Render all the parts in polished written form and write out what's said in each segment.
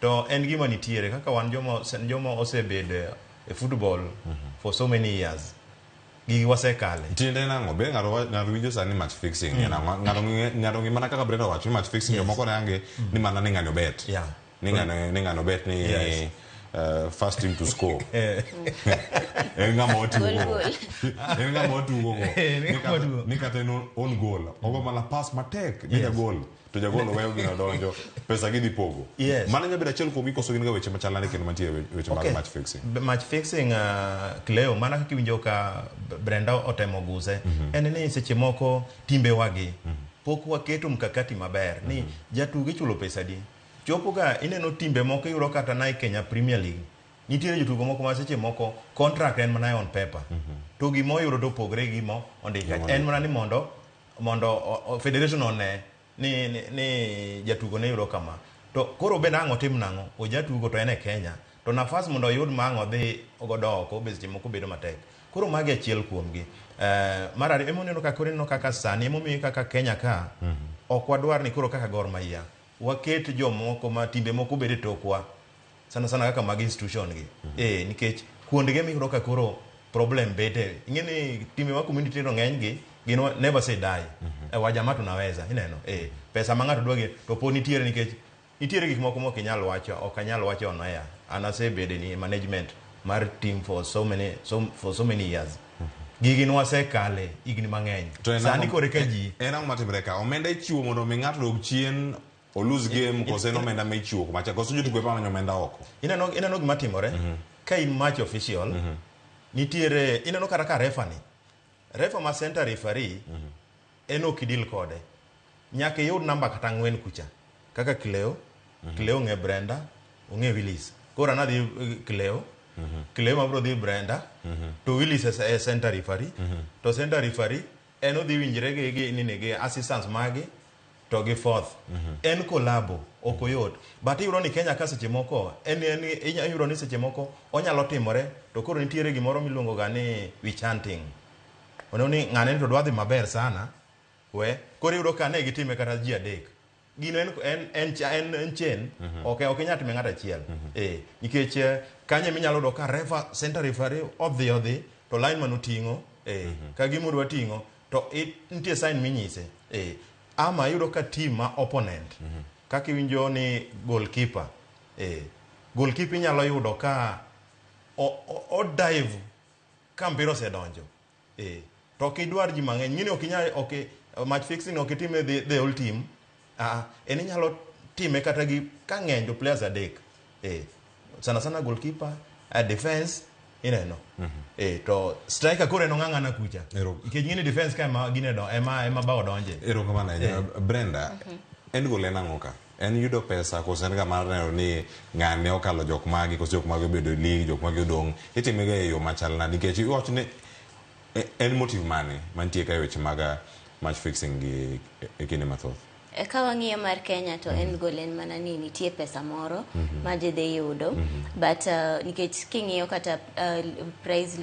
to en gima nitiere kaka wan jomo osebede e football for so many years gigi wasekale tiende nango be ngaro winjo sani match fixing ngaro ngi mana kaka Brenda wacho match fixing moko range ni mana ni ngano bet ni ngano bet ni first team to score ngamo tugo ni kata no on goal ogo mana pass matek ni goal to jagolo weyo gino donjo pesa gidi pogo mana nyabira chel ko giko so gin ga weche machalane kendo mantie weche mag match fixing Cleo mana kaka winjo ka Brenda otemo guse en ni seche moko timbe wagi pok waketo mkakati maber ni jatugo chulo pesa di chopo ga ineno timbe moko yuro kata na Kenya Premier League nitiere jotugo moko ma seche moko contract en mana on paper to gimo yuro to pogre gimo ondika en mana ni mondo federation one ni jatugo ne yuro kama to koro be nango tim nango o jatugo to ene Kenya to nafas mondo yud mango dhi ogodo oko be seche moko bedo matek koro magi achiel kuomgi marari emoneno ka koreno kaka sani emomi kaka Kenya ka ok wadwar ni koro kaka Gor Mahia waket jomoko ma timbe moko bede tokwa sana kaka mag institution gi nikech kuondege mi ka koro problem bete ingeni timbe wa community no ngeny gi gino never say die wajama tunaweza ineno pesa mangato dwage to po nitiere nikech nitiere gik moko moko nyalo wacho ok anyalo wacho ono ya anase bede ni management mar team for so many years gigi no wasekale igni mangeny sani kore ka ji era matimre ka omenda ichiwo mondo mi ngato dog chien o lose game kose no menda mechiwo kuma cha koso jutu gwepa manyo menda oko ineno gima timore ka in match official nitiere ineno kata ka refa ma center referee eno kidil kode nyaka yud namba kata 4 kucha kaka Cleo nge Brenda onge Willis kora na dhi Cleo mabro dhi Brenda to Willis e center referee to center referee eno dhi winjre gi nige assistants magi to gi fourth en kolabo okoyot but yuro ni Kenya ka seche moko en yuro ni seche moko onyalo timore to koro nitiere gimoro miluongo ga ni wichanting ono ni ngane to dwadhi maber sana koro yuro ka ne gitime kata ji adek gino en chen ok nyat me ngata chiel nikech kanye minyalo do ka refa center referee odhi to lineman otingo ka gimodwa tingo to nitie sign minyise ama yudo ka team ma opponent kaka winjo ni goalkeeper nyalo yudo ka o dive ka mpira osedonjo to kidwar ji mang'eny ngini ok match fixing ok time the whole team en nyalo time kata gi ka ng'eny jo players adek sana goalkeeper defense ineno to striker kore no ng'ang'ana kucha ikech ngini defense ka ma ginedo ema ba odonje kamano Brenda en gole nangoka en yudo pesa kose en ga mar neno ni ng'ane okalo jok magi kose jok magi bedo league jok magi odong itimega e yo machal na nikech iwacho ni en motive mane mantie ka weche mag match fixing gi kinde mathoth ka wang'iyo mar Kenya to en golen mana ni nitie pesa moro ma ji dhi yudo but nikech king'iyo kata prize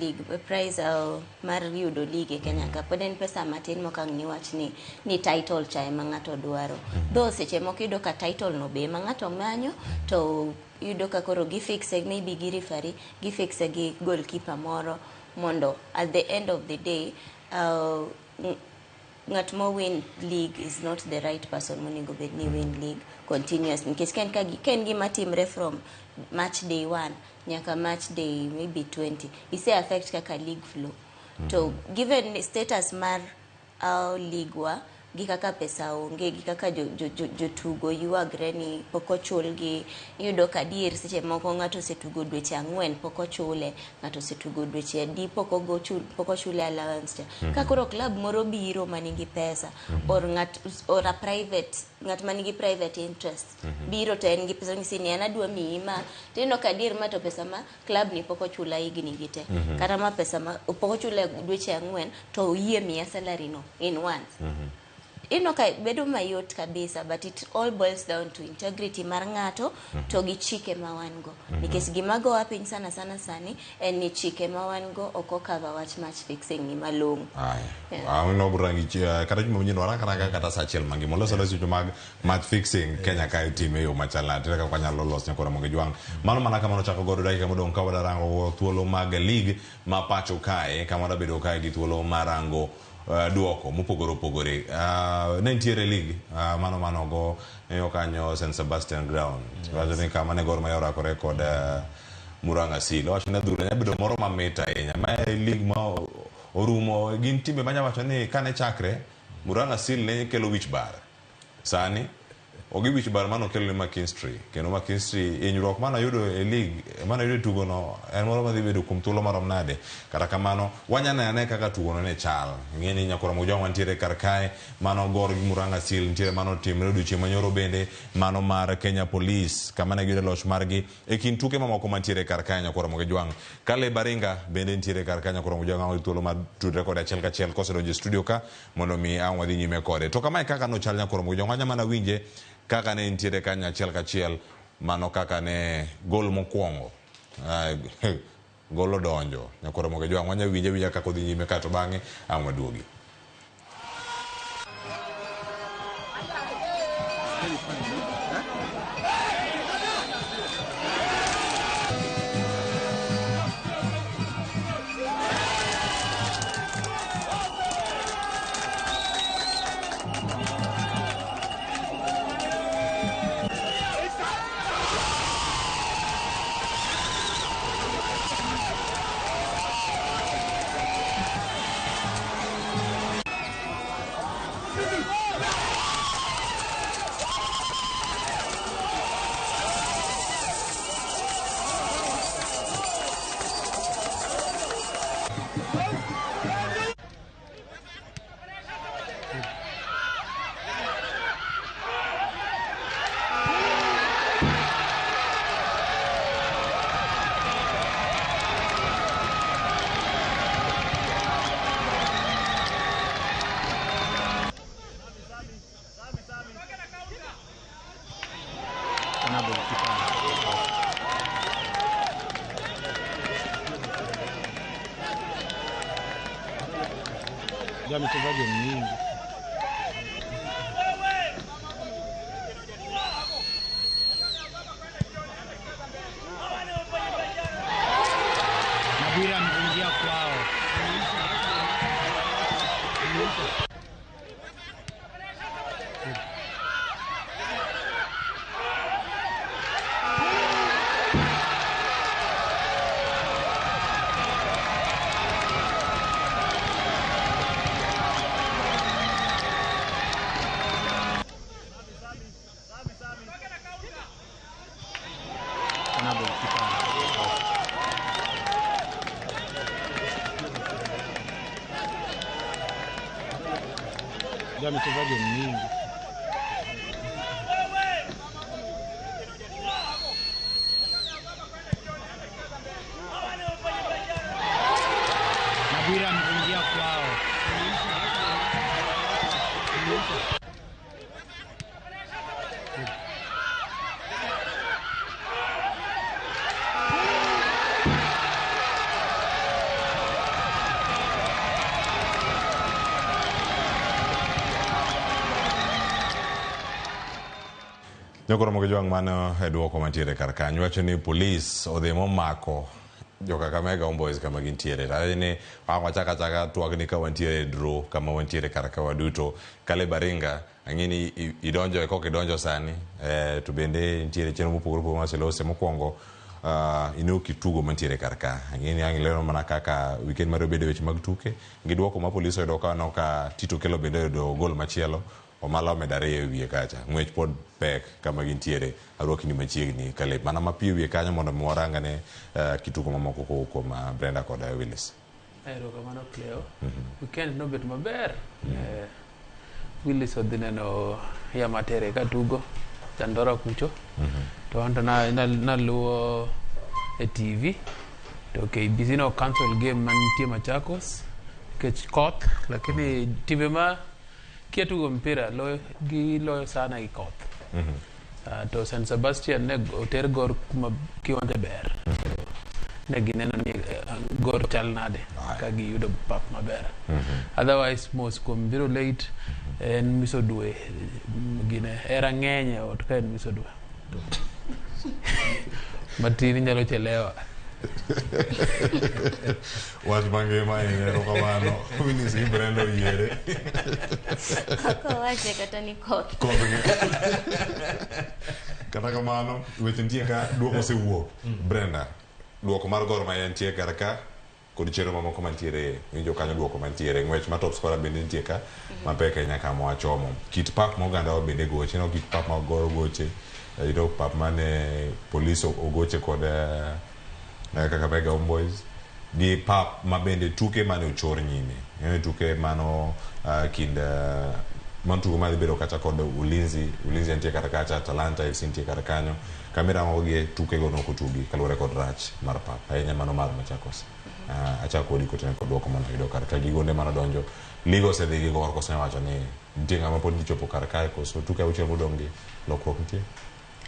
mar yudo league e Kenya ka pod en pesa matin mokang' ni wach ni title cha ema ng'ato dwaro though seche moko yudo ka title no be ma ng'ato manyo to yudo ka koro gifixe maybe gi referee gifixe gi goalkeeper moro mondo at the end of the day ngat mo win league is not the right person monego bed ni win league continuously because ken gima timre from match day 1 nyaka match day maybe 20 ise affect kaka league flow to given status mar league wa gi kaka pesa onge gi kaka jotugo yuagre ni poko chul gi yudo ka dier seche moko ngato setugo dweche 4 poko chule ngato setugo dweche 10 poko chule allowance ka koro club moro biro manigi pesa or a private ngat manigi private interest biro to en gi pesa ni ana dwa miima teno ka dier ma to pesa ma club ni poko chula igni gite kata ma pesa ma poko chule dweche 4 to yie miya salary no in once inoka bedo mayot kabisa, but it all boils down to integrity mar ng'ato to gi chike ma wan go. Nikech gima go piny sana sani en ni chike ma wan go oko cover wach match fixing ni malong'o. No burangi kata juma mnyino waraka kata sachiel mangi moloso losi mag match fixing Kenya ka time yo machala tira ka kwanya lolos nyakora monge jwang. Mano mana kama no chako godo dakika modong ka wadarango thuolo mag league ma pacho kae kama da bedo kae gi thuolo marango duoko mopogore ne ntiere league mano go yo kanyo St Sebastian ground wacho ni kama ne Gor Mahia orakore kod Murang'a Seal wacho ne dhuro bedo moro mamita ahinya ma league ma orumo gin timbe manya wacho ni kane chakre Murang'a Seal ne kelo wich bar sani ogi wich bar mano kelo McKinstry kendo McKinstry inyruok mana yudo e league mana yudo tugo no en moro madhi bedo kum thuolo marom nade kata kamano wanyana ne kaka tugo no ne chal ngeni nyakora mojo wantiere kar kae mano Gor gi Murang'a Seal ntiere mano tim redu chiemo nyoro bende mano mar Kenya Police kama ne gide loch margi e kin tuke mamoko mantiere kar kae nyakora mojo jwang Kale Baringa bende ntiere kar kae nyakora mojo jwang thuolo mar tudre kod achiel kachiel kosedonjo studio ka mondo mi an wadhi nyime kode to kama kaka no chal nyakora mojo jwang mana winje kaka ne ntiere kanya achiel kachiel mano kaka ne gol mokwongo golo donjo nyakora moge jwang wanya winja kaka odhi nyime ka to bang'e an waduogi. Ya mchezaji mingi Nabira ameingia kwao. Ya mchezaji mingi Nabira ameingia kwao. Nyakora moge jwang mano duoko mantiere kar kanyo wacho ni police odhi momako joka Kakamega Homeboyz kama gintiere ni wachaka twagni ka wantiere draw kama wantiere kar ka waduto Kale Baringa ang'ini idonjo e koka idonjo sani to bende ntiere chenro mopogore maselose mokwongo inoki tugo mantiere kar ka ang'ini ang' lero mana kaka weekend mar bedo weche mag tuke giduoko ma police oyudo ka no ka Tito Kelo bende oyudo gol machielo omalo medare e wiye kacha ng'wech pod pek kama gintiere arwakni machiegni Kale mana mapiyo wiye kanyo mondo miwaranga ne kituko mamoko kuom Brenda kod Willis. Erokamano Cleo. Weekend no bet maber. Willis odhi neno Yamatere ka tugo Dandora kucho. To anto naluwo e TV to KBC no cancel game man nitie Machakos nikech koth lakini timbe ma kietugo mpira giloyo sana gi koth. To San Sebastian ne oter gor kuma kionde ber. Ne gineno ni gor chal nade ka giyudo pap maber. Otherwise mos kuom biro late en miso dwe gine era ng'enye ot ka en miso dwe. Matini nyalo chelewa. Wach mangima ero kamano winis gi Brenda yiere Kako wache kata ni koth. Kata kamano weche nitie ka duoko osewuok. Brenda, duoko mar Gor Mahia nitie kar ka kod chero mamoko mantiere winjo kanyo duoko mantiere ng'wech ma top scorer bende nitie ka mapek ahinya kama wachomo. Kit pap ma oganda wa bende goche no kit pap ma Gor goche yudo pap mane police ogoche kod Kakamega Homeboys gi pap ma bende tuke mane ochor nyime tuke mano kind mantugo ma bedo kata kod Ulinzi nitie kata kacha Talanta FC nitie kata kanyo kamera mogie tuke go noko tugi kalure kod rach mar pap ahinya mano mar Machakos achako di kotene kod duoko mano yudo kar ka gigonde mano donjo ligo se dhi gi Gor kose wacho ni nitie ng'ama pod gichopo kar kae koso tuke auchiel modong gi lokruok nitie.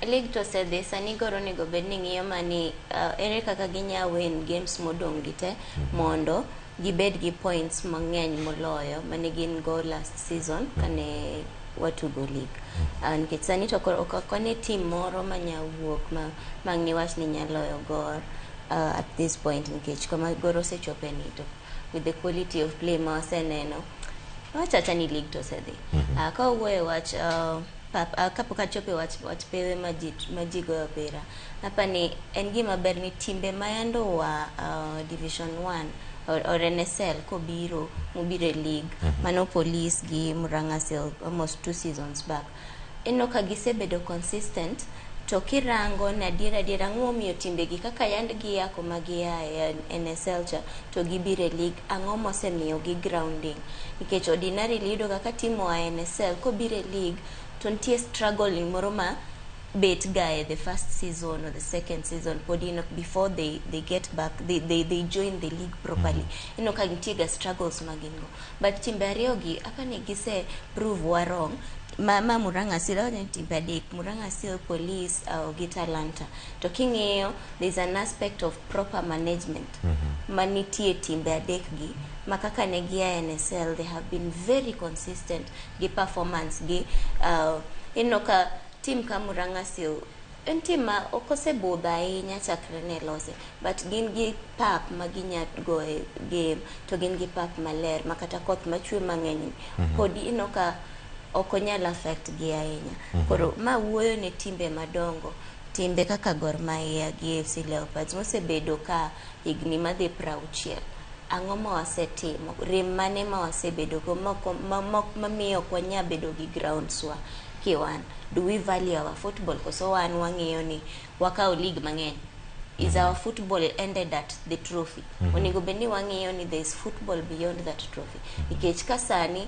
League to say this ani goro nego bed ni ng'iyo mani ere kaka ginya win games modong gite mondo gibed gi points mang'eny moloyo mane gin go last season kane watugo league. Nikech sani to okakone team moro manya wuok mang'i wach ni nyaloyo Gor at this point nikech kama Goro sechope ni to with the quality of play ma waseneno wachacha ni league to say ka wuoyo wach kapok achope wach pewe maji goyo opira hapa ni en gima ber ni timbe mayando wa division 1 or NSL kobiro mubire league mano police gi Murang'a Seal almost 2 seasons back eno ka gisebedo consistent to kirango na diera ng'omiyo timbegi kaka yandgi yako magia NSL cha to gibire league ang'o mosemiyo gi grounding nikech ordinarily yudo kaka timu wa NSL kobire league to ntie struggling moro ma bet guy the first season or the second season podino before they get back they join the league properly ka ntie ga struggles magingo but timbe ariyo gi apani gise prove wa wrong mama Murang'a Seal ne timbe adek Murang'a Seal police au Talanta to king'iyo there's an aspect of proper management manitie timbe adek gi makaka ne gia NSL they have been very consistent gi performance gi ka team ka Murang'a Seal en team ma okosebudha ahinya chakre ne lose but gin gi pap maginya go e game to gin gi pap maler makata koth machwe mang'eny podi ka okonyal affect gi ahinya koro ma wuoyo ne timbe madongo timbe kaka Gor Mahia gi FC Leopards mosebedo ka higni madhi 60 ang'o ma wasetimo rem mane ma wasebedo go mamiyo kwanya bedo gi grounds wa kiwan do we value our football koso wan wang'iyo ni wakao league mang'eny is our football ended at the trophy onego beni wang'iyo ni there is football beyond that trophy nikech kasani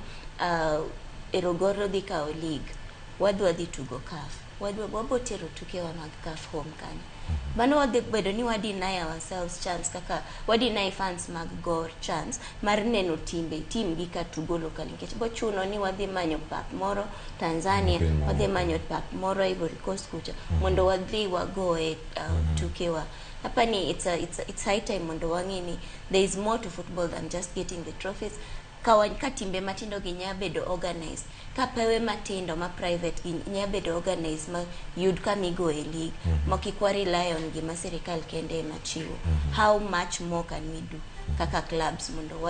erogoro dhi kao league wadwa dhi tugo CAF wabotero tuke wa mag CAF home kanyo mano wadhi bedo ni deny ourselves chance kaka deny fans mag Gor chance mar neno team gi ka tugo locally nikech bochuno ni wadhi manyo pap moro Tanzania wadhi manyo pap moro Ivory Coast kucha mondo wadhi wago e tuke wa hapa ni it's high time mondo wang'ini there is more to football than just getting the trophies ka timbe matindo gi nyabedo organized ka pewe matindo ma private gi nyabedo organized ma yud kamigo e league mokikwari lion gi ma serikal kende machiwo how much more can we do kaka clubs mondo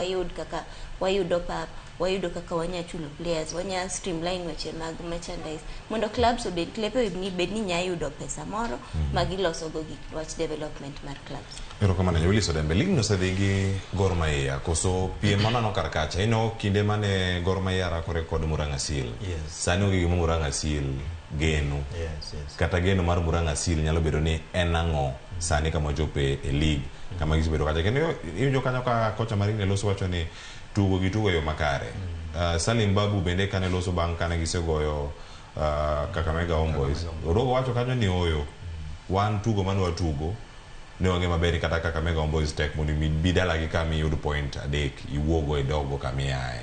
wayudo pap wayudo kaka wanya chulo players wanya streamline weche mag merchandise mondo clubs obed klepe ni bed ni nyayudo pesa moro magiloso go gik watch development mar clubs. Ero kama na Yuliso Dembe lig no sedingi Gor Mahia koso piem mana no karkacha ino kinde mane Gor Mahia rakore kod Murang'a Seal sani ogi Murang'a Seal geno kata geno mar Murang'a Seal nyalo bedo ni en ang'o sani kama jope e league kama gisebedo kacha kendo iwinjo kanyo ka kocha Marine loso wacho ni tugo yo makare Salim Babu bende kane loso bang' kane gisegoyo Kakamega Homeboys orogo wacho kanyo ni oyo wan tugo mane watugo ne wange maber kata kaka Mega Homeboyz tek mondo bi dalagi kama iyud point adek iwuogo idogo kama iaye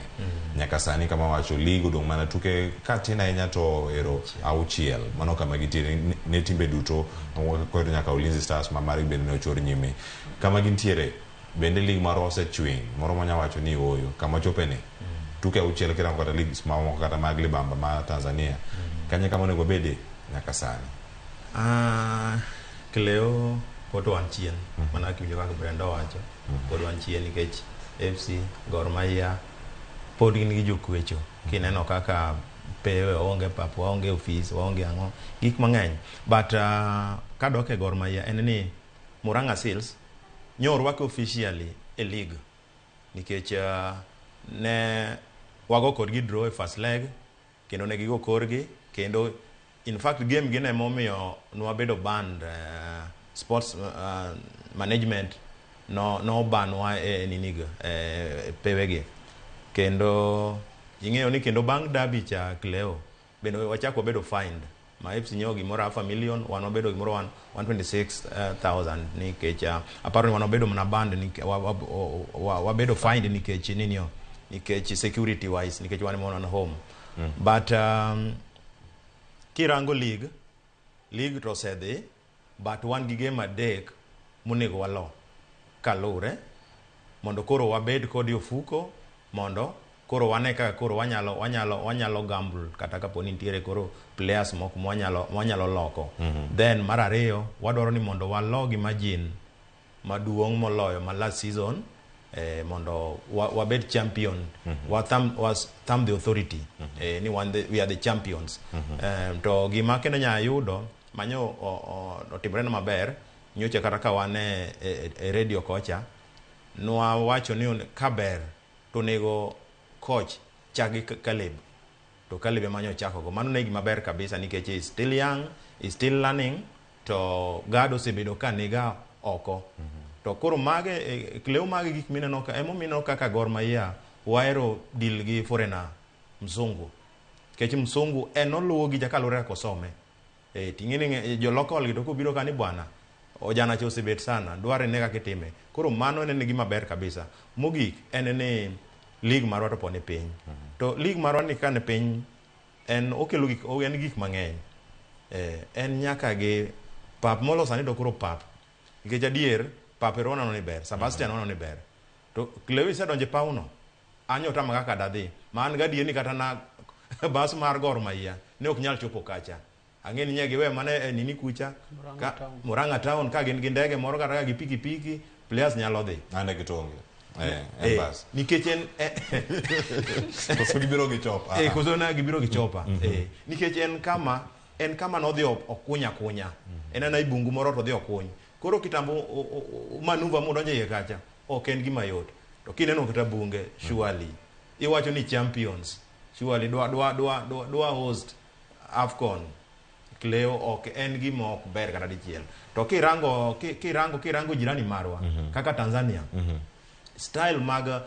nyaka sani kama wacho lig odong' mana tuke ka tin ahinya to ero 6 mano kama gintiere ne timbe duto koyudo nyaka Ulinzi Stars ma margi bende ne ochor nyime kama gintiere bende lig mar osechwing moro manya wacho ni oyo kama chopene tuke 6 kirango kata lig mamoko kata mag libamba ma Tanzania kanye kama onego bede nyaka sani Cleo pod wan chien mana kiwinjo kaka Brenda wacho pod wan chien nikech FC Gor Mahia pod gin gi jokwecho kineno kaka pewe onge pap onge office onge ang'o gik mang'eny but kadok e Gor Mahia en ni Murang'a Seals nyorwake officially e league nikech ne wago kodgi draw e first leg kendo ne gigo korgi kendo in fact game gine momiyo nwabedo band sports management no banwa e ninigo pewegi kendo ing'eyo ni kendo bang derby cha Cleo bende wachako bedo fined ma FC nyogi gimoro $500,000 wan bedo gimoro 126,000 nikech aparo ni wan bedo mna band ni wabedo fined nikech ninio nikech security wise nikech wan mon on home but kirango league to sedhi but wan gi game adek monego walo kalure mondo koro wabed kod ofuko mondo koro wane kaka koro wanyalo gamble kata kaponi nitiere koro players moko wanyalo loko then mar ariyo wadwaro ni mondo walo gi margin maduong' moloyo ma last season mondo wabed champion thumb the authority ni we are the champions to gima kendo nya yudo manyo otimre na maber nyocha kata ka wan e radio kocha nwa wacho ni kaber to nego coach chagi Caleb to Caleb manyo chako go mano ne gima ber kabisa nikech is still young, is still learning to gado sebedo kaniga oko to koro mage Cleo mage gik mineno ka mineno kaka Gor Mahia waero deal gi foreigner mzungu kech mzungu oluwo gi jakalore kosome ting'eni jo local gi to kobiro kani bwana ojana cho sebet sana dware ne kaka itime koro mano en gima ber kabisa mogik en ne league marwa to pone piny to league marwa ni kane piny en okelo gik mang'eny en nyaka gi pap molosani to koro pap nikech adier pap Rwanda no ni ber Sebastian no ni ber to Cleo isedonje pauno anyo tama kaka dadhi man gadier ni kata na bas mar Gor Mahia ne ok nyal chopo kacha ang'eni nyegi we mane nini kucha Murang'a town ka gin gi ndege moro kata gi piki players nyalo dhi ane gitonge bas nikech en koso gibiro gichopa koso na gibiro gichopa nikech en kama no dhi okunya en na ibungu moro to dhi okuny koro kitambo manuva modonje iye kacha ok en gima yot to kineno kata bunge surely iwacho ni champions surely dwa host AFCON Cleo ok en gima ok ber kata dichiel to kirango jirani marwa kaka Tanzania style mag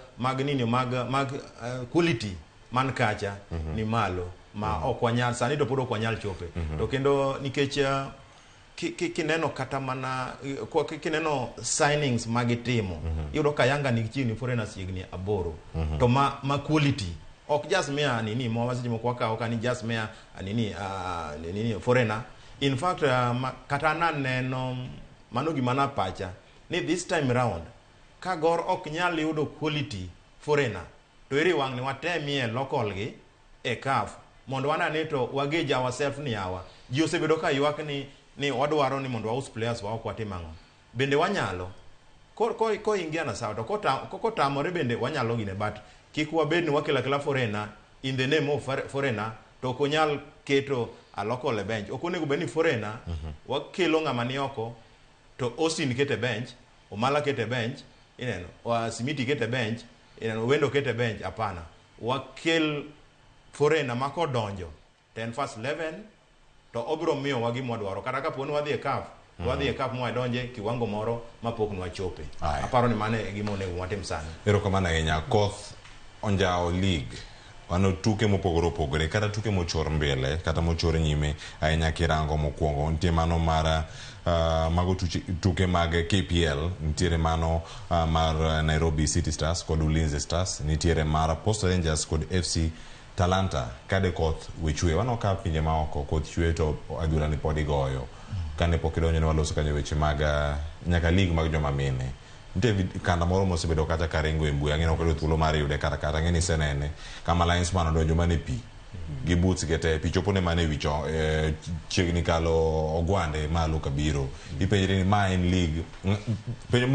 quality man kacha ni malo ma ok wanyal sani to pod ok wanyal chope to kendo nikech kineno kata mana kineno signings magitimo yudo ka Yanga ni chiegni foreigners chiegni 8 to ma quality ok just mea nini mo wasiji mokwaka ok ani just mea nini foreigner in fact kata naneno mano gima na pacha ni this time round ka Gor ok nyal yudo quality foreigner to iri wang ni watemie local gi e CAF mondo wanane to wagage ourselves ni yawa ji osebedo ka ywak ni wadwaro ni mondo house players wa ok watimang'o bende wanyalo ko ingia na sawa to ko tamore bende wanyalo gine but kik wabed ni wakela foreigner in the name of foreigner to konyal keto a local bench okonego beni foreigner wakelo ng'ama ni oko to Austin kete bench Omala kete bench ineno wa Simiti kete bench ineno Wendo kete bench hapana wakel foreigner mako donjo 10 first 11 to obro miyo wagi modwaro kata ka poni wadhi e CAF mo donje kiwango moro mapok nwa chope aparo ni mane gimo ne watim sana ero kama na enya koth onjao league wano tuke mopogore opogore kata tuke mochor mbele kata mochor nyime ahinya kirango mokwongo nitie mano mar mago tuke mag KPL nitiere mano mar Nairobi City Stars kod Ulinzi Stars nitiere mar Posta Rangers kod FC Talanta kade koth wechwe wano ka pinje maoko koth chwe to adhula ni podi goyo kane pok idonjo ne waloso kanyo weche mag nyaka league mag joma mine ntie kanda moro mosebedo kata karengo e mbui ang'eno kod thuolo mar yude kata ng'eni senene kama Lions man odonjo mane pi gi boots gete pi chopo ne mane wicho chiegni kalo ogwande malo kabiro ipenjre ni ma en league penjo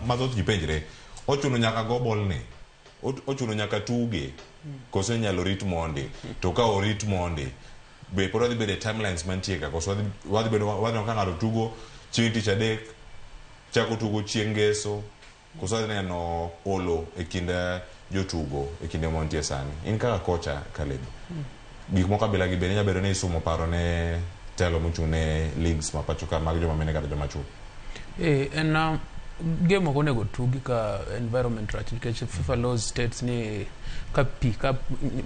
ma thoth ji penjre ochuno nyaka go ball ni ochuno nyaka tuge koso nyalo rit monde to ka orit monde be pod wadhi bedo timelines mantie ka koso wadhi ka ng'ato tugo chieng' tich adek chako tugo chieng' ngeso koso wadhi neno olo e kind jotugo e kinde montie sani in kaka kocha Caleb gik moko kabila gi bende nyabedo ni isumo paro ne telo mochung' ne leagues ma pacho ka mag joma mine kata joma chuo en game ok onego tugi ka environment rach nikech FIFA laws states ni ka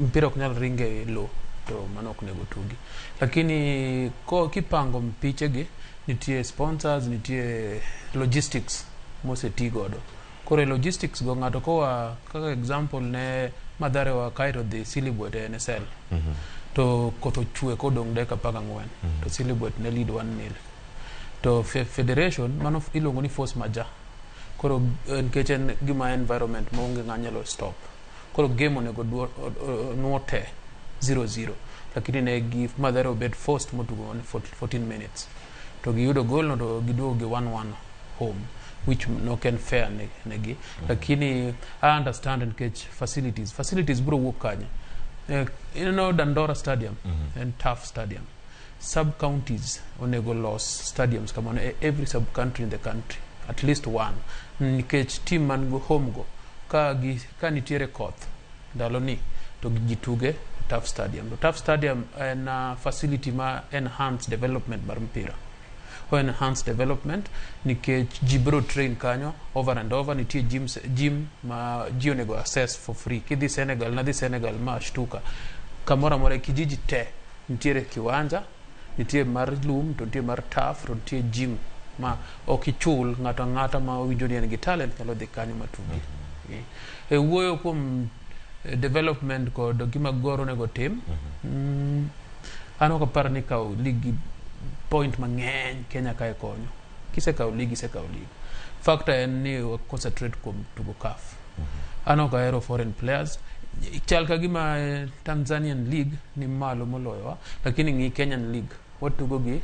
mpira ok nyal ringe low to mano ok onego tugi lakini kipango mpichegi nitie sponsors nitie logistics moseti godo kore logistics go ng'ato kowa kaka example ne Mathare wa Cairo the Silibwet NSL to koto chwe kodong deka 14 to Silibwet ne lead 1-0 to federation mano iluongo ni force majeure koro nikech en gima environment maonge ng'anyalo stop koro game onego nuote 0-0 lakini ne gi Mathare obed forced motugo 14 minutes to giyudo goal no to giduogo gi 1-1 home which no can fair negi lakini I understand nikech facilities bro wuok kanye Dandora Stadium and Tough Stadium sub counties onego los stadiums kama every sub country in the country at least one nikech team man go home go ka nitiere koth ndalo ni to gituge Tough Stadium en facility ma enhance development mar mpira enhance development nikech jibro train kanyo over and over nitie gym ma ji onego access for free kidhi Senegal ma shtuka kamora mora kijiji te nitiere kiwanja nitie mar lum to nitie mar turf to nitie gym ma okichul ng'ata ma winjo ni en gi talent nyalo dhi kanyo matugi e wuoyo kuom development kod gima goro nego tim ano kapar ni kaw ligi point mang'eny Kenya kae konyo kisekaw ligi factor en ni concentrate kuom tugo CAF ano ka hero foreign players chal ka gima Tanzanian league ni malo moloyo lakini ngi Kenyan league watugo gi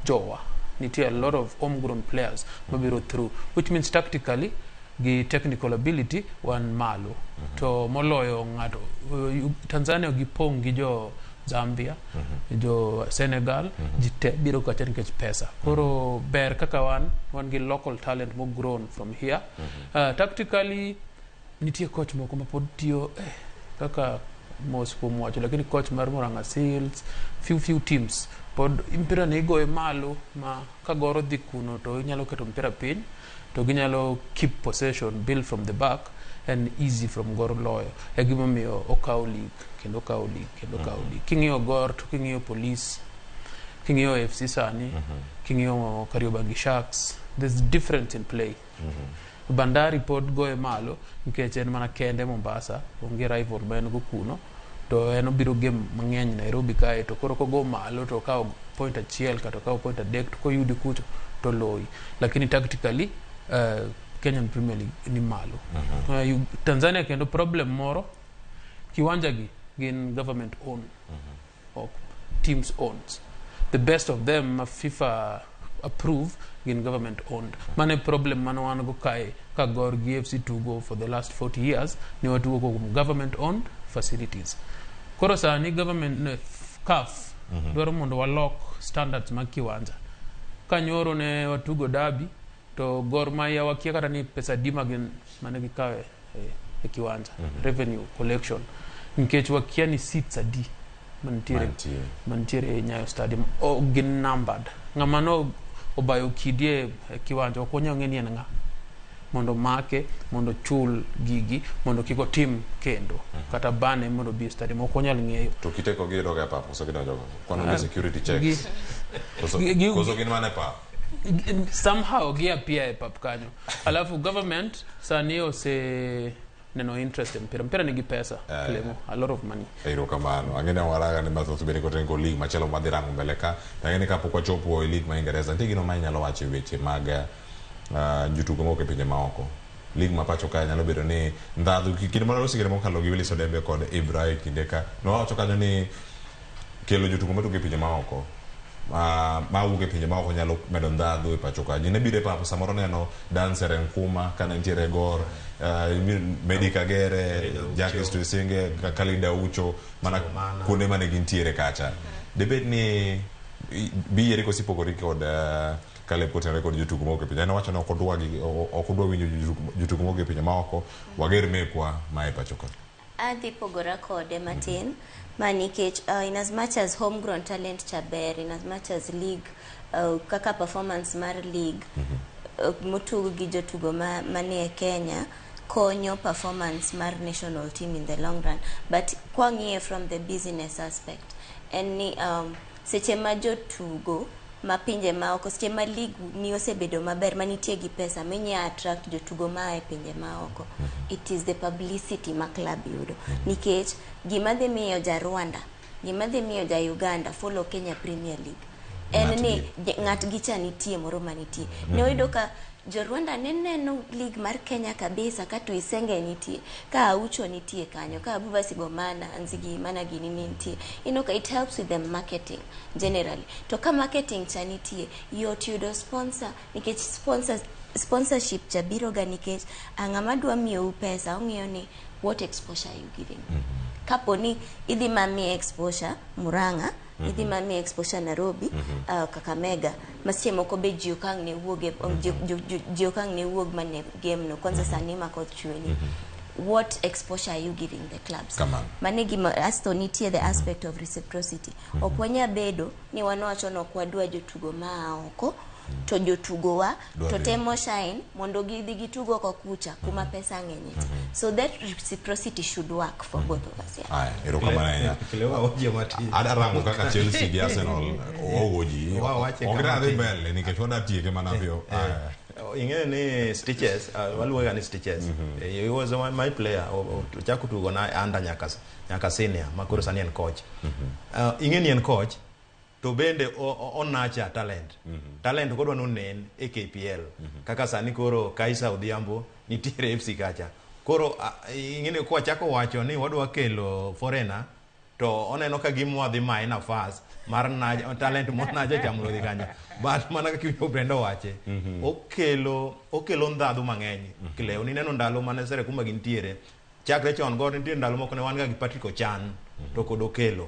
jowa nitie a lot of homegrown players mabiro through which means tactically gi technical ability wan malo to moloyo ng'ato Tanzania gipong gi jo Zambia jo Senegal jite biro kacha nikech pesa koro ber kaka wan gi local talent mo grown from here tactically nitie coach moko ma pod tiyo kaka Moscow mwacho lakini coach mar Murang'a Seals few teams pod mpira ne igoye malo ma kagoro dhi kuno to inyalo keto mpira piny to ginyalo keep possession build from the back and easy from gor loyo e gima miyo okaw league king'iyo gor to king'iyo police king'iyo FC sani king'iyo Kariobangi Sharks there's difference in play Bandari pod goye malo nikech en mana kende Mombasa onge rival man go kuno to en obiro game mang'eny Nairobi kae to koro kogo malo to kaw point achiel kata kaw point adek to koyudi kucho to loyi lakini tactically Kenyan Premier League ni malo Tanzania kendo problem moro kiwanja gi gin government own or teams owns the best of them FIFA approve gin government owned mane problem mano wan go kae ka gor GFC to go for the last 40 years ni watu go government owned facilities koro sani government CAF dwaro mondo walok standards ma kiwanja kanyoro ne watugo dabi to Gor Mahia wakia kata ni pesa dima gen mane gikawe e kiwanja revenue collection nikech wakia ni seats adi mantiere Nyayo Stadium o gin numbered ngamano obayo kidie kiwanja okonya ngeni en nga mondo make mondo chul gigi mondo kiko tim kendo kata bane mondo bi stadium ok onyal ng'eyo to kiteko gi doga pap so gidojo kono ni security checks koso gin mane pap somehow gi appear e pap kanyo alafu government sani ose neno interest in mpira nigi pesa Clemo, a lot of money ero kamano angene waraga ni mathoth bende ko tengo league machelo madhi rango mbele ka angene kapok wachopo e league ma Ingereza nitie gino ma inyalo wacho weche mag jotugo moko e pinje maoko league ma pacho ka nyalo bedo ni ndadhu kinde moro osigere mokalo gi Willis Odembe kod Ibrahim kinde ka no wacho kanyo ni kelo jotugo matugo e pinje maoko ma wuok e pinje maoko nyalo medo ndadhu e pacho ka ne bire papo samoro neno Dan Serenkuma kana nitiere Gor Medi Kagere Jacques Tuyisenge Khalid Aucho mana kuonde mane gintiere kacha debet ni biyere ko sipogori kod Caleb Kotenre kod jotugo moko e pinje ne wacho ni ok odwa winjo jotugo moko e pinje maoko wager mekwa ma e pacho ka adhi pogora kode matin nikech in as much as homegrown talent chaber in as much as league kaka performance mar league motugo gi jotugo manie Kenya konyo performance mar national team in the long run but kwang'iye from the business aspect and seche ma jotugo mapinje maoko seche ma league ni osebedo maber manitie gi pesa minya attract jotugo ma e pinje maoko it is the publicity ma club yudo nikech gima dhi miyo ja Rwanda gima dhi miyo ja Uganda follow Kenya Premier League en ni ng'at gi cha nitie moro manitie ne oyudo ka jo Rwanda neno league mar Kenya kabisa ka Tuyisenge nitie ka Aucho nitie kanyo ka Abuba Sibomana Nzigi mana gini nitie ka it helps with the marketing generally to ka marketing cha nitie yot yudo sponsor nikech sponsorship cha biro ga nikech ang'ama dwa miyo pesa ong'iyo ni what exposure are you giving kaponi idhi mami exposure Murang'a idhi mami exposure Nairobi Kakamega masie moko be jiokang ne wuoge jiokang ne wuog mane game no kwanza sani makoth chweni what exposure are you giving the clubs mane gima asto nitie the aspect of reciprocity okwanya bedo ni wanowacho no kwadwa jotugo maoko to jotugo wa to temo shine mondo gidhi gitugo ko kucha kuma pesa ng'enye so that reciprocity should work for both of us aya ero kamana ya Kilewa oje mati adarango kaka Chelsea gi Arsenal ogoji ongra de belle ni ke choda tieke mana bio ing'e ni Stitches waluoga ni Stitches he was my player chaku tugo na under nyaka senior makoro sani en coach ing'e ni en coach to bende onacha talent kodwa nonen e KPL kaka sani koro Kaisa Odhiambo nitiere FC kacha koro ing'ene kwa chako wacho ni wadwa kelo foreigner to oneno ka gimwa dhi mai nafas mar talent monaja chamlo dhi kanya but mana ka kiyo Brendo wache okelo ndadhu mang'eny Kileo ni neno ndalo mane Serekuma gintiere chakre chon god nitiere ndalo moko ne wan ga gi Patrick Ochan to kod okelo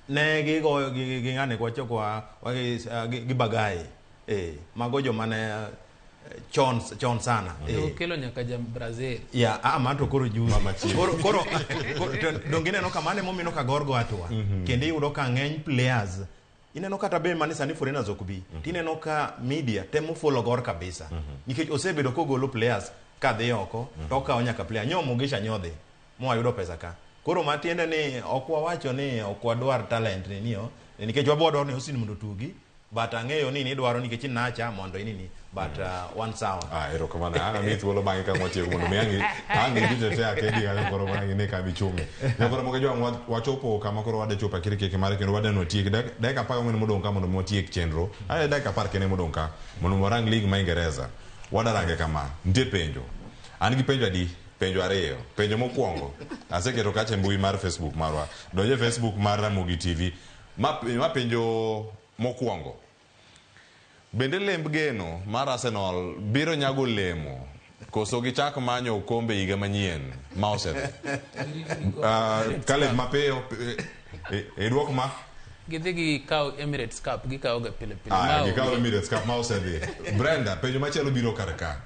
ne gigoyo gi ng'ane kwa chokwa gi Bagai mago jo mane chon sana kelo nyaka jam Brazil mato koro juzi koro dongine no kamane momino ka gorgo atwa kende yudo ka ng'eny players ineno kata be mane sani foreigners okbi tineno ka media temo follow Gor kabisa nikech osebedo kogolo players ka dhi oko to ka onyaka player nyomo gisha nyodhi mo ayudo pesa ka koro matiende ni okwa wacho ni okwa dwar talent ni niyo nikech wabodo ni Osin mondo tugi but ang'eyo ni idwaro nikech nacha mondo inini but one sound ero kamana ana mi thuolo bang'e ka motiego mondo mi angi gite akedi ga koro bang'e ne ka bichumi nyakoro moke jwa wachopo kama koro wade chopa kire keke mare kendo wade no tiek dakika 10 modong ka mondo motiek chenro ale dakika 10 kene modong ka mondo morang league ma Ingereza wadarange kama ntie penjo an gi penjo adi penjo ariyo penjo mokwongo aseketo kache mbui mar Facebook marwa donje Facebook mar Ramogi TV ma penjo mokwongo bende lemb geno mar Arsenal biro nyago lemo koso gichak manyo kombe higa manyien ma osedhi Caleb mapeyo edwok ma gidhi gi kaw Emirates Cup gikaw ga pile gikaw Emirates Cup ma osedhi Brenda penjo machielo biro karka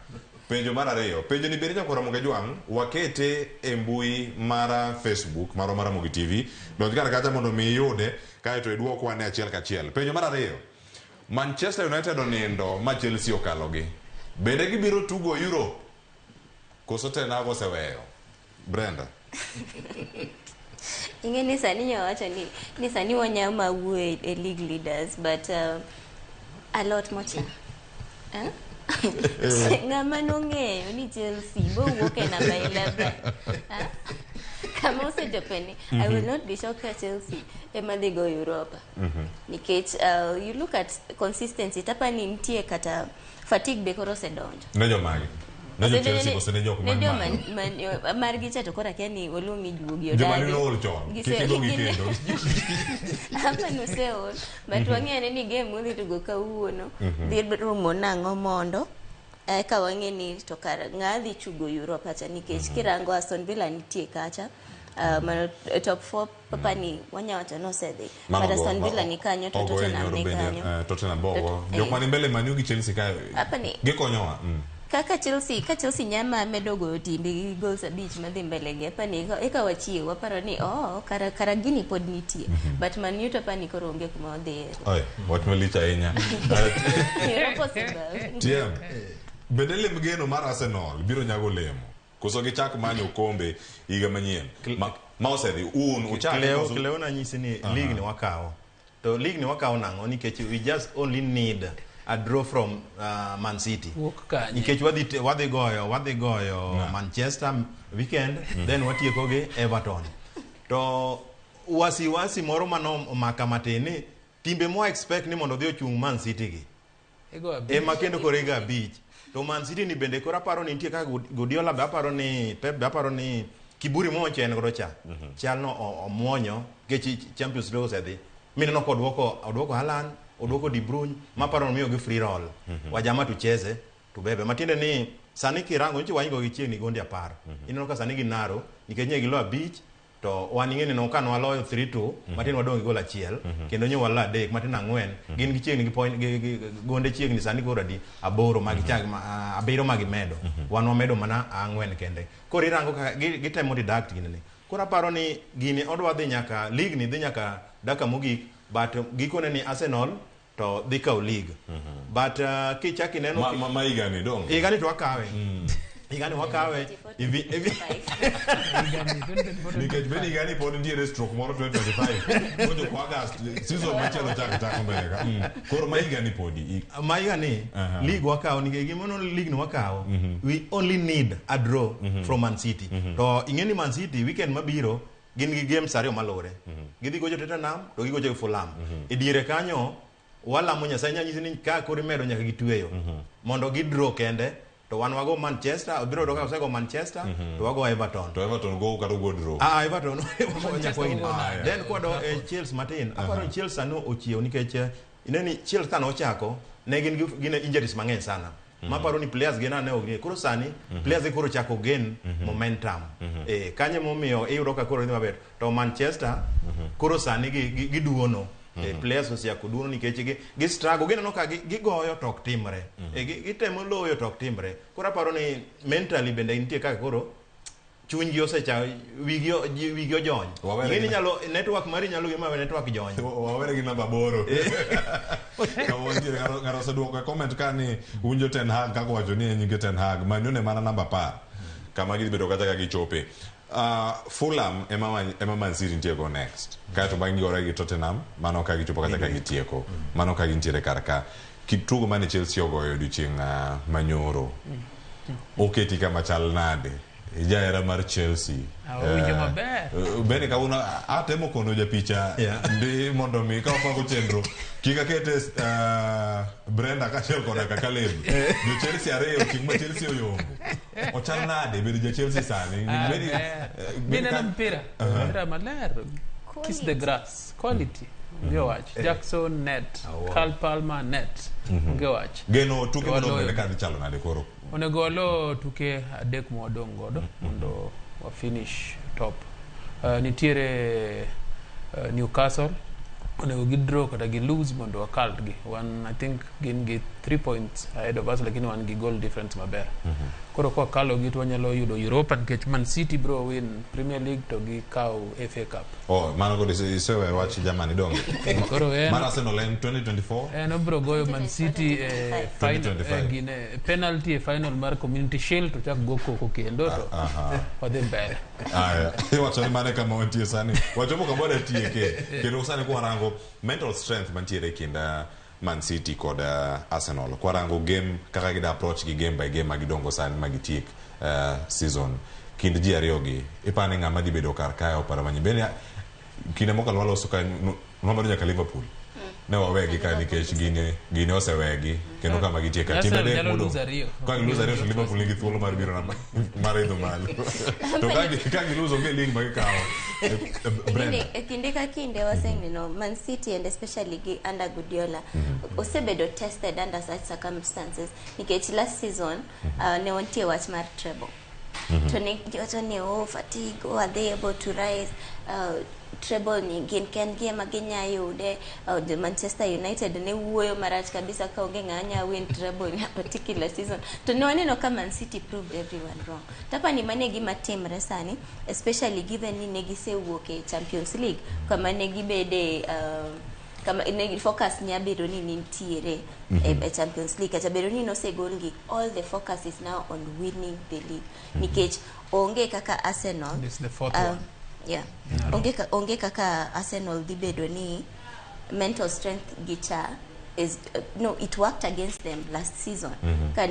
penjo mar ariyo penjo ni bere nyakora Moge Jwang wakete e mbui mara Facebook maro mara Mogi TV donj kar kacha mondo mi yude kae to idwokwa ne achiel kachiel penjo mar ariyo Manchester United onindo ma Chelsea okalogi bende gibiro tugo Europe koso Tenago oseweyo Brenda? Ing'e ni sani nyawacho ni sani wanya mawuo e league leaders but a lot mocha. Ng'ama nong'eyo ni Chelsea bowuok e namba 11. Kama osejopeni, I will not be shocked at Chelsea ema dhi go Europa. Nikech you look at consistency, tapani nitie kata fatigue be koro osedonjo. Ne jomagi? Ne jo Chelsea kose ne jok man margi cha to kora kia ni Olumi juogi odagi. Joma ni ol chon, kiki dogi kendo. Hapa no seol, but wang'e ni game udhi tugo kawuono, dhi romo nang'o mondo ka wang'e ni to kar ng'a dhi chugo Europa cha nikech kirango Aston Villa nitie kacha. Top 4 papa ni wanyawacho no sedhi. But Aston Villa ni kanyo to Tottenham ni kanyo. Tottenham bogo. Jok mani mbele Man U gi Chelsea kayo. Gikonyowa. Ka Chelsea nyama medo go timbe gi goals abich madhi mbele gi apani eka wachiwo waparo ni kara gini pod nitie but Man U to apani koro onge kuma odhi. Oi, what malicha ahinya. TM. Bende lem geno mar Arsenal biro nyago lemo. Koso gichak manyo kombe higa manyien. Ma osedhi Kileo na nyisi ni league ni wakawo. To league ni wakawo nang'o nikech we just only need a draw from Man City. Nikech wadhi goyo Manchester weekend, then watieko gi Everton. To wasi moro mano maka matini, timbe mo expect ni mondo dhi ochung Man City gi. Ema kendo korega beach. To Man City ni bende kora paro ni nitie kaka Guardiola be aparo ni Pep be aparo ni kiburi mo chen godo cha. Chalno omuonyo gechi Champions League osedhi. Mineno kod odwoko Haaland, odwoko De Bruyne, maparo miyo gi free roll. Wajama tucheze, tubebe. Matiende ni sani kirango nchi wanyigo gi chiegni gondi 10. Ineno ka sani ginaro, nikech nye gilo beach to wan ing'eni no kan waloyo 3-2 matin wadong' gi gol achiel kendo nyo wala adek matin 4 gin gi chiegni gi point gi gonde chiegni sani koro adi 8 magi chag 7 magi medo wan wamedo mana 4 kende koro irango ka gitemo deduct gini koro aparo ni gini odwa dhi nyaka league ni dhi nyaka daka mogik but gikone ni Arsenal to dhi kaw league but kichaki neno ma igani dong igani to akawe igani wakawe nikech beni igani pod nitiere stroke moro 2025 kojo kwa August season machielo chako mbele ka koro ma igani podi ma igani league wakawo nikech gimono league no wakawo we only need a draw from Man City to ingeni Man City weekend mabiro gin gi games ariyo malore gidhi gojo Tottenham to gigojo Fulham e diere kanyo wala mo Nyasaye nyanyisi ni ka kori medo nyaka gitweyo mondo gidraw kende to wan wago Manchester biro doka osego Manchester to wago Everton go karo go draw Everton then kwado Chelsea Martin aparo Chelsea no ochiew nikech ineni Chelsea tano ochako ne gin injuries mang'eny sana maparo ni players gena ne ogni koro sani players koro chako gain momentum kanye momiyo iyudo ka koro ni maber to Manchester koro sani giduono players osiako duono nikech gi struggle gineno ka gigoyo tok timre gitemo loyo tok timre koro aparo ni mentally bende nitie kaka koro chuny gi osecha wigi ojony ngeni nyalo network mari nyalo gima network jony wawere gi namba 8 kawonjire ngaro seduoko comment kani unjo Ten Hag kako wacho ni nyinge Ten Hag manyone mana namba 10 kama gibedo kata ka gichope Fulham ema Man City ntieko next kato bangi ora gi Tottenham mano ka gichopo kata ka gitieko mano ka gintiere karka kitugo mane Chelsea ogoyo odiochieng' manyoro oketi kama chal nade jaera mar Chelsea bene ka una atemo kono ja picha ndi mondo mi ka opango chenro kika kete Brenda ka chel koda ka Caleb jo Chelsea areo kingma Chelsea oyombo ochal nade bede ja Chelsea sani bene na mpira maler kiss the grass quality ngewach Jackson net Carl Palmer net ngewach geno tuke mondo ka chalo nade koro onego lo tuke adek modong godo mondo wa finish top nitiere Newcastle onego gidraw kata gi lose mondo wakal gi one I think gin gi 3 points ahead of us, lakini wan gi goal difference maber. Koro kwa kalo gi to wanyalo yudo Europa nikech Man City bro win Premier League to gi kaw FA Cup. Mano go isewe wach jamani donge. Koro Mar Arsenal en 2024. No bro goyo Man City final 2025. gine penalty e final mar Community Shield to chak go koko kendo to wadhi mbele. Wacho ni mane kama wantie sani. Wacho mo kaboda tieke. Kendo sani kwa rango mental strength mantiere kinda Man City kod Arsenal. Kwa rango game kaka gida approach gi game by game magidongo sani magitiek season. Kind ji ariyo gi ipane ng'ama dhi bedo kar kae opara manyi bene kinde mokalo waloso ka nomado nyaka Liverpool ne wawegi ka nikech gine osewegi kendo kama gitieka timbe dek modo ka giluza Rio Liverpool nigi thuolo mar biro mar idho malo to ka giluzo ge league magikawo kinde ka kinde waseneno Man City and especially under Guardiola osebedo tested under such circumstances nikech last season ne wantie wach mar treble to ne fatigue, are they able to rise treble ni ken game agenya yude the Manchester United ne wuoyo marach kabisa ka onge ng'anya win treble in a particular season to no aneno ka Man City proved everyone wrong. Tapa ni mane gima timre sani especially given ni ne gisewuok e Champions League kama ne gibede kama ne focus nyabiro ni nitiere e Champions League kata bero ni no se golgi, all the focus is now on winning the league nikech onge kaka Arsenal This is the fourth one. Yeah. Onge kaka Arsenal di bedo ni mental strength gicha is no, it worked against them last season. Ka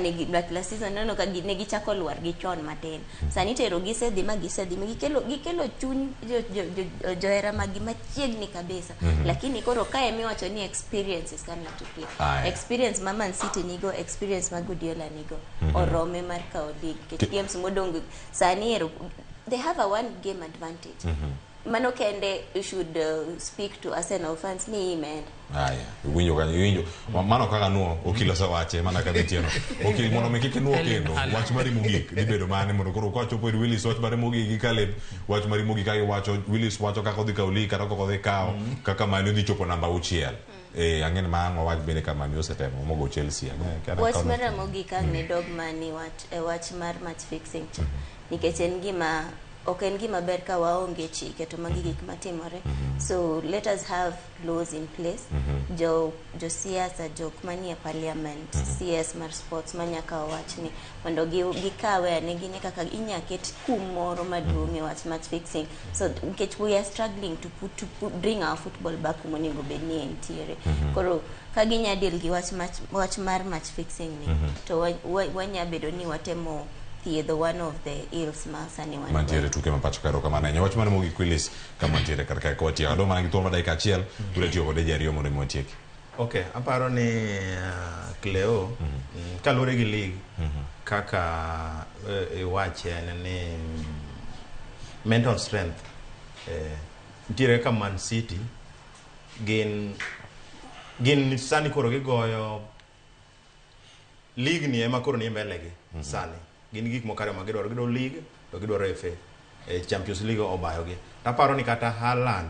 last season no ka negi chako luar gi chon matin. Sani tero gisedhi gikelo chuny joera magi machiegni kabisa. Lakini koro kae miwacho ni experiences come to play. Experience ma Man City nigo, experience ma Guardiola nigo. Orome mar kao league. Games modong sani they have a one game advantage. Mano kende you should speak to Arsenal fans ni man. Winjo mano kaka nuo okilo sa wache mana ka betieno okili mono mekike nuo kendo wach mari mugik dibedo mane mono koro kwa chopo Willis wach mari mugik gi Caleb wach mari mugik kai wacho Willis wacho kaka odhi kauli kata koko odhi kao kaka mane odhi chopo namba 6 ang'en mango wach bene kama mi osetemo mogo Chelsea wach mara mugik ne dogmani wach mar match fixing nikech en gima en gima ber ka waonge chike to magi gik matimore. So let us have laws in place. Jo siasa jok manie parliament CS mar sports manyaka wachni mondo gikawe ne gine kaka inyaket kumoro maduong' e wach match fixing. So we are struggling to bring our football back monego bedni entiere. Koro ka ginya deal gi wach mar match fixing ni to wanya bedo ni watemo the one of the ills masani wan mantiere tuke mapacho karo kama nanya wach mane mogi Willis kama mantiere karka koti ado mana gi tolma dakika achiel tuletio kode jariyo mondo motieki. Okay, aparo ni Cleo kalore gi league kaka wache ni mental strength ntiere ka Man City gin sani koro gigoyo league ni ema koro ni mbele gi sani gin gik mokare magidwaro league to gidwaro FA Champions League obayo gi. Aparo ni kata Haaland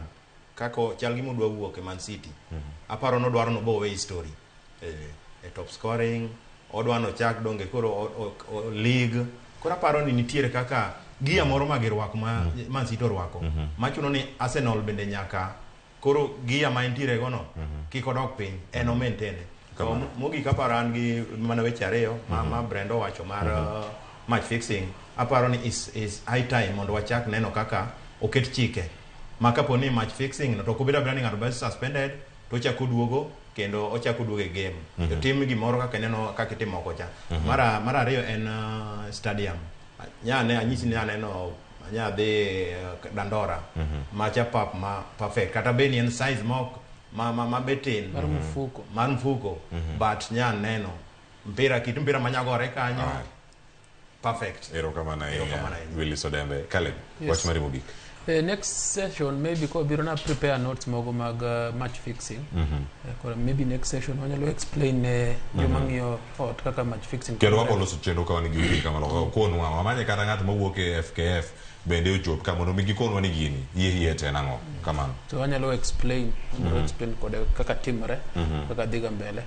kako chal gi modwa wuok e Man City aparo no dwaro no bowe history e top scoring odwa no chak donge koro league koro aparo ni nitiere kaka gia moro magirwako ma Man City orwako machuno ni Arsenal bende nyaka koro gia ma nitiere gono kiko dok piny eno maintain. So mogi kaparo an gi mana weche ariyo ma Brendo wacho mar match fixing aparo ni is high time mondo wachak neno kaka oket chike makapo ni match fixing no to kubira branding ng'ato best suspended to chako duogo kendo ochako duogo e game to tim gimoro kaka neno kaka itimo kocha mara ariyo en stadium nyane anyisi ni aneno nya de Dandora macha pap ma perfect kata beni en size mok ma betin mar mfuko but nya neno mpira manyagore kanyo perfect. Ero kama na Willis Odembe. Caleb, watch mari mugik. Next session maybe ko biro na prepare notes mogo mag match fixing. Maybe next session wanyalo explain jomang'iyo ot kaka match fixing. Kero wako loso chendo ka wani giwiri kama loko konwa wamanye kata ng'at mawuok e FKF bende ochop ka mondo mi gikonwa ni gini yie te nango kamano. So anyalo explain kode kaka timre kaka dhiga mbele.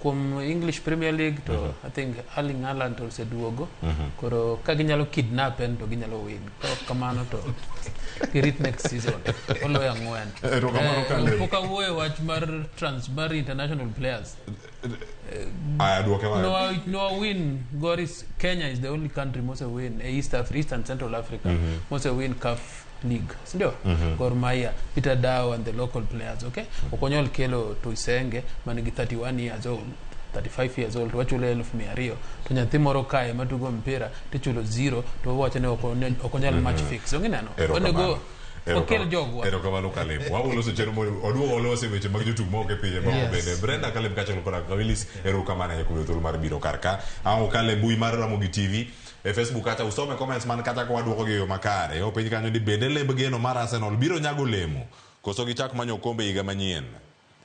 Kuom English Premier League to I think Erling Haaland oseduogo koro ka ginyalo kidnap en to ginyalo win. Kamano to girit next season oloyo ang'wen. Pok awuoyo wach mar transfer international players. No win. Goris Kenya is the only country most win East and Central Africa most win CAF League. Sindio? Gor Mahia, Peter Dao and the local players, okay? Okonyol Kelo Tuisenge manigi 31 years old. 35 years old wachulo 1,200 to nyathi moro kae matugo mpira tichulo 0 to wacho ne okonyal match fix ongineno onego okel jogwa erokamano Kaleb wawuoso chenro oduogo olose weche mag jotug ma ok e pinje moko bende Brenda Kaleb kachaklo koda Willis erokamano ya kuyo thuolo mar biro karka ang Kaleb mbui mar Ramogi TV e Facebook kata usome comments man kata kwa duoko gi yo makare o penj kanyo ni bende leb geno mar Arsenal biro nyago lemo koso gichak manyo kombe higa manyien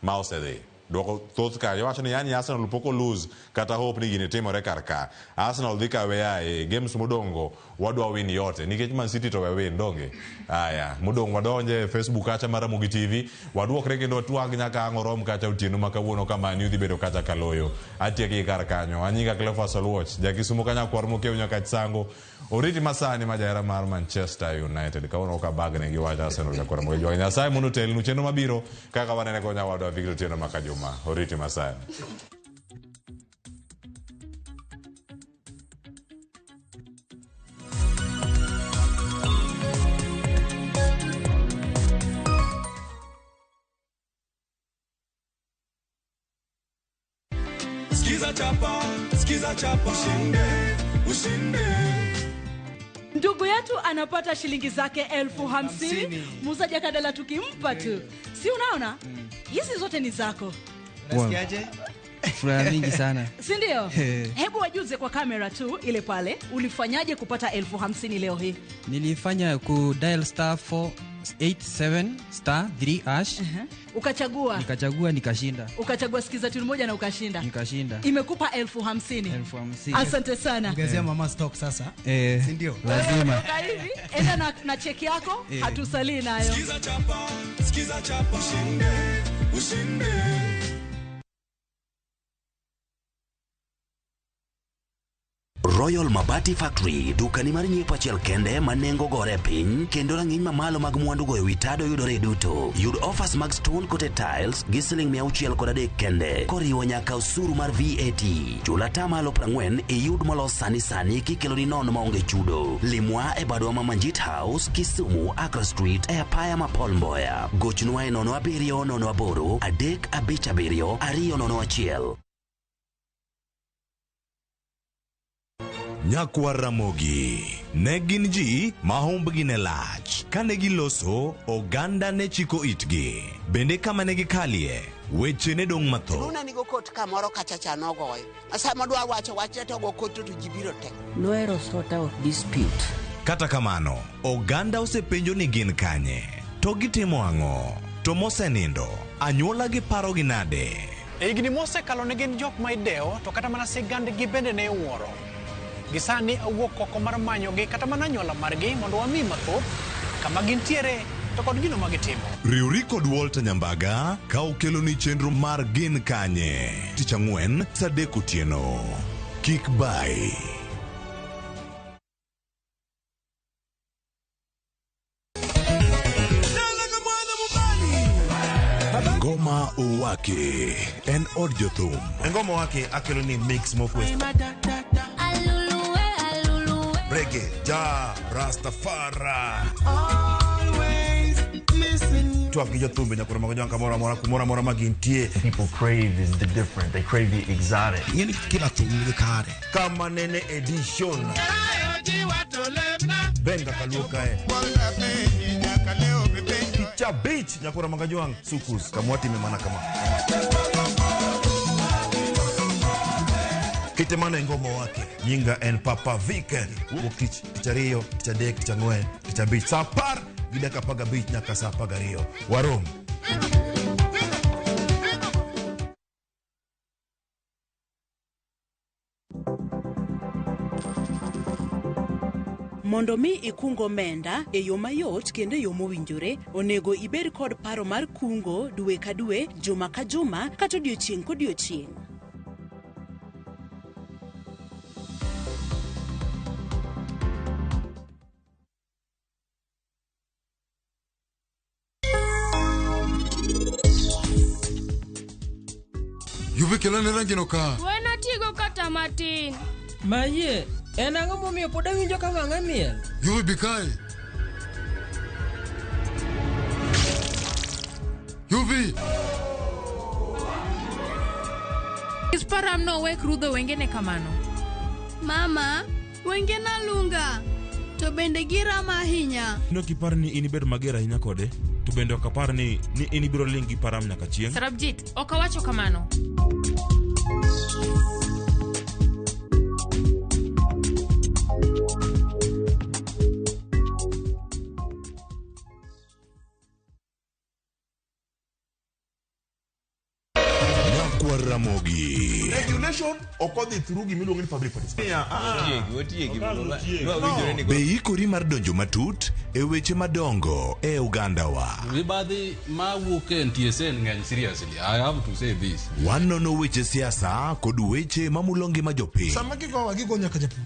ma osedhi doko thoth ka yo wacho ni yani Arsenal poko lose kata hope ni gine timore karka Arsenal dhi kawe e games modongo wadwa win yote nikech Man City to we win donge aya modong wadonje Facebook kacha mar Ramogi TV wadwokre kendo twag nyaka angorom kacha otieno makawuono kama ni udhi bedo kacha kaloyo atieki karkanyo anyinga Cleophas Oluoch jakisumo kanya kwar mokew nyaka sango oriti masani majara mar Manchester United kawono ka bagne gi wacha Arsenal jakora mo jo Nyasaye mondo telnu chenro mabiro kaka wanene ko nyawadwa Victor Tieno makajuma oriti masani. Skiza chapa ushinde. Ndugu yetu anapata shilingi zake 50,000. Musa Jakadala tukimpa tu. Si unaona? Hizi zote ni zako. Nasikiaje? Furaha mingi sana. Si ndio? Hebu wajuze kwa kamera tu ile pale. Ulifanyaje kupata 50,000 leo hii? Nilifanya ku dial *487*3#. Ukachagua? Nikachagua nikashinda. Ukachagua skiza tu moja na ukashinda. Nikashinda. Imekupa 50,000. 50,000. Asante sana. Ongezea mama stock sasa. Si ndio? Lazima. Hivi enda na cheki yako hatusalii nayo. Skiza chapa ushinde. Royal Mabati Factory dukani mar nyiepo achiel kende manengo gore piny kendo rang'iny mamalo mag mwandu go ewi tado yudore duto. Yud offers mag stone coated tiles gi $630 kende koriwo nyaka osuru mar VAT. Chula tamalo 40 yud molos sani kikelo ni nono maonge chudo. Limwa e badwa ma Manjit House, Kisumu, Accra Street e apaya ma Paul Mboya. Gochnwa e 0708 357 201. Nyakwa Ramogi ne gin ji mahumbgi ne lach kane giloso oganda ne chiko itgi bende kama ne gikalie weche ne dong matho nuna nigo kot kamoro kachacha nogoyo asa madwa wacho wach to go kot to jibiro tek Noero sort out dispute kata kamano oganda osepenjo ni gin kanye to gitimo ang'o to mosenindo anyuola gi paro gi nade higni mosekalo ne gin jok ma ideo to kata mana sigand gi bende ne wuoro gisani awuok oko mar manyogi kata mana anyuola margi mondo wami mathoth kama gintiere to kod gino magitimo. Riuri kod Walter Nyambaga ka okelo ni chenro mar gin kanye tich ang'wen saa 3 otieno. Kik bai. Ngoma Owake en od jothum. Ngoma Owake akelo ni mix mokwe. Reggae, ja, Rastafari. Always listen. Tuaf gi jothumbe nyakura mago janka mora magintie. People crave is the different. They crave the exotic. Yeni kila tumile kare. Kama nene edition. Benga kaluka Ticha Beach nyakura magajuang sukus kamwati memana kama. Kitemana Ngoma Owake nyinga en Papa Vic wokich tichario tichadek tichang'wen tichabich sapar gidaka paga bich nyaka saa pagario warom. Mondo mi ikungo omenda e yo mayot kendo e yo mowinjore, onego ibed kod paro mar kungo dwe ka dwe, juma ka juma, kata odiochieng' kodiochieng'. Yubi kela ne rangi no ka. Wena tigo kata matin. Maye, en ang'o momiyo pod awinjo ka wang'a miel? Yubi bikae. Yubi! Isparam no wek rudho wengene kamano. Mama, wengena lunga. To bende girama ahinya. No kipar ni inibed mager ahinya kode. To bende okapar ni inibiro ling gi param nyaka chieng'. Sarabjit, okawacho kamano. Ramogi. Regulation okodhi through gimiluongo ni public participation. Be ikori mar donjo matut e weche madongo e Uganda wa. Mibadhi ma wuok e NTSN ng'eny seriously. I have to say this. Wanono weche siasa kod weche mamulo ngima jopiny. Sama gigo nyaka japur.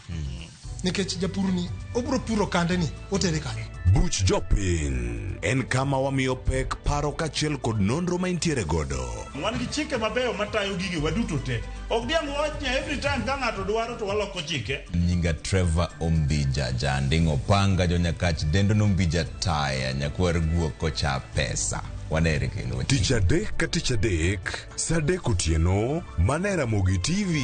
Nikech japur ni obro puro kande ni otere kare. Buch jopiny en kama wamiyo pek paro kachiel kod nonro ma intiere godo. Wan gi chike mabeyo matayo gigi waduto te. Ok diang' wachnya every time ka ng'ato dwaro to waloko chike. Nyinga Trevor Ombija jandingo panga jo nyakach dendo nombija taya nyakwar guok kocha pesa. Wanere kendo. Tich adek ka tich adek, sa adek otieno, mana Ramogi TV.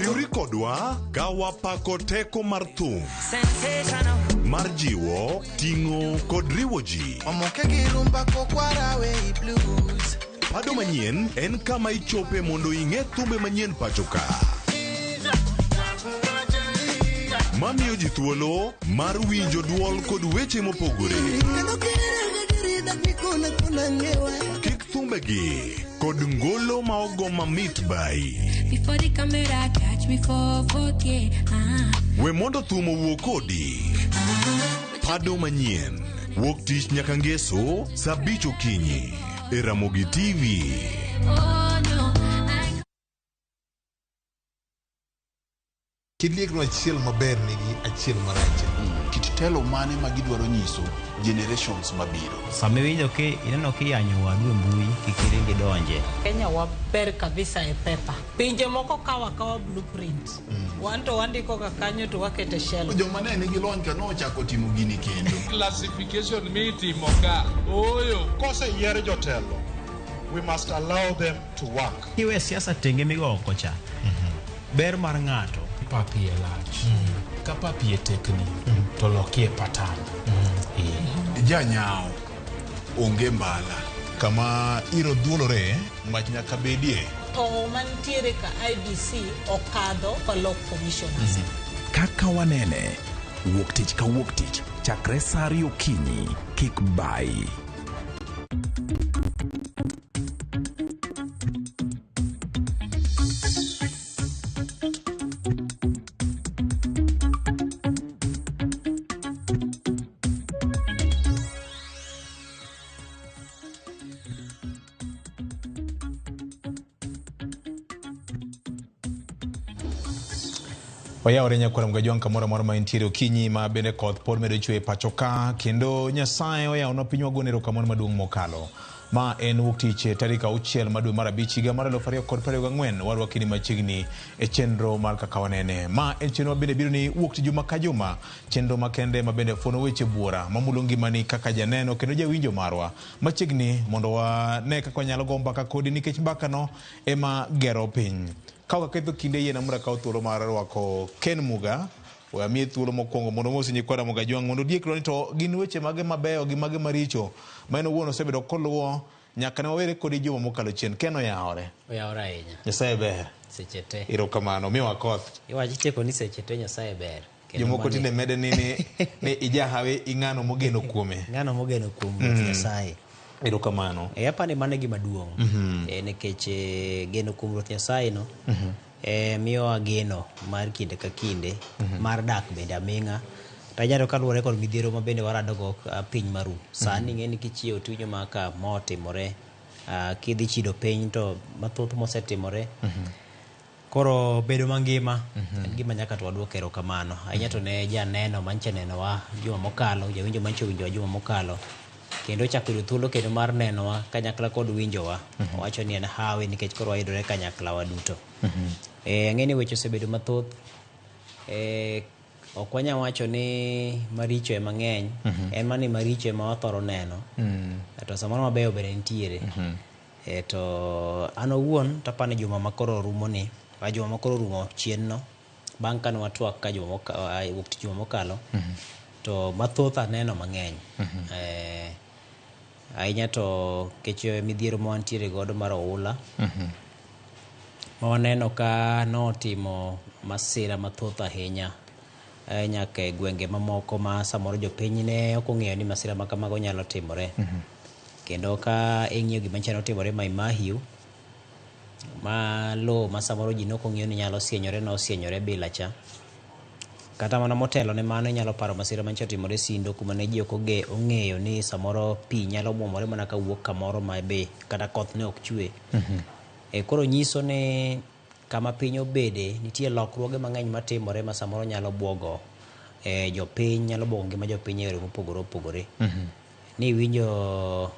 Riuri kodwa gawa pako teko mar thum, mar jiwo, ting'o kod riwo ji. Omoke gi rumba kokwara wey blues. Pado manyien en kama ichope mondo ing'e thumbe manyien pacho ka. Mamiyo ji thuolo mar winjo duol kod weche mopogore. Kik thumbegi kod ngolo ma ogo mamit bai. Before the camera catch me for 4K. We mondo thum owuok kodi. Pado manyien wuok tich nyaka ngeso saa 5 okinyi e Ramogi TV. Kidliekno achiel maber nigi achiel marach. Kit telo mane ma gidwaro nyiso generations mabiro. Sama winjo ki ineno kiyanyo wadu e mbui kikiringi donje. Kenya waber kabisa e pepa. Pinje moko kawa blueprint. Wanto wandiko ka kanyo to wakete shell. Joma ne nigi lony ka nochako timo gini kendo. Classification mitimo ka. Oyo. Kose yier jotelo, we must allow them to work. Iwe siasa tenge migo kocha. Ber mar ng'ato. Papi e lach. Ka papi e tekni. To loki e patan. Janyao onge mbala. Kama iro dhuolore, mach nyaka bedie. To mantiere ka IBC okadho ka lock commissioners. Kaka wanene, wuok tich ka wuok tich, chakre saa 2 okinyi, kik bai. Wayawre nyakwara mgajong kamora mora ma intiere okinyi ma bende koth pod medo chwe pacho ka kendo Nyasaye oyawno pinywa gonero kamoro maduong' mokalo. Ma en wuok tich tarik 6 dwe mar 5 higa mar 2024 warwakini machiegni e chenro mar kaka wanene. Ma en chenro bende biro ni wuok tich juma ka juma, chenro makende ma bende fono weche buora mamulo ngimani kaka janeno kendo jawinjo marwa machiegni mondo wane kaka nyalo go mbaka kodi nikech mbaka no ema gero piny. Kawa ketho kinde yena mura kaw thuolo mar rwako Ken Muga wa mi thuolo mokwongo mondo mosi nyikwara Muga jwang mondo diekro ni to gin weche mage mabeyo gi mage maricho ma en wuono sebedo koluwo nyaka ne wawere kodi juma mokalo chien. Ken oyawore ahinya. Nyasaye ber seche te. Erokamano miwa koth. Iwachi tieko ni seche te Nyasaye ber. Jomoko tinde mede ni ijahawe ing'ano mogeno kuome. Ng'ano mogeno kuom Nyasaye. Erokamano. Apani mane gima duong'. Nikech geno kuom Ruoth Nyasaye no miyo geno mar kinde ka kinde mar dak bende aming'a. Tajaro kaluwore kod midhiero ma bende warado go piny maru. Sani ng'eni kichiewo tuinyo ma ka motimore kidhi chido piny to mathoth mosetimore. Koro bedo mangima en gima nyaka to waduok erokamano. Ahinya to ne janeno manche nenowa juma mokalo, jawinjo manche winjowa juma mokalo. Kendo chako yudo thuolo kendo mar nenowa kanyakla kod winjowa. Owacho ni en hawi nikech koro wayudore kanyakla wa duto. Ang'eni weche osebedo mathoth. Ok wanya wacho ni maricho ema ng'eny. En mani maricho ema wathoro neno. To samoro mabeyo bende nitiere. To an owuon tapani juma makoro rumo ni. Juma makoro rumo chien no. Bang' kane watwak ka juma mokalo. To mathoth aneno mang'eny. Ahinya to kech midhiero ma wantiere godo mar oula. Ma waneno ka notimo masira mathoth ahinya. Nyaka e gwenge mamoko ma samoro jopiny ne ok ong'eyo ni masira ma kamago nyalo timore. Kendo ka ing'iyo gima chano timore Mai Mahiu, ma lo ma samoro ji nok ong'eyo ni nyalo sienyore bila cha. Kata mana motelo ne mano nyalo paro masira mancho timore Sindo kuma ne ji ok ong'eyo ni samoro pi nyalo muomore mana ka wuok kamoro ma be kata koth ne ok chwe. Koro nyiso ni kama piny obede nitie lokruoge mang'eny matimore ma samoro nyalo buogo jopiny, nyalo buogo ngima jopiny e yore mopogore opogore. Ni winjo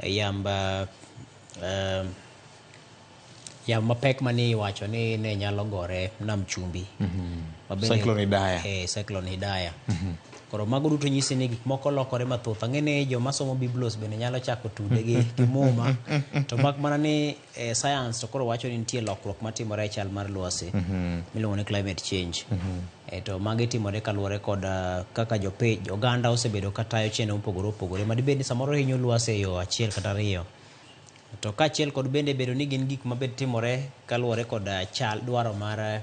yamba mapek mani iwacho ni ne nyalo gore Nam Chumbi. Cyclone Hidaya. Cyclone Hidaya. Koro mago duto nyisi ni gik moko lokore mathoth. Ang'ene joma somo Biblos bende nyalo chako tude gi muma. To mak mana ni science to koro wacho ni nitie lokruok matimore e chal mar lwasi. Miluongo ni climate change. To magi timore kaluwore kod kaka oganda osebedo katayo chenro mopogore opogore. Madibed ni samoro hinyo lwasi e yo achiel kata ariyo. To kachiel kod bende bedo ni gin gik mabed timore kaluwore kod chal dwaro mar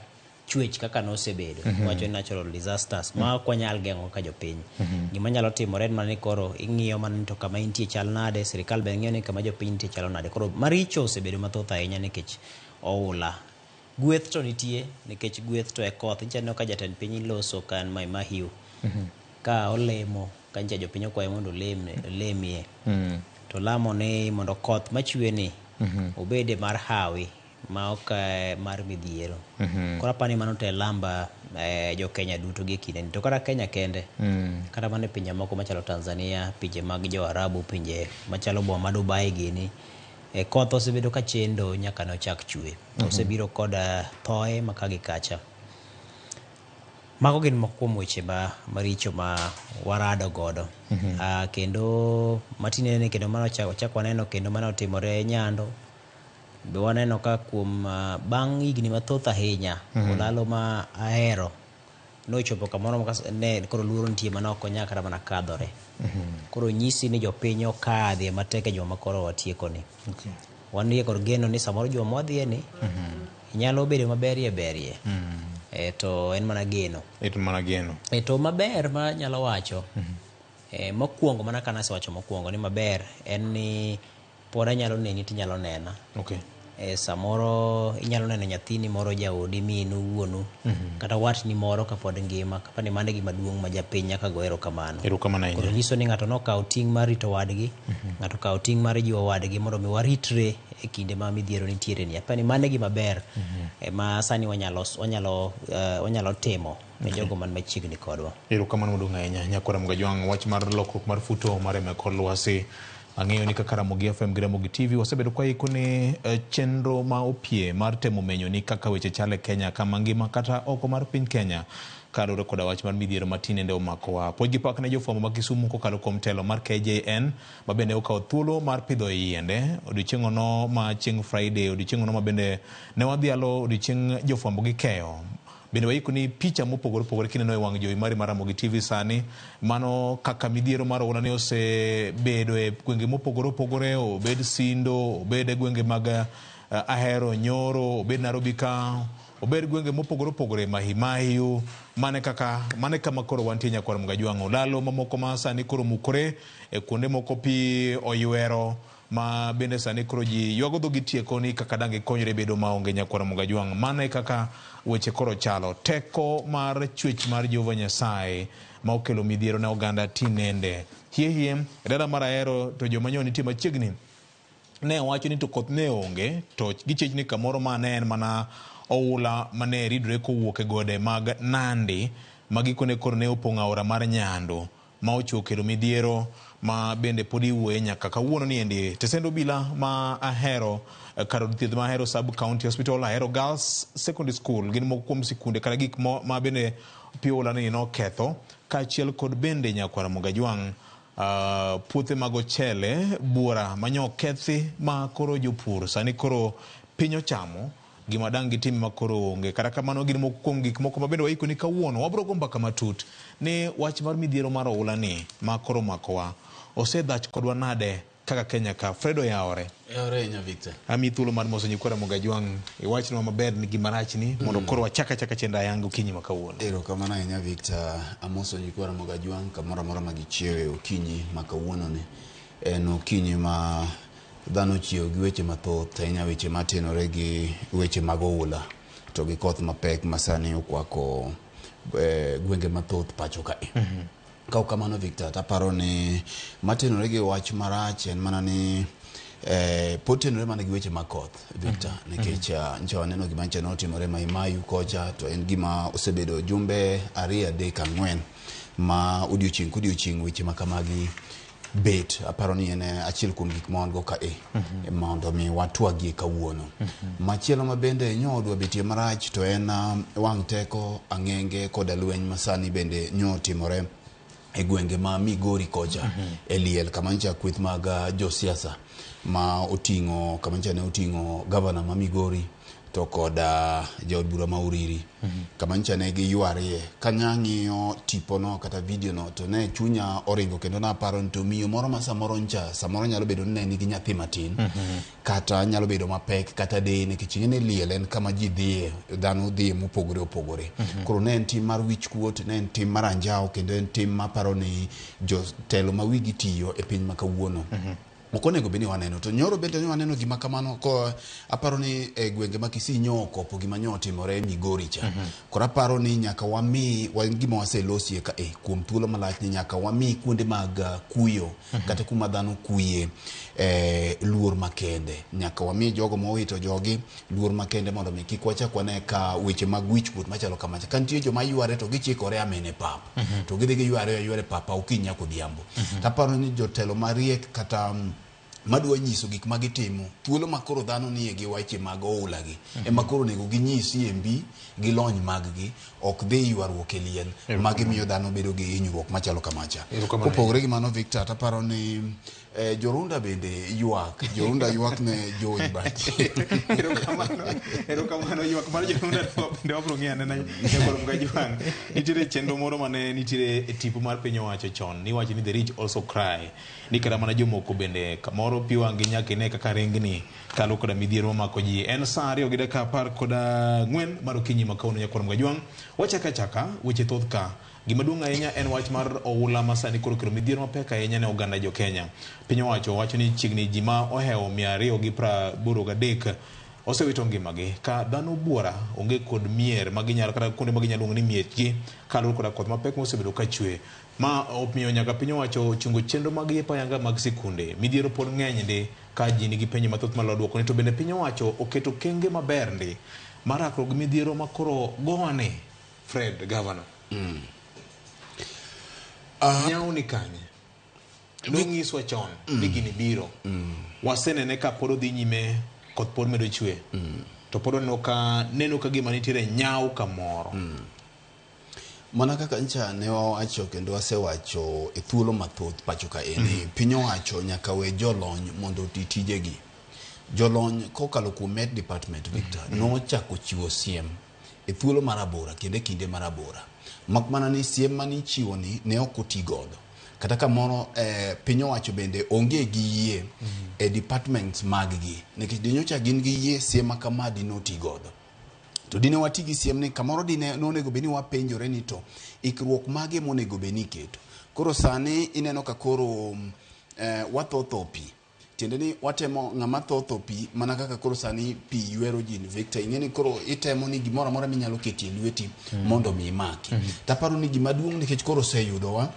chwech kaka nosebedo. Wacho ni natural disasters ma ok wanyal geng'o ka jopiny. Gima nyalo timore en mana ni koro ing'iyo mana ni to kama intie chal nade, sirikal be ng'iyo ni kama jopiny nitie chalo nade. Koro maricho osebedo mathoth ahinya nikech oula. Gweth to nitie nikech gweth to e koth. Inchano ka jatend piny loso kan Mai Mahiu. Ka olemo ka nja jopiny okwayo mondo lemie. To lamo ni mondo koth machwe ni obede mar hawi ma ok mar midhiero. Kora pani mano te lamba jo Kenya duto gi kinde. To kata Kenya kende. Kata mane pinje moko machalo Tanzania, pinje mag jo Arabu, pinje machalo boma ma Dubai gini. Koth osebedo ka chendo nyaka ne ochak chwe. Osebiro kod thoe makagi kacha. Mago gin moko kuom weche maricho ma warado godo. Kendo matinene kendo mano chak waneno kendo mano otimore Nyando. Be waneno ka kuom bang' higni mathoth ahinya olalo ma ahero nochopo kamoro ne koro luoro nitie mana ok onya kata mana kadhore. Koro nyisi ni jopiny okadhe matek e joma koro watieko ni. Wan rie kod geno ni samoro joma wadhie ni nyalo bedo maberie. To en mana geno. To maber ma nyalo wacho. Mokwongo mana kana se wacho mokwongo ni maber en ni pod anyalo neni tinyalo nena. Samoro inyalo neno nyathini moro jaodi minu wuonu kata watni moro kapod ngima kapani mane gima duong' ma japiny nyaka go erokamano. Koro nyiso ni ng'ato nokawo ting' mar rito wadgi, ng'ato kawo ting' mar jiwo wadgi mondo mi waritre e kinde ma midhiero nitiere ni. Apani mane gima ber ma sani wanyalo timo ne jogo man machiegni kodwa. Erokamano maduong' ahinya. Nyakora Mgajwang', wach mar lokruok mar futo mar kor lwasi. Ang'eyo ni kaka Ramogi FM gi Ramogi TV wasebedo kwa iko ni chenro ma opie mar temo menyo ni kaka weche chale Kenya kama ngima kata oko mar piny Kenya. Karore koda wach mar midhiero matinende omako wa. Poji pak ne jofwambo ma Kisumu kokalo kuom telo mar KJN ma bende okawo thuolo mar pidho yiende. Odiochieng' no ma chieng' Friday, odiochieng' no ma bende ne wadhialo odiochieng' jofwambo gi keyo. Bende waiko ni picha mopogore opogore kineno e wang' jowi mari mar Ramogi TV sani mano kaka midhiero mar oula ne osebedo e gwenge mopogore opogore, obed Sindo, obed e gwenge mag Ahero, Nyoro, obed Nairobi ka ober gwenge mopogore opogore Mahimayu mane kama koro wantie nyakwar Mgajwang' Olalo mamoko ma sani koro mukore kuonde moko pi oywero ma bende sani koro ji ywago dhogi tieko ni kaka dange konyre bedo maonge nyakwar Mgajwang'. Mane kaka weche koro chalo teko mar chwech mar Jehova Nyasaye ma okelo midhiero ne oganda tinende hie dala mar Ahero to joma nyoni nitie machiegni ne wacho ni to koth ne onge to gichech ni kamoro ma ne en mana oula mane ridre kowuok e gode mag Nandi magikone koro ne opong'o aora mar Nyando ma ochokelo midhiero ma bende podi iwuoye nyaka kawuono ni endi tesend obila ma Ahero kar od thieth ma Ahero Sub County Hospital Ahero Girls Secondary School gin moko kuom sikunde kata gik ma bende piola ni noketho kaachiel kod bende nyakwar Mgajwang' puothe mag ochele buora manyo kethi ma koro jopur sani koro piny ochamo gima dang' gitim ma koro onge. Kata kamano gin moko kuom gik moko ma bende waiko ni kawuono wabro go mbaka matut ni wach mar midhiero mar oula ni ma koro makowa osedhach kodwa nade kaka Kenya ka. Fredo Yaore nya Victor ami thuolo mar moso nyakwar Mgajwang' iwachno maber ni gima rach ni mondo koro wachaka chenda yangu kinyi ma kawuono. Erokamano ahinya Victor, amoso nyakwar Mgajwang' kamoro amora ma gichiewe okinyi ma kawuono ni en okinyi ma dhano chiewo gi weche mathoth ahinya weche matenore gi weche mag oula to gi koth mapek masani okwako gwenge mathoth pacho kae. Ka kamano Victor, taparo ni matenore gi wach marach en mana ni potenore mana gi weche makoth Victor nikech ncha waneno gima ncha notimore Mahimayu kocha to en gima osebedo jumbe 2, 3, 4 ma odiochieng' weche makamagi bet. Aparo ni en achiel kuom gik ma wan go kae mondo mi watwagie kawuono. Machielo ma bende nyodwa betie marach to en wang' teko ang'enge kod lweny masani bende nyotimore e gwenge ma Migori kocha Eliel kamancha kweth mag josiasa ma oting'o kamancha ne oting'o governor ma Migori to kod jaod bura ma Uriri kamancha ne gi ywarie kanyang'io tipo no kata video no to ne chunya oringo kendo na paro to miyo moro ma samoro nyalo bedo ni nigi nyathi matin kata nyalo bedo mapek kata de ne kichingene Liel en kama ji dhie dhano dhie mopogore opogore koro ne en tim mar wich kuot ne en tim mar anjao kendo en tim ma paro ni jotelo ma wigi tiyo e piny makawuono mokonego beni waneno to nyoro bende waneno gima kamano ko aparo ni gwenge ma Kisii nyokopo gima nyotimore Migori cha kora paro ni nyaka wami gima waselosie ka kuom thuolo malach ni nyaka wami kuonde mag kuyo kata kuma dhano kuye luor makende nyaka wami jogo mowito jogi luor makende mondo mi kik wachak wane ka weche mag wichkuot machalo kamacha kantie joma yware to gichikore amene pap to gidhi giyware papa ukinya kodhiambo taparo ni jotelo mariek kata madwa nyiso gik magitimo thuolo makoro dhano nie gi weche mag oula gi makoro nego ginyisi embi gi lony mag gi ok dhi ywaruok e liel magimiyo dhano bedo gi hinyruok machalo kamacha. Kopogore gi mano Victor, taparo ni jorunda bende ywak ne joi bach. Erokamano ywak mar jorunda bende wabro ng'iyane na nyakwar Mgajwang'. Nitiere chenro moro mane nitiere e tipo mar piny owacho chon niwacho ni the rich also cry ni kata mana jomoko bende kamoro pi wang'i nyaka ine kaka ringni kalo koda midhiero mamako ji. En saa 2:14 mar okinyi ma kawuono nyakwar Mgajwang'. Wachaka weche thoth ka gima duong' ahinya en wach mar oula masani koro kelo midhiero mapek ahinya ne oganda jo Kenya. Piny owacho wacho ni chiegni ji ma ohewo 283 osewito ngimagi ka dhano buora onge kod mier maginyalo kata kuonde maginyalo luongo ni miechgi kaluwore koda koth mapek mosebedo ka chwe ma omiyo nyaka piny owacho chungo chenro mag yepo ayanga mag sikunde. Midhiero pod ng'eny ndi ka ji nigi penjo mathoth malo duoko ni to bende piny owacho oketo kenge maber ndi marakruok gi midhiero makoro gowane Fred Governor. Nyauni kanye nong'iswa chon ni gini biro wasenene ka pod odhi nyime koth pod medo chwe to pod neno ka gima nitiere nyau kamoro mana kaka ncha ne wawacho kendo wasewacho e thuolo mathoth pacho ka eni piny owacho nyaka we jolony mondo oti tijegi. Jolony kokalo kuom Met Department Victor nochako chiwo siem e thuolo marabora kendo kinde marabora mak mana ni siem mani chiwo ni ne ok oti godo kata kamoro piny owacho bende onge gi yie e departments mag gi nikech dinyocha gin gi yie siem kama dinoti godo to dine watigi siem ni kamoro dine nonego beni wapenjore ni to ikruok mage monego beni keto. Koro sani ineno ka koro wathotho pi. Tiende ni watemo ng'ama thotho pi mana kaka koro sani pi ywero jin Victor. Ingeni koro itemo ni gimoro amora minyalo ketie lweti mondo mi imaki. Taparo ni gima duong' nikech koro seyudowa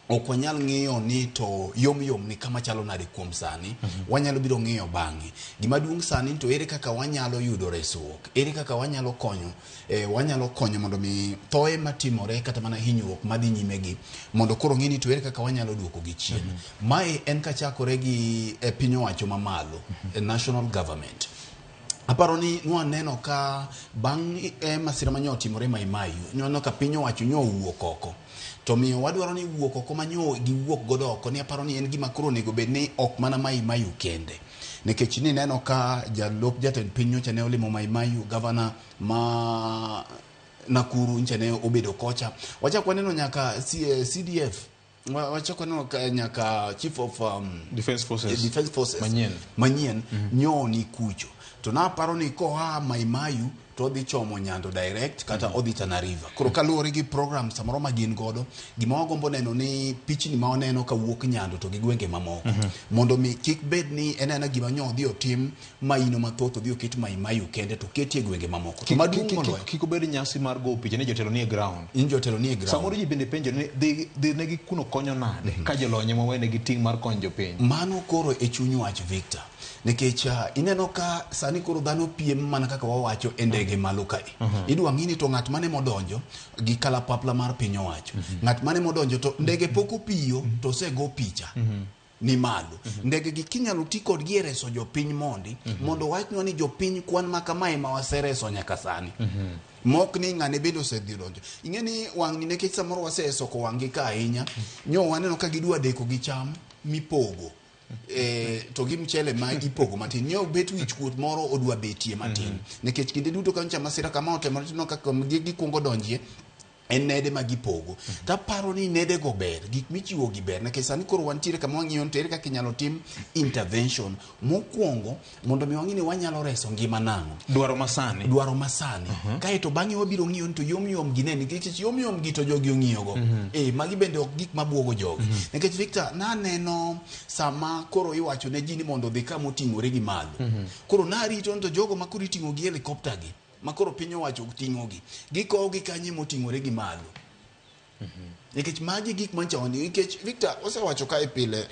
ok wanyal ng'iyo ni to yom ni kama chalo nade kuom sani. Wanyalo biro ng'iyo bang'e. Gima duong' sani to ere kaka wanyalo yudo resruok, ere kaka wanyalo konyo mondo mi thoe matimore kata mana hinyruok madhi nyime gi mondo koro ng'ini to ere kaka wanyalo duoko gi chien. Mae en kachakore gi piny owacho mamalo, national government. Aparo ni nwaneno ka bang' masira manyo otimore Mai Mahiu, nwaneno ka piny owacho nyo wuok oko. To miyo wadwaro ni wuok oko manyo giwuok godo oko ni aparo ni en gima koro nego bed ni ok mana Mai Mahiu kende. Nikech ni neno ka jalop jatend piny nyocha ne olimo Mai Mahiu, gavana ma Nakuru nche ne obedo kocha. Wachak waneno nyaka CDF. Wachak waneno nyaka Chief of Defense Forces Manyien nyo ni kucho. To na aparo ni koha Mai Mahiu to odhi chomo Nyando direct kata odhi Tana River. Koro kaluwore gi program samoro ma gin godo, gima wagombo neno ni pichni ma waneno ka wuok Nyando to gi gwenge mamoko. Mondo mi kik bed ni en gima nyo odhi otim maino mathoth odhi oket Mai Mahiu kende to ketie gwenge mamoko. To maduong' moloyo kik obed nyasi mar go picha ne jotelo nie ground. Jotelo nie ground. Samoro ji bende penjo ni dhi negi kuno konyo nade ka jolony ma wene gi ting' mar konyo jopiny. Mano koro e chuny wach Victor. Nikech ineno ka sani koro dhano piem mana kaka wawacho endege malo kae. Idwa ng'ini to ng'at mane modonjo gi kalapapla mar piny owacho. Ng'at mane modonjo to ndege poko piyo to sego picha. Ni malo. Ndege gi kinyalo ti kod gi reso jopiny mondo wachnwa ni jopiny kwan makamae ma wasereso nyaka sani. Mok ni ng'ane bendo osedhi donjo. Ing'eni wang' ni nekech samoro wasesoko wang'i ka ahinya. Nyo waneno ka gidwa deko gi cham mipogo. To gi mchele ma ipogo matin. Nyo bet wich kuot moro odwa betie matin. Nikech kinde duto kancha masira kama otemore tino kaka gikungo donjie en nede ma gipogo. Taparo ni nede go ber, gik michiwo gi ber. Nikech sani koro wantiere kama wang'iyo tere kaka inyalo tim intervention mokwongo mondo mi wang'ini wanyalo reso ngima nang'o. Dwaro masani. Kaeto bang'e wabiro ng'iyo to yom gine nikech yom gi to jogi ong'iyogo. Magi bende ok gik mabuogo jogi. Nikech Victor naneno sama koro iwacho ne ji ni mondo dhi kama oting'ore gi malo. Koro narito to jogo ma koro iting'o gi helicopter gi makoro piny owacho ting'o gi gikowo gi kanye moting'ore gi malo. Nikech magi gik manchawoni nikech Victor osewacho kae pile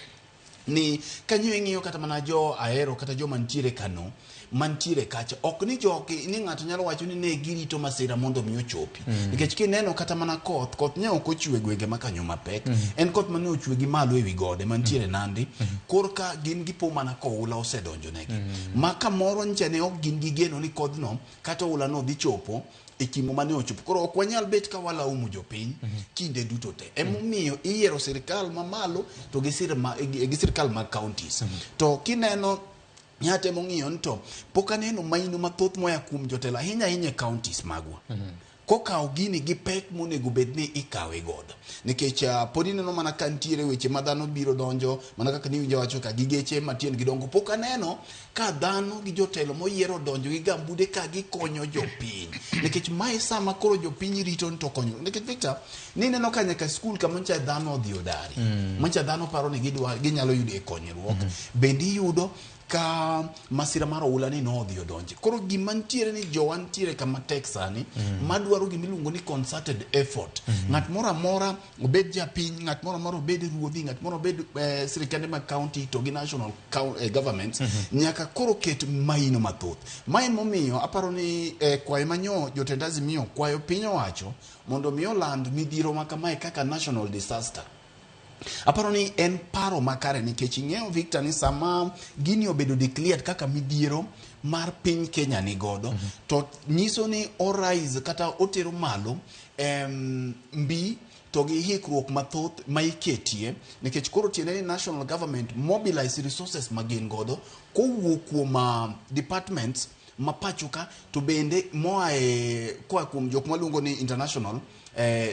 ni kanyo ing'iyo kata mana jo ahero kata jo mantiere kano mantiere kacha ok ni jogi ni ng'ato nyalo wacho ni ne girito masira mondo mi ochopi. Nikech kineno kata mana koth ne ok ochwe gwenge makanyo mapek. En koth mane ochwe gi malo ewi gode mantiere Nandi. Korka gin gipo mana koula osedonjo negi. Ma kamoro nche ne ok gin gigeno ni kodhno kata oula no dhi chopo e kimo mane ochopo. Koro ok wanyal bet ka walaumu jopiny kinde duto te. Emomiyo iyiero sirikal mamalo to gi sirikal mag counties. To kineno nyate mong'iyo nto poka neno maino mathoth moya kuom jotelo ahinya e counties magwa. Kokaw gini gi pek monego bed ni ikawe godo. Nikech podi neno mana kantiere weche ma dhano biro donjo mana kaka ni winjo wacho ka gigeche matien gidongo poka neno ka dhano gi jotelo moyiero donjo gi gambude ka gikonyo jopiny. Nikech mai sama koro jopiny rito to konyo. Nikech Victor ni neno ka nyaka skul kama ncha dhano odhi odari. Mancha dhano paro ni ginyalo yudo e konyruok. Bendi yudo ka masira mar oula ni no odhi odonje. Koro gima ntiere ni jowan ntiere kama tek sani madwaro gimiluongo ni concerted effort. Ng'at moro amora obed japiny, ng'at moro amora obed ruodhi, ng'at moro obed sirikande mag county to gi national governments nyaka koro ket maino mathoth. Mae momiyo aparo ni kwayo manyo jotend Azimio kwayo piny owacho mondo mi oland midhiro makamae kaka national disaster. Aparo ni en paro makare nikech ing'eyo Victor ni sama gini obedo declared kaka midhiero mar piny Kenya ni godo to nyiso ni rise kata otero malo mbi to gi hikruok mathoth ma iketie nikech koro tiende ni national government mobilize resources magin godo kowuok kuom departments mapachuka to bende moa koa kuom jok maluongo ni international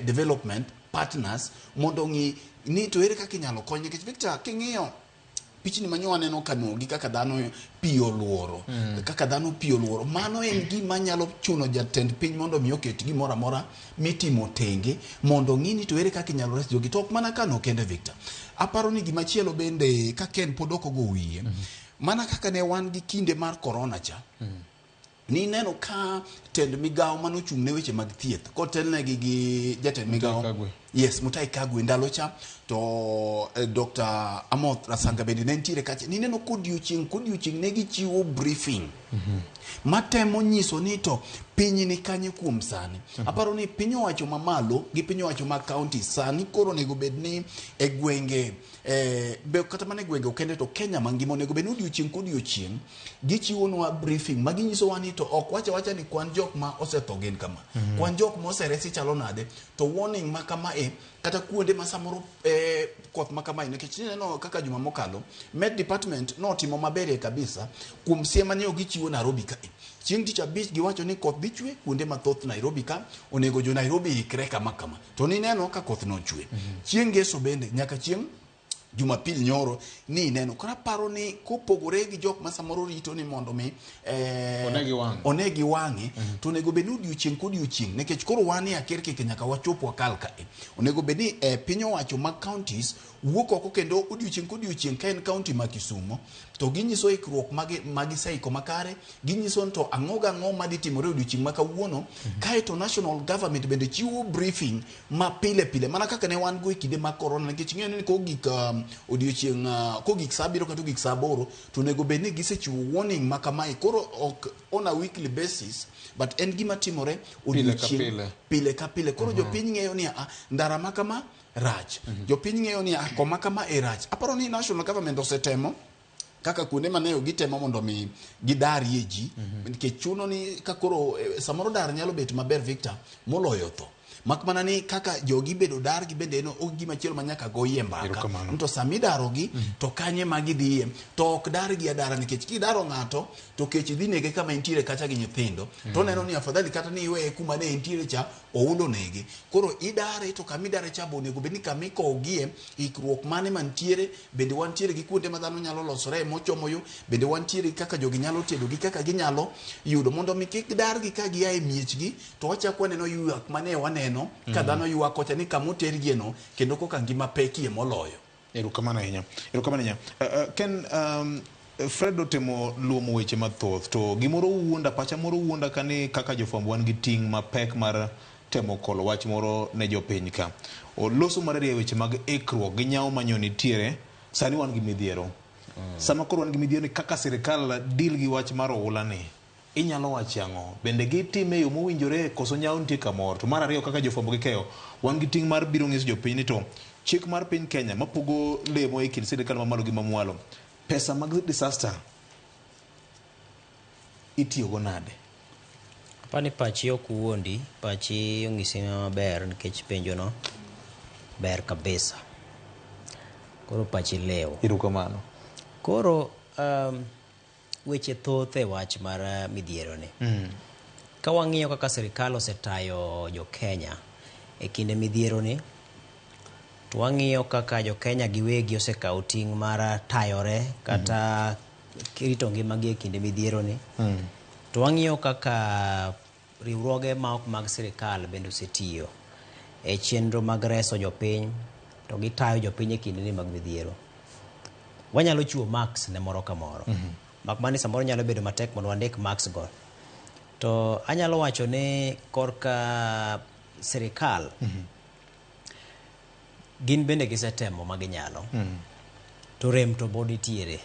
development partners mondo ng'i ni to ere kaka inyalo konyo nikech Victor king'iyo pichni manyo aneno kano gi kaka dhano piyo luoro kaka dhano piyo luoro mano en gima nyalo chuno jatend piny mondo mi oket gimoro amora mitimo tenge mondo ng'ini to ere kaka inyalo res jogi to ok mana kano kende Victor. Aparo ni gima chielo bende ka Ken pod ok ogo wiye mana kaka ne wan gi kinde mar corona cha ni neno ka tend migawo manochung' ne weche mag thieth kotelnegi gi jatend migawo yes Mutahi Kagwe ndalo cha to Dr. Amoth Rasanga bende ne ntiere kacha ni neno kodiochieng' ne gichiwo briefing matemo nyiso ni to piny ni kanye kuom sani. Aparo ni piny owacho mamalo gi piny owacho mag county sani koro nego bed ni e gwenge be kata mane gwenge okende to Kenya mangima nego bed ni odiochieng' gichiwonwa briefing maginyiso wa ni to ok wacha ni kwan jok ma osetho gin kama kwan jok ma oseresi chalo nade to warning ma kama kata kuonde ma samoro koth ma kama nikech neno kaka juma mokalo Med Department notimo maberie kabisa kuom siema ne gichiwo Nairobi ka chieng' tich abich giwacho ni koth dhi chwe kuonde mathoth Nairobi ka onego jo Nairobi ikre kama to ni neno ka koth no chwe chieng' Ngeso bende nyaka chieng' Jumapil nyoro ni neno kora paro ni kopogore gi jok ma samoro rito ni mondo mi onegi wangi to nego bedi odiochieng' nekech koro wani aker kike nyaka wachopo wakal ka onego bedi piny owacho mag counties wuok oko kendo odiochieng' ka en county ma Kisumo to ginyiso ikruok magi seiko makare ginyiso to ang'o madhi timore odiochieng' ma kawuono kae to national government bende chiwo briefing ma pile mana kaka ne wan go kinde mag corona nikech ng'eyo ni kogik odiochieng' kogik saa 7 kata kogik saa 8 to nego bed ni gisechiwo warning ma kamae koro ok on a weekly basis but en gima timore odiochieng' pile ka pile koro jopiny ng'eyo ni ndara ma kama rach jopiny ng'eyo ni koma kama rach. Aparo ni national government osetemo kaka kuonde maneyo gitemo mondo mi gidarie ji nikech chuno ni ka koro samoro dar nyalo bet maber Victor moloyo tho makmana ni kaka jogi bedo dar gi bende no ok gima chielo manyaka goye mbaka to samidaro gi to kanye magi dhiye to ok dar gi adara nikech kidaro ng'ato to kech dhi nege kama intiere kacha gi nyithindo to neno ni afadhali kata ni iwe kuma ne intiere cha oulo nege koro idare to kamidare cha bonego beni kamiko gie ikruok mane mantiere bende wantiere gi kuonde ma dhano nyalo losore mochomo yo bende wantiere kaka jogi nyalo tedo gi kaka ginyalo yudo mondo mi kik dar gi ka giae miechgi to wachako neno ywak mane waneno ka dhano ywak kocha ni kamotergie no kendo koka ngima pekie moloyo. Erokamano ahinya Ken Fred otemo luomo weche mathoth to gimoro wuonda pacha moro wuonda kani kaka jofwambo wan gi ting' mapek mar temo kolo wach moro ne jopiny ka oloso mararia weche mag ikruok gi nyawo manyo nitiere sani wan gi midhiero sama koro wan gi midhiero ni kaka sirikal deal gi wach mar oula ni inyalo wachang'o bende gitime yo mowinjore koso nyawo nitie kamoro to mar ariyo kaka jofwambo gi keyo wan gi ting' mar biro ng'iso jopiny ni to chik mar piny Kenya mapogo lemo e kind sirikal mamalo gi mamwalo pesa mag disaster itiyogo nade? Pani pachi ok wuondi, pachi ong'isi maber nikech penjo no ber kabisa. Koro pachi leo. Erokamano. Koro weche thoth e wach mar midhiero ni. Ka wang'iyo kaka sirikal osetayo jo Kenya e kinde midhiero ni, to wang'iyo kaka jo Kenya giwegi osekawo ting' mar tayore kata rito ngimagi e kinde midhiero ni. To wang'iyo kaka riwruoge ma ok mag sirikal bende osetiyo e chenro mag reso jopiny to gitayo jopiny e kinde ni mag midhiero. Wanyalo chiwo marks ne moro ka moro. Makmani samoro nyalo bedo matek mondo wandik marks go. To anyalo wacho ni korka sirikal gin bende gisetemo maginyalo. To rem to bodi tiere.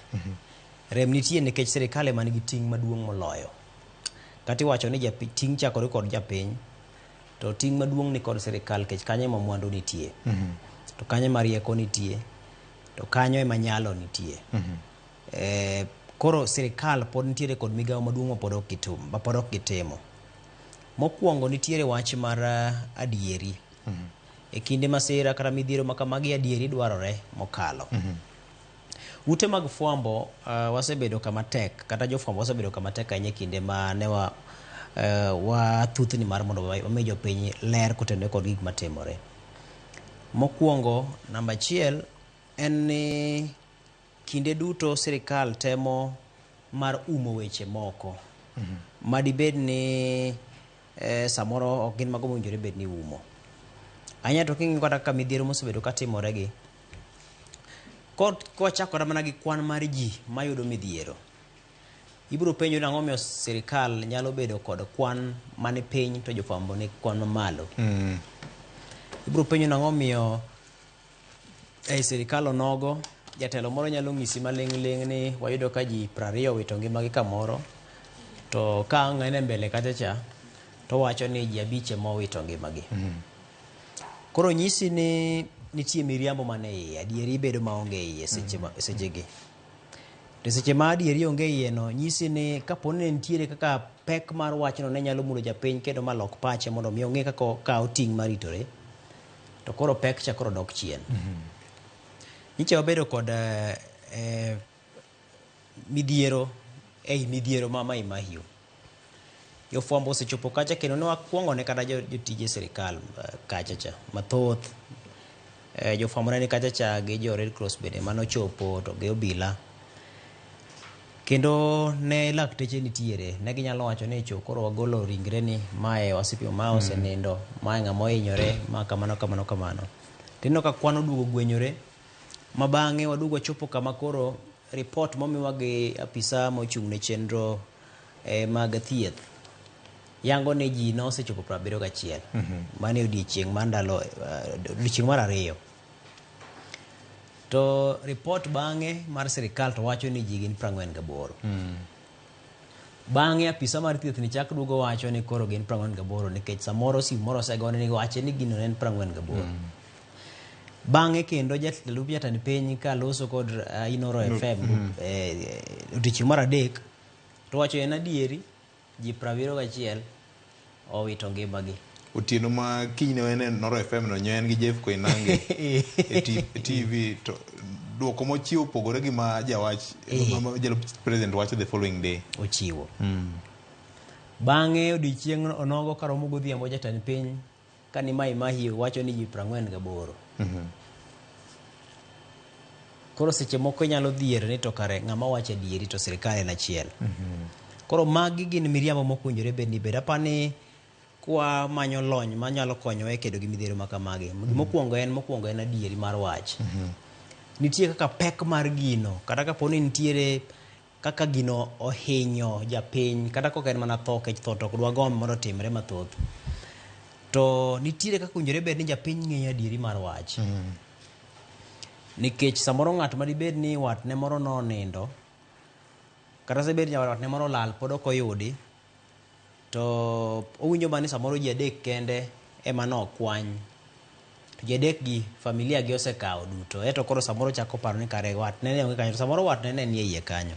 Rem nitie nikech sirikal ema nigi ting' maduong' moloyo. Kati wacho ni ting' chakore kod japiny to ting' maduong' ni kod sirikal kech kanyo ema mwandu nitie. To kanyo ema rieko nitie. To kanyo ema nyalo nitie. Koro sirikal pod nitiere kod migawo maduong' ma pod ok gitimo. Mokwongo nitiere wach mar adieri. E kinde masira kata midhiero makamagi adieri dwarore mokalo. Ute mag fwambo wasebedo kama tek kata jofwambo wasebedo kama tek ahinya kinde ma ne wathuthni mar mondo wami jopiny ler kotende kod gik matimore. Mokwongo namba 1 en ni kinde duto sirikal temo mar umo weche moko madibed ni samoro ok gin mago mowinjore bed ni umo. Anya to king'io kata ka midhiero mosebedo katimoregi kochakore mana gi kwan mar ji mayudo midhiero, ibiro penjo nang'o miyo sirikal nyalo bedo kod kwan mani piny to jofwambo ni kwan mamalo. Ibiro penjo nang'o miyo sirikal onogo jatelo moro nyalo ng'isi maling' ni wayudo ka ji 20 wito ngimagi kamoro, to ka ng'ene mbele kachacha to wacho ni ji 5 mowito ngimagi. Koro nyisi ni nitie miriambo mane iye, adieri bedo maonge iye sechegi. To seche ma adieri onge iye no, nyisi ni kaponi nitiere kaka pek mar wachno ne nyalo mulo japiny kendo malok pache mondo mi ong'e kaka okawo ting' maritore, to koro pek cha koro dok chien. Nyicha wabedo kod midhiero midhiero ma Imahiu. Jofwambo osechopo kacha kendo ne wakwongo ne kata jotije sirikal kachacha mathoth. Jofwambo ne kachacha gi jo Red Cross bende manochopo to gi obila. Kendo ne lakteche nitiere, ne ginyalo wacho ni koro wagolo ringre ni mae wasipimo ma osenindo, mae ng'ama ohinyore, ma kamano. Tino ka kwano duogo gwenyore, ma bang'e waduogo wachopo kama koro report momiwa gi apisa mochung' ne chenro mag thieth yango ne ji nosechopo 71. Mane odiochieng' mar ndalo odiochieng' mar 2. To report bang'e mar sirikal to wacho ni ji gin 48. Bang'e apisa mar thieth ni chak duogo wacho ni koro gin 48 nikech samoro sim moro osegone ni wache ni gino en 48. Bang'e kendo jatlup jatend piny ka loso kod Inoro FM odiochieng' mar 3 to wacho en adieri ji 71 owito ngimagi. Otieno ma kiny ne en Noro FM no nyen gi Jeff Koinange TV to duoko mochiwo pogore gi ma jawach jalup president wacho the following day ochiwo. Bang'e odiochieng' onogo karomo godhiambo jatend piny kani Imahiu wacho ni ji 48. Koro seche moko nyalo dhier ni to kare ng'ama wacho adieri to sirikal en achiel. Koro magi gin miriambo mokwinjore bed ni bed apani kwa manyo lony manyalo konyo e kedo gi midhiero makamagi. Mokwongo en adieri mar wach. Nitie kaka pek mar gino kata kaponi nitiere kaka gino ohinyo japiny kata kok en mana tho kech tho to dwa gombo mondo timre mathoth. To nitiere kaka owinjore bed ni japiny ng'eyo adieri mar wach. Nikech samoro ng'at ma dibed ni watne moro nonindo kata sebed ni watne moro lal pod ok oyudi, to owinjo mani samoro ji 3 kende ema nokwany, to ji 3 gi familia gi osekawo duto, eto koro samoro chako paro ni kare watne ne onge kanyo, to samoro watne ne nie iye kanyo.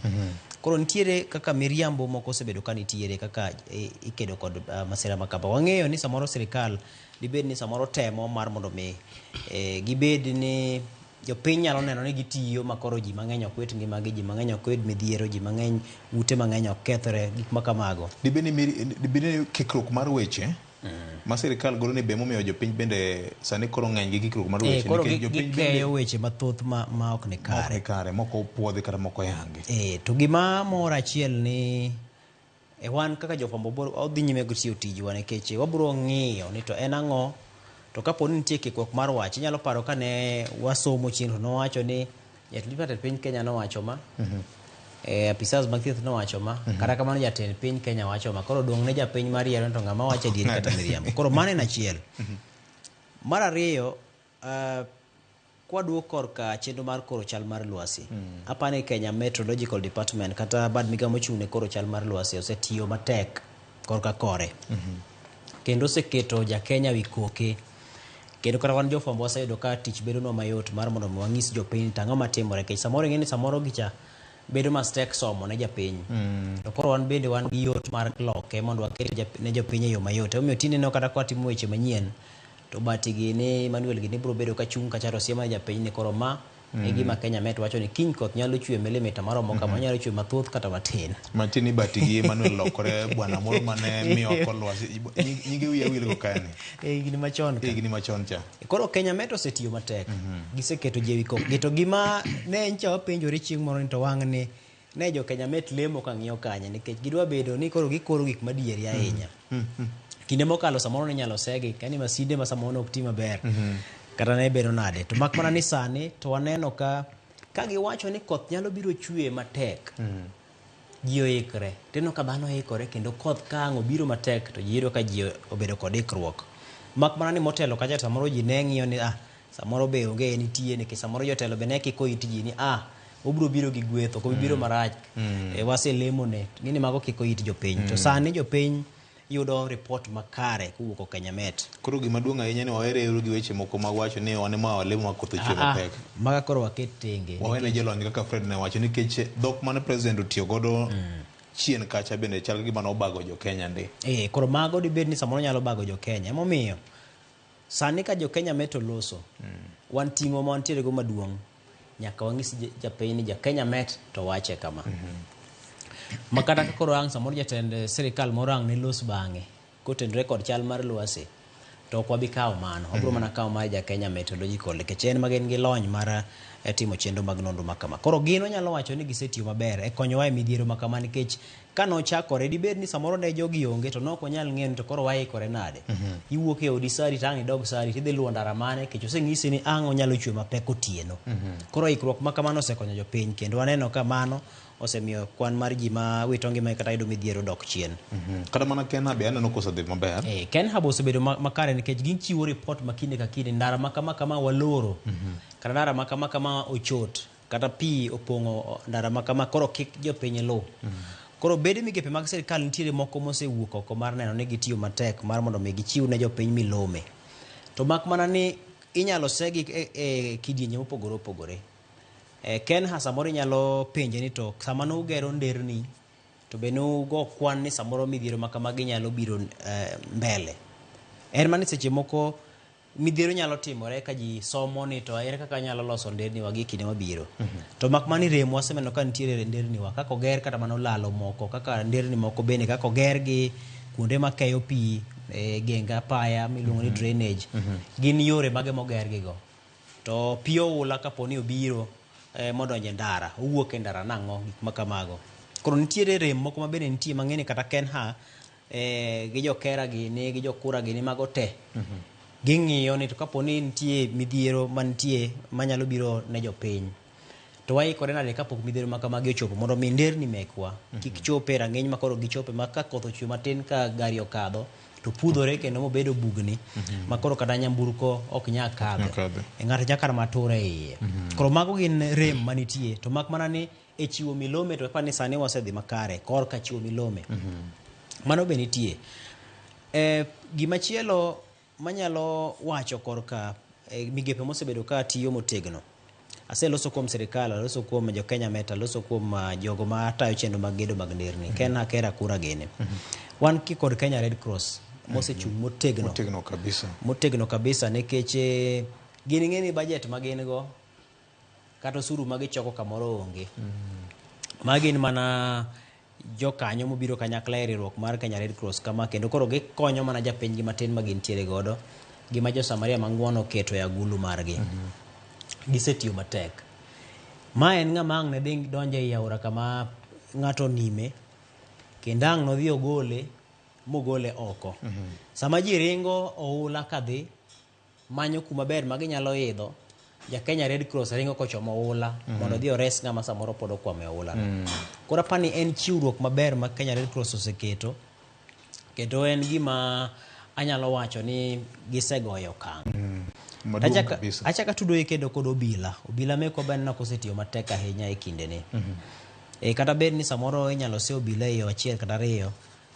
Koro nitiere kaka miriambo moko osebedo ka nitiere kaka ikedo kod masira makamba. Wang'eyo ni samoro sirikal dibed ni samoro temo mar mondo mi gibed ni jopiny nyalo neno ni gitiyo makoro ji mang'eny ok wit ngimagi, ji mang'eny ok yud midhiero, ji mang'eny ute mang'eny ok kethre, gik makamago. Dibed ni kikruok mar weche ma sirikal golo ni be momiyo jopiny bende sani koro ng'eny gi kikruok mar weche nikech jopiny gikeyo weche mathoth ma ok ni kare. Moko puodhi kata moko yangi. To gima moro achiel ni wan kaka jofwambo odhi nyime gi tiyo tijwa nikech wabiro ng'iyo ni to en ang'o. To kapo ni nitie kikruok mar wach, inyalo paro ka ne wasomo chien to nowacho ni jatend piny Kenya nowacho ma, apisas mag thieth nowacho ma, kata kamano jatend piny Kenya wacho ma. Koro dong' ne japiny mar yiero to ng'ama wacho adieri kata miriambo. Koro mano en achiel. Mar ariyo, kwaduok korka chenro mar koro chal mar lwasi. Apani Kenya Meteorological Department kata bad migao mochung' ne koro chal mar lwasi osetiyo matek korka kore. Kendo oseketo jakenya wi koke. Kendo kata wan jofwambo waseyudo ka tich bedo nwa mayot mar mondo wang'is jopiny tang'o matimore. Kech samoro ing'e ni samoro gicha bedo mastek somo ne japiny. To koro wan bende wan gi yot mar loke mondo waket ne jopiny e yo mayot. Omiyo tinde no kata kwa timo weche manyien to batigi ni Emmanuel gi ni biro bedo ka chung' kacha to siema ne japiny ni koro ma e gima Kenya Met wacho ni kiny koth nyalo chwe milimita maromo kama, nyalo chwe mathoth kata matin. Matini batigi Emmanuel lokore bwana moro mane miyo kolwasi nyinge wiya wil go kani. Gini machon ka. Gini machon cha. Koro Kenya Met osetiyo matek. Giseketo jewi kok. Gito gima ne ncha wapenjore chieng' moro ni to wang' ni ne jo Kenya Met lemo ka ng'iyo kanye nikech gidwa bedo ni koro gikoro gik madieri ahinya. Kinde mokalo samoro ne nyalo segi kani masinde ma samoro ok ti maber. Kata ne bedo nade. To mak mana ni sani to waneno ka giwacho ni koth nyalo biro chwe matek. Ji oikre. Teno ka dhano oikore kendo koth ka ang' obiro matek to ji yudo ka ji obedo kod ikruok. Mak mana ni motelo kacha samoro ji ne ng'iyo ni samoro be onge nitie nikech samoro jotelo be ne kiko it ji ni obiro biro gi gwetho ko biro marach. Wase lemone gini mago kiko it jopiny. To sani jopiny yudo report makare kuwuok Kenya Met. Koro gima duong' ahinya ni waere gi weche moko mag wacho ni wane ma walemo makoth chwe matek. Maga koro waket tenge. Wawene jolony kaka Fred ne wacho nikech dhok mane president otiyo godo chien kacha bende chal gima no bago jo Kenya ndi. Koro mago dibed ni samoro nyalo bago jo Kenya. Emomiyo sani ka jo Kenya Met oloso wan ting'o ma wantiere go maduong' nyaka wang'isi japiny ni ja Kenya Met to wache kama. Makata koro ang' samoro jatend sirikal moro ang' ne los bang'e kotendore kod chal mar lwasi to ok wabi kawo mano. Wabiro mana kawo mar ja Kenya Meteorological nikech en magen gi lony mar timo chenro mag nonro makama. Koro gino nyalo wacho ni gisetiyo maber e konyowa e midhiero makama nikech ka nochakore dibed ni samoro ne jogi onge to nok wanyal ng'eyo to koro waikore nade. Iwuok e odi sari tang' idog sari tidhi luwo ndara mane nikech oseng'isi ni ang' onyalo chwe mapek otieno. Koro ikruok makamano osekonyo jopiny kendo waneno ka mano osemiyo kwan mar ji ma wito ngima kata yudo midhiero dok chien. Kata mana Ken Hub aneno kosedhi maber. Ken Hub osebedo makare nikech ginchiwo report makinde ka kinde ndara makama waloro. Kata ndara makama ochot kata pi opong'o ndara makama koro kik jopiny lo. Koro bede migepe mag sirikal nitiere moko mosewuok oko mar neno ni gitiyo matek mar mondo mi gichiw ne jopiny milome. To mak mana ni inyalo segi e kidienje mopogore opogore. Ken ha samoro nyalo penje ni to sama no ugero nderni to be no go kwan ni samoro midhiero makamagi nyalo biro mbele. En mani seche moko midhiero nyalo timore ka ji somo ni to ere kaka nyalo loso nderni wagi kinde mabiro. To mak mani remo wasemeno ka nitiere nderni wa kaka oger kata mano lalo moko kaka nderni moko bende kaka oger gi kuonde makeyo pi genga paya miluongo ni drainage. Gin yore mage moger gi go. To pi oula kaponi obiro modonje ndara owuok e ndara nang'o gik makamago. Koro nitiere rem moko ma bende nitie mang'eny kata Ken ha gi jokera gini gi jokura gini mago te ging'iyo ni to kaponi nitie midhiero mantie manyalo biro ne jopiny to waikore nade kapok midhiero makamagi ochopo mondo mi nderni mekwa kik chope rang'eny makoro gichope ma ka koth ochwe matin ka gari okadho to pudhore kendo mobedo bugni makoro kata nyamburko ok nya kadho ng'ato nyaka mature iye. Koro mago gin rem manitie to mak mana ni e chiwo milome to pani sani wasedhi makare kor ka chiwo milome mano be nitie. Gimachielo manyalo wacho korka migepe mosebedo ka tiyo motegno aseloso kuom sirikal, aloso kuom jo Kenya Met, aloso kuom jogo ma tayo chenro mag gedo mag nderni Ken Hakera kura gene. Wan kod Kenya Red Cross mosechung' motegno kabisa nikech gin ng'eni budget ma gin go kata osuru ma gichoko kamoro onge. Magin mana jokanyo mobiro kanyakla e riwruok mar Kenya Red Cross kama kendo koro gikonyo mana japiny gi matin ma gintiere godo gima jo Samaria mang'uono keto e agulu margi. Gisetiyo matek. Ma en ng'ama ang' ne donje i aora kama ng'ato nime kendo ang' nodhi mogole oko. Sama ji ringo oula kadhi manyo kuma ber ma ginyalo idho ja Kenya Red Cross ringo kochomo oula mondo dhi ores ng'ama samoro pod okwame oula. Koro pani en chiwruok maber ma Kenya Red Cross oseketo kendo en gima anyalo wacho ni gisegoyo okang'. Achaka tudo kendo kod obila meko ben kosetiyo matek ahinya e kindeni. Kata bed ni samoro inyalo se obila e achiel kata ariyo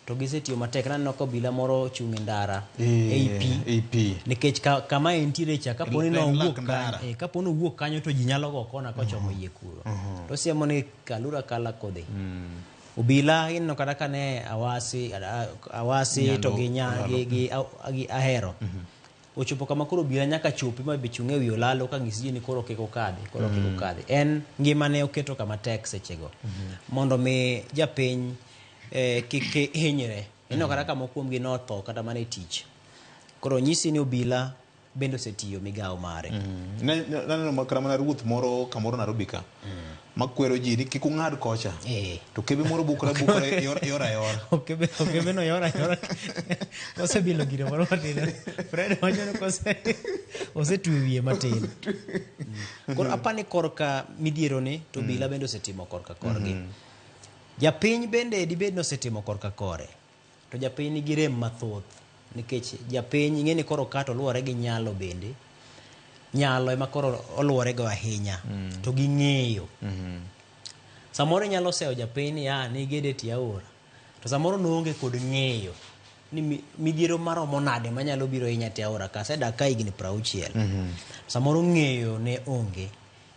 to gisetiyo matek. Naneno ka obila moro chung' e ndara AP nikech kama entiere cha kaponi owuok kanyo to ji nyalo go kona kochomo yie kuro to siemo ni kalura kala kodhi. Obila inno kata kane awasi to gi Ahero ochopo kama koro obila nyaka chopi ma bichung'e wi olalo ka ng'isi ji ni koro kik okadhi en ngimane oketo kama tek sechego mondo mi japiny kik hinyre ino kata kama kuomgi notho kata mana e tich koro nyisi ni obila bende osetiyo migawo mare naneno kata mana ruoth moro kamoro Nairobi ka makwero ji ni kik ung'ad kocha to kebe moro bukra yor ayora okebe no yor ayora osebilo gire moro matin Fred wacho ni osetwe wiye matin koro apani korka midhiero ni to obila bende osetimo korka korgi japiny bende dibed ni osetimo korka kore to japiny nigi rem mathoth nikech japiny ing'eni koro kato luwore gi nyalo bende nyalo ema koro oluwore go ahinya to gi ng'eyo samoro nyalo seyo japiny ni ni gede ti aora to samoro noonge kod ng'eyo ni midhiero maromo nade manyalo biro hinya ti aora ka sedak ka higni 60 samoro ng'eyo ne onge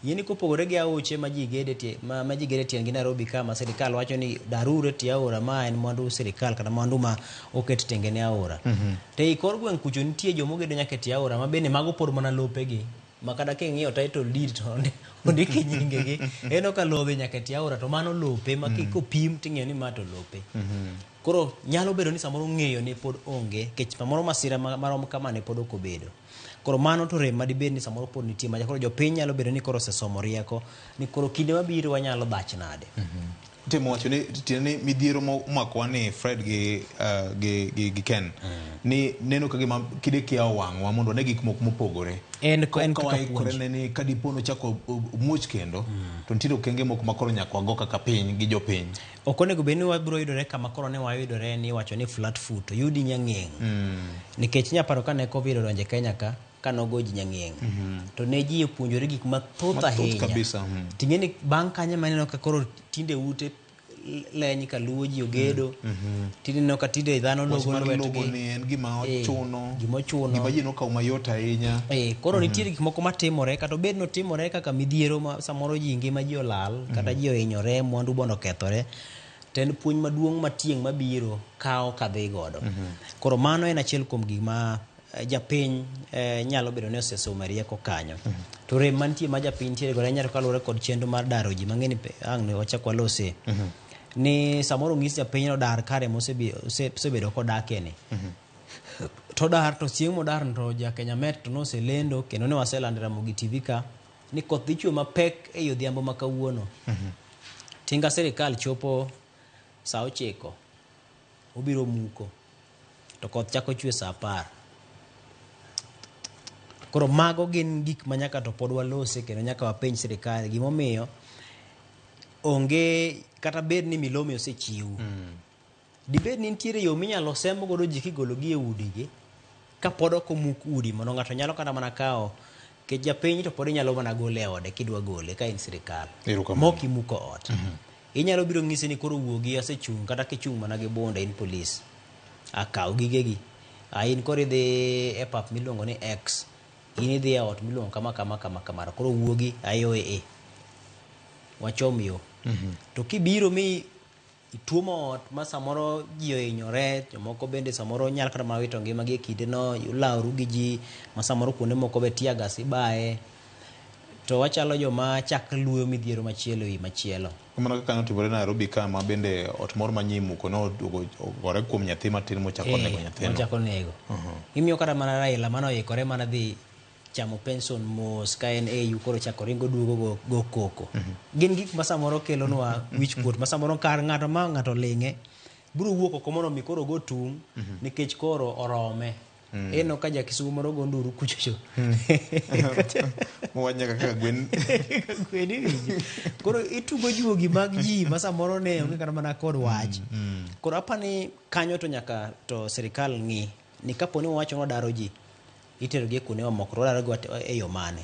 yeni kopogore gi aoche ma ji gede tieng' gi Nairobi kama sirikal wacho ni darure ti aora ma en mwandu sirikal kata mwandu ma oket tenge ne aora te i kor gweng' kucho nitie jomo gedo nyaka ti aora ma bende mago pod mana lopegi ma kada king'iyo title deed to ondiki nyingegi eno ka lobe nyaka ti aora to mano lope ma kopim ting'eyo ni ma to lope koro nyalo bedo ni samoro ng'eyo ne pod onge kech samoro masira marom kama ne pod ok obedo koro mano to rem madibed ni samoro pod nitie ma koro jopiny nyalo bedo ni koro osesomo rieko ni koro kinde mabiro wanyalo dhach nade temo wacho ni tiene midhiero momakwa ni Fred gi Ken ni neno ka gima kide kia wang'wa mondo ne gik moko mopogore en kore ni kadipono chako muoch kendo to ntiere okenge moko makoro nyaka wago kaka piny gi jopiny ok onego bed ni wabiro yudore kama koro ne wayudore ni wacho ni flat foot to yudi nyang'eng nikech nyaparo ka ne Covid odonje Kenya ka kanogo ji nyang'eng to ne ji opuonjore gik mathoth ahinya ting'eni bang' kanyo maneno ka koro tinde ute leny ka luwo ji ogedo tineno ka tinde dhano logo lwetgi en gima ochuno gima ji nokawo mayot ahinya koro nitiere gik moko matimore kata obed notimore kaka midhiero ma samoro ji ngima ji olal kata ji ohinyore mwandu bondo okethore to en puonj maduong' ma tieng' mabiro kawo kadhi godo koro mano en achiel kuom gik ma japiny nyalo bedo ni osesomo rieko kanyo to rem mantie ma japiny ntiere godo nyalo kaluwore kod chenro mar daro ji mang'eni ang' ne wachak walose ni samoro ng'is japiny odar kare mosebedo kodake ni to dar to chieng' modar to jakenya met to noselendo kendo ne waselando Ramogi TV ka ni koth dhi chwe mapek e odhiambo ma kawuono tinga sirikal chopo saa 9 obiro muko to koth chako chwe saa 10 koro mago gin gik ma nyaka to pod walose kendo nyaka wapenj sirikal gimomiyo onge kata bed ni milome osechiw dibed ni nitiere yo minyalo sembo godo ji kigologi e udigi ka pod ok omuk udi mondo ng'ato nyalo kata mana kawo ke japiny to pod inyalo mana gole e ode kidwa gole ka in sirikal mok imuko ot inyalo biro ng'isi ni koro wuogi asechung' kata kichung' mana gi bonde in polis akaw gigegi in koro idhi e pap miluongo ni X in idhi e ot miluongo kama koro wuogi ayoe wachom yo to kibiro mi ituomo ot ma samoro ji ohinyore jomoko bende samoro nyalo kata mana wito ngimagi e kinde no laworu gi ji ma samoro kuonde moko be tear gas ibaye to wachalo joma chak luwo midhiero machielo i machielo kamano kaka notimore Nairobi ka ma bende ot moro manyimuko no ogore kuom nyathi matin mochako nego nyathino imiyo kata mana Raila manoikore mana dhi chamo pension mos ka en EU koro chako ringo duogo go koko gin gik ma samoro kelonwa wich kuot ma samoro kar ng'ato ma ng'ato ling'e biro wuok oko mondo mi koro go tung nikech koro orome eno ka jakisumu moro go nduru kuchocho mwanya kaka gwen koro itugo juogi mag ji ma samoro ne onge kata mana kod wach koro apani kanyo to nyaka to sirikal ng'i ni kaponi wacho nodaro ji itero gi kuonde mamoko rodaro go e yo mane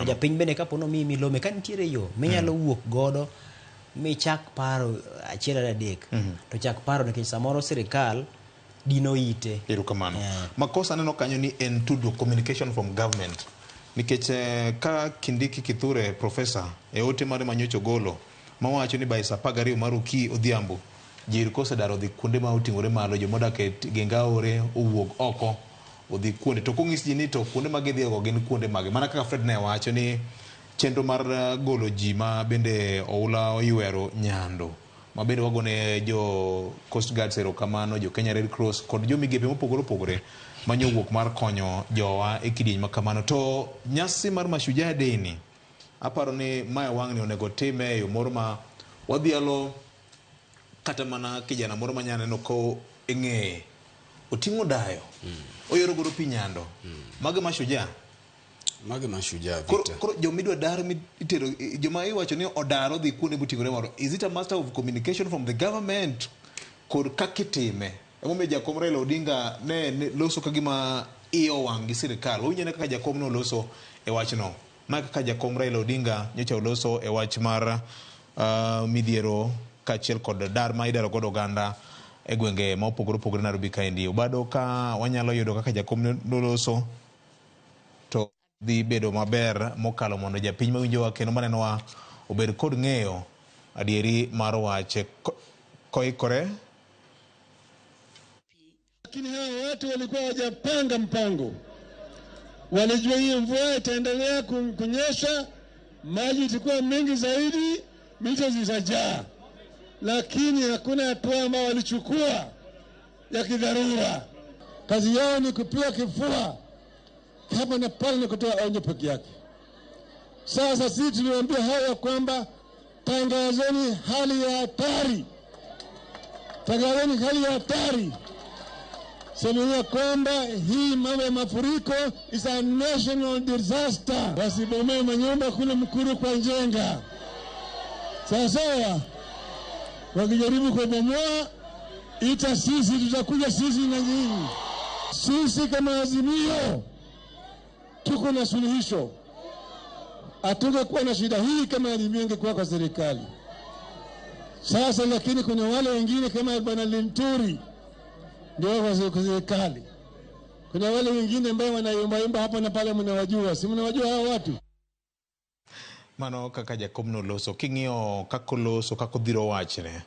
japiny bende kapono mi milome ka nitiere yo minyalo wuok godo mi chak paro achiel adek to chak paro nikech samoro sirikal dino ite erokamano makosa neno kanyo ni en tudo communication from government nikech ka Kindiki Kithure professor e ote mare manyocho golo mawacho ni by saa 12 mar odhiambo jir kosedaro dhi kuonde ma oting'ore malo jomodak e genga ore owuok oko odhi kuonde to kong'is ji ni to kuonde ma gidhigo gin kuonde mage mana kaka Fred ne wacho ni chenro mar golo ji ma bende oula oywero Nyando ma bende wagone jo Coast Guard erokamano, jo Kenya Red Cross kod jo migepe mopogore opogore manyo wuok mar konyo jowa e kidieny ma kamano. To nyasi mar Mashujaa Day ni aparo ni mae wang'ni onego time e yo moro ma wadhialo kata mana kijana moro manyaneno ko eng'eye oting'o dayo oyoro goro pi Nyando mage Mashujaa Victor. Koro jomidwa dar mitero joma iwacho ni odaro dhi kuonde moting'ore moro, is it a matter of communication from the government kod kakitime? Emomiyo jakom Raila Odinga ne loso kagima iyo wang' gi sirikal. Owinjo ne kaka jakom no loso e wachno. Ma kaka jakom Raila Odinga nyocha oloso e wach mar midhiero kaachiel kod dar ma idaro godo oganda e gwenge ma opogore opogore Nairobi kaendi. Obado ka wanyalo yudo kaka jakom noloso to dhi bedo maber mokalo mondo japiny mawinjowa kendo manenowa obed kod ng'eyo adieri mar wache koikore. Lakini hawa watu walikuwa wajapanga mpango, walijua hii mvua itaendelea kunyesha, maji itakuwa mengi zaidi, mito zitajaa, lakini hakuna hatua ambao walichukua ya kidharura. Kazi yao ni kupiga kifua hapa na pale na kutoa onyo peke yake. Sasa sisi tuliwaambia hawa kwamba tangazeni hali ya hatari, tangazeni hali ya hatari. Semeni kwamba hii mambo ya mafuriko is a national disaster. Wasibomee manyumba kule Mkuru kwa Njenga. Sawa, wakijaribu kubomoa, ita sisi, tutakuja sisi na nyinyi. Sisi kama Azimio tuko na suluhisho. Hatungekuwa na shida hii kama Azimio ingekuwa kwa serikali. Sasa lakini kuna wale wengine kama Bwana Linturi ndio kwa serikali. Kuna wale wengine ambao wanaimba hapa na pale, mnawajua, si mnawajua hao watu? Mano kaka jakom no loso king'iyo kako loso kako dhiro wachne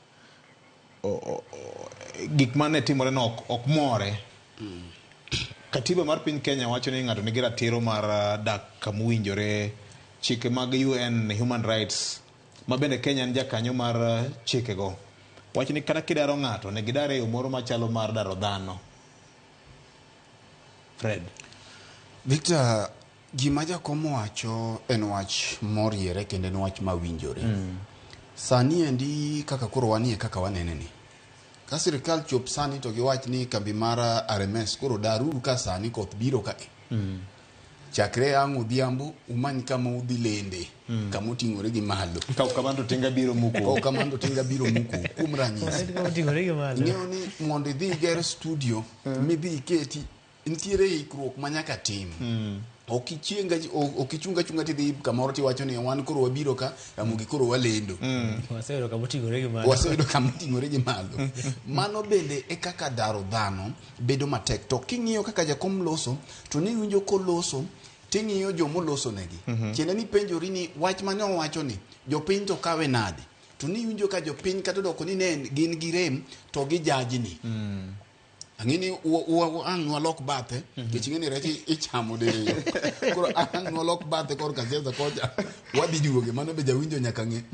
gik mane timore no ok more. Katiba mar piny Kenya wacho ni ng'ato nigi ratiro mar dak kamowinjore, chike mag UN Human Rights ma bende Kenya en jakanyo mar chikego wacho ni kata kidaro ng'ato ne gidare yo moro machalo mar daro dhano. Fred Victor, gima jakom wacho en wach moriere kendo en wach mawinjore. Sani endi kaka koro wanie kaka waneneni, ka sirikal chop sani to giwach ni kambi mar RMS koro daruru ka sani koth biro kae. Chakre ang' odhiambo umany kama udhi lende, kama oting'ore gi malo. Kau kamando tinga biro muku. Kau kamando tinga biro muku. Kuom ranyisi. Ng'eyo ni mondo idhi iger studio, midhi iketi, nitiere ikruok manyaka tim. Okichunga chunga tidhi kamoro tiwacho ni wan koro wabiro ka, amugi koro walendo. Waseyudo kama oting'ore gi malo. Waseyudo kama oting'ore gi malo. Mano bende e kaka daro dhano bedo matek. To king'iyo kaka jakom loso, to ni winjo koloso, ting'iyo jomo loso negi. Tiende ni penjori ni wach mane owacho ni jopiny to kawe nade. To ni winjo ka jopiny kata doko ni ne gin gi rem to gi jaji ni. Angini ang walok bathe kichingeni rechi ichamo diriyo. Koro ang walok bathe kor kasiasa kocha wadhi duoge mano be jawinjo nyaka ng'e.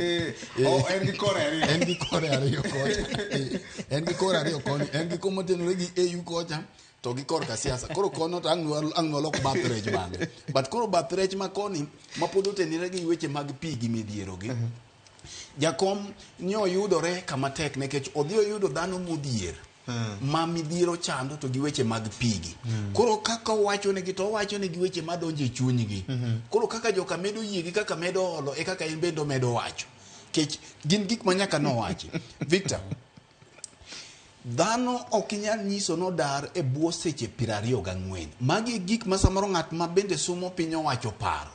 En gi kore ariyo. En gi kore ariyo kocha. En gi kore ariyo koni. En gi komotenore gi EU kocha to gi kor kasiasa. Koro kono to ang walok bathe rech bange. But koro bathe rech makoni mapodo tenire gi weche mag pi gi midhiero gi. Jakom ni oyudore kama tek nekech odhi oyudo dhano modhier. Ma midhiero chando to gi weche mag pigi. Koro kaka wacho ne gi to wacho ne gi weche madonje chunygi. Koro kaka joka medo yiegi kaka medo olo e kaka en bendo medo wacho. Kech gin gik manyaka no wachi. Victor, dhano okinyal nyiso no dar e buo seche 24. Magi gik ma samoro ng'at ma bende somo piny owacho paro.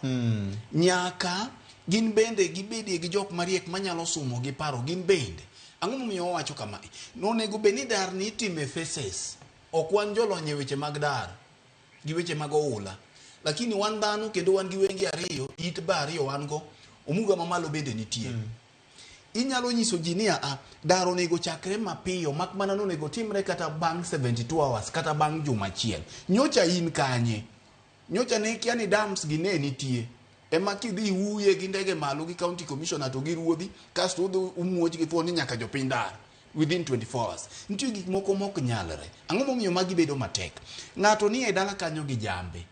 Nyaka gin bende gibedie gi jok mariek manyalo somo gi paro gin bende. Ang'o momiyo owacho kama? Nonego beni dar ni itime faces. Ok wan jolony e weche mag dar gi weche mag oula. Lakini wan dhano kendo wan gi wenge ariyo, it ba ariyo wan go, omuga mamalo bende nitie. inyalo nyiso ji ni daro onego chakre mapiyo mak mana nonego timre kata bang' 72 hours kata bang' juma achiel. Nyocha in kanye? Nyocha ne kia ni dams gi ne nitie. Ema kidhi wuye gi ndege malo gi county commissioner to gi ruodhi kasto udhi umuoch gi thuon ni nyaka jopiny dar within 24 hours. Nitie gik moko mok nyalre. Ang'o momiyo magi bedo matek? Ng'ato ni e dala kanyo gi jambe.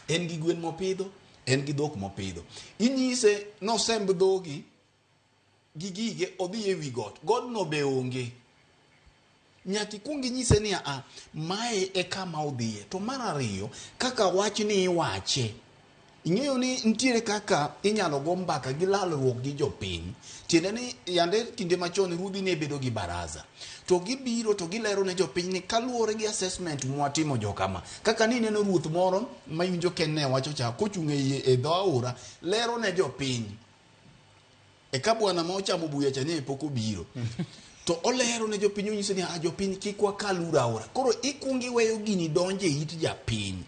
En gi gwen mopidho, en gi dhok mopidho. Inyise nosemb dhogi gi gige odhi e wi got. Godno be onge. Nyaki kungi nyise ni mae e kama odhiye. To mar ariyo, kaka wach ni iwache. Ing'eyo ni ntiere kaka inyalo go mbaka gi lalruok gi jopiny. Tiende ni yande kinde machon rudhi ne bedo gi baraza. To gibiro to gilero ne jopiny ni kaluwore gi assessment mwatimo jokama. Kaka ni neno ruoth moro mayunjo ken ne wacho cha kochung'e e dho aora lero ne jopiny. E ka bwana ma ochamo buya cha ne pok obiro. To olero ne jopiny onyiso ni jopiny kik wakal ura aora. Koro ikungi weyo gini donje it japiny.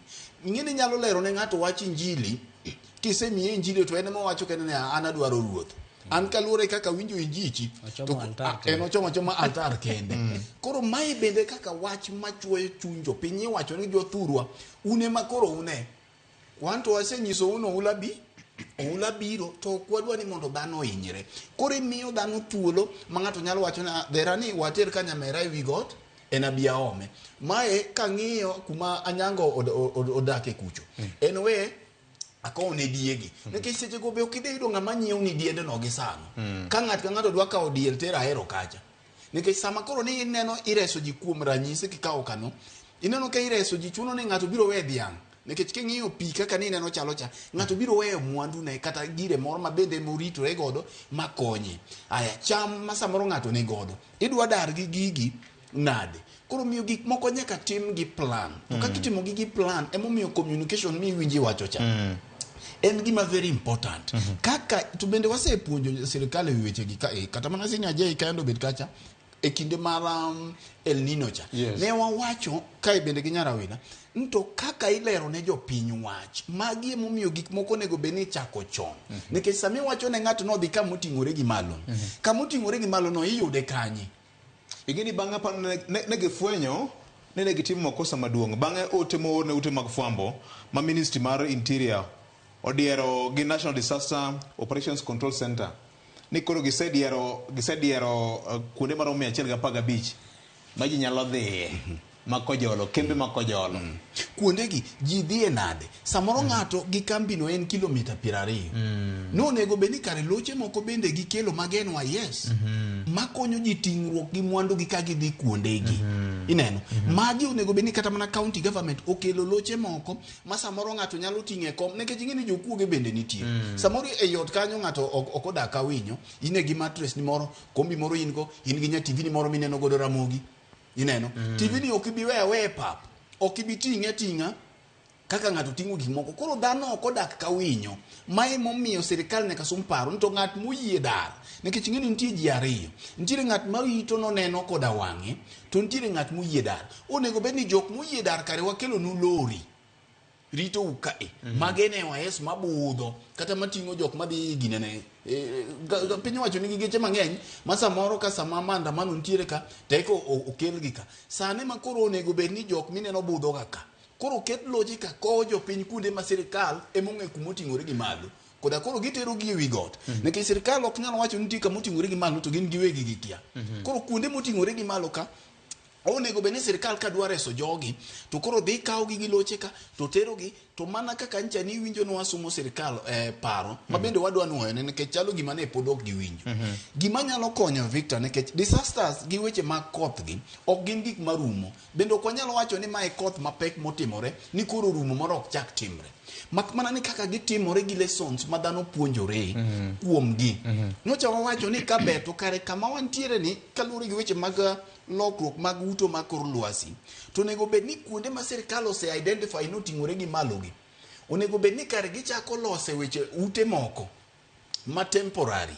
Ing'eni nyalo lero ne ng'ato wach injili, kisemiye injili to en ema wacho kende ne an adwaro ruoth. An kaluwore kaka winjo injichi, en ochomo altar kende. Koro mae bende kaka wach machuoyo chuny jopiny iwacho ni jothurwa, une ma koro une. Wanto wasenyiso uno oula biro to kwadwa ni mondo dhano hinyre. Koro imiyo dhano thuolo ma ng'ato nyalo wacho na dherani water ka nyamera e wi got en abia ome. Mae kang'iyo kuma Anyango odake kucho. En we akawo ne diegi. Nikech seche go be okidhi yudo ng'ama nyiewo ni diende no gi sano. Ka ng'ato dwa kawo diel tera ahero kacha. Nikech sama koro ni ineno ireso ji kuom ranyisi kikawo kano, ineno ka ireso ji chuno ni ng'ato biro we dhiang'. Nikech king'iyo pi kaka ni ineno chalo cha, ng'ato biro weyo mwandu ne kata gire moro ma bende moritore godo makonye. Aya cham ma samoro ng'ato ne godo. Idwa dar gi gigi nade. Koro miyo gik moko nyaka tim gi plan. To kaka itimo gi plan emomiyo communication mi winji wacho cha. En gima very important. Kaka to bende wasepuonjo sirikal e weche gi kata mana sini aje ikando bed kacha e kinde mar El Nino cha. Ne wawacho kai bende gi nyarawina nto kaka ilero ne jopiny wach magi emomiyo gik moko nego beni chako chon. Nikech sami wacho ne ng'ato no dhi kama oting'ore gi malo. Kama oting'ore gi malo no iyude kanye. Igini bang'e pa ne gifwenyo ne gitimo makosa maduong'. Bang'e ote moor ne ute mag fwambo ma Ministry mar Interior odiero gi National Disaster Operations Control Center ni koro gisediero kuonde maromo 115 ma ji nyalo dhiye makojolo kembe makojolo. Kuondegi ji dhiye nade? Samoro ng'ato gi kambino en kilomita 20. No nego beni kare loche moko bende gi kelo magenwa makonyo ji ting'ruok gi mwandu gi ka gidhi kuondegi. Ineno? Magi onego beni kata mana county government okelo loche moko ma samoro ng'ato nyalo ting'e kom nikech ing'eni jokuoge bende nitie. Samoro e yot kanyo ng'ato ok odak ka winyo, ine gi mattress ni moro, kombi moro in gi nya TV ni moro mineno godo ramogi. Ineno? TV ni okibi we pap. Okibi ting'a kaka ng'ato ting'o gik moko. Koro dhano ok odak ka winyo. Mae momiyo sirikal nyaka sum paro to ng'at moyie dar. Nikech ing'eni nitie ji ariyo. Nitiere ng'at ma rito no neno koda wang'e, to nitiere ng'at moyie dar. Onego bed ni jok moyie dar kare wakelo nu lori. Rito ukae. Magene waes mabudho kata mating'o jok madhi ginene. Piny wacho nigi geche mang'eny ma samoro ka sama maandamano nitiere ka teko okel gi ka. Sane ma koro onego bed ni jok mineno budho ka. Koro ket loji ka kowo jopiny kuonde ma sirikal emong'e kuma oting'ore gi malo. Koda koro gitero gi ewi got. Nikech sirikal ok nyalo wacho nitie kama oting'ore gi malo to gin giwegi gikia. Koro kuonde moting'ore gi malo ka onego bed ni sirikal ka dwa reso jogi to koro dhi kawo gi loche ka to tero gi to mana kaka ncha ni winjo no wasumo sirikal paro ma bende wadwa nuoyo ne nikech chalo gima ne pod ok giwinjo. Gima nyalo konyo Victor nikech disasters gi weche mag koth gi ok gin gik marumo. Bende ok wanyalo wacho ni mae koth mapek motimore ni koro rumo moro ok chak timre. Mak mana ni kaka gitimore gi lessons ma dhano puonjore kuom gi. Nyocha wawacho ni ka beto kare kama wantiere ni kaluwore gi weche mag lokruok mag uto mag kor lwasi. To nego bed ni kuonde ma sirikal ose identify no ting'ore gi malo gi. Onego bed ni kare gichako lose weche ute moko ma temporary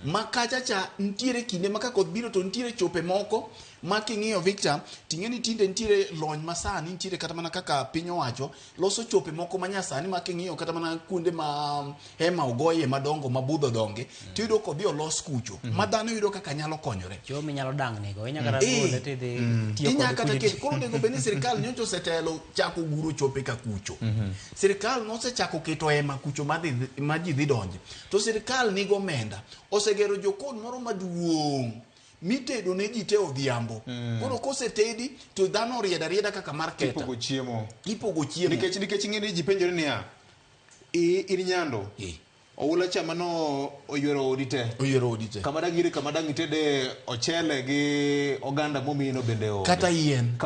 ma kacha cha ntiere kinde ma ka koth biro to ntiere chope moko ma king'iyo Victor ting'eni tinde ntiere lony masani ntiere kata mana kaka piny owacho loso chope moko ma nyasani ma king'iyo kata mana kuonde ma hema ogoye madongo ma budho donge tiyudo kodhi olos kucho ma dhano yudo kaka nyalo konyore chomi nyalo dang' nego inyalo kata gole tidhi tiyo kod kucho koro nego beni sirikal nyocho setelo chako guro chope ka kucho sirikal nosechako keto hema kucho ma ji dhi donje to sirikal nigo omenda osegero jokon moro maduong' mitedo ne ji te odhiambo koro kosetedi to dhano rieda kaka market ipogo chiemo nikech ing'eni ji penjore niya ir nyando oula chama no oywero odi te kama dagire kama dang itede ochele gi oganda momino bende o kata yien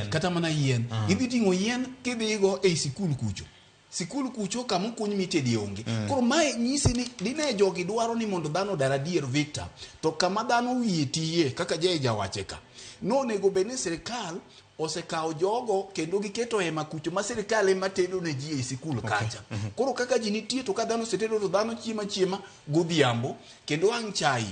kata mana yien idhi ting'o yien kidhigo ei sikul kucho kama kuny mitedi onge koro mae nyisi ni dine jogi dwaro ni mondo dhano dar adier Victor to kama dhano wiye tiye kaka jawache ka nonego bed ni sirikal osekawo jogo kendo giketo hema kucho ma sirikal ema tedo ne ji e sikul kacha koro kaka ji nitie to ka dhano setedo to dhano chiema godhiambo kendo ang' chai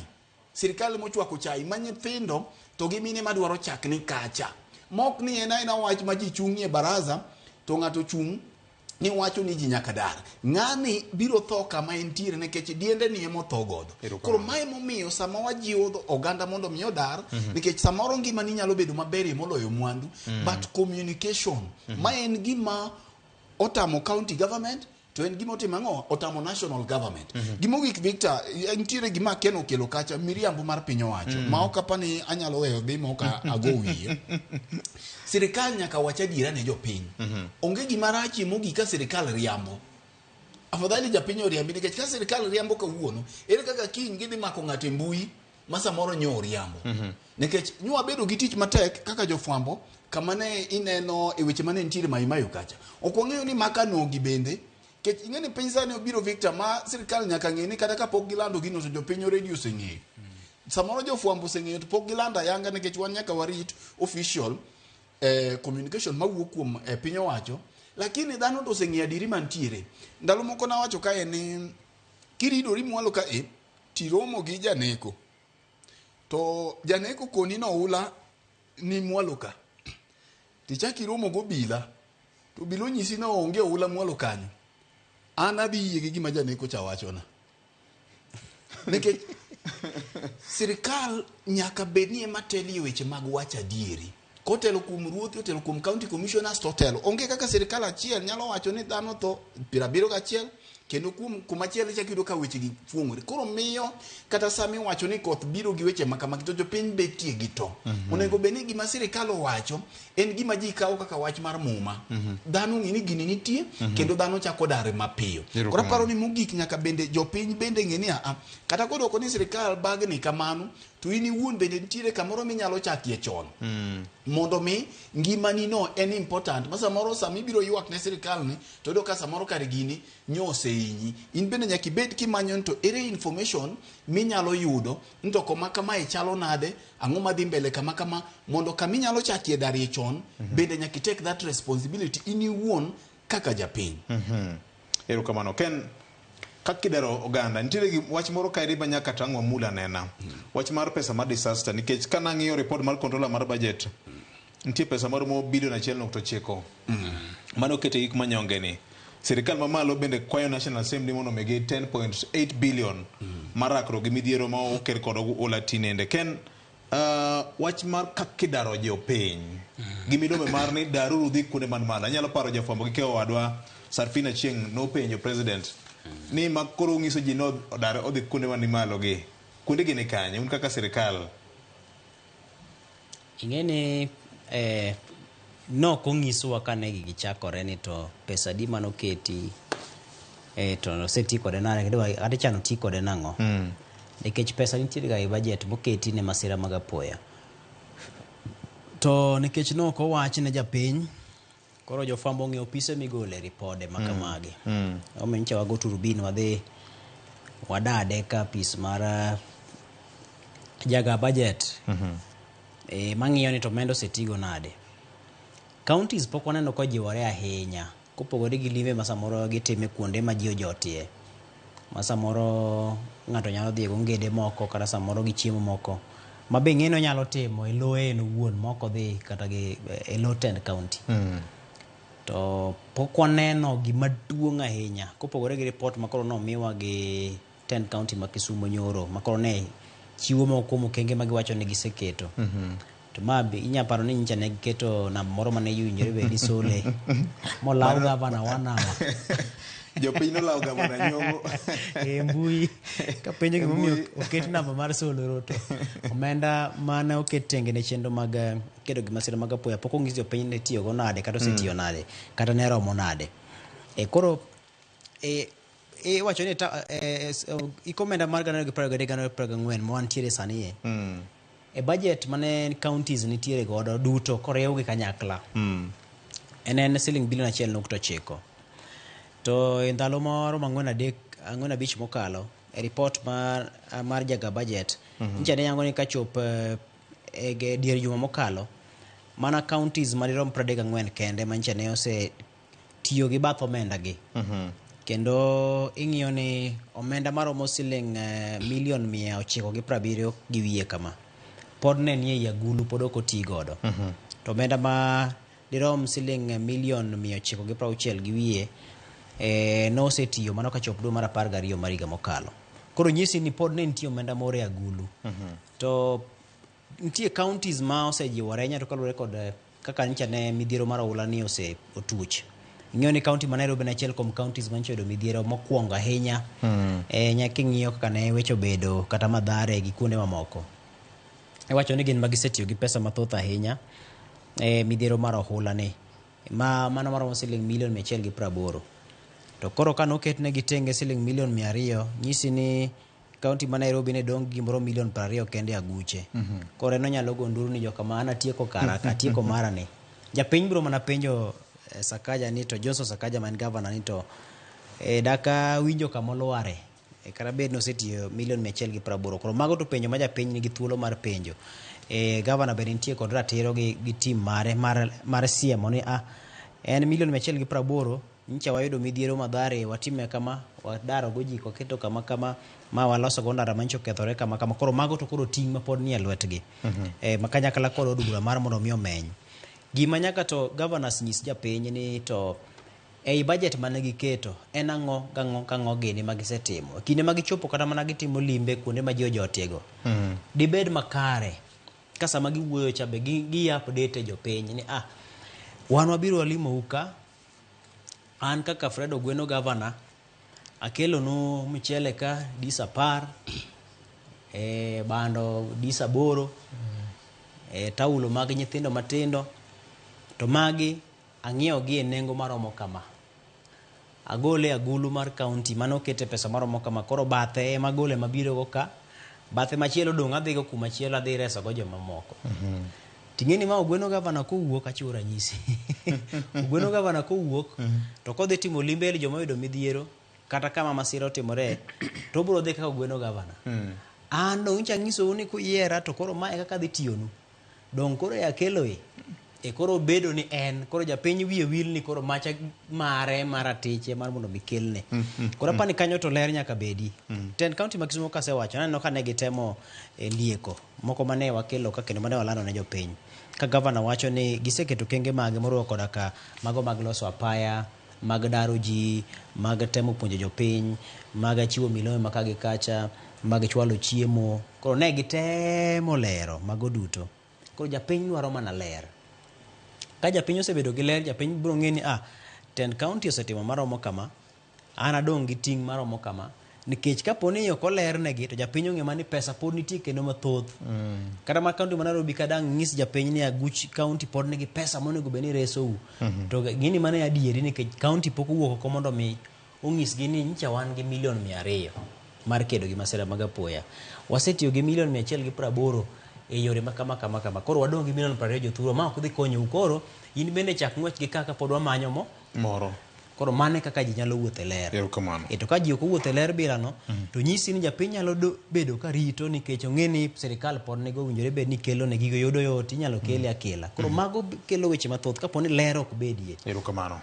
sirikal mochwako chai ma nyithindo to gi mine madwaro chak ni kacha mok ni ena wach ma ji chung'ie baraza to ng'ato chung' ni wacho ni ji nyaka dar ng'ani biro tho kama entiere nikech diende ni emo tho godo koro mae momiyo sama wajiwo oganda mondo miyo dar nikech samoro ngima ni nyalo bedo maber moloyo mwandu but communication ma en gima otamo county government to en gima otimo ang'o otamo national government gimogik Victor nitiere gima Ken okelo kacha miriambo mar piny owacho ma ok apani anyalo weyo dhi ma ok ago wiye sirikal nyaka wach adiera ne jopiny onge gima rach mogik ka sirikal riambo afadhali japiny oriambi nikech ka sirikal riambo kawuono ere kaka kiny gidhi mako ng'ato e mbui ma samoro nyo riambo nikech nywa bedo gi tich matek kaka jofwambo kama ne ineno e weche mane nitiere maimayo kacha ok wang'eyo ni maka nogi bende kech ing'eni piny sani obiro Victor ma sirikal nyaka ng'e ni kata kapok gilando gino to jopiny radio oseng'eyo samoro jofwambo oseng'eyo to pok gilando ayanga nikech wan nyaka warit official communication mawuok kuom piny owacho lakini dhano to oseng'eyo adiri mantiere ndalo moko nawacho ka en kiridori mwalo ka tiromo gi janeko to janeko koni no ula ni mwalo ka tichaki iromo go bila to bilo nyisi no onge ula mwalo kanyo an adhi yie gi gima janeko cha wachona nikech sirikal nyaka bedni ema teli weche mag wach adieri kotelo kuom ruoth otelo kuom county commissioners totelo onge kaka sirikal achiel nyalo wacho ni dhano to 71 kendo kuma chiel chak yudo ka weche gi fuong'ore koro miyo kata sami wacho ni koth biro gi weche makama to jopiny betie gi to onego bed ni gima sirikal owacho en gima ji kawo kaka wach mar muma dhano ng'e ni gini nitie kendo dhano chako dare mapiyo koro paro ni mogik nyaka bende jopiny bende ng'e ni kata kodoko ni sirikal bagni kamano to in iwuon bende nitiere kamoro minyalo chakie chon mondo mi ngimani no en important ma samoro sami biro ywak ne sirikal ni to do ka samoro kar gini nyose inyi in bende nyaka ibed kimanyo to ere information minyalo yudo nto koma kama e chalo nade ang'o madhi mbele kama kama mondo kama inyalo chakie darie chon bende nyaka take that responsibility in iwuon kaka japiny erokamano Ken kakidero oganda nitiere gi wach moro kairi ba nyaka tang'wa mula nena wach mar pesa mar disaster nikech kana ng'iyo report mar controller mar budget nitie pesa mar mo bilion 1.9 mano kete gik manyonge ni sirikal mamalo bende kwayo National Assembly mondo mege 10.8 billion marakro gi midhiero ma oker kod ola tinende Ken wach mar kakidaro jopiny gi milome mar ni daruru dhi kuonde man malo anyalo paro jafwambo gi kewa wadwa Sarfina Chieng no penjo president ni makoro ng'iso ji no odare odhi kuonde man malo gi kuonde gi ni kanye un kaka sirikal ing'eni no kong'isowa kane gichakore ni to pesa di manoketi to noseti kode nare kendo ade chano ti kode nang'o nikech pesa nitiere ga e budget moketi ne masira mag apoya to nikech no ko wach ne japiny koro jofwambo ng'e opise migole ripode makamagi omiyo nyicha wago turubin wadhi wadade ka pis mar jaga budget mang'iyo ni to mendo setigo nade counties pok waneno ko jiwore ahinya kopogore gi limbe ma samoro gitime kuonde ma ji ojotie ma samoro ng'ato nyalo dhi go ngede moko kata samoro gi chiemo moko ma be ng'eno nyalo timo e lowo en owuon moko dhi kata gi e low 10 county to pok waneno gima duong' ahinya kopogore gi report makoro nomiwa gi 10 county ma Kisumo nyoro makoro ne chiwo moko kuom okenge ma giwacho ni giseketo to ma be inyaparo ni nyicha ne giketo namba moro mane iwinjore be ni sole molaw gavana wanawa jopiny nolawo gavana nyong'o e mbui ka penjo gimomiyo oket namba mar soloro to omenda mane oket tenge ne chenro mag kedo gi masira mag apoya pok ong'is jopiny ne tiyo go nade kata osetiyo nade kata ne romo nade koro iwacho ni ikomenda mar 2024 ma wantiere sani e budget mane counties nitiere godo duto korew gi kanyakla en siling bilion 1.9 to e ndalo moro ang'wen abich mokalo e report mar jaga budget nyicha ne yango ni kachop e dier juma mokalo mana counties madirom 34 kende manyicha ne ose tiyo gi bath omenda gi kendo ing'iyo ni omenda maromo siling milion 970 gi wiye kama pod ne nie yagulu pod ok oti godo to omenda ma dirom siling milion 960 gi wiye no osetiyo mano kachop dwe mar 12 mar higa mokalo koro nyisi ni pod ne nitie omenda moro e agulu to nitie counties ma osejiwore nya to kaluwore kod kaka nyicha ne midhiero mar oula ni otuch ing'eyo ni county ma Nairobi en achiel kuom counties ma nyodo midhiero mokwongo ahinya nyaka ing'iyo kaka ne weche obedo kata Mathare gi kuonde mamoko iwacho ni gin magisetiyo gi pesa mathoth ahinya midhiero mar ohula ni mano maromo siling milion 180 to koro ka noket ne gitenge siling milion 200 nyisi ni county ma Nairobi ne dong gimoro milion 20 kende aguche koro eno nyalo gonduru ni joka maana tieko karaka tieko mara ni japiny bro mana penjo Sakaja ni to Johnson Sakaja man governor ni to daka winjo kamolware kata bed no setiyo milion 180 koro mago to penjo ma japiny nigi thuolo mar penjo governor be nitie kod ratiro gi team mar siemo ni en milion 180 nyicha wayudo midhiero Mathare watime kama wadaro go jiko keto kama ma waloso go ndara mancho kethore kama koro mago to koro ting ma pod nie lwetgi makanyakla kod odugura mar mondo mi omeny gima nyaka to governors nyis japiny ni to ei budget mane giketo en ang'o gini magisetimo kinde magichopo kata mana gitimo limbe kuonde ma ji ojotiego dibed makare ka sama giwuoyo cha be gi update jopiny ni wan wabiro walimo uka an kaka Fred Ogweno governor akelo no mchele ka disa 10 bando disa 8 taulo mag nyithindo matindo to magi ang'iewo gi e nengo maromo kama agole agulu mar county mano kete pesa maromo kama koro bathe magole mabiro go ka bathe machielo dong adhi go kuma chielo adhi reso go joma moko tingeni ma Ogweno governor kowuok achura nyisi Ogweno governor kowuok to kodhi timo limbe joma yudo midhiero kata kama masira otimore to bro dhi ka Ogweno governor an do uncha nyiso ni kuyiera to koro mae kaka dhi tiyonu dong koro ya kelo koro bedo ni en koro japiny wiye wil ni koro macha mare maratiche mar mondo mikelne koro pani kanyo to ler nyaka bedi 10 county ma Kisumo kasewacho naneno ka ne gitemo lieko moko mane wakelo ka kendo mane walano ne jopiny ka governor wacho ni giseketo kenge mage moro koda ka mago mag loso apaya mag daro ji mag temo puonjo jopiny mag chiwo milome makagi kacha mag chwalo chiemo koro ne gitemo lero mago duto koro japiny dwaro mana ler ka japiny osebedo gi ler japiny biro ng'eni 10 county osetimo maromo kama an adong gi ting maromo kama nikech kaponi ok olernegi to japiny ong'e mani pesa pod nitie kendo mathoth kata ma county ma Nairobi kadang ng'is japiny ni Aguch county pod nigi pesa monego beni resou to gini mane adieri nikech county pok owuok oko mondo mi ong'is gi ni nyicha wan gi milion 200 mar kedo gi masira mag apoya wasetiyo gi milion 180 e yore makama koro wadong gi milion 20 jothuro ma ok dhi konyo koro in bende chak ng'wech gi kaka pod wamanyo moro koro mane kaka ji nyalo wuotho e ler to ka ji ok owuotho e ler bilano to nyisi ni japiny nyalo bedo ka rito nikech ong'e ni sirikal pod nego winjore bed ni kelo ne gigo yudo yot inyalo kele akela koro mago kelo weche mathoth kaponi ler ok bedie erokamano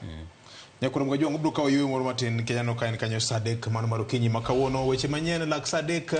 Nyakoro mga juang ubruka oyuyo moro matin Kenya no kain kanyo sadek mano marukinyi makawuono weche manyien lak sadek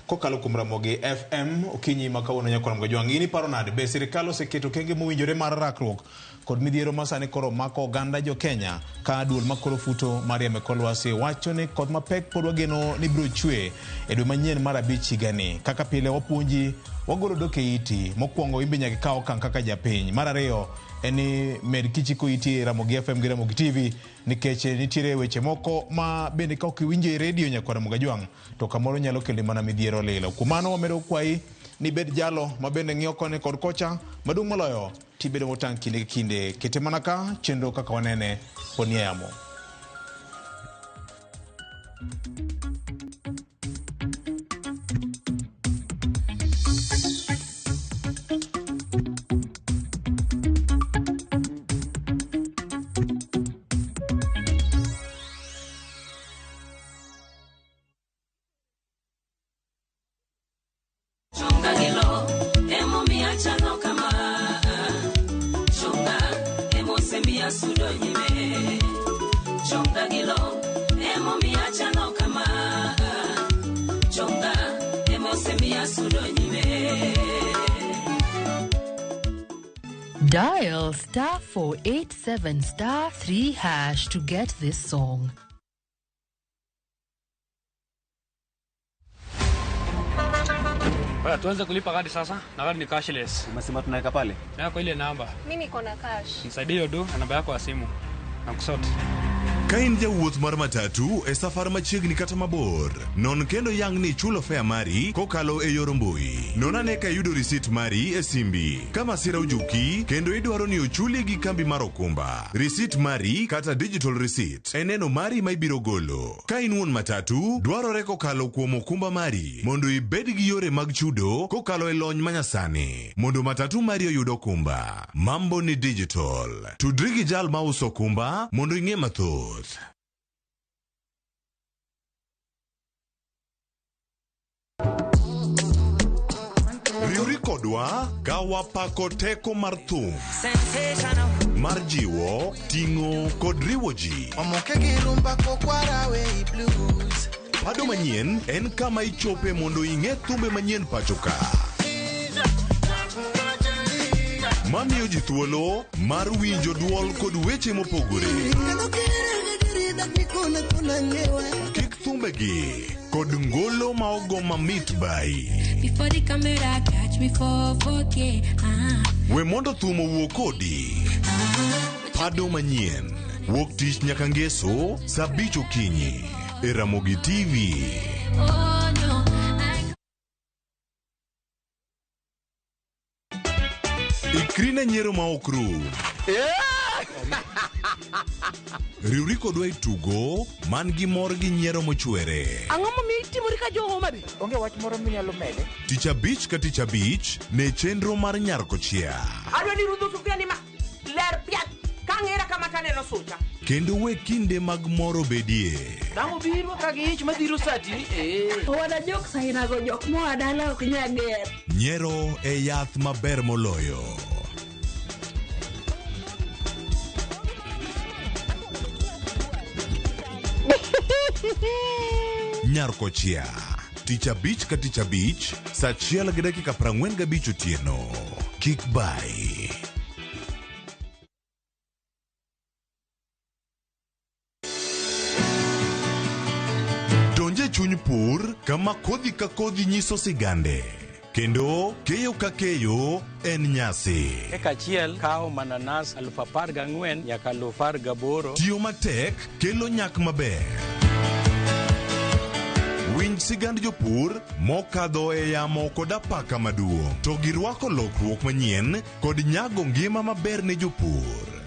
kokalo kuom Ramogi FM okinyi makawuono nyakoro mga juang ini paro nade be sirikal oseketo kenge mowinjore mar rakruok kod midhiero masani koro mako oganda jo Kenya ka duol makoro futo Maria Mekolwasi wacho ni kod mapek pod wageno ni biro chwe e dwe manyien mar 5 higani kaka pile wapuonji wagolo doke iti mokwongo imbe nyaka kawo okang' kaka japiny mar ariyo eni med kichiko iti Ramogi FM gi Ramogi TV nikech nitiere weche moko ma bende ka ok iwinjo e redio nyakwa Ramogi Juang to kamoro nyalo kelo mana midhiero lilo. Kuom mano wamedo kwayi ni bed jalo ma bende ng'iyo koni kod kocha maduong' moloyo tibedo motang' kinde gi kinde kete mana ka chenro kaka wanene ponie yamo. Dial *487*3# to get this song. Tuanze kulipa kadi sasa. Na kadi ni cashless. Umesema tunaweka pale? Na kwa ile namba. Mimi niko na cash. Nisaidie hiyo do na namba yako ya simu. Nakusote. Kain jawuoth mar matatu e safar machiegni kata mabor. Non kendo yang ni chulo fare mari kokalo e yor mbui. Non ane ka yudo receipt mari e simbi. Kama sira ujuki kendo idwaro ni ochuli gi kambi mar okumba. Receipt mari kata digital receipt eneno mari ma ibiro golo. Kain wuon matatu dwarore kokalo kuom okumba mari mondo ibed gi yore mag chudo kokalo e lony manyasani. Mondo matatu mari oyud okumba. Mambo ni digital. Tudri gi jal ma uso okumba mondo ing'e mathoth. Riuri kodwa gawa pako teko mar thum mar jiwo, ting'o kod riwo ji. Omoke gi rumba kokwara way blues. Pado manyien en kama ichope mondo ing'e thumbe manyien pachoka. Mamiyo ji thuolo mar winjo duol kod weche mopogore. Kik thumbegi kod ngolo ma ogo mamit bai. Before the camera catch me for 4K. We mondo thum owuo kodi. Pado manyien wuok tich nyaka ngeso saa 5 okinyi e Ramogi TV. Oh no. Ikrine nyero ma ok rum. Riuri kodwa itugo man gi mor gi nyiero mochwere. Ang'o momiyo itimori ka jo Homa Bay? Onge wach moro minyalo mede. Tich abich ka tich abich ne chenro mar nyarko chia. Adwa ni rudho sufuria ni ma ler piat ka ng'era kama taneno sucha. Kendo we kinde mag moro bedie. Dang'o biro ka gi ich madhiro sati. Owada jok sainago jok moa dala ok nyager. Nyiero e yath maber moloyo. Nyarko chia. Tich abich ka tich abich, saa 1:45 otieno. Kik bai. Donje chuny pur kama kodhi ka kodhi nyiso sigande. Kendo keyo ka keyo en nyasi. Eka achiel kawo mananas 14,000 nyaka 18,000. Tiyo matek kelo nyak maber. Winj sigand jopur mokadho e yamo kod apaka maduong'. To girwako lokruok manyien kod nyago ngima maber ne jopur.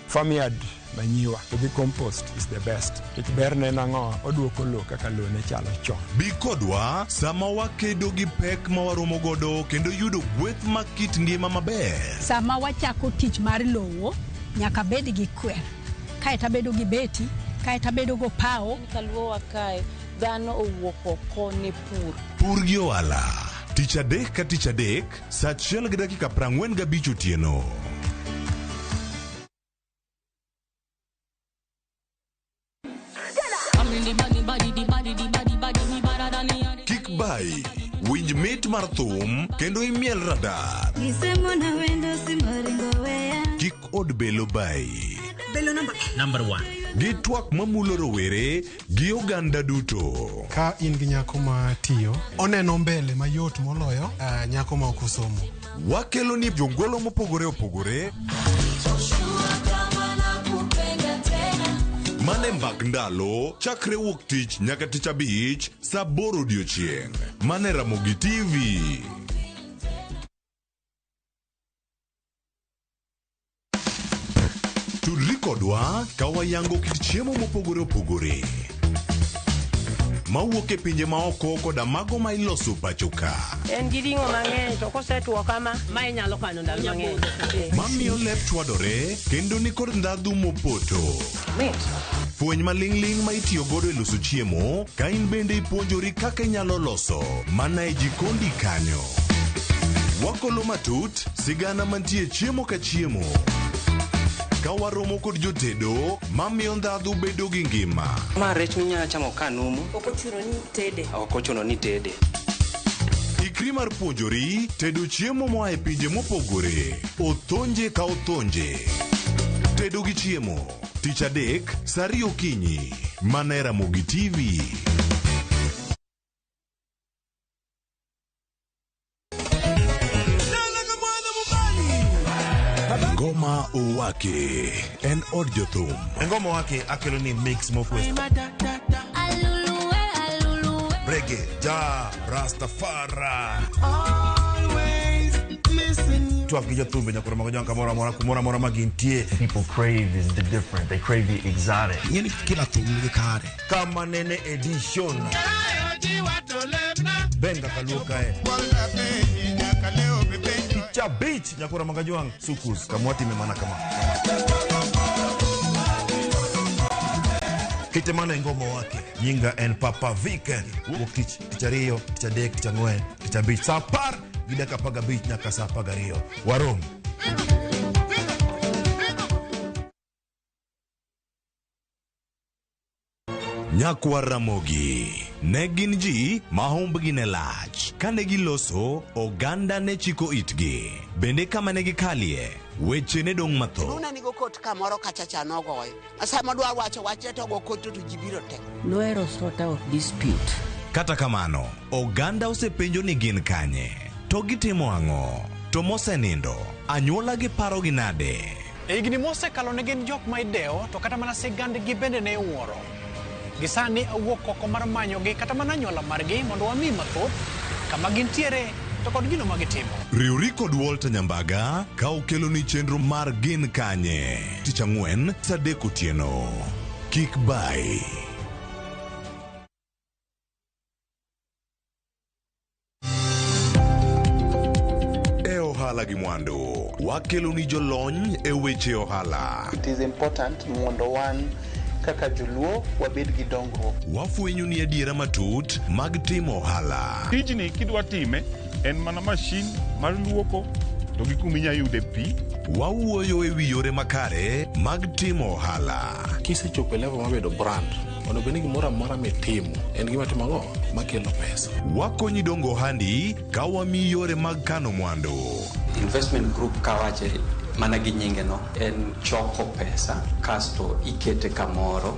Farmyard manyiwa gi compost is the best. Ik berne nang'o oduoko lo kaka lo ne chalo chon. Bi kodwa sama wakedo gi pek ma waromo godo kendo yudo gweth ma kit ngima maber. Sama wachako tich mar lowo nyaka bed gi kwer. Kae tabedo gi beti, kae tabedo go pao. Kaluo wakae dhano owuok oko ne pur. Pur gi ohala. Tich adek ka tich adek, saa 1:45 otieno. Bai. Winj mit mar thum kendo imiel radar. Kik od Belo Bai. Belo Number 1. Gi twak mamulo rowere gi oganda duto. Ka in gi nyako ma tiyo, oneno mbele mayot moloyo nyako ma ok osomo. Wakelo ni jongolo mopogore opogore. Mane mbak ndalo chakre wuok tich nyaka tich abich saa 8 odiechieng'. Mane Ramogi TV. Tudri kodwa ka wayango kit chiemo mopogore opogore mawuok e pinje maoko koda mago ma iloso pacho ka. En gi ring'o mang'eny to kosetuo kama ma inyalo kano ndalo mang'eny. Mamiyo lep chwadore kendo ni kod ndhadhu mopoto. Fueny maling'ling ma itiyo godo e loso chiemo ka in bende ipuonjori kaka inyalo loso mana e jikondi kanyo. Wakolo matut sigana mantie chiemo ka chiemo. Ka waromo kod jotedo mamiyo ndhadhu bedo gi ngima. Ma rech minyalo chamo kanumu. Ok ochuno ni tede. Ok ochuno ni tede. Ikri mar puonjori tedo chiemo moa e pinje mopogore. Othonje ka othonje. Tedo gi chiemo. Tich adek, saa 2 okinyi. Mana e Ramogi TV. Ngoma Owake en od jothum. Ngoma Owake akelo ni mix mofwes. Reggae, ja, Rastafari. Always listen. Twak gi jothumbe nyakoro mago janka mora magintie. People crave is the different. They crave the exotic. Yeni kila thum ni kare. Kama nene edition. Benga kaluka Cha beach nyakora magajuang sukus kamwati memana kama Kitemana ngoma wake nyinga en Papa Vic wokich tichario tichadek tichangwen tichabich sapar gidaka paga beach nyaka sapaga rio warom Nyakwa Ramogi ne gin ji mahumbgi ne lach. Kane giloso, oganda ne chiko itgi. Bende kama ne gikalie, weche ne dong' matho. Nuna nigo kot kamoro kachacha nogoyo. Asa madwa wacho to go kot to jibiro tek. Noero sort out dispute. Kata kamano, oganda osepenjo ni gin kanye. To gitimo ang'o? To mosenindo, anyuola gi paro gi nade? E higni mosekalo ne gin jok ma idewo, to kata mana sigandgi bende ne wuoro. Gisani awuok oko mar manyogi kata mana anyuola margi mondo wami mathoth kama gintiere to kod gino magitimo. Riwri kod Walter Nyambaga ka okelo ni chenro mar gin kanye. Tich Ang'wen saa 3 otieno. Kik bai. E ohala gi mwandu wakelo ni jolony e weche ohala. It is important mondo wan kaka joluo wabed gi dongruok. Wafwenyo ni adiera matut mag timo ohala. Tijni kidwa time en mana mashin mar luoko to gi kuminya yude pi. Wawuoyo e wi yore makare mag timo ohala. Kisechopo e level mabedo brand, ono bende gimoro amora mitimo en gima timo ang'o makelo pesa. Wakonyi dongo ohandi ka wami yore mag kano mwandu. Investment group kawache mana gi nyinge no en choko pesa kasto ikete kamoro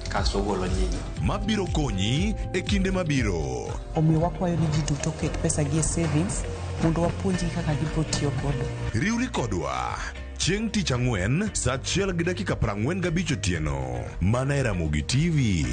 kasto golo nyinyo mabiro konyi e kinde mabiro. Omiyo wakwayo ni ji duto ket pesa gi e savings mondo wapuonji kaka gibiro tiyo kodo. Riwri kodwa chieng' tich Ang'wen saa 1:45 otieno. Mana e Ramogi TV.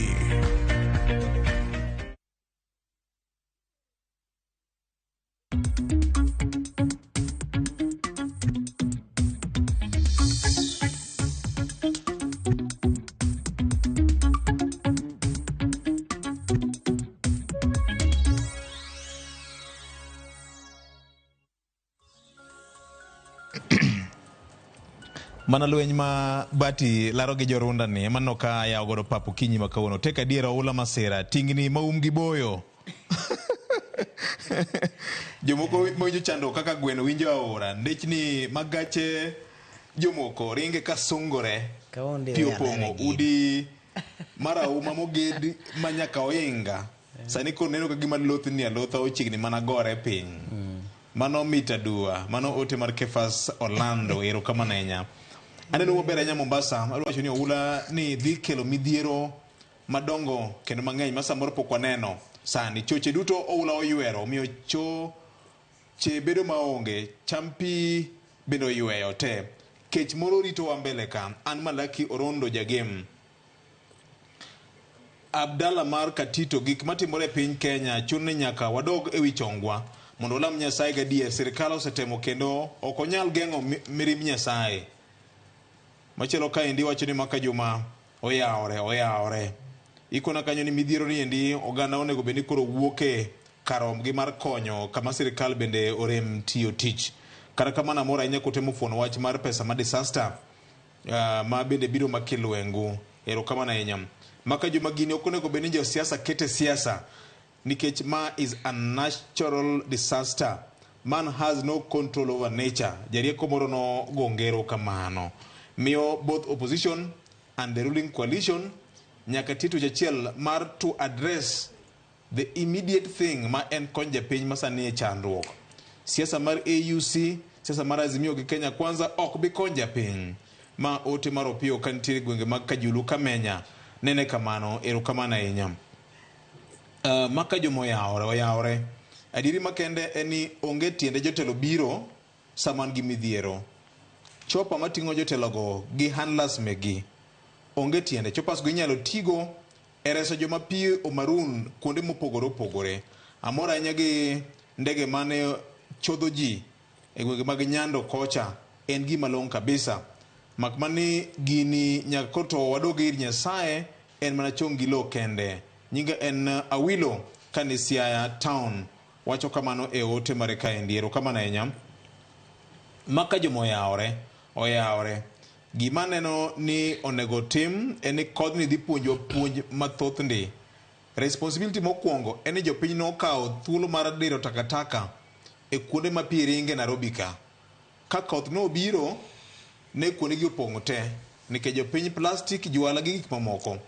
Mana lweny ma Bati laro gi jorunda ni mano ka ya ogoro papo kinyi makawuono tek adiera ula masira tingni maum gi boyo. Jomoko mojo chando kaka gweno winjo aora ndechni magache jomoko ringe ka sungore pio pongo udi mara uma mogedi manyaka oinga sani ko neno ka gima loth ni alotha ochigni mana gore piny mano mita dua mano ote mar Kefas Orlando ero kama nenya aneno maber anya Mombasa alwacho ni oula ni dhi kelo midhiero madongo kendo mang'eny ma samoro pok waneno sani choche duto oula oywero miyo che bedo maonge champi bendo yweyo te kech moro rito wa mbele ka an Malaki Orondo jagem Abdalla mar Katito gik matimore piny Kenya chune nyaka wadog ewi chongwa mondo lam Nyasaye gadier sirkal osetemo kendo ok onyal geng'o mirim Nyasaye machielo ka endi wacho ni maka juma oyawore ikona kanyo ni midhiero ni endi oganda onego beni koro wuoke karom gi mar konyo kama sirkal bende orem tiyo tich kata kamana mora inya kotemo fuono wach mar pesa ma disaster ma bende biro makelo wengu ero kamana enyam maka juma gini okonego beni jo siasa kete siasa nikech ma is a natural disaster man has no control over nature jarieko moro no gongero kamano miyo both opposition and the ruling coalition nyaka titu jachiel mar to address the immediate thing ma en konja piny masani e chandruok siasa mar AUC siasa mar Azimio gi Kenya Kwanza ok bi konja piny ma ote mar Opiyo kantiere gwenge mag Kajulu Kamenya nene kamano ero kamana enyam maka jomo oyawore adiri makende eni onge tiende jotelo biro saman gi midhiero chopa matingo jotelo go gi handlers megi onge tiende chopas go inyalo tigo e reso joma pi omarun kuonde mopogore amora anya gi ndege mane chodho ji e gwenge mag Nyando kocha en gima long kabisa makmani gini nyaka to wadoge ir Nyasaye en mana chong gi lo kende nyinga en Awilo Kanisiaya town wacho kamano e ote mare ka endiero kamana enyam maka jomo oyawore gima neno ni onego tim eni kodni dhi puonj mathoth ndi responsibility mokwongo eni jopiny no kawo thuolo mar diro takataka e kuonde ma pi ringe Nairobi ka koth no biro ne kuonde gi opong'o te nikech jopiny plastic juala gi gik mamoko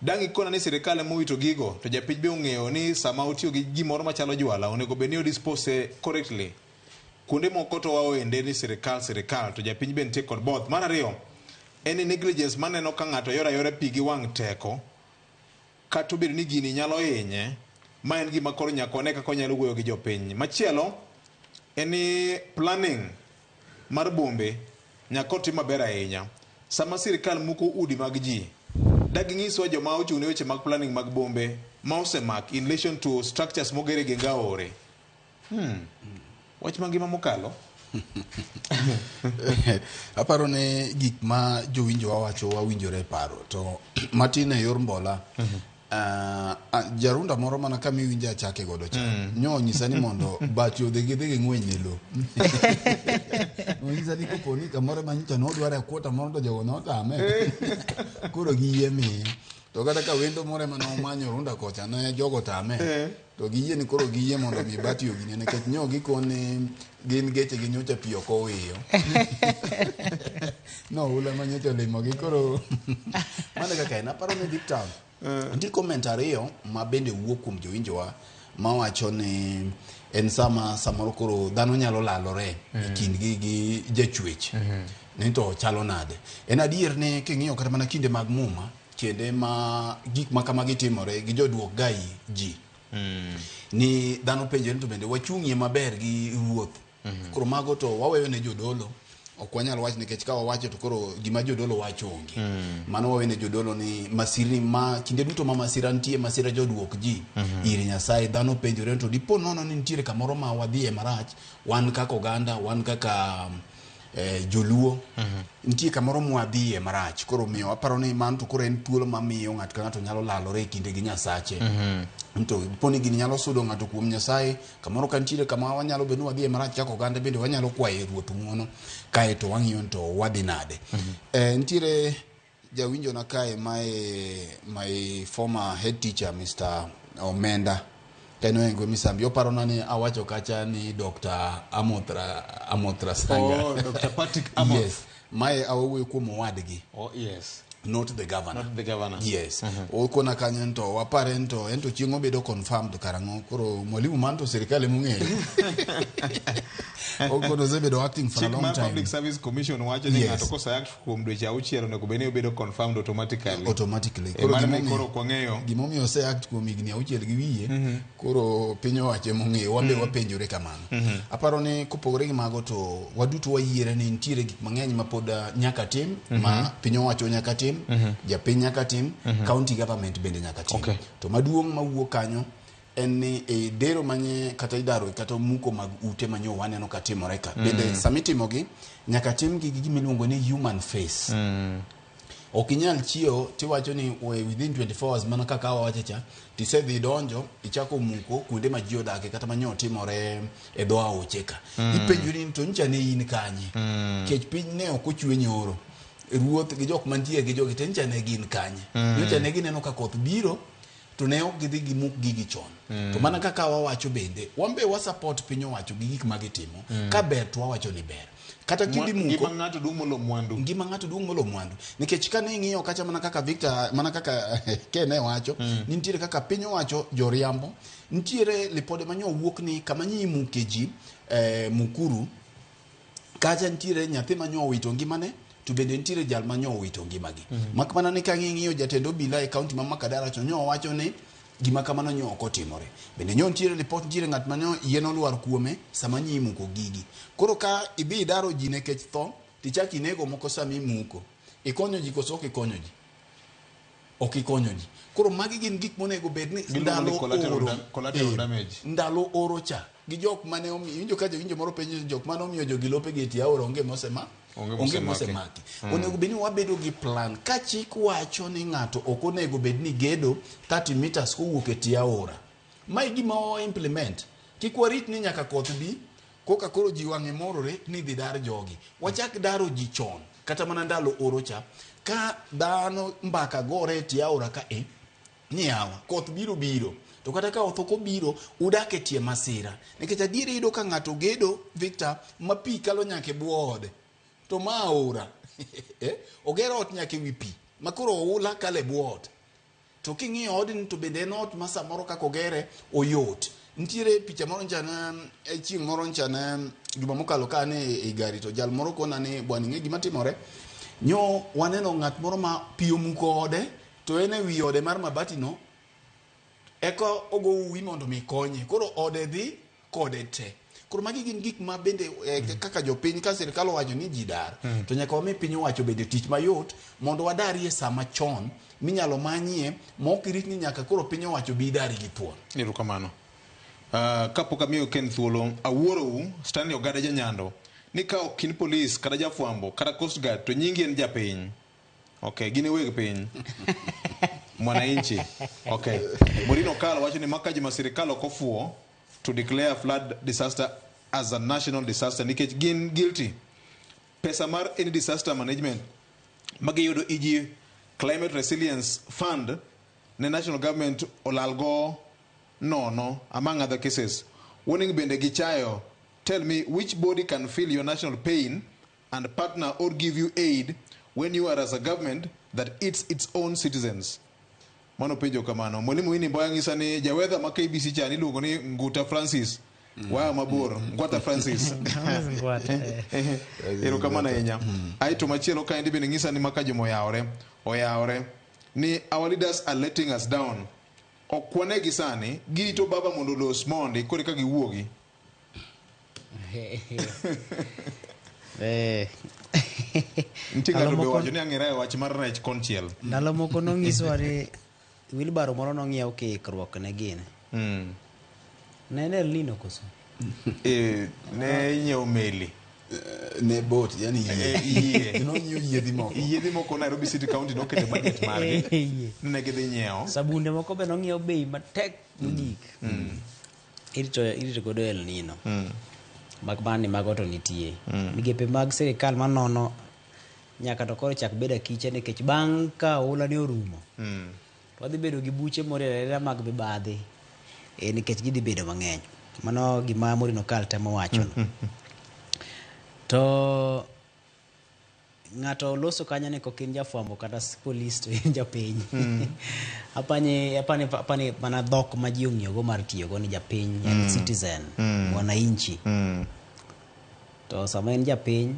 dangi kona ni sirikal mowito gigo to japiny be ong'eyo ni sama otiyo gi gimoro machalo juala onego bed ni dispose correctly kuonde moko to waoende ni sirikal to japiny be nitie kod both mar ariyo en negligence maneno ka ng'ato yora pi gi wang' teko kata obedo ni gini nyalo hinye ma en gima koro nyaka one kaka onyalo wuoyo gi jopiny machielo en planning mar bombe nyaka otim maber ahinya sama sirikal muko udi mag ji dagi ng'iswa joma ochung' ne weche mag planning mag bombe ma osemak in relation to structures mogere gi ngaore wach mangima mokalo aparo ne gik ma jowinjo wawacho wawinjore paro to matin e yor mbola jarunda moro mana kama iwinjo achake godo cha nyo nyisa ni mondo bati odhegi ng'weny ne lo nyisa ni koponi kamoro manyicha nodware kuota moro to jogo notame koro giyie mi to kata ka wendo moro mana omanyo runda kocha ne jogo tame to giyie ni koro giyie mondo mi bati ogine nikech nyo gikoni gin geche gi nyocha pi ok owiyo no ula manyocha limo gi koro mana kaka en aparo ni Deep Town ndi comment ariyo ma bende wuok kuom jowinjowa ma wacho ni en samoro koro dhano nyalo lalore e kindgi gi jachwech ni to chalo nade en adier ni king'iyo kata mana kinde mag muma kende ma gik ma kamagi timore gi joduok gai ji ni dhano penjo ni to bende wachung'ie maber gi wuoth koro mago to waweyo ne jodolo ok wanyal wach nikech ka wawacho to koro gima jodolo wacho onge mano wawe ne jodolo ni masiri ma kinde duto ma masira nitie masira joduok ji iri Nyasaye dhano penjore to dipo nono ni nitiere kamoro ma wadhie marach wan kaka oganda wan kaka joluo nitie kamoro mwadhie marach koro miyo aparo ni man to koro en thuolo mamiyo ng'ato ka ng'ato nyalo lalore e kinde gi Nyasache to poni gini nyalo sudo ng'ato kuom Nyasaye kamoro ka nitiere kama wanyalo bedo wadhie marach kaka oganda bende wanyalo kwaye ruoth ng'uono kae to wang'iyo to wadhi nade nitiere jawinjo na kae my former head teacher Mr. Omenda keno engo misambi oparo nani awacho kacha ni Dr. Amotra Sanga Dr. Patrick Amoth yes mae awuoyo kuom wadgi yes not the governor. Not the governor. Yes. Okona kanyo wapare ento chiengo bedo confirmed karango koro mwalimu manto serikali mung'e. Okono zebedo acting for a long time. Public Service Commission wacho ni ngato kosa act kuom dweche auchiel onego beni obedo confirmed automatically. Koro kwang'eyo gimomiyo ose act kuom higni auchiel gi wiye koro piny owacho mong'eyo wambe wapenjore kamano. Aparo ni kopogore gi mago to waduto wayiere ni nitiere gik mang'eny ma pod nyaka tim ma piny owacho nyaka tim, japiny nyaka tim, county government bende nyaka tim. To maduong' mawuok kanyo en ni dero manye kata idaro kata muko mag ute manyo waneno ka timore ka bende samitimogi nyaka tim gi gimiluongo ni human face. Okinyal chio tiwacho ni within 24 hours mana kaka wawacha tisedhi donjo ichako muko kuonde ma ji odake kata manyo timore e dho aoche ka. Ipenjuri to ncha ne in kanye. Kech piny ne ok ochwe nyoro. Ruoth gi jok mantie gi jogi tencha ne gin kanye. Nyocha ne gineno ka koth biro to ne ok gidhi gimuk gigi chon. To mana kaka wawacho bende wambe wa support piny owacho gi gik ma gitimo ka ber to wawacho ni ber. Kata kidi muko ngima ng'ato dung' molo mwandu nikech ka ne ing'iyo kacha mana kaka Victor mana kaka Kene wacho nitiere kaka piny owacho joriambo nitiere lipode manyo wuok ni kama nyi muke ji Mukuru kacha nitiere nyathi manyo wito ngimane to bende nitiere jal manyo wito ngimagi. Mak mana ni ka ng'iyo jatend obila e kaunti ma Makadara to nyo wacho ni gima kamano nyo ok otimore. Bende nyo nitiere report nitiere ng'at manyo yien olwar kuome sama nyi muko gigi. Koro ka ibi daro ji nekech tho tichaki nego moko sami muko. Ikonyo ji koso ok ikonyo ji. Ok ikonyo ji. Koro magi gin gik monego bed ni ndalo collateral damage. Ndalo oro cha gi jok mane winjo ka winjo moro penjo jok mane omiyo jogi lope geti aoro onge mosema onge mosemaki. Onego bed ni wabedo gi plan ka chik wacho ni ng'ato ok onego bed ni gedo 30 meters kowuok e tie aora. Mai gima o implement kik warit ni nyaka koth bi koka koro ji wang'e morore ni dhi dar jogi. Wachak daro ji chon kata mana ndalo oro cha ka dhano mbaka gore e tie aora ka ni yawa koth biro to kata ka othoko biro udake tie masira nikech adiere yudo ka ng'ato gedo Victor ma pi kalo nyake buode to ma aora ogero ot nyake wi pi makoro oula kale buot to king'iyo odni to bende en ot ma samoro kako gere oyot. Nitiere picha moro nchana chieng' moro nchana juma mokalo ka ne e gari to jal moro kona ni bwani ng'e gima timore nyo waneno ng'at moro ma pi omuko ode to en e wi ode mar mabati no eko ogo uwi mondo mi konye koro ode dhi kode te. Koro magi gin gik ma bende kaka jopiny ka sirkal owacho ni ji dar to nyaka wami piny owacho bende tich mayot mondo wadarie sama chon minyalo manyie mok irit ni nyaka koro piny owacho bi dari gi thuon. Erokamano. Kapok amiyo Ken thuolo awuorou Stanley Ogada Janyando ni ka ok in polis kata jafwambo kata Coast Guard to nyingi en japiny. Okay, gine weg piny. Mwananchi. Okay. Morino Kalo wacho ni makaji ma sirkal ok ofuo to declare flood disaster as a national disaster nikech gin guilty. Pesa mar any disaster management magiyudo iji climate resilience fund ne national government olalgo no among other cases. Warning bende gichayo, tell me which body can feel your national pain and partner or give you aid when you are as a government that eats its own citizens. Mano penjo kamano. Mwalimu hini mboya ngisa ni jawedha ma KBC cha nilugo ni Nguta Francis. Waya maboro. Nguta Francis. Ero kamana yenya. Aito machielo ka indi bine ngisa ni makaji oyaore. Ni our leaders are letting us down. Okwane gisani, giri to baba mondo los monde, kore kagi uogi. Ntika dobe wajo ni angere wachi marana ich konchiel. Ndalo moko nong'iswa ni wilbaro moro nong'iew kikruok ne gine. Ne El Nino koso. Ne nyiew meli. Ne boat yani yie. No nyiew yiedhi moko. Yiedhi moko Nairobi City County nokete budget margi. Ne gidhi nyiew. Sabunde moko be nong'iew bei matek mogik. Irito godo El Nino. Mag mani mago to nitie. Migepe mag sirkal manono nyaka to koro chak beda kiche nikech bang' ka oula ne orumo. Wadhi bedo gi buche morera mag mibadhi. Nikech gidhi bedo mang'eny. Mano gima Morino Kal temo wacho. To ng'ato loso kanyo ni kokin jafwambo kata police to en japiny. Apani mana dhok ma ji ong'iyogo mar tiyogo ni japiny, en citizen, mwananchi. To sama en japiny,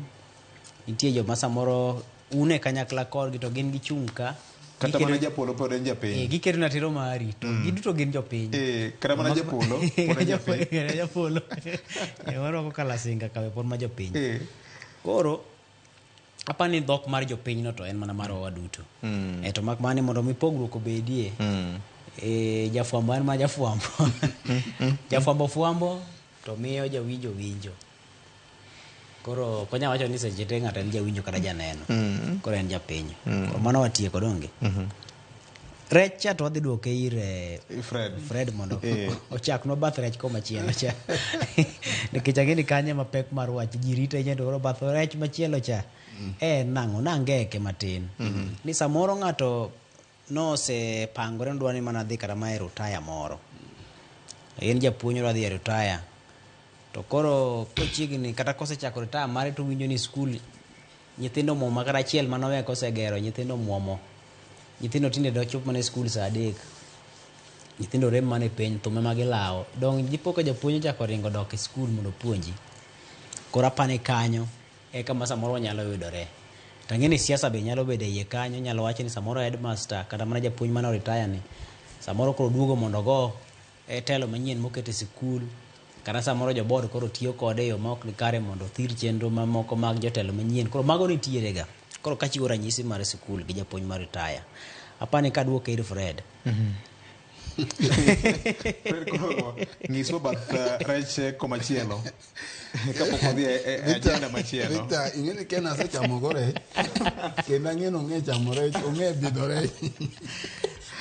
nitie joma samoro une kanyakla korgi to gin gichung' ka. Kata mana japolo pod en japiny. Giketo na tero mari, to giduto gin jopiny. Kata mana japolo pod en japiny. Japolo. Warwako kalasinga kawe pod ma jopiny. Koro, apani dhok mar jopiny no to en mana mar owa duto. To mak mani mondo mi pogruok obedie. Jafwambo en ma jafwambo. Jafwambo fwambo to miyo jawinjo winjo. Koro konya wacho ni seche te ng'ato en jawinjo kata janeno. Koro en japiny. Koro mano watieko donge. Rech cha to wadhi duoke ir Fred mondo ochaknwa bath rech komachielo cha. Nikech ang'e ni kanye mapek mar wach ji rito nyendo koro bath rech machielo cha. Nang'o nangeke matin. Ni samoro ng'ato nosepangore ndwa ni mana dhi kata ma e rutaya moro. En japuonjro adhi e rutaya. To koro kochiegni kata kosechako rutaya mare to winjo ni skul nyithindo muomo kata achiel manowe kosegero nyithindo muomo. Nyithindo tinde dochop mana e skul saa 3. Nyithindo rem mana e piny thume ma gilawo. Dong dipo ka japuonj chako ringo dok e skul mondo puonji. Koro apane kanyo kama samoro wanyalo yudore. Tang'e ni siasa be nyalo bedo iye kanyo, nyalo wacho ni samoro headmaster kata mana japuonj mano retire ni samoro koro duogo mondo go telo manyien moket e skul. Kata samoro jobod koro tiyo kode e yo ma ok ni kare mondo thir chenro mamoko mag jotelo manyien. Koro mago nitiere ga. Koro kachiwo ranyisi mar skul gi japuonj mar retire. Apani ka duoke ir Fred. Fred koro ng'iso bath rech komachielo. Kapok odhi e agenda machielo. Victor, ing'eni Ken asechamo go rech. Kendo ang'eno ong'e chamo rech, ong'e bidho rech.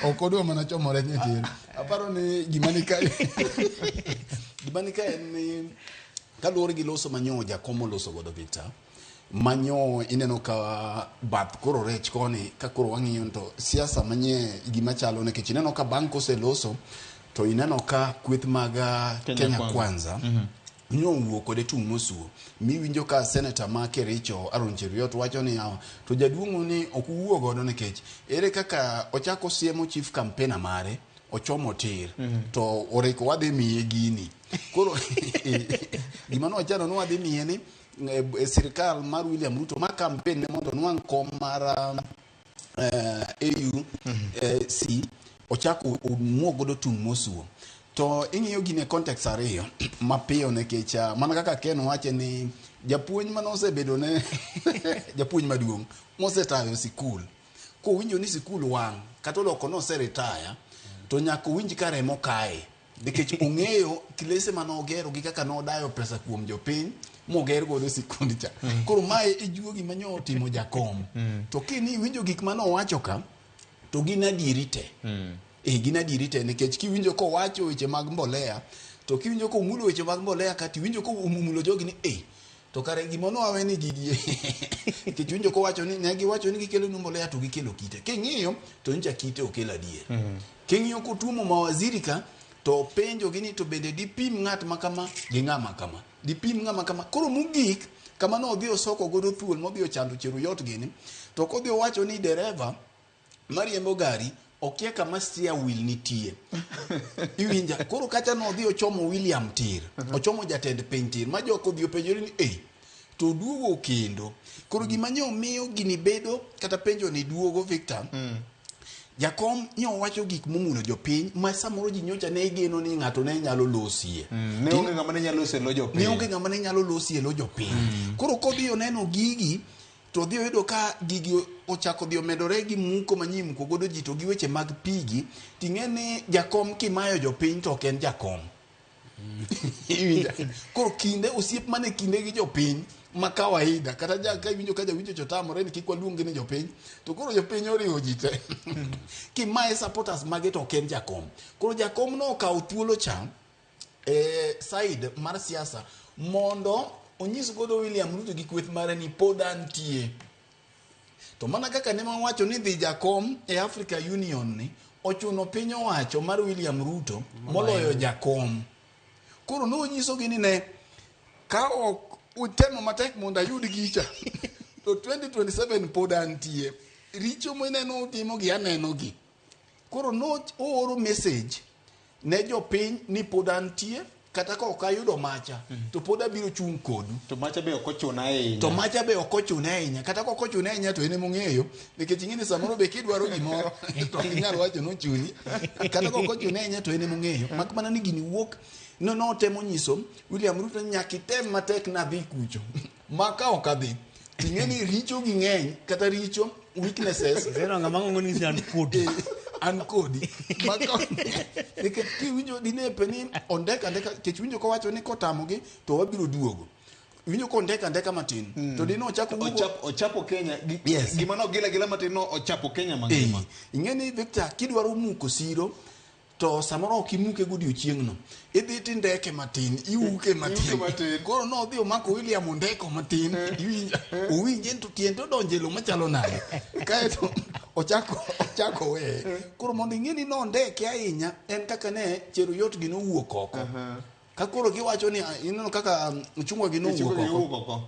Ok odwa mana chomo rech nyatin. Aparo ni gima ni kae en ni kaluwore gi loso manyo jakomo loso godo Victor. Manyo ineno ka bath koro rech koni ka koro wang'iyo to siasa manye gima chalo nikech ineno ka bang' koseloso to ineno ka kweth mag Kenya Kwanza nyowuok kode tung' mosuo miwinjo ka senator ma Kericho Aaron Cheruiyot wacho ni to jaduong'o ni ok wuo godo nikech ere kaka ochako siemo chief campaigner mare ochomo tir to oreko wadhi miye gini koro gima no wachano no wadhi miye ni sirikal mar William Ruto ma campaign ne mondo nwang' kom mar AU C ochako muogodo tung' mosuo to ing'iyo gine context ariyo mapiyo nikech mana kaka Ken wache ni japuonj manosebedo ne japuonj maduong' mosetayo sikul ko winjo ni sikul wang' kata loko no se retire to nyako winj kare mo kae nikech ong'eyo kilese manogero gi kaka nodayo pesa kuom jopiny moger godo sikundi cha koro mae ijuogi manyo timo jakom to kini winjo gik manowacho ka to gina dirite gina dirite nikech kiwinjo ko wacho weche mag mbolea to kiwinjo ko mulo weche mag mbolea kati winjo ko umulo jogi ni to kare gimono awe ni gidie kiwinjo ko wacho ni ne giwacho ni gikelo mbolea to gikelo kite king'iyo to ncha kite okelo adier king'iyo ko tumo mawaziri ka to penjo gini to bende dipim ng'at makama gi ng'ama kama dipim ng'ama kama koro mugik kama no odhi osoko godo thuol modhi ochando Cheruiyot gini to kodhi wacho ni dereva mariembo gari okia kama steer wheel nitie iwinja koro kacha no odhi ochomo William Tir ochomo jatend piny Tir ma joko odhi openjore ni to duogo kendo koro gima nyo miyo gini bedo kata penjo ni duogo Victor jakom nyo wacho gik momulo jopiny ma samoro ji nyocha ne geno ni ng'ato ne nyalo losie ne onge ng'ama ne nyalo losie lo jopiny koro kodhi oneno gigi to dhi oyudo ka gigi ochako dhi omedore gi muko manyim ko godo ji to gi weche mag pigi ting'e ni jakom kimayo jopiny to ok en jakom koro kinde osiep mane kinde gi jopiny ma kawaida kata ka winjo ka jawinjo chotamore ni kik waluonge ni jopiny to koro jopiny oriwo ji te kimaye supporters mage to ok en jakom koro jakom no okawo thuolo cha side mar siasa mondo onyis godo William Ruto gi kweth mare ni pod antie to mana kaka ne wacho ni dhi jakom e Africa Union ni ochuno piny owacho mar William Ruto moloyo jakom koro no nyiso gi ni ne ka ok utemo matek mondo ayud gicha to 2027 pod antie richo moneno utimo gi aneno gi koro no ooro message ne jopiny ni pod antie kata ka ok ayudo macha to pod abiro chung' kodu to macha be ok ochuna ahinya kata ka ok ochuna ahinya to ene mong'eyo nikech ing'eni samoro be kidwaro gimoro to ok inyal wacho nochuni kata ka ok ochuna ahinya to ene mong'eyo mak mana ni gini wuok notemo nyiso William Ruto nyaka item matek nadhi kucho ma ka ok adhi ting'eni richo gi ng'eny kata richo weaknesses an kodi nikech kiwinjo dinepe ni ondeka kech winjo kowacho ni kotamogi to wabiro duogo winjo ko ondeka matin to dino ochapo Kenya gima no gila matin no ochapo Kenya mangima ing'eni Victor kidwaro muko siro to samoro ok imuke godiochieng'no idhi tindeke matin iuke matin koro nodhi omako William ondeko matin owinje to tiende odonje lo machalo nade kaeto ochako we koro mondo ing'eni nondeke ahinya en kaka ne Cheruiyot gi nowuok oko ka koro giwacho ni ineno kaka chungwa gi nowuok oko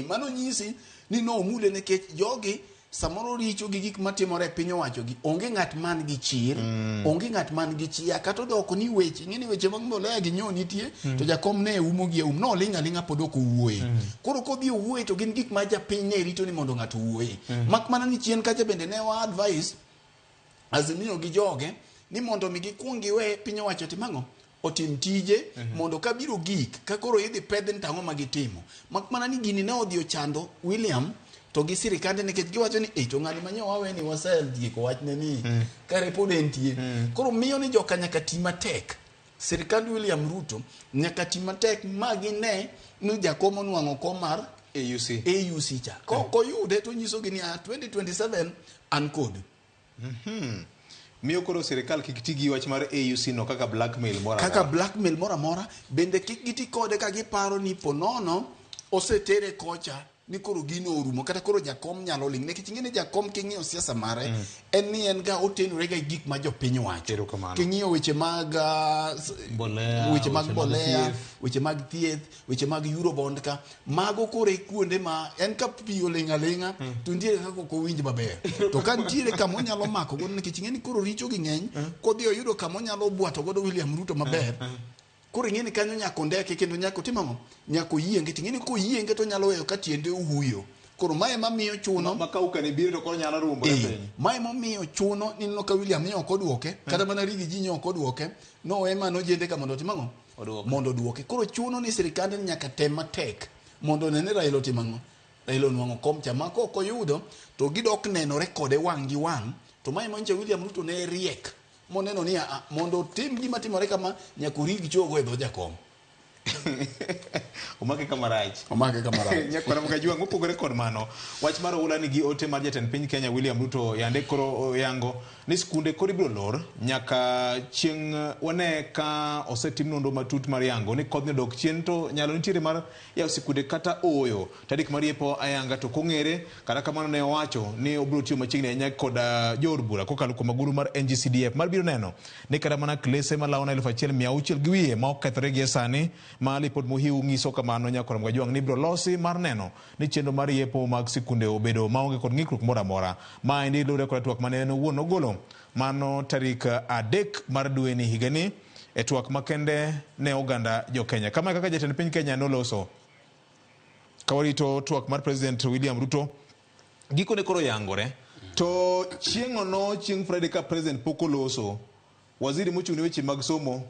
mano nyisi ni nomule nikech jogi samoro richo gi gik matimore e piny owacho gi onge ng'at man gi chir onge ng'at man gi chia kata odoko ni weche ing'eni weche mag mbolea gi nyo nitie to jakom ne umo gi no ling'a pod ok owuoye koro kodhi owuoye to gin gik ma japiny ne rito ni mondo ng'ato owuoye mak mana ni chien kacha bende ne wa advice Azimio gi joge ni mondo mi gikwong giwe piny owacho timang'o otim tije mondo kabiro gik ka koro idhi pedhen tang'o ma gitimo mak mana ni gini ne odhi ochando William to gi sirikande nikech giwacho ni to ng'ani manyo waweni wasel tieko wachne ni kare pod entie koro miyo ni joka nyaka ti matek sirikand William Ruto nyaka ti matek ma gine ni jakom onwang'o kom mar AUC cha koyude to nyiso gi ni 2027 an kod miyo koro sirikal kik ti gi wach mar AUC no kaka blackmail moro amora bende kik giti kode ka giparo ni ponono osetere kocha ni koro gino orumo kata koro jakom nyalo ling nekech ing'eni jakom king'iyo siasa mare en ni en ga otenore ga gik ma jopiny wacho king'iyo weche mag mbolea weche mag thieth weche mag Eurobond ka mago koro e kuonde ma en ka piyo ling'a to ntiere kaka ok owinj maber to ka ntiere kama onyalo mako godo nikech ing'eni koro richo gi ng'eny kodhi oyudo kama onyalo bwato godo William Ruto maber koro ing'eni kanyo nyako ndeke kendo nyako timang'o nyako yienge ting'eni ko yienge to nyalo weyo ka tiende uhuyo koro mae mamiyo chuno makauka ni biro to koro nyalo rumbore piny mae mamiyo chuno ni no ka William ne ok odwoke kata mana Rigi ji ne ok odwoke no ema nojende ka mondo timang'o mondo odwoke koro chuno ni sirikande nyaka tem matek mondo nene Raila timang'o Raila nwang'o kom cha ma ko oyudo to gidok nenore kode wang' gi wang' to mae monche William Ruto ne riek moneno ni mondo tim gima timore kama nyaka Rigi chogo e dho jakom omake kamarach nyakora Mkajwang' mopogore kod mano wach mar oula nigi ote mar jatend piny Kenya William Ruto yande koro yango ni skunde koro ibiro lor nyaka chieng' wane ka osetim nonro matut mar yango ni kodhne dok chien to nyalo nitiere mar yawo sikunde kata oyo tarik mar yepo ayanga to kong'ere kata kamano ne owacho ni obiro tiyo machiegni ahinya kod jood bura kokalo kuom agulu mar NGCDF mar biro neno ni kata mana klese malawo na 1,600 gi wiye ma ok kethore gi sani ma lipot mohiu ng'iso kamano nyakora Mkajwang' ni biro losi mar neno ni chenro mar yepo mag sikunde obedo maonge kod ng'ikruok moro amora ma endi lure kod twak mane en owuon ogolo mano tarik 3 mar dwe ni higani e twak makende ne oganda jo Kenya kama kaka jatend piny Kenya noloso kawarito twak mar President William Ruto giko ne koro yangore to chieng' Friday ka President poko loso waziri mochung' ne weche mag somo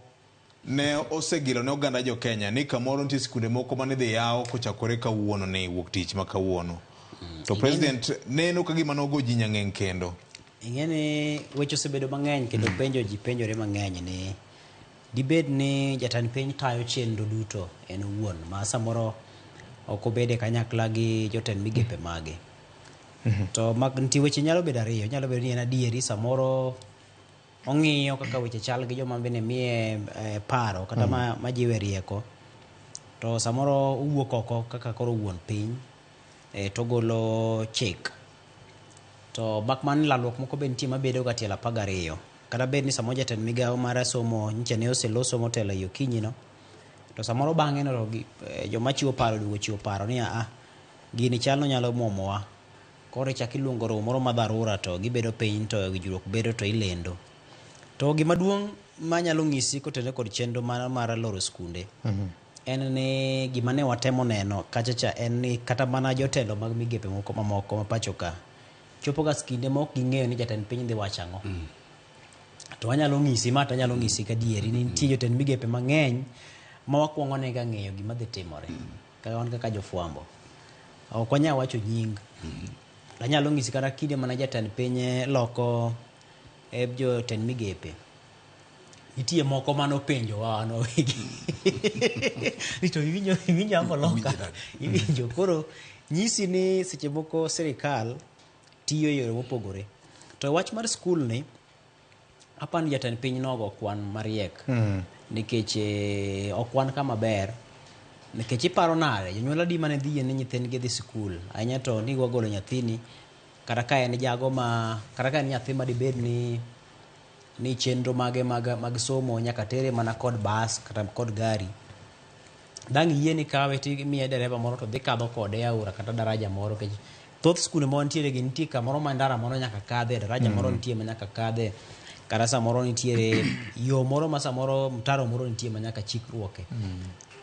ne osegilo ne oganda jo Kenya ni kamoro nitie sikunde moko mane dhi yawo kochakore kawuono ne wuok tich ma kawuono to President neno ka gima nogo ji nyang'eng kendo ing'eni weche osebedo mang'eny kendo penjore mang'eny ni dibed ni jatend piny tayo chenro duto en owuon ma samoro ok obede kanyakla gi jotend migepe mage to nitie weche nyalo bedo ariyo nyalo bedo ni en adieri samoro ong'iyo kaka weche chal gi joma bende miye paro kata majiwe rieko to samoro owuok oko kaka koro wuon piny to golo chik to bakman lalruok moko be nitie mabedo ga tielo 12 kata bed ni samoro jatend migawo mar somo nyicha ne oseloso motelo yo kinyino to samoro bang'e no joma chiwo paro duogo chiwo paro ni gini chal no nyalo muomowa koro chak iluongo romo moro ma dharura to gibedo piny to winjruok bedo to ilendo. To gima duong' manyalo ng'isi kotenore kod chenro mar loro skunde en ni gima ne watemo neno kachacha en ni kata mana jotelo mag migepe moko mamoko ma pacho ka chopo ga skinde ma ok ging'eyo ni jatend piny dhi wacho ang'o. To anyalo ng'isi kadieri ni nitie jotend migepe mang'eny ma wakwongo nega ng'eyo gima dhi timore kaka jofwambo. Ok wanyal wacho nying. Anyalo ng'isi kata kinde mana jatend piny loko jotend migepe. Nitie moko manopenjo wan owegi. Nito iwinjo ango loka. Iwinjo. Koro nyisi ni seche moko sirikal tiyo yore mopogore. To wach mar skul ni apani jatend piny nogo kwan mariek. Nikech okwan kama ber. Nikech iparo nade jonyuol adi mane dhi ne nyithindgi dhi skul. Ahinya to ni wagolo nyathini kata ka en jago ma kata ka en nyathi ma dibed ni chenro mag somo nyaka tere mana kod bas kata kod gari. Dang' yie ni kawe ti miye dereva moro to dhi kadho kode aora kata daraja moro kech thoth skunde mo nitiere gi nitie kamoro ma ndara moro nyaka kadhe, daraja moro nitie ma nyaka kadhe, kata samoro nitiere yo moro ma samoro mtaro moro nitie ma nyaka chikruoke.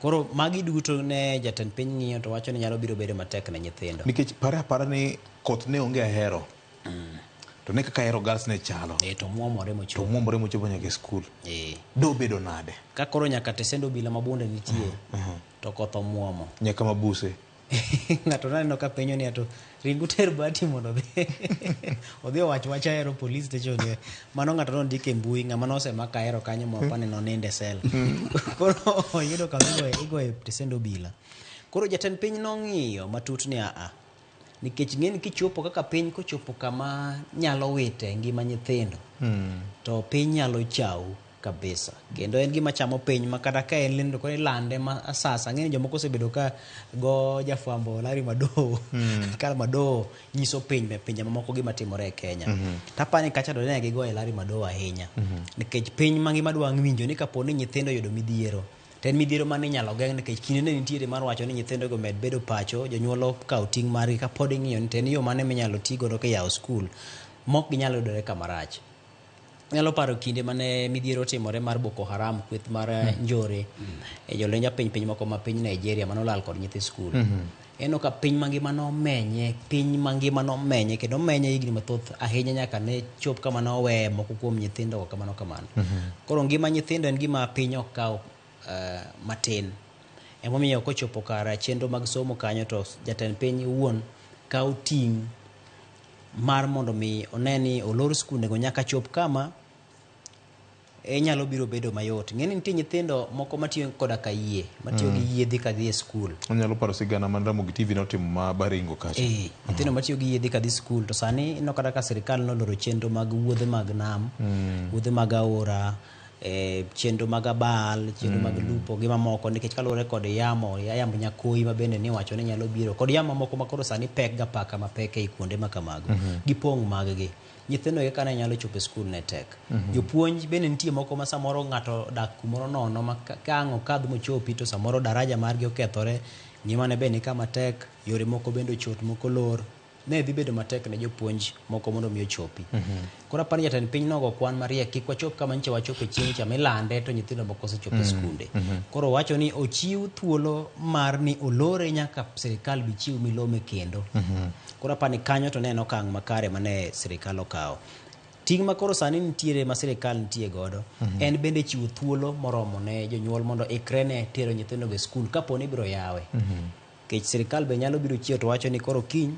Koro magi duto ne jatend piny ng'iyo to wacho ni nyalo biro bedo matek ne nyithindo. Nikech apara ni koth ne onge ahero. To ne kaka Ahero Girls ne chalo. To muomore mochopo nyaka skul. Do bedo nade? Ka koro nyaka tesendo bila mabonde nitie. To koth omuomo. Nyaka mabuse. Ng'ato naneno ka penjo ni ato ringu ter bati mondo odhi owach wach Ahero police station. Mano ng'ato nondike e mbui ng'ama nosemaka Ahero kanyo mo apani noninde sel. Koro oyudo ka igo e tesendo bila. Koro jatend piny nong'iyo matut ni nikech ng'eni kichopo kaka piny kochopo kama nyalo wite ngima nyithindo to piny nyalo chau kabisa. Kendo en gima chamo piny ma kata ka en lendo ko ilande ma asasa ng'eni jomoko osebedo ka go jafwambo Larry Madowo kala Madowo nyiso piny me pinje mamoko gima timore e Kenya. Tapani kacha do ne gigo e Larry Madowo ahinya nikech piny mangima dwa ng'injo ni kapo ni nyithindo yudo midhiero ten midhiero mane nyalo geng' nikech kinde ne nitiere mar wacho ni nyithindo go med bedo pacho jonyuolo kaw ting' margi ka pod ing'iyo ni ten yo mane minyalo tigo do ke yawo skul mok ginyalo yudore kamarach. Nyalo paro kinde mane midhiero timore mar Boko Haram kweth mar njore e jolwenja piny moko ma piny Nigeria manolal kod nyithi skul. Eno ka piny mangima nomenye kendo menye higni mathoth ahinya nyaka ne chop kama nowe moko kuom nyithindo kamano. Koro ngima nyithindo en gima piny ok kaw matin. Emomiyo kochopo kara chenro mag somo kanyo to jatend piny wuon kaw ting' mar mondo mi oneni olor skunde go nyaka chop kama nyalo biro bedo mayot. Ng'eni nitie nyithindo moko matiyo koda ka yie matiyo gi yie dhi ka dhi e skul. Onyalo paro sigana man Ramogi TV notimo ma Baringo kacha. Nyithindo matiyo gi yie dhi ka dhi skul to sani ino kada ka sirikal noloro chenro mag wuodhe mag nam, wuodhe mag aora, chenro mag abal, chenro mag lupo gi mamoko nikech kaluwore kod yamo nyakoi ma bende ni wacho ni nyalo biro kod yamo mamoko ma koro sani pek ga paka mapek e kuonde ma kamago gi pong' mag gi. Nyithindo e kana nyalo chopo skul ne tek. Jopuonj bende nitie moko ma samoro ng'ato dak kumoro nono ma kang'o kadh mochopi to samoro daraja margi okethore, ngimane bende kama tek, yore moko bende ochot moko lor. Ne dhi bedo matek ne jopuonj moko mondo mi ochopi. Koro apani jatend piny nogo kwan mariek kik wachop kama nche wachope chieng' cha milande to nyithindo moko osechopo skunde. Koro wacho ni ochiw thuolo mar ni olore nyaka sirikal bi chiw milome kendo. Koro apani kanyo to neno okang' makare mane sirikal okawo. Ting' ma koro sani nitiere ma sirikal nitie godo en bende chiwo thuolo moromo ne jonyuol mondo ikre ne tero nyithindo go skul kapo ni biro yawe. Kech sirikal be nyalo biro chiewo to wacho ni koro kiny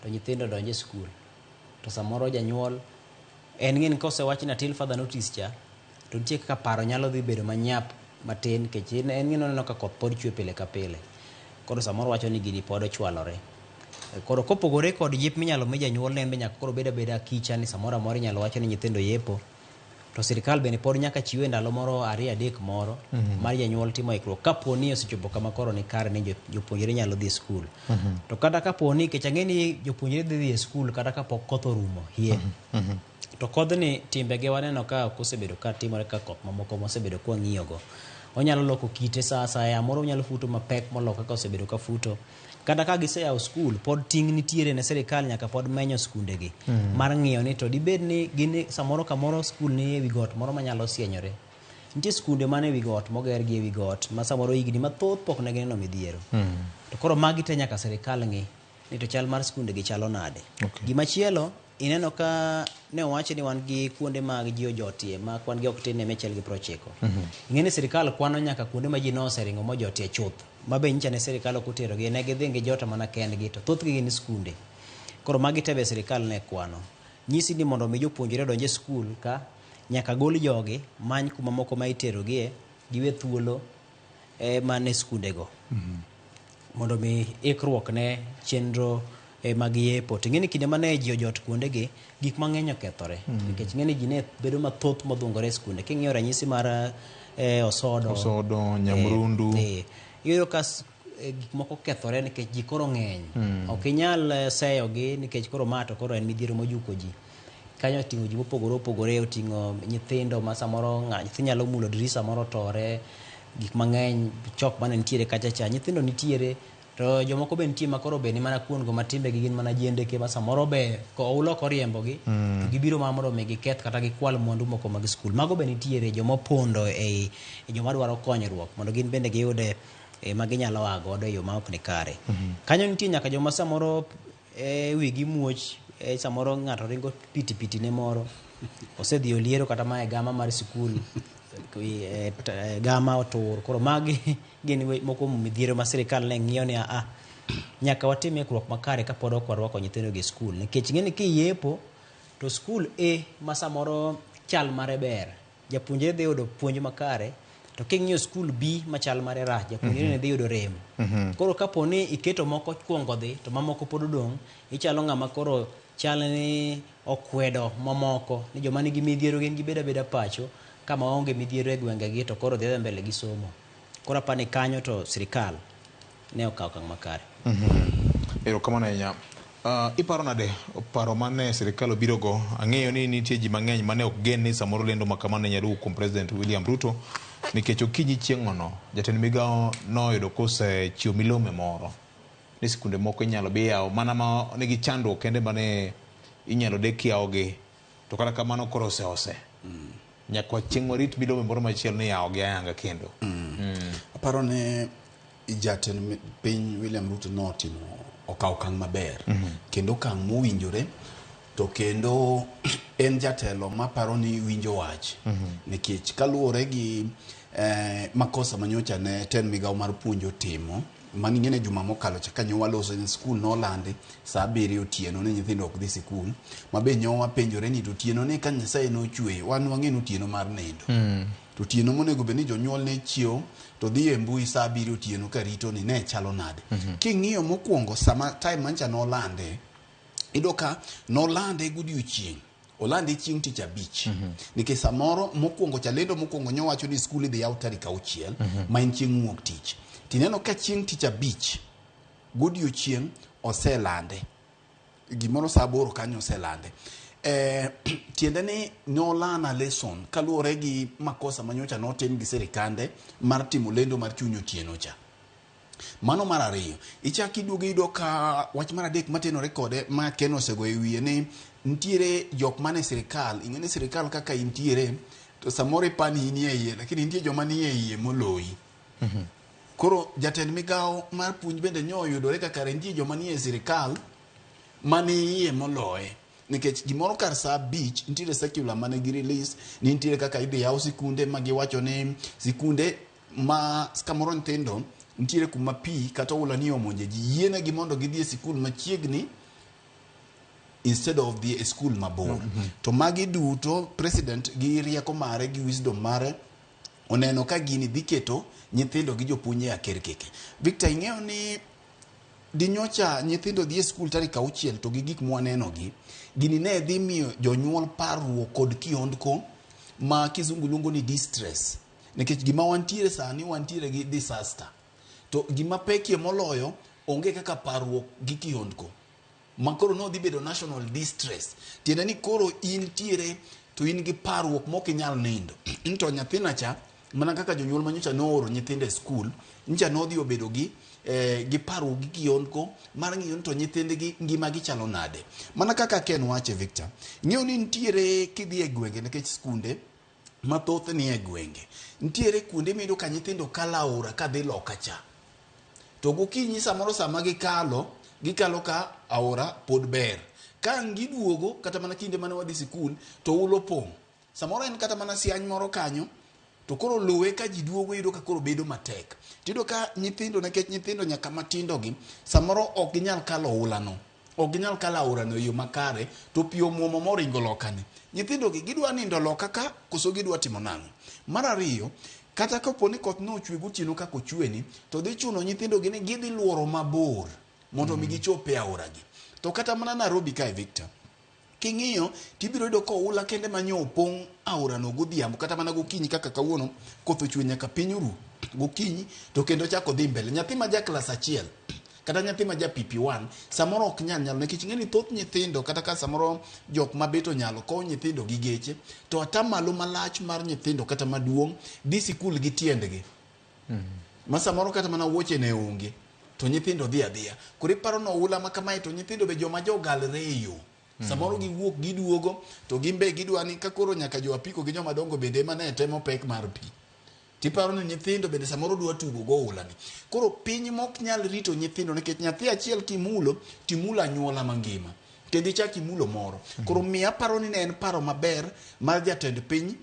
to nyithindo donje skul. To samoro janyuol en ng'eni kosewach na till further notice cha to nitie kaka paro nyalo dhi bedo manyap matin kech en ng'eni neno ka koth pod chwe pile ka pile. Koro samoro wacho ni gini pod ochwalore. Koro kopogore kod jip minyalo mi janyuol ne nyaka koro beda kicha ni samoro amora inyalo wacho ni nyithindo yepo. To sirikal bende pod nyaka chiwe ndalo moro 2-3 moro mar janyuol timo ikruok kapo ni osechopo kama koro ni kare ni jopuonjre nyalo dhi skul. To kata kapo ni kech ang'eni jopuonjre dhi e skul kata kapok koth orumo hie. To kodhni timbege waneno ka ok osebedo ka timore ka koth mamoko mosebedo kwa ng'iyogo. Onyalo loko kite sa asaya, moro onyalo futo mapek molo kaka osebedo ka futo. kata ka giseyawo skul pod ting' nitiere ne sirikal nyaka pod menyo skundegi mar ng'iyo ni to dibed ni gin samoro kamoro skul ni ewi got moro manyalo sienyore. Nitie skunde man ewi got moger gi ewi got ma samoro higni mathoth pok ne gineno midhiero. To koro magi te nyaka sirikal ng'i ni to chal mar skunde gi chalo nade. Gimachielo ineno ka ne owacho ni wan gi kuonde mag ji ojotie ma kwan gi ok tin ne mechel gi 90. Ing'eni sirikal kwano nyaka kuonde ma ji noseringo mojotie chuth. Mabe nyicha ne sirikal ok otero gi ne gidhi ngi jota mana kendgi to thoth gi gin skunde. Koro magi tebe sirikal ne kwano. Nyisi ni mondo mi jopuonjre donje skul ka nyaka gol jogi many kuma moko ma itero gie giwe thuolo mane skunde go. Mondo mi ikruok ne chenro mag yepo. Ting'eni kinde mane ji ojot kuonde gi gik mang'eny okethore. Nikech ng'eni ji ne bedo mathoth modhungore skunde. King'iyo ranyisi mar Osodo, Nyamrundu. Iyudo ka gik moko kethore nikech ji koro ng'eny. Ok inyal seyo gi nikech koro mato koro en midhiero mojuko ji. Kanyo oting'o ji mopogore opogore, oting'o nyithindo ma samoro nyathi nyalo mulo dirisa moro tore, gik mang'eny, chok mane nitiere kacha cha, nyithindo nitiere, to jomoko be nitie makoro be ni mana kuon go matimbe gi gin mana jendeke ma samoro be ko oulo koriembo gi, to gibiro ma mondo mi giketh kata gikwal mwandu moko mag skul. Mago be nitiere jomopondo e joma dwaro konyruok mondo gin bende giyude ma ginyalo a godo e yo ma ok ni kare. Kanyo nitie nyaka joma samoro wigi muoch, samoro ng'ato ringo piti ne moro osedhi oliero kata ma e gama mar sikul gama otur. Koro magi gin moko midhiero ma sirikal ne ng'iyo ni nyaka watim ikruok makare ka pod ok warwako nyithindo gi skul, nikech ng'eni kiyepo to skul ma samoro chal mare ber, japuonjre dhi yudo puonj makare, to king'iyo skul B machal mare rach, japuonjre ne dhi yudo rem. Koro kapo ni iketo moko kuongo dhi to mamoko pod odong', ichalo ng'ama koro chal ni okwedo mamoko ni joma nigi midhiero gin gibeda beda pacho kama onge midhiero e gwengegi to koro dhi mbele gi somo. Koro apani kanyo to sirikal ne okawo okang' makare. Erokamano ahinya. Iparo nade paro mane sirikal obiro go? Ang'eyo ni nitie ji mang'eny mane ok gen ni samoro lendo makamano nyalo kuom President William Ruto, nikech okinyi chieng'ono jatend migawo noyudo kosechiwo milome moro ni sikunde moko inyalo bi yawo mana ma nigi chandruok kende mane inyalo dek yawogi, to kata kamano koro ose nyaka chieng' warit milome moro machielo ni yawo gi ayanga kendo. Aparo ne jatend piny William Ruto notimo okawo okang' maber kendo okang' mowinjore, to kendo en jatelo maparo ni winjo wach, nikech kaluwore gi makosa manyocha ne ten migawo mar puonjo timo mani ng'ene juma mokalo cha kanyo waloso ni skul nolandi saa 7 otieno ne nyithindo ok dhi sikul, mabe nyowa penjore ni to otieno ne ka Nyasaye nochweyo wan wang'eno otieno mar nindo, to otieno monego bed ni jonyuol ne chiew to dhi e mbui saa 7 otieno ka rito ni ne chalo nade. King'iyo mokwongo sama time mancha nolande, idoka nolande godiochieng', olande chieng' tich abich, nikech samoro mokwongo cha lendo mokwongo nyowacho ni skul idhi yaw tarik 6 ma en chieng' wuok tich. Tineno ka chieng' tich abich godiochieng' oselande, gimoro saa 8 kanyo oselande. Tiende ni nolana lesson kaluwore gi makosa manyocha notim gi sirikande mar timo lendo mar chuny otieno cha. Mano mar ariyo. Ichak iduogo iyudo ka wach mar adek matenore kode ma Ken osego e wiye ni nitiere jok mane sirikal, ing'eni sirikal kaka intiere to samoro ipani inie iye, lakini nitie joma nie iye moloyi. Koro jatend migawo mar puonj bende nyoyudore kaka nitie joma nie sirikal mani iye moloye, nikech gimoro kar saa 5 nitiere circular mane gi release ni nitiere kaka idhi yaw sikunde ma giwacho ni sikunde ma kamoro nyithindo nitiere kuma pi kata ula ni omonje ji yienegi mondo gidhi e sikul machiegni instead of the school mabor. To magi duto president gi rieko mare gi wisdom mare oneno ka gini dhi keto nyithindo gi jopuonje akerkeke. Victor, ing'eyo ni dinyocha nyithindo dhi e skul tarik 6 to gi gik mwaneno gi gini ne dhi miyo jonyuol parruok kod kihondko ma kizungu luongo ni distress, nikech gima wantiere sani wantiere gi disaster, to gima pekie moloyo onge kaka parruok gi kihondko makoro no dhi bedo national distress. Tiende ni koro intiere to in gi parruok mokinyal nindo. Into nyathina cha mana kaka jonyuol manyocha nooro nyithinde skul, ncha nodhi obedo gi giparo gi kionko mar ng'iyo to nyithindgi ngima gi chalo nade. Mana kaka Ken wache Victor, ng'iyo ni nitiere kidhi e gwenge nikech skunde mathoth ni e gwenge, nitiere kuonde miyudo ka nyithindo kalo aora kadhi loka cha, to gokinyi samoro sama gikalo ka aora pod ber, ka giduogo kata mana kinde mane wadhi sikul to ulo pong', samoro en kata mana siany moro kanyo, to koro luwe ka ji duogo yudo ka koro bedo matek. Tido ka nyithindo, nekech nyithindo nyaka matindo gi samoro ok ginyal kalo ulano, ok ginyal kalo aorano e yo makare, to pi omuomo moringo lokani. Nyithindo gi gidwa nindo loka ka koso gidwa timo nang'o. Mar ariyo, kata kaponi koth no ochwe gotieno kaka ochweni, to dhi chuno nyithindo gi ni gidhi luoro mabor mondo mi gichop e aora gi. To kata mana Nairobi kae Victor, king'iyo tibiro yudo ko oula kende manyo opong' aorano godhiambo kata mana gokinyi kaka kawuono koth ochwe nyaka piny oru gokinyi, to kendo chako dhi mbele. Nyathi ma ja klas 1 kata nyathi ma ja PP1 samoro ok nyalo nikech ng'eni thoth nyithindo kata ka samoro jok mabeto nyalo kowo nyithindo gi geche, to atamalo malach mar nyithindo kata maduong' dhi sikul gi tiendgi. Ma samoro kata mana wuoche ne onge, to nyithindo dhi adhiya. Koro iparo no oula ma kamae, to nyithindo be joma jogalre e yo. Samoro giwuok giduogo to gimbe gidwa ni ka koro nyaka jo apiko gi joma dongo bende mane temo pek mar pi. Tiparo ni nyithindo bende samoro dwa tugo go oula ni. Koro piny mok nyal rito nyithindo nikech nyathi achiel kimulo timulo anyuola mangima. Kendo ichak imulo moro. Koro miya paro ni ne en paro maber mar jatend piny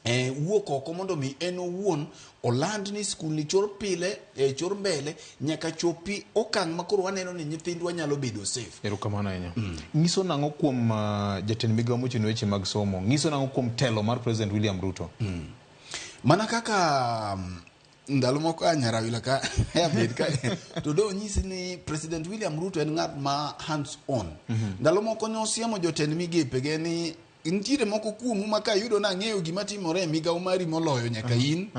wuok oko mondo mi en owuon oland ni skul ni chor pile chor mbele nyaka chopi okang' ma koro waneno ni nyithindwa nyalo bedo safe. Erokamano ahinya. Ngiso nang'o kuom jatend migawo mochung' weche mag somo, ngiso nang'o kuom telo mar President William Ruto? Mana kaka ndalo moko Nyarawila ka abed ka to do nyisi ni President William Ruto en ng'at ma hands on. Ndalo moko ne osiemo jotend migepe ge ni nitiere moko kuomu ma ka yudo na ng'eyo gima timore e migawo mari moloyo nyaka in,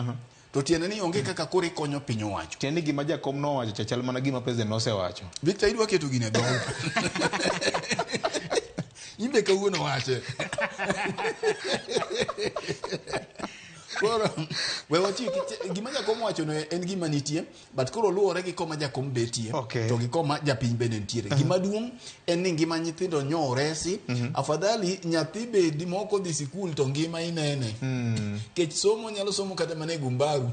to tiende ni onge kaka koro ikonyo piny owacho. Tiende gima jakom nowacho cha chal mana gima president nosewacho. Victor, idwa keto gine dhogu. Imbe kawuono wache. Koro wewe gima jakom wacho no en gima nitie, but koro luore gi koma jakom betie to gi koma japiny bende nitiere. Gima duong' en ni ngima nyithindo nyoresi, afadhali nyathi bedi moko dhi sikul to ngima inene. Kech somo nyalo somo kata mana e Gumbaru,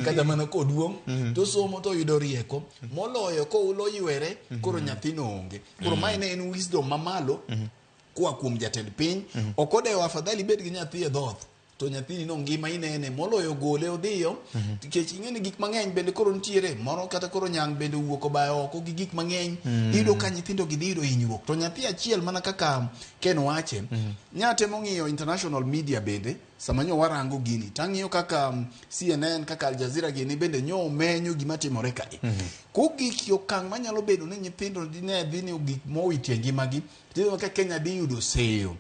kata mana koduong' to somo to yudo rieko, moloyo ko ulo ywere koro nyathino onge. Koro mae ne en wisdom mamalo kwa kuom jatend piny. Okodewo afadhali bed gi nyathi e dhoth to nyathini no ngima inene moloyo gole odhiyo, nikech ing'eni gik mang'eny bende koro nitiere, moro kata koro nyang' bende wuok obayo oko gi gik mang'eny, iyudo ka nyithindo gi dhiro hinyruok. To nyathi achiel mana kaka Ken wache, nyatemo ng'iyo international media bende sama nyo warango gini, tang'iyo kaka CNN kaka Al Jazeera gini bende nyo menyo gima timore kae. Kogik okang' manyalo bedo ni nyithindo dine dhi ni gik mowitie ngimagi, tiyo ka Kenya dhi yudo seyo,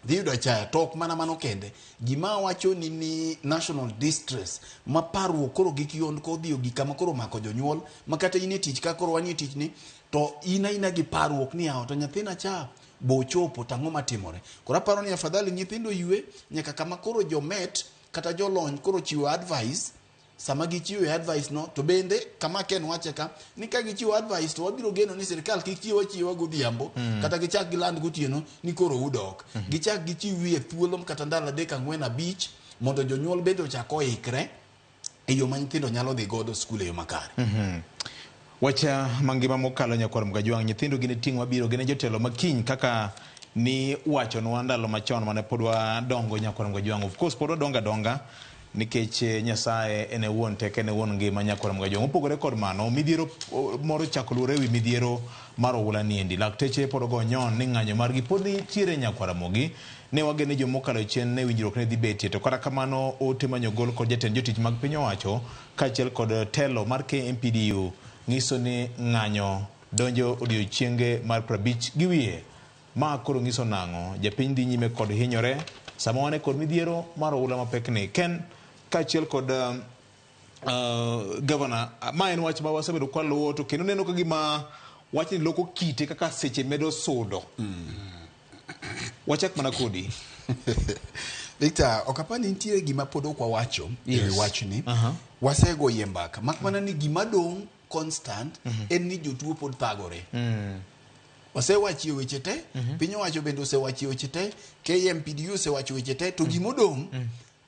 dhi yudo chaya, tok mana mano kende. Gima wacho ni national distress, ma parruok koro gik yon ko dhiyo gik ma koro mako jonyuol, makata in e tich ka koro wani e tich ni, to ina gi parruok ni to nyathina cha bochopo tang'o matimore. Koro aparo ni afadhali nyithindo yue nyaka kama koro jomet kata jolony koro chiwo advice. Sama gichiwo advice no, to bende kama Ken wache ka ni ka gichiwo advice to wabiro geno ni sirkal kik chiwo godhiambo, kata gichak giland gotieno ni koro udok. Gichak gichiwi e thuolo kata ndalo 3-4 mondo jonyuol bende ochako ikre e yo ma nyithindo nyalo dhi godo skul e yo makare. Wacha mangima mokalo nyakwar Mgajwang', nyithindo gine ting' mabiro gine jotelo makiny kaka ni wacho nwa ndalo machon mane pod wadongo nyakwar Mgajwang'. Of course pod wadonga nikech Nyasaye ene wuon teke, ene wuon ngima nyakwar Mgajwang'. Opogore kod mano, midhiero moro chako luore wi midhiero mar oula niendi. Lakteche pod go nyon ni ng'anyo margi pod nitiere nyakwar Mogi. Ne wagene jomokalo chien ne winjruok ne dhi betie, to kata kamano ote manyo gol kod jatend jotich mag piny owacho kaachiel kod telo mar KMPDU ng'iso ni ng'anyo donjo odiochienge mar 50 gi wiye. Ma koro ng'iso nang'o, japiny dhi nyime kod hinyore sama wane kod midhiero mar oula mapek ni. Ken kaachiel kod governor, ma en wach ma wasebedo kwa luwo, to kendo neno ka gima wach ni loko kite kaka seche medo sudo. Wachak mana kodi. Victor, okapani nitiere gima pod okwa wacho, wach ni, wasego yie mbaka. Mak mana ni gima dong' constant en ni jotuo pod thagore. Osewachi weche te, piny owacho bende osewachi weche te, KMPDU osewacho weche te, to gimodong'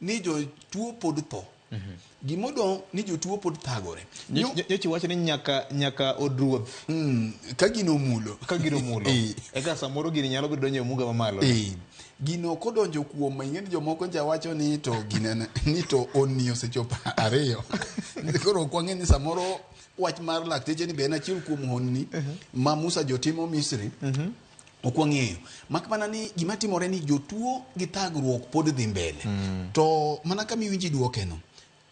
ni jotuo pod tho. Gimodong' ni jotuo pod thagore. Nyochi wacho ni nyaka odruoth. Ka gino mulo. Eka samoro gini nyalo bedo donjo muga mamalo. Gino kodonjo kuom ing'eni jomoko nja wacho ni to ginene ni to onni osechopo 2. Koro kwang'e ni samoro wach mar lakteche ni be en achiel kuom honni ma Musa jotimo Misri. Okwang'eyo. Mak mana ni gima timore ni jotuo gi thagruok pod dhi mbele. To mana kama iwinji duokeno.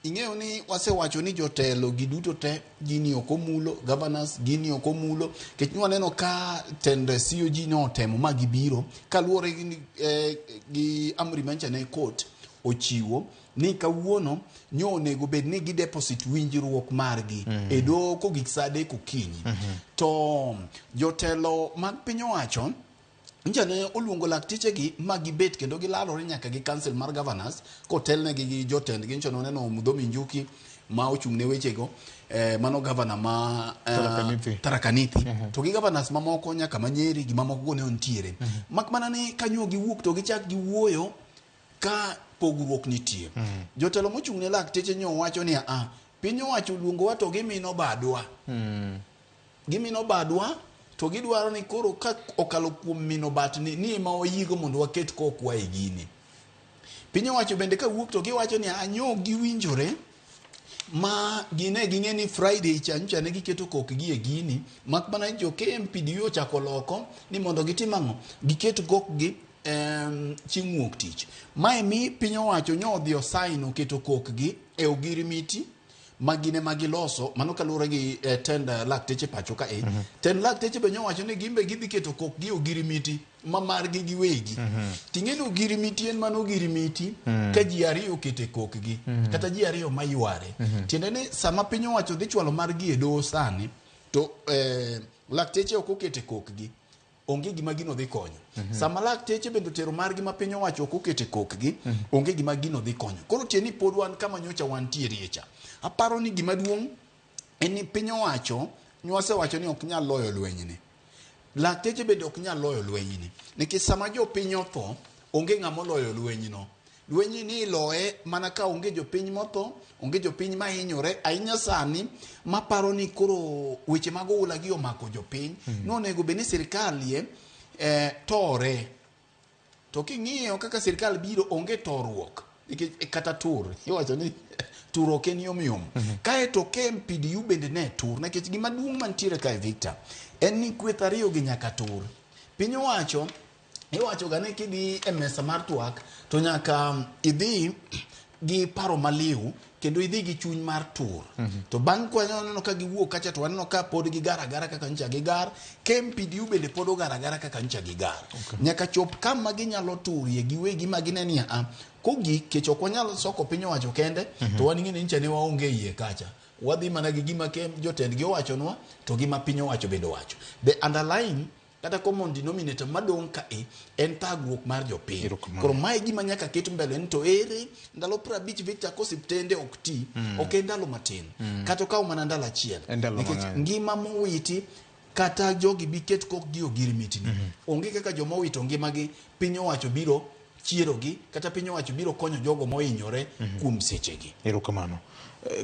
Ing'eyo ni wasewacho ni jotelo giduto te gini okomulo, governors gini okomulo, kech nwaneno ka tend COG no temo ma gibiro kaluwore gi amri manchane court ochiwo ni kawuono nyo onego bed ni gideposit winjruok margi e doho kogik saa 3 okinyi. To jotelo mag piny owacho njane oluongo lakteche gi magibet kendo gilalore nyaka gi council mar governors kotelnegi gi jotend gi nchono neno Mudhomi Njuki ma ochung'ne wechego mano governor ma Tharaka Nithi to gi governors mamoko nyaka Manyeri gi mamoko go ne ontiere. Mak mana ni kanyo giwuok to gichak giwuoyo ka pogruok nitie. Jotelo mochung'ne lakteche nyo wacho ni piny owacho luongowa to gimino badwa. Gimino badwa to gidwaro ni koro ka okalo kuom mino bat ni ema oyigo mondo waket kokwa e gini. Piny owacho bende ka wuok to giwacho ni anyo giwinjore ma gine ging'e ni Friday chancha ne giketo kokgi e gini. Mak mana jo KMPDU ochako loko ni mondo gitim ang'o giket kokgi chieng' wuok tich. Mae mi piny owacho nyo odhi osaino keto kokgi e ogirimiti magine magiloso mano kaluwore gi tend lakteche pacho ka tend lakteche be nyowacho ni gimbe gidhi keto kokgi ogirimiti ma margi giwegi. Ting'eno ogirimiti en mano ogirimiti ka ji ariyo kete kokgi kata ji ariyo mayware. Tiende ni sama piny owacho dhi chwalo margi e doho sani to lakteche ok okete kokgi onge gima gino dhi konyo. Sama lakteche bende tero margi ma piny owacho ok okete kokgi onge gima gino dhi konyo. Koro tieni pod wan kama nyocha wantiere cha. Aparo ni gima duong' en ni piny owacho nywase wacho ni ok nyal loyo lwenyni. Lakteche bende ok nyal loyo lwenyni. Nikech sama jo piny otho onge ng'ama loyo lwenyno. Lwenyi ni iloye mana ka onge jopiny motho, onge jopiny mahinyore ahinya sani maparo ni koro weche mag oula gi omako jopiny. Nonego bed ni sirkal tore. To king'iyo kaka sirkal biro onge torruok kata tur. Iwacho ni turruok en yom. Kae to KMPDU bende ne tur nikech gima duong' mantiere kae Victor en ni kweth ariyo gi nyaka tur. Piny owacho iwacho ga ni kidhi e mesa mar twak to nyaka idhi gi paro maliw kendo idhi gi chuny mar tur. To bang' kwaneno ka giwuok kacha to waneno ka pod gigara kaka ncha gigar. KMPDU bende pod ogara kaka ncha gigar. Nyaka chop kama ginyalo turie giwegi magineni kogik kech ok wanyalo soko piny owacho kende to wan ing'eni ncha ne waonge iye kacha. Wadhi mana gi gima jotendgi owachonwa to gima piny owacho bende owacho. The underlying kata common denominator madong' ka en thagruok mar jopiny. Koro mae gima nyaka ket mbele ni to ere ndalo 50 Victor kosiptende ok ti ok en ndalo matin kata okaw mana ndalo achiel nikech ngima mowiti kata jogi biket kokgi ogirimiti ni onge kaka joma owito ngimagi piny owacho biro chierogi kata piny owacho biro konyo jogo mohinyore kuom sechegi. Erokamano.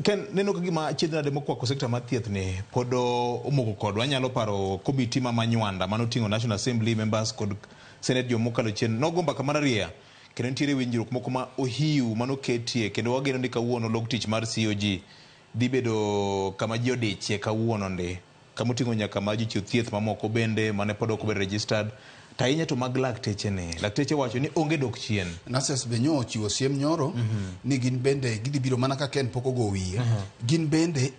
Ken neno ka gima chiedhnade mokwako sekta mar thieth ni pod omoko kodwa. Anyalo paro komiti ma Manywanda manoting'o National Assembly members kod Senate jomokalo chien nogomba kamar ria kendo nitiere winjruok moko ma ohiu manoketie kendo wageno ni kawuono log tich mar COG dhi bedo kama ji odichie kawuono ndi kamoting'o nyaka ma ji chiwo thieth mamoko bende mane pod ok bedo registered. Tainya to mag lakteche ne. Lakteche wacho ni onge dok chien. Nurses benyo ochiwo siem nyoro ni gin bende gidhi biro mana ka Ken poko go wiye. Gin bende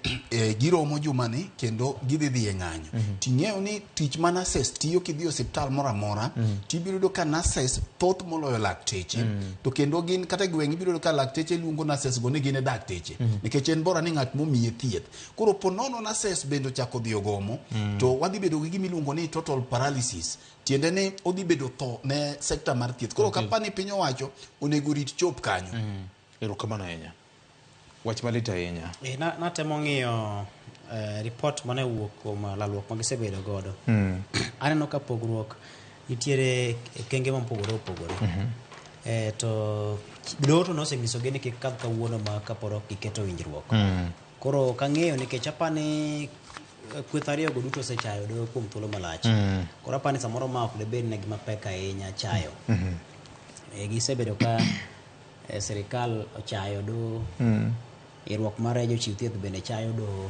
giromo jumani kendo gidhi dhi e ng'anyo. Ting'eyo ni tich ma nurses tiyo kidhi osiptal moro amora tibiro do ka nurses thoth moloyo lakteche. To kendo gin kata gweng' ibiro do ka lakteche luongo nurses go ni gin e dakteche. Nikech en bora ni ng'at momiye thieth. Koro ponono nurses bende ochako dhi ogomo to wadhi bedo gi gima iluongo ni total paralysis. Tiende ni odhi bedo tho ne sekta mar thieth. Koro kapani piny owacho onego rit chop kanyo. Erokamano ahinya. Wach malit ahinya. Natemo ng'iyo report mane wuok kuom lalruok magisebedo godo aneno ka pogruok nitiere kenge mopogore opogore to doto nosenyisogi ni kik kadh kawuono ma kaporo kiketo winjruok koro kang'eyo nikech apani kweth ariyogo duto osechayo doho kuom thuolo malach koro apani samoro ma ok debed ne gima pek ahinya chayo gisebedo ka sirikal ochayo doho irruok mar jochiw thieth bende chayo doho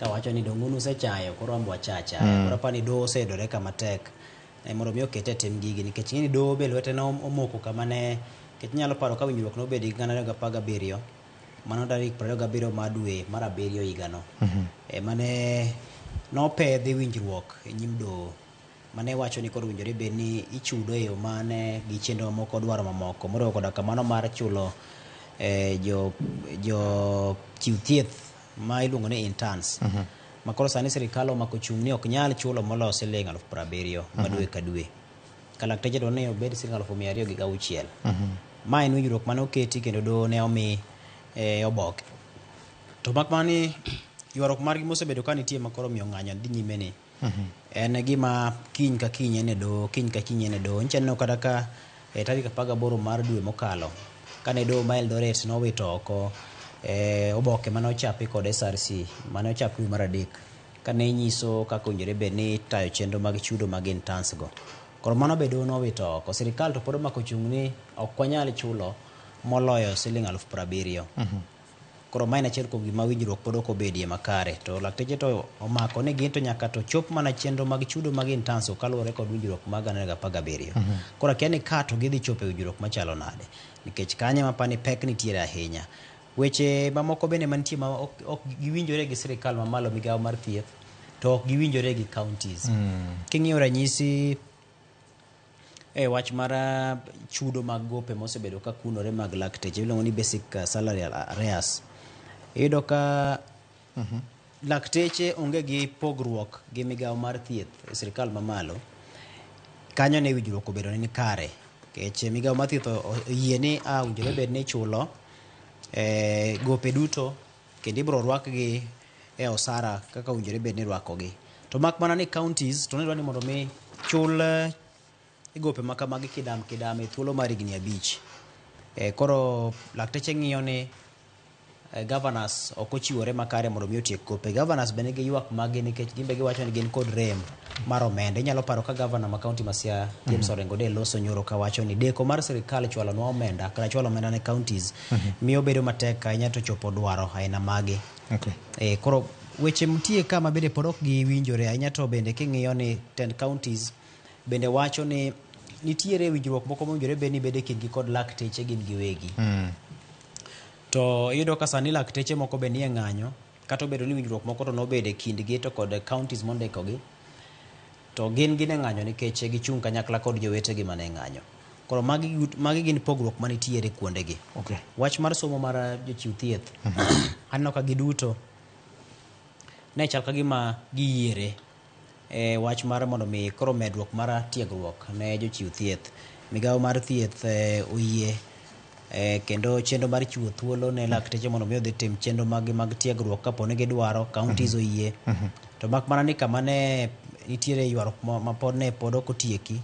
kawacho ni dong'unu usechayo koro ambo achacha koro apani doho osedore kama tek mondo mi okete tim gigi nikech ng'eni doho be lwete ne omoko kama ne nikech nyalo paro ka winjruok nobedi gi 2017 mano tarik 27 mar dwe mar 7 higano mane nopedhi winjruok e nyim doho mane wacho ni koro winjore bed ni ichudo e yo mane gi chenro mamoko dwaro mamoko moriwo koda kamano mar chulo jo chiw thieth ma iluongo ni interns makoro sani sirikal omako chung' ni ok nyal chulo moloyo siling 70,000 ma dwe ka dwe ka lakteche dwaro ni obed siling 206,000 ma en winjruok mane oketi kendo doho ne omi oboke to makmana ni ywaruok margi mosebedo ka nitie makoro miyo ng'anyo dhi nyime ni en gima kiny ka kiny en e doho nyicha neno kata ka tarik 18 mar dwe mokalo kane doho ma Eldoret nowito oko oboke mane ochapi kod SRC mane ochapi mar 3 kane nyiso kaka owinjore bed ni tayo chenro mag chudo mag interns go koro mano be doho nowito oko sirikal to pod omako chung' ni ok wanyal chulo moloyo siling 70,000 koro ma en achiel kuom gima winjruok pod ok obedie makare to lakteche to omako ni gin to nyaka to chop mana chenro mag chudo mag interns kaluwore kod winjruok mag 2017 koro akia ni ka to gidhi chopo e winjruok machalo nade nikech kanye mapani pek nitiere ahinya weche mamoko bende mantie ma ok giwinjore gi sirikal mamalo migawo mar thieth to ok giwinjore gi counties king'iyo ranyisi wach mar chudo mag gope mosebedo ka kunore mag lakteche iluongo ni basic salary arrears iyudo ka lakteche onge gi pogruok gi migawo mar thieth e sirikal mamalo kanyo ne winjruok obedo ni kare nikech migawo mar thieth oyie ni owinjore bed ni chulo gope duto kendo ibiro rwakgi e osara kaka owinjore bed ni rwakogi to mak mana ni counties to ne dwa ni mondo mi chul gope ma kamagi kidam e thuolo mar higni 5 koro lakteche ng'iyo ni governors ok ochiwore makare mondo mi otiek gope governors bende gi ywak magi nikech gimbe giwacho ni gin kod rem mar omenda inyalo paro ka governor ma county ma Siaya James Orengo de loso nyoro kawacho ni deko mar sirikal chwalo nwa omenda kata chwalo omenda ne counties miyo bedo matek ahinya to chopo dwaro aina magi koro weche mtie kama bende pod ok giwinjore ahinya to bende king'iyo ni 10 counties bende wacho ni nitiere winjruok moko mowinjore bed ni bede kindgi kod lakteche gin giwegi to iyudo ka sani lakteche moko be nie ng'anyo kata obedo ni winjruok moko to nobede kindgi to kod counties mondikogi to gin e ng'anyo nikech gichung' kanyakla kod jowetegi mane ng'anyo koro magi gin pogruok manitiere kuondegi wach mar somo mar jochiw thieth aneno ka giduto ne chal ka gima giyiere wach mar mondo mi koro medruok mar tiegruok ne jochiw thieth migawo mar thieth oyie kendo chenro mar chiwo thuolo ne lakteche mondo mi odhi tim chenro mag tiegruok kapo ni gidwaro counties oyie to mak mana ni kama ne nitiere ywaruok ma pod ok otieki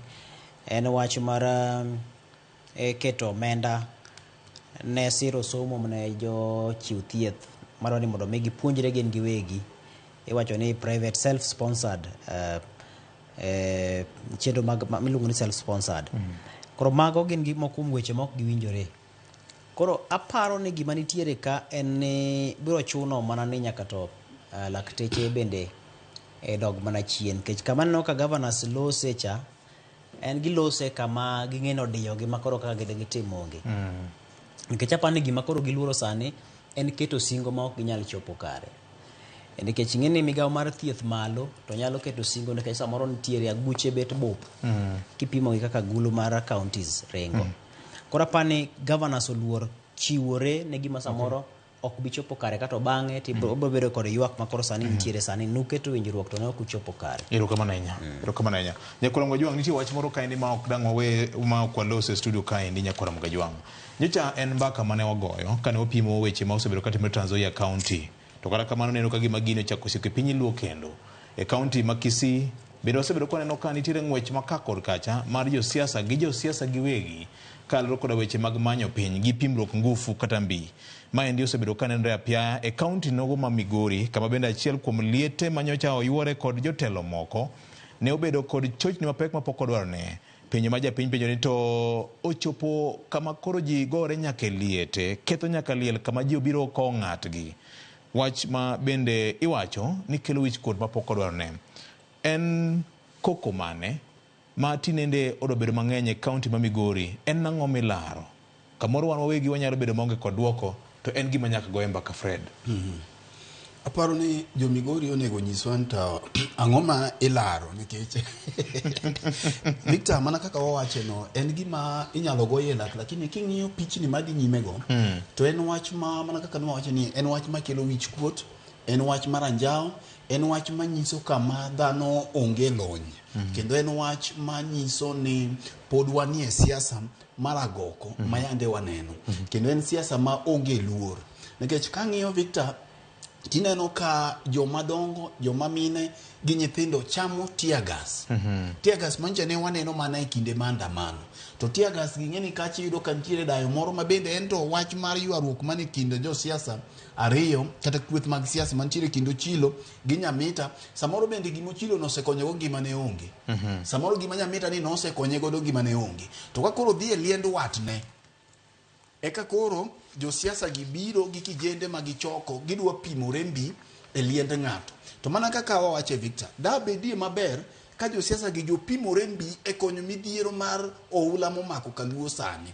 en wach mar keto omenda ne siro somo ne jochiw thieth mar ni mondo mi gipuonjre gin giwegi iwacho ni private self sponsored chenro miluongo ni self sponsored koro mago gin moko kuom weche ma ok giwinjore koro aparo ni gima nitiere ka en ni biro chuno mana ni nyaka to lakteche bende dog mana chien nikech kama neno ka governors lose cha en gilose kama ging'eno diyogi makoro kaka gitimo onge nikech aparo ni gima koro giluoro sani en keto singo ma ok ginyal chopo kare nikech ng'eni migawo mar thieth malo to nyalo keto singo nikech samoro nitiere aguche bet bup kipimo gi kaka gulu mar counties rengo koro apani governors oluor chiwore ne gima samoro ok bichopo kare kata bang'e tibro bedo kod ywak makoro sani nitiere sani nuketo winjruok to ne ok uchopo kare erokamano ahinya Nyakwara Mgajwang' nitie wach moro kaendi ma ok dang' wawe ma ok walose e studio kaendi Nyakwara Mgajwang' nyocha en mbaka mane wagoyo kane wapimo weche ma osebedo katimore Trans Nzoia County to kata kamano neno ka gima gino chako siko piny luo kendo e kaunti ma Kisii bende osebedo koneno ka nitiere ng'wech makakor kacha mar josiasa gi josiasa giwegi kalro koda weche mag manyo piny gi pimruok ngufu kata mbi. Maendi osebedo ka nenore apia e kaunti nogo ma Migori kama bende achiel kuom liete manyocha oyuore kod jotelo moko ne obedo kod chochni mapek mapok odwarne. Penjo ma japiny penjo ni to ochopo kama koro ji gore nyaka liete ketho nyaka liel kama ji obiro ko ng'atgi. Wach ma bende iwacho ni kelo wich kuot mapok odwarne. En koko mane ma tinende odobedo mang'eny e kaunti ma Migori en nang'o milaro kamoro wan wawegi wanyalo bedo maonge kod duoko to en gima nyaka goye mbaka Fred. Aparo ni jo Migori onego nyiswa to ang'o ma ilaro nikech Victor mana kaka wawache no en gima inyalo goye lak lakini king'iyo pichni madhi nyime go to en wach ma mana kaka nwawache ni en wach ma kelo wich kuot, en wach maranjao, en wach manyiso kama dhano onge lony kendo en wach manyiso ni pod wanie siasa maragoko mayande waneno kendo en siasa ma onge luor nikech kang'iyo Victor tineno ka joma dongo, joma mine gi nyithindo chamo tear gas. Tear gas manche ne waneno mana e kinde maandamano. To tear gas ging'eni kachi yudo ka nitiere dayo moro ma bende en to wach mar ywaruok mane kinde jo siasa ariyo kata kweth mag siasa mantiere kindo Chilo gi Nyamita. Samoro bende gimo Chilo nosekonyo go gima ne onge. Samoro gima Nyamita ni nosekonye godo gima ne onge. To ka koro dhi e liend watne eka koro jo siasa gibiro gi kijende magichoko gidwa pimo rembi e liend ng'ato. To mana kaka wawache Victor, da bedie maber ka jo siasa gi jo pimo rembi e konyo midhiero mar oula momako kaluo sani.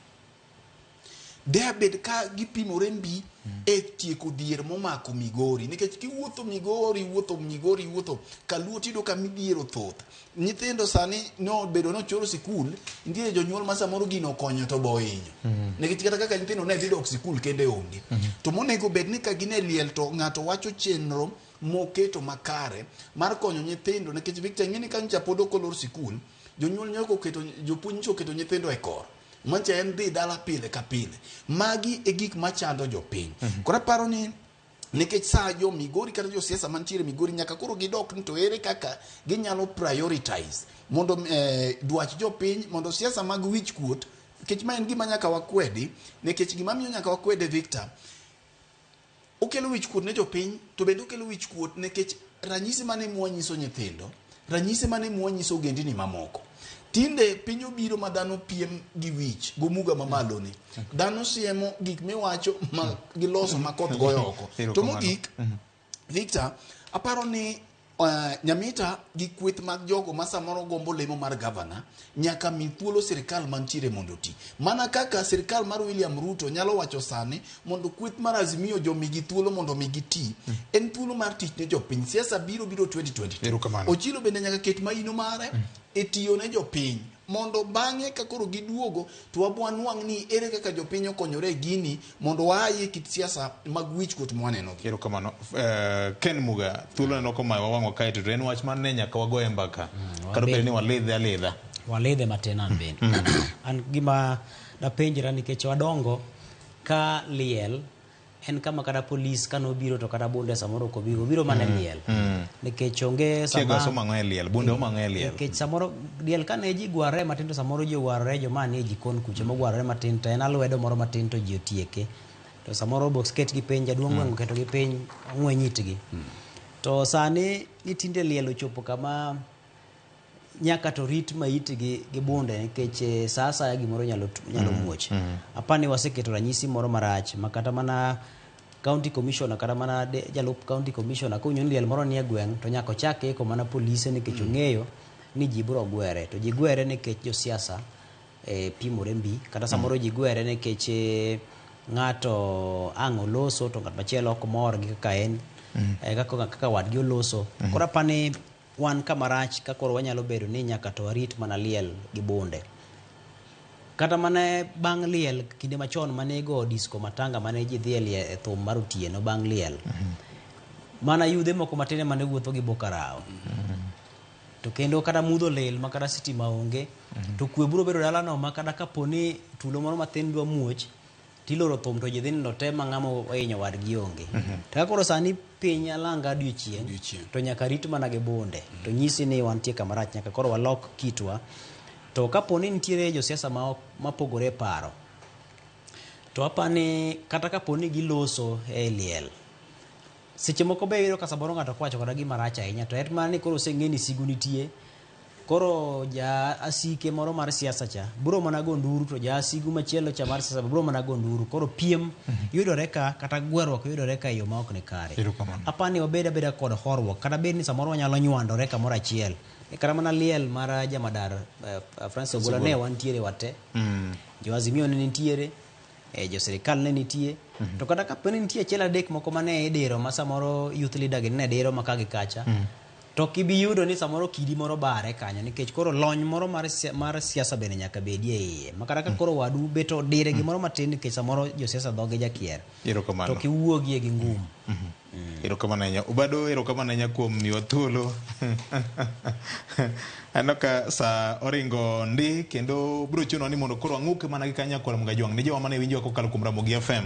Dea bed ka gipimo rembi e tieko dhier momako Migori nikech kiwuotho Migori wuotho kaluo tido ka midhiero thoth. Nyithindo sani no bedo no choro sikul ndiye jonyuol ma samoro gino konyo to boinyo nikech kata kaka nyithindo ne dok sikul kende onge to monego bed ni ka gine liel to ng'ato wacho chenro moketo makare mar konyo nyithindo nikech Victor ng'eni ka ncha pod okolor sikul jonyuol nyoko keto jopuonj oketo nyithindo e kor manche en dhi dala pile ka pile magi e gik machando jopiny. Kora paro ni nikech saa jo Migori kata jo siasa mantiere Migori nyaka koro gidok ni to ere kaka ginyalo prioritize mondo dwach jopiny mondo siasa mag wich kuot nikech ma en gima nyaka wakwedi nikech gima miyo nyaka wakwede Victor okelo wich kuot ne jopiny to bende okelo wich kuot nikech ranyisi mane mwanyiso nyithindo, ranyisi mane mwanyiso ogendini mamoko. Tinde piny obiro ma dhano piem gi wich gomuga mamalo ni. Dhano siemo gik miwacho ma giloso makoth goyo oko. To mogik Victor aparo ni Nyamita gi kweth mag jogo ma samoro gombo lemo mar governor nyaka mi thuolo sirikal mantiere mondo ti. Mana kaka sirikal mar William Ruto nyalo wacho sani mondo kweth mar Azimio jo migi thuolo mondo migi ti. En thuolo mar tich ne jopiny. Siasa biro 2022. Ochilo bende nyaka ket maino mare e tiyo ne jopiny mondo bang'e ka koro giduogo to wabwanwang' ni ere kaka jopiny okonyore gini mondo waaye kit siasa mag wich kuot mwaneno. Kero kamano Ken Muga thuolo no ko mawa wango kae to en wach man ne nyaka wagoye mbaka kado bende ni walidhe matenan bende an gima da penjra nikech wadongo ka liel en kama kada polis kano biro to kada bunde samoro ko biro mane liel nikech onge sama so mang'e liel bunde mang'e liel nikech samoro liel kane ji gware matindo samoro ji warre jo manie jikon kuche mogwarre matin to en alwedo moro matin to ji otieke to samoro box ket gi piny jaduong' keto gi piny ng'wenyitgi to sani nitinde liel ochopo kama nyaka to rit maitgi gi bunde nikech sasa gimoro nyalo muoch. Apani waseketo ranyisi moro marach makata mana county commissioner kata mana jalup county commissioner kunyo liel moro nie gweng' to nyako chake ko mana polise nikech ong'eyo ni ji biro gwere to ji gwere nikech jo siasa pimore mbi kata samoro ji gwere nikech ng'ato ang' oloso to ng'at machielo ok mor gi kaka en kaka wadgi oloso. Kora pani wan kamarach ka koro wanyalo bedo ni nyaka to warit mana liel gi bunde kata mana bang' liel kinde machon mane go disco matanga mane ji dhi e thum mar otieno bang' liel mana yudhe moko matene mane wuotho gi bokarao to kendo kada mudho lel makada sitima onge to kwe biro bedo dala no makada kaponi tulo moro mathin dwa muoch tiloro thum to nyithindo te mang'amo ohinyo wadgi onge. To koro sani piny alanga odiochieng' to nyaka rit mana gi bunde. To nyisi ni wantie kamarach nyaka koro walok kitwa. To kaponi nitiere josiasa mapogore paro. To apani kata kaponi giloso e liel. Seche moko be yiro ka saboro ng'ato kwacho koda gima rach ahinya to et mani koro oseng'eni sigu nitie. Koro ja asike moro mar siasa cha bro mana go nduru to ja asigu machielo cha mar siasa bro mana go nduru. Koro piem yudore ka kata gwerruok yudore ka yo ma ok ni kare. Apani obeda kod horruok kata bed ni samoro nyalo nywandore kamoro achiel. Kara mana liel mar jamadar Francis Ogola ne wantiere wate. Jo Azimio ne nitiere. Jo sirikal ne nitie. To kata ka poni nitie achiel adek moko mane idero ma samoro youth leader gi ne dero makagi kacha. To kibi yudo ni samoro kidi moro bare kanyo nikech koro lony moro mar siasa bende nyaka bedie iye. Makata ka koro wadu beto dire gimoro matin nikech samoro jo siasa dhoge jakier. To kiwuogie gi ngum. Erokamano ahinya. Ubado erokamano ahinya kuom miyo thuolo. Anoka sa oringo ndi kendo bro chuno ni mondo koro ang'uke mana gi kanyakol mga jwang ni jowa mane winjo kokalo kuom Ramogi FM.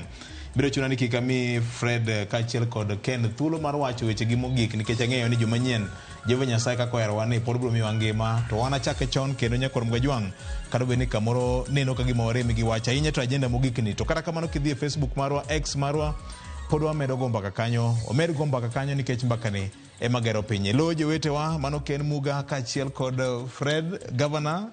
Biro chuno ni kikami Fred kachiel kod Ken thuolo mar wacho weche gi mogik nikech ang'eyo ni joma nyien Jehova Nyasaye kako herowa ni pod biro miwa ngima to wana chake chon kendo nyakor mga jwang kado beni kamoro neno ka gima waremi gi wacha ahinya to agenda mogik ni to kata kamano kidhi e Facebook marwa X marwa pod wamedo go mbaka kanyo omed go mbaka kanyo nikech mbaka ni ema gero pinye lo jowetewa mano Ken Muga kachiel kod Fred Governor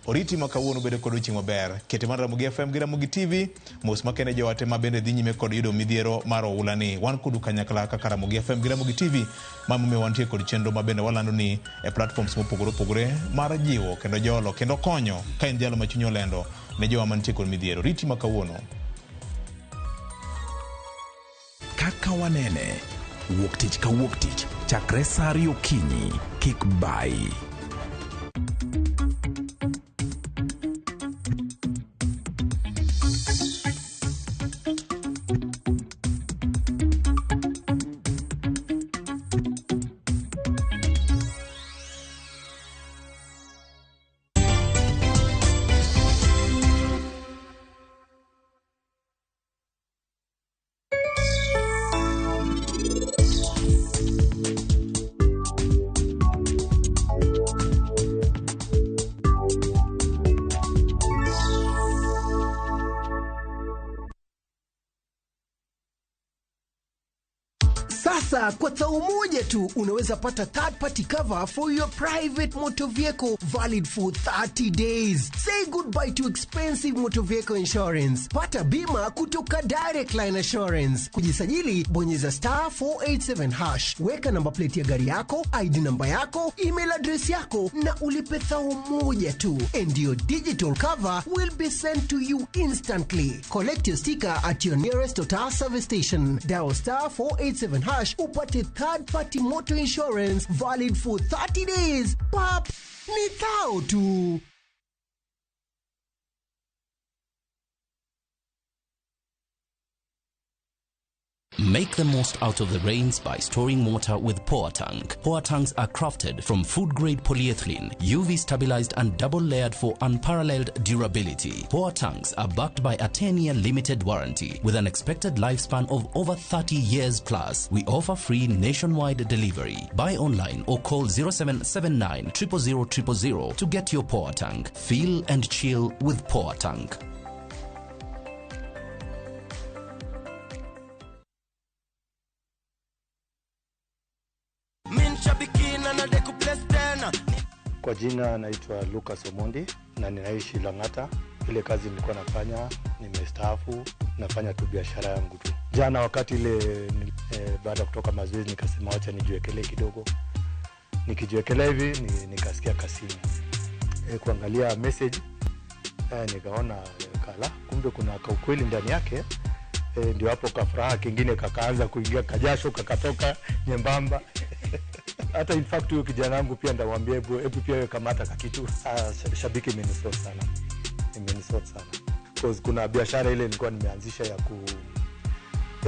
oriti makawuono bedo kod chieng' maber kete mar Ramogi FM gi Ramogi TV mos makene jowate ma bende dhi nyime kod yudo midhiero mar oula ni wan kudu kanyakla kaka Ramogi FM gi Ramogi TV mamomiyo wantie kod chenro ma bende walando ni e platforms mopogore opogore mar jiwo kendo jolo kendo konyo ka en jalo machunyo lendo ne jowa mantie kod midhiero riti makawuono kaka wanene wuok tich ka wuok tich chakre sa 2 okinyi kik bai. Sasa kwa thao moja tu unaweza pata third party cover for your private motor vehicle valid for 30 days. Say goodbye to expensive motor vehicle insurance. Pata bima kutoka Direct Line Assurance. Kujisajili bonyeza *487#. Weka namba plate ya gari yako, ID namba yako, email address yako na ulipe thao moja tu. And your digital cover will be sent to you instantly. Collect your sticker at your nearest Total service station. Dial *487# upate third party motor insurance valid for 30 days. Pap, ni thao tu. Make the most out of the rains by storing water with PowerTank. PowerTanks are crafted from food-grade polyethylene, UV stabilized and double-layered for unparalleled durability. PowerTanks are backed by a 10-year limited warranty with an expected lifespan of over 30 years plus. We offer free nationwide delivery. Buy online or call 0779 000 000 to get your PowerTank. Feel and chill with PowerTank. Kwa jina naitwa Lucas Omondi na ninaishi Lang'ata. Ile kazi nilikuwa nafanya nimestaafu, nafanya tu biashara yangu tu. Jana wakati ile baada kutoka mazoezi nikasema acha nijiwekelee kidogo. Nikijiwekelea hivi nikasikia kasini. Kuangalia message nikaona kala kumbe kuna ukweli ndani yake. Ndio hapo kafuraha kingine kakaanza kuingia kajasho kakatoka nyembamba. Hata in fact huyo kijana wangu pia ndamwambia hebu pia wewe kamata kakitu. Shabiki imenisort sana. Because kuna biashara ile nilikuwa nimeanzisha ya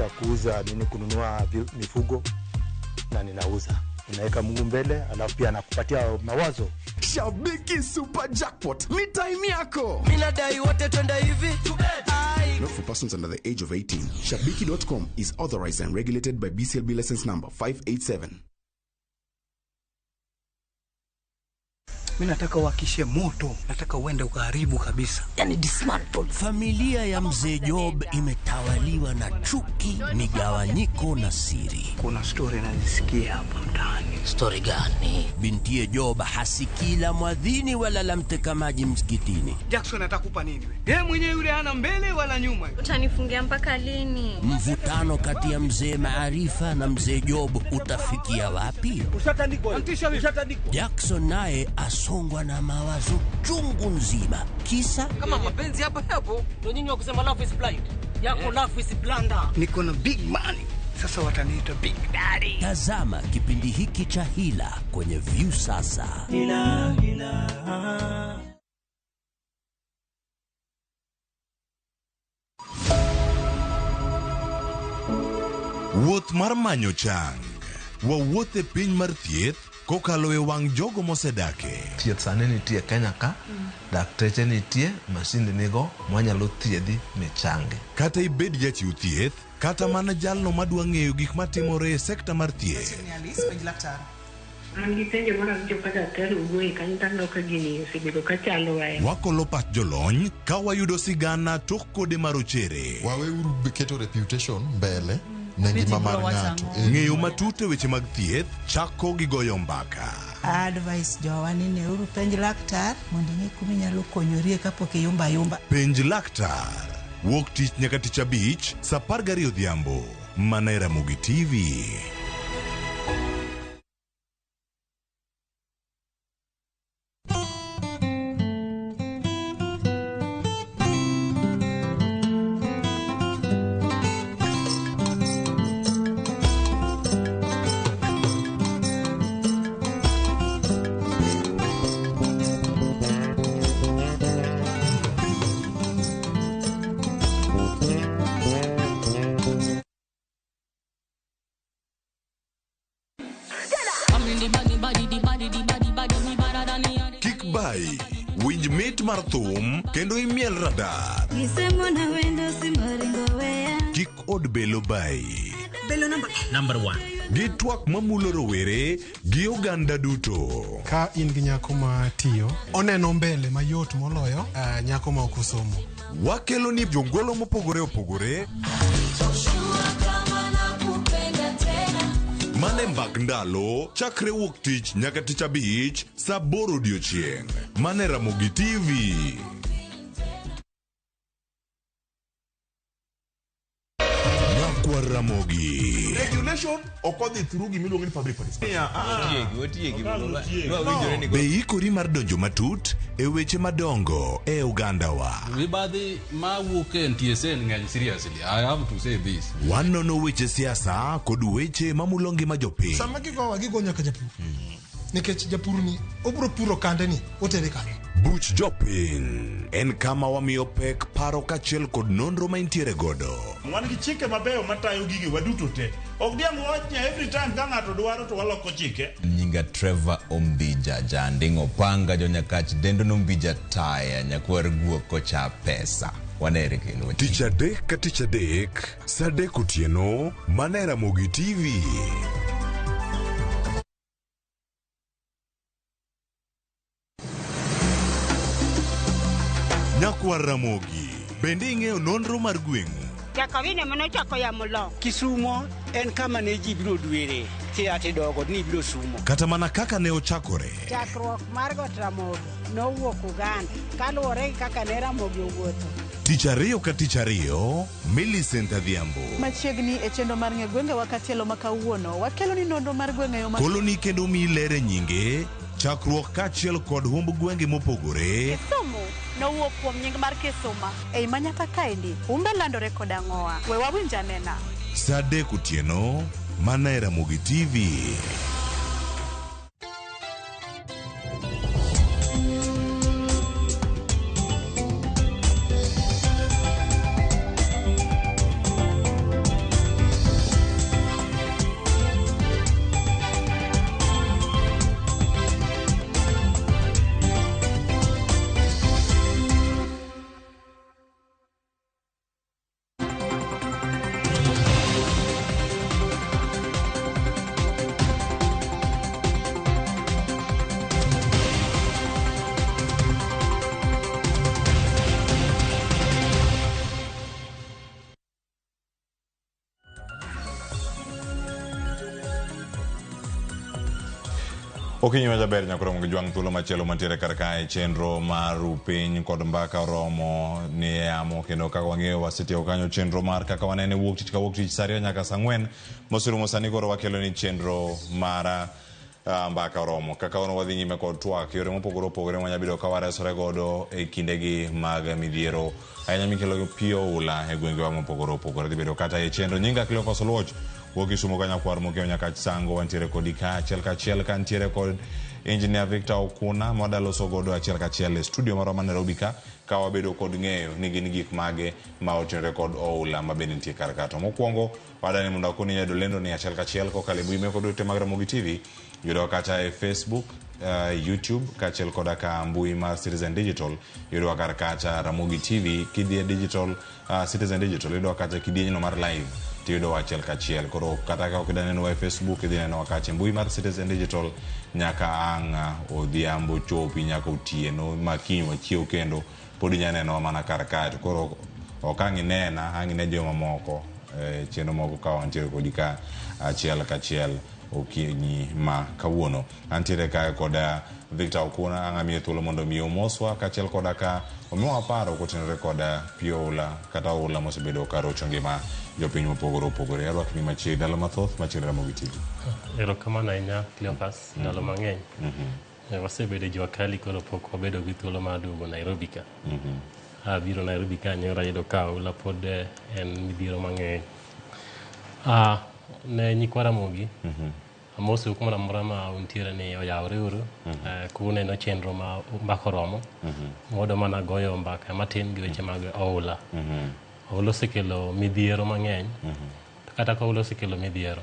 kuuza kununua mifugo na ninauza. Unaweka Mungu mbele alafu pia anakupatia mawazo. Shabiki Super Jackpot ni time yako. Mimi nadai wote twende hivi. Not for persons under the age of 18. Shabiki.com is authorized and regulated by BCLB license number 587. Mimi nataka uwakishe moto, nataka uende ukaharibu kabisa. Yani dismantle. Familia ya mzee Job imetawaliwa na chuki, migawanyiko na siri. Kuna story nazisikia hapa mtaani. Story gani? Bintiye Job hasikii la mwadhini wala la mteka maji msikitini. Jackson atakupa nini wewe? Yeye mwenyewe yule hana mbele wala nyuma. Utanifungia mpaka lini? Mvutano kati ya mzee Maarifa na mzee Job utafikia wapi? Ushatandikwa. Jackson naye asongwa na mawazo chungu nzima. Kisa kama mapenzi hapo hapo, ndio nyinyi wakusema love is blind. Yako love is blunder. Niko na big money. Sasa wataniita Big Daddy. Tazama kipindi hiki cha Hila kwenye View sasa. Hila. Wuoth mar manyo chang. Wawuothe piny mar thieth kokalo e wang' jogo mosedake. Thieth sani nitie Kenya ka, dakteche nitie, masinde nigo mwanyalo thiedhi michange. Kata ibed jachiw thieth, kata mana jalno madwa ng'eyo gik matimore e sekta mar thieth. Wakolo pach jolony ka wayudo sigana tok kode marochere. Waweuru keto reputation mbele ne ngima mar ng'ato. Ng'eyo matut e weche mag thieth chako gi goyo mbaka. Advice jowani ne uru penj laktar mondo ing'e kuma inyalo konyorie kapok iyumba. Penj laktar. Wuok tich nyaka tich abich, saa 12 odhiambo. Mana e Ramogi TV. Winj mit mar thum kendo imiel radar. Kik od belo bai. Belo number 1. Gi twak mamulo rowere gi oganda duto. Ka in gi nyako ma tiyo, oneno mbele mayot moloyo nyako ma ok osomo. Wakelo ni jongolo mopogore opogore. Mane mbak ndalo chakre wuok tich nyaka tich abich saa 8 odiochieng'. Mane Ramogi TV. Nyakwa Ramogi. Regulation okodhi through gimiluongo ni public participation. Be ikori mar donjo matut e weche madongo e Uganda wa. Ribadhi ma wuok e TSN ng'eny seriously. I have to say this. Wanono weche siasa kod weche mamulongi ma jopiny. Sama gigo nyaka japur. Nikech japur ni obro puro kande ni otere kande. Buch jopiny en kama wamiyo pek paro kachiel kod nonro ma intiere godo. Wan gi chike mabeyo matayo gigi waduto te. Ok diang' wach every time ka ng'ato dwaro to waloko chike. Nyinga Trevor Ombija jandingo panga jonyakach dendo nombija taya nyakwar guoko cha pesa. Wanere kendo. Tich adek ka tich adek, saa 3 otieno, mana Ramogi TV. Nyakwa Ramogi, bende ing'eyo nonro mar gweng'u. Jakawine manochako ya mulo. Kisumo en kama ne ji biro dwere. Ati dogo ni biro sumo. Kata mana kaka ne ochakore. Chakruok mar got Ramogi nowuok Uganda. Kaluwore kaka ne Ramogi owuotho. Tich ariyo ka tich ariyo, Millicent Adhiambo. Machiegni e chendo mar ng'e gwenge wakatielo makawuono. Wakelo ni nonro mar gwenge yo Koloni kendo mi lere nyinge. Chakruok kachiel kod humb gwenge mopogore. Kisumu nowuok kuom nying mar Kisuma. Ei manyaka kaendi, umbe landore kod ang'owa. We wawinj anena. Saa 3 otieno, mana Ramogi TV. Okinyi majaber nyakoro mgi jwang' thuolo machielo mantiere kar kae chenro mar upiny kod mbaka oromo ni amo kendo kaka wang'eyo wasetieko kanyo chenro mar kaka wanene wuok tich ka wuok tich sa 2 nyaka sa 4 mosirumo sani koro wakelo ni chenro mar mbaka oromo kaka ono wadhi nyime kod twak yore mopogore opogore manyabedo ka waresore godo e kindegi mag midhiero ahinya mikelo pio ula e gwengewa mopogore opogore dhi bedo kata e chenro nyinga Cleophas Oluoch wuok Kisumu ka nyakwar mokeo nyaka Sango wantiere kodi ka achiel ka ntiere kod engineer Victor Okuna modaloso godo achiel e studio marwa ma Nairobi ka wabedo kod ng'eyo ni gin gik mage ma otenore kod oula mabende nitie kar ka. To mokwongo wadani mondo akoni nyado lendo ni achiel kokalo e mbui me kod ote mag Ramogi TV yudo kata e Facebook, YouTube kaachiel koda ka mbui mar Citizen Digital yudo kar kacha Ramogi TV kidhi digital Citizen Digital yudo kata kidienyo mar live tiyudo achiel kachiel koro kata ka okidaneno e Facebook idhi neno kacha mbui mar Citizen Digital nyaka ang' odhiambo chopi nyaka otieno makiny wachiew kendo pod inyaneno mana kar kacha koro ok ang' ine joma moko chenro moko ka wantiere kodi ka achiel kachiel okinyi ma kawuono antiere kae koda Victor Okuna ang'amiye thuolo mondo mi omoswa kaachiel koda ka omiwa paro kotenore koda pio ula kata ula mosebedo ka rocho ngima jopiny mopogore opogore arwakni machiegni ndalo mathoth machiegni Ramogi TV. Erokamano ahinya Cleophas ndalo mang'eny wasebedo jwakali koro pok wabedo gi thuolo mar duogo Nairobi ka biro Nairobi ka nyora yudo ka ula pod en midhiero mang'eny ne nyikwa Ramogi amosi kumora mora ma untiere ni oyawre uru kuneno chenro ma mbaka oromo modo mana goyo mbaka matin gi weche mag oula oula osekelo midhiero mang'eny to kata ka oula osekelo midhiero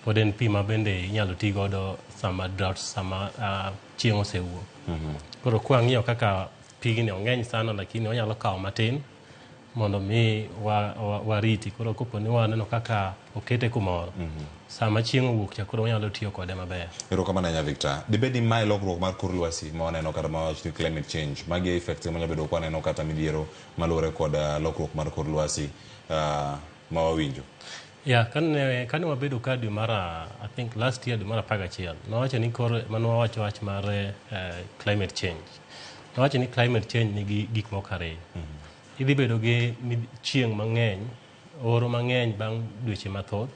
pod en pi ma bende inyalo ti godo sama drought sama chieng' osewuok koro kwang'iyo kaka pigni ong'eny sana lakini onyalo kawo matin mondo mi wariti koro kopo ni waneno kaka okete kumoro sama chieng' owuok cha koro wanyalo tiyo kode maber. Erokamano ahinya Victor. Dibedi mae lokruok mar kor lwasi ma waneno kata ma wach ni climate change magi effects ma nyabedo ka waneno kata midhiero maluwore kod lokruok mar kor lwasi ma wawinjo. Kane wabedo ka dwe mar I think last year dwe mar 11 nawacho ni koro wawacho wach mar climate change. Nawacho ni climate change nigi gik moko ariyo. Idhi bedo gi chieng' mang'eny oro mang'eny bang' dweche mathoth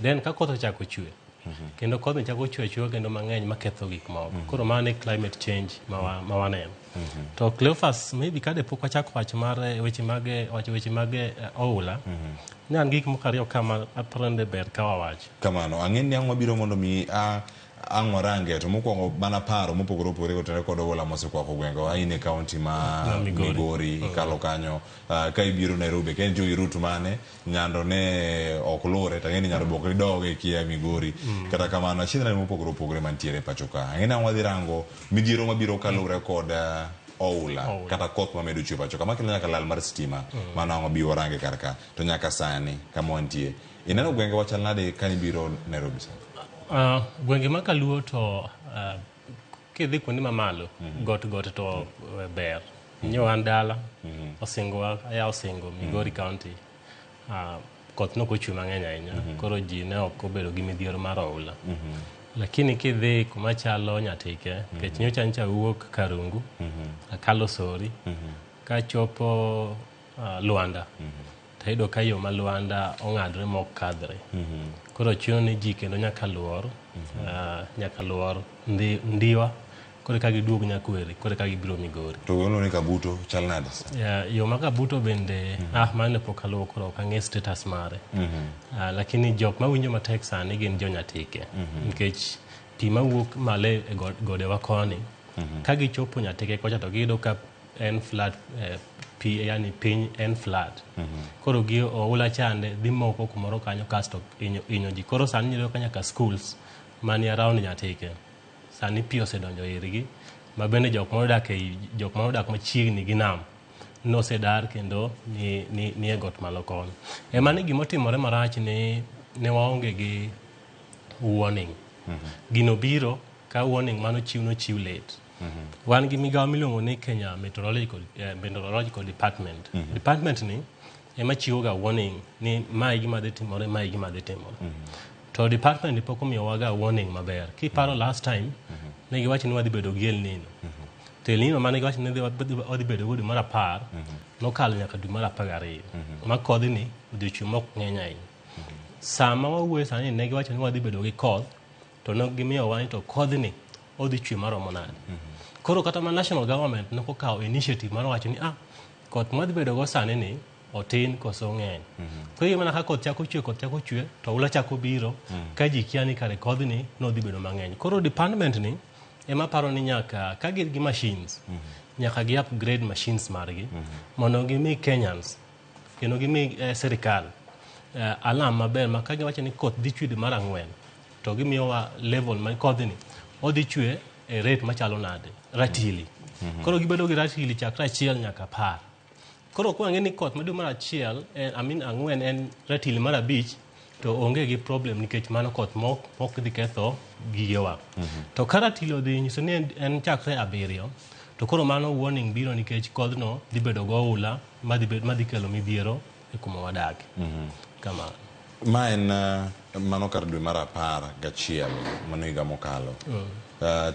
then ka koth ochako chwe kendo koth chako chwe kendo mang'eny maketho gik moko koro mano e climate change ma waneno to Cleophas maybe kade pok wachako wach mar weche mag oula nyan gik moko ariyo kama aprende ber ka wawacho kamano ang'eni ang' wabiro mondo mi ang' warange to mokwongo mana paro mopogore opogore kotenore kod oula mosekwako gwenge aine e kaunti ma Migori ikalo kanyo ka ibiro Nairobi ka enjo irut mane nyando ne ok lure to ng'eni nyando bok idoge kia Migori kata kamano achiedhnade mopogore opogore mantiere pacho ka ang'eni ang' wadhi rango midhiero mabiro kalure kod oula kata koth mamedo chwe pacho ka makelo nyaka lal mar stima mano ang' wabiro warange kar ka to nyaka sani kama wantie ineno gwenge wachal nade ka ibiro Nairobi sa gwenge ma kaluo to kidhi kuonde mamalo got to ber nyo an dala Osingo Migori County koth nokochwe mang'eny ahinya koro ji ne ok obedo gi midhiero mar oula lakini kidhi kuma chalo Nyatike kech nyocha ncha wuok Karungu akalo Sori kachopo Luanda tayudo ka yo ma Luanda ong'adre mok kadhre koro chuno ni ji kendo nyaka luor ndiwa kore ka giduog Nyakweri kore ka gibiro Migori to wono ni Kabuto chal nade yo ma Kabuto bende mane pok aluwo koro ok ang'e status mare lakini jok ma winjo matek sani gin jo Nyatike nikech pi mawuok malo e godewa koni ka gichopo Nyatike kocha to giyudo ka en flat yani piny en flat koro gi oula chande dhi moko kumoro kanyo kasto inyo ji koro sani nyalo ka nyaka schools mani around Nyatike sani pi osedonjo irgi ma bende jok modak machiegni gi nam nosedar kendo ni e got malo kono mano gimotimore marach ne waonge gi warning gino biro ka warning mano chiw late wan gi migawo miluongo ni Kenya Meteorological Department department ni ema chiwo ga warning ni mae gima dhi timore to department pok omiyowa ga warning maber kiparo last time ne giwacho ni wadhi bedo gi El Nino. To El Nino mane giwacho ni wadhi bedo go dwe mar 10 nokalo nyaka dwe mar 12 ma kodhni odiochieng' mok ng'eny ahinya. Sama wawuoyo sani ne giwacho ni wadhi bedo gi koth to ne gimiyowa ni to kodhni odhi chwe maromo nade. Koro kata ma national government ne okawo initiative mar wacho ni koth mwadhi bedo go sani ni otin koso ng'eny. Koro mana ka koth chako chwe to ula chako biro ka ji kia ni kare kodhni nodhi bedo mang'eny. Koro department ni ema paro ni nyaka ka gin gi machines nyaka gi upgrade machines margi mondo gimi Kenyans kendo gimi serikal alam maber ma ka giwacho ni koth dhi chwe dwe mar 4 to gimiyowa level ma kodhni odhi chwe e rate machalo nade ratili. Koro gibedo gi ratili chakra 1 nyaka 10. Koro kwa ng'eni koth ma dwe mar 1 4 en ratili mar 5 to onge gi problem nikech mano koth mok dhi ketho gigewa. To ka ratili odhi nyiso ni en chakre 7 to koro mano warning biro nikech kodhno dhi bedo go oula madhi kelo midhiero e kuma wadake. Kama ma en mano kar dwe mar 11 mano higa mokalo.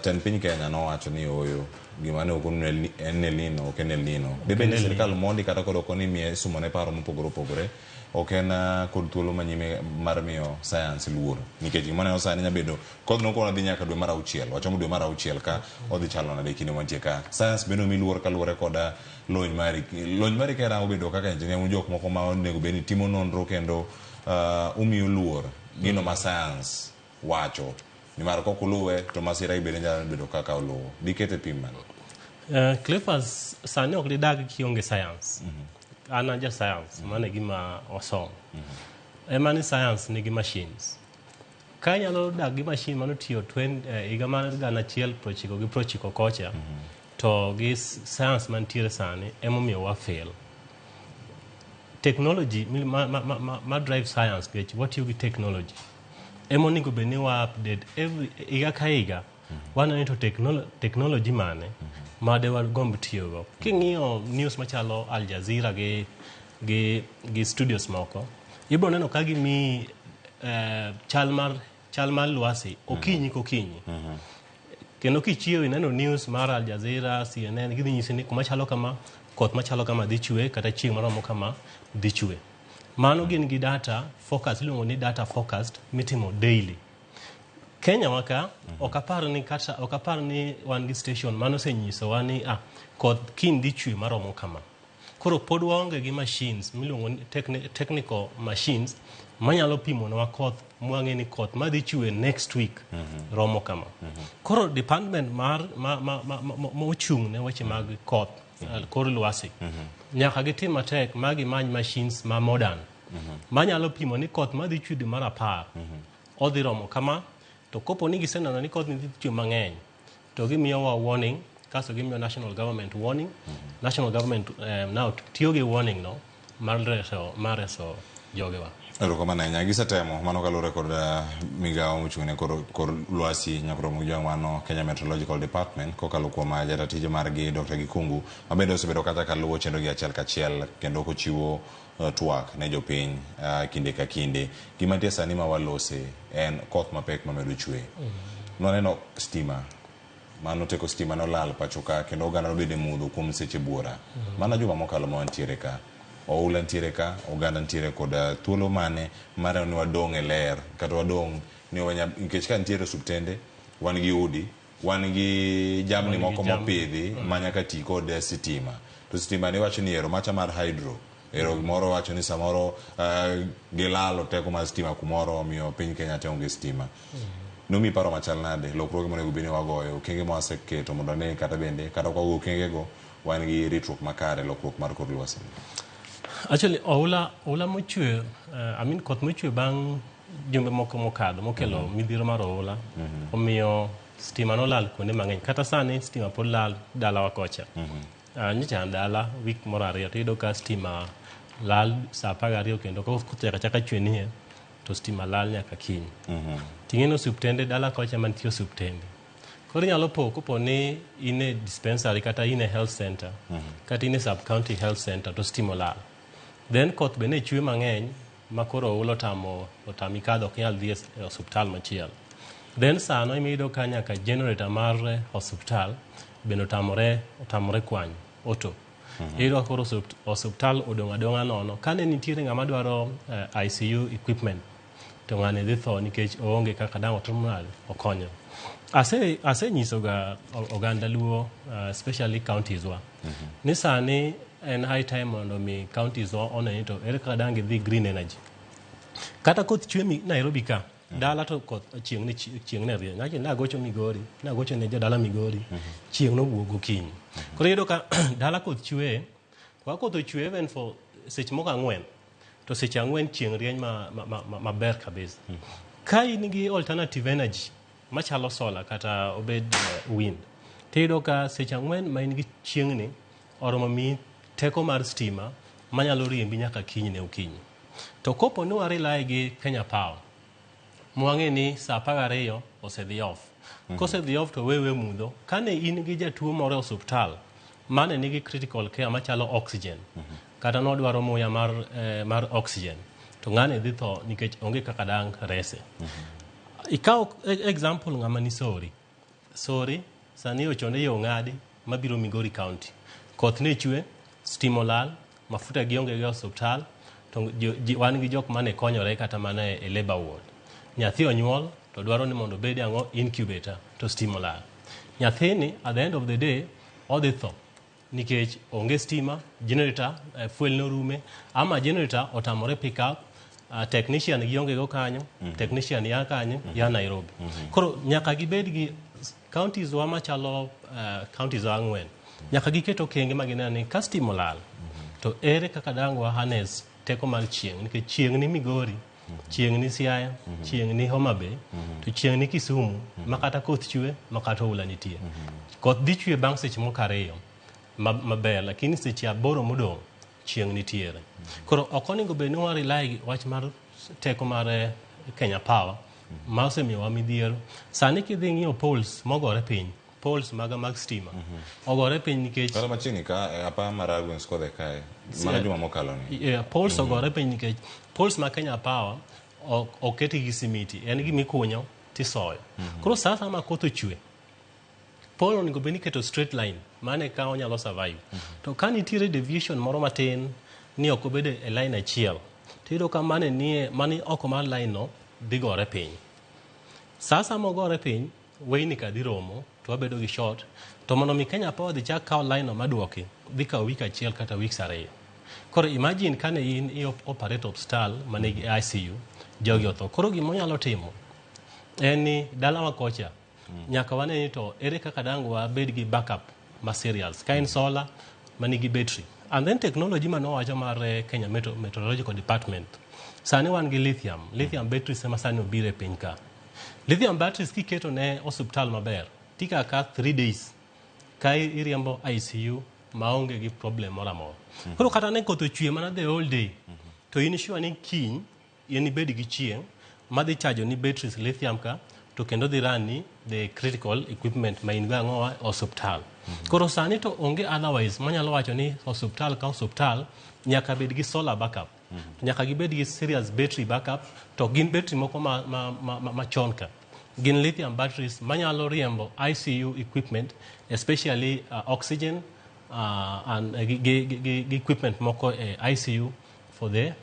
Ten piny Kenya nowacho ni oyo gima ne okonu en El Nino ok en El Nino. Bende sirikal mondi kata kod okoni miye sumone paro mopogore opogore ok en kod thuolo manyime mar miyo science luor nikech gima ne osani nyabedo kodhno kono dhi nyaka dwe mar 6 wachomo dwe mar 6 ka odhi chalo nade kinde mantie ka science bendo mi luor kaluore koda lony mari ka rango bedo kaka engineer jok moko ma onego beni timo nonro kendo umiyo luor gino ma science wacho ni mar kokuluwe to masira ibede nyalo bedo kaka oluwo dikete pim man. Clippers sani ok lidag kionge science. Ana ja science mane gima osom. Emani science nigi machines. Ka nyalo dag gi machine mano tiyo higa mar 1990 kocha to gi science mantiere sani emomiyo wa fail. Technology ma drive science which what you technology emonigo beni wa update every higa ka higa wana to technology mane made wa gomb tiyogo. King'iyo news machalo Al Jazeera gi studios moko ibro neno ka gimi chal mar lwasi okinyi kokinyi. Kendo kichiewo ineno news mar Al Jazeera, CNN gidhi nyisi ni kuma chalo kama koth machalo kama dhi chwe kata chieng' maromo kama dhi chwe. Mano gin gi data focus iluongo ni data forecast mitimo daily. Kenya waka okapar ni wan gi station mano senyiso wani koth kin dhi chwe maromo kama. Koro pod waonge gi machines miluongo ni technical machines manyalo pimo na koth mwang'e ni koth madhi chwe next week romo kama. Koro department mochung' ne weche mag koth kor lwasi nyaka gitim matek magi many machines ma modern manyalo pimo ni koth madhi chwe dwe mar 10 odhi romo kama to kopo ni giseneno ni koth dhi chwe mang'eny to gimiyowa warning kaso gimiyo national government warning. National government now tiyo gi warning no mar reso jogewa. Erokamano ahinya gisetemo mano kaluwore kod migawo mochung'ne kor lwasi nyakromo jang'wano Kenya Meteorological Department kokalo kuom jatatije margi Dr. Gikungu mabende osebedo kata kaluwo chenro gi achiel kachiel kendo kochiwo twak ne jopiny kinde ka kinde. Gima tie sani ma walose en koth mapek mamedo chwe. Noneno stima mano teko stima nolal pachoka kendo oganda nobede mudho kuom seche buora. Mana juma mokalo ma wantiere ka oula ntiere ka oganda ntiere kod thuolo mane mara ni wadong' e ler kata wadong' ni nikech ka ntiere subtende wan gi udi wan gi jamni moko mopidhi manyaka ti kod sitima to sitima ni wacho ni ero macha mar hydro ero moro wacho ni samoro gilalo teko mar sitima kumoro omiyo piny Kenya te onge sitima. Nomi paro machal nade lokruoge monego bini wagoyo okenge ma waseketo mondo ne kata bende kata kwago okenge go wan gi ritruok makare lokruok mar kor lwasi. Actually, oula mochwe, koth mochwe bang' jumbe moko mokadho mokelo midhiero mar oula omiyo stima nolal kuonde mang'eny. Kata sani stima pod lal dalawa kocha. Nyicha dala week moro ariyo to iyudo ka stima lal sa 12 kendo kochaka chwe nie to stima lal nyaka kiny. Ting'eno subtende dala kocha mantie subtende. Koro nyalo kopo ni in e dispensary kata in e health center kata in e sub-county health center to stima lal. Then koth bende chwe mang'eny makoro otami kadho ok nyal dhi e osuptal machielo. Then sano imido ka nyaka generator mar hospital bendo otamore kwanyo oto. Iyudo koro hospital odong' nono. Kane nitiere ng'ama dwaro ICU equipment to ng'ane dhi tho nikech oonge kaka dang' otimnade okonyo. Asenyiso ga oganda luo, especially counties wa. Ni sani en high time mondo mi counties wa one to ere kaka dang' dhi green energy. Kata koth chwe Nairobi ka, dala to koth chieng' ne rieny. Ng'ache nagocho Migori, nagocho ne jodala Migori, chieng' no wuok gokinyi. Koro iyudo ka dala koth chwe, kwa koth ochwe even for seche moko 4, to seche 4 chieng' rieny maber kabisa. Ka in gi alternative energy, machalo solar kata obed wind, tiyudo ka seche 4 ma in gi chieng'ni, oromo mi teko mar stima, manyalo riembi nyaka kiny ne okinyi. To kopo ni warilai gi Kenya Power, mwang'e ni sa 12 osedhi off. Kosedhi off to wewe mudho. Kane in gi jatuo moro e hospital, mane nigi critical care machalo oxygen, kata nodwaro muya mar oxygen, to ng'ane dhi tho nikech onge kaka dang' rese. Ikaw example ng'ama ni Sori, sani ochone yo ng'adi mabiro Migori County. Koth ne chwe, stima olal, mafuta gionge gi hospital, to wan gi jok mane konyore kata mane e labor ward. Nyathi onyuol to dwaro ni mondo bedi ang'o incubator to stima olal. Nyathini at the end of the day odhi tho nikech onge stima, generator fuel no rume, ama generator otamore pick up, technician gionge go kanyo, technician ya kanyo ya Nairobi. Koro nyaka gibed gi counties wa machalo counties wa 4, nyaka giketo kenge magina ni ka stima olal to ere kaka dang' wa harness teko mar chieng' nikech chieng' ni Migori, chieng' ni Siaya, chieng' ni Homa Bay, to chieng' ni Kisumu, makata koth chwe, makata ula nitie. Koth dhi chwe bang' seche moko 2 maber, lakini seche 8 modong' chieng' nitiere. Koro ok onego bed ni warilai gi wach mar teko mar Kenya Power, ma osemiyowa midhiero. Sani kidhi ng'iyo poles mogore piny, poles mag stima, ogore piny nikech kata machiegni ka apa Maragwe skodhe kae mana juma mokalo ni. Poles ogore piny nikech poles ma Kenya Power oketi gi simiti, en gimikunyo tisoyo. Koro sasa ma koth ochwe, pole onego bed ni keto straight line, mane ka onyalo survive. To ka nitiere deviation moro matin ni ok obed e line achiel, tiyudo ka mane oko mar line no dhi gore piny. Sasa mogore piny, weyni ka dhi romo, to wabedo gi short, to mondo mi Kenya Power dhi chak kawo line no maduoki, dhi kawo week achiel kata weeks 2. Koro imagine kane in operate hospital manigi ICU, jogi otho. Koro gimonyalo timo en ni dala wa kocha, nyaka wane ni to ere kaka dang' wabed gi backup materials, ka in solar manigi battery. And then technology manowacho mar Kenya Meteorological Department, sani wan gi lithium batteries ema sani obire piny ka. Lithium batteries kiketo ne hospital maber, tika ka 3 days ka iriembo ICU maonge gi problem moro amora. Koro kata ne koth ochwe mana the whole day, to in sure ni kiny in ibed gi chieng' madhi charge ni batteries lithium ka, to kendo dhi run ni the critical equipment ma in go ang'owa hospital. Koro sani to onge otherwise manyalo wacho ni hospital ka hospital nyaka bed gi solar backup, nyaka gibed gi serious battery backup, to gin battery moko machon ka gin lithium batteries manyalo riembo ICU equipment, especially oxygen and equipment moko ICU for the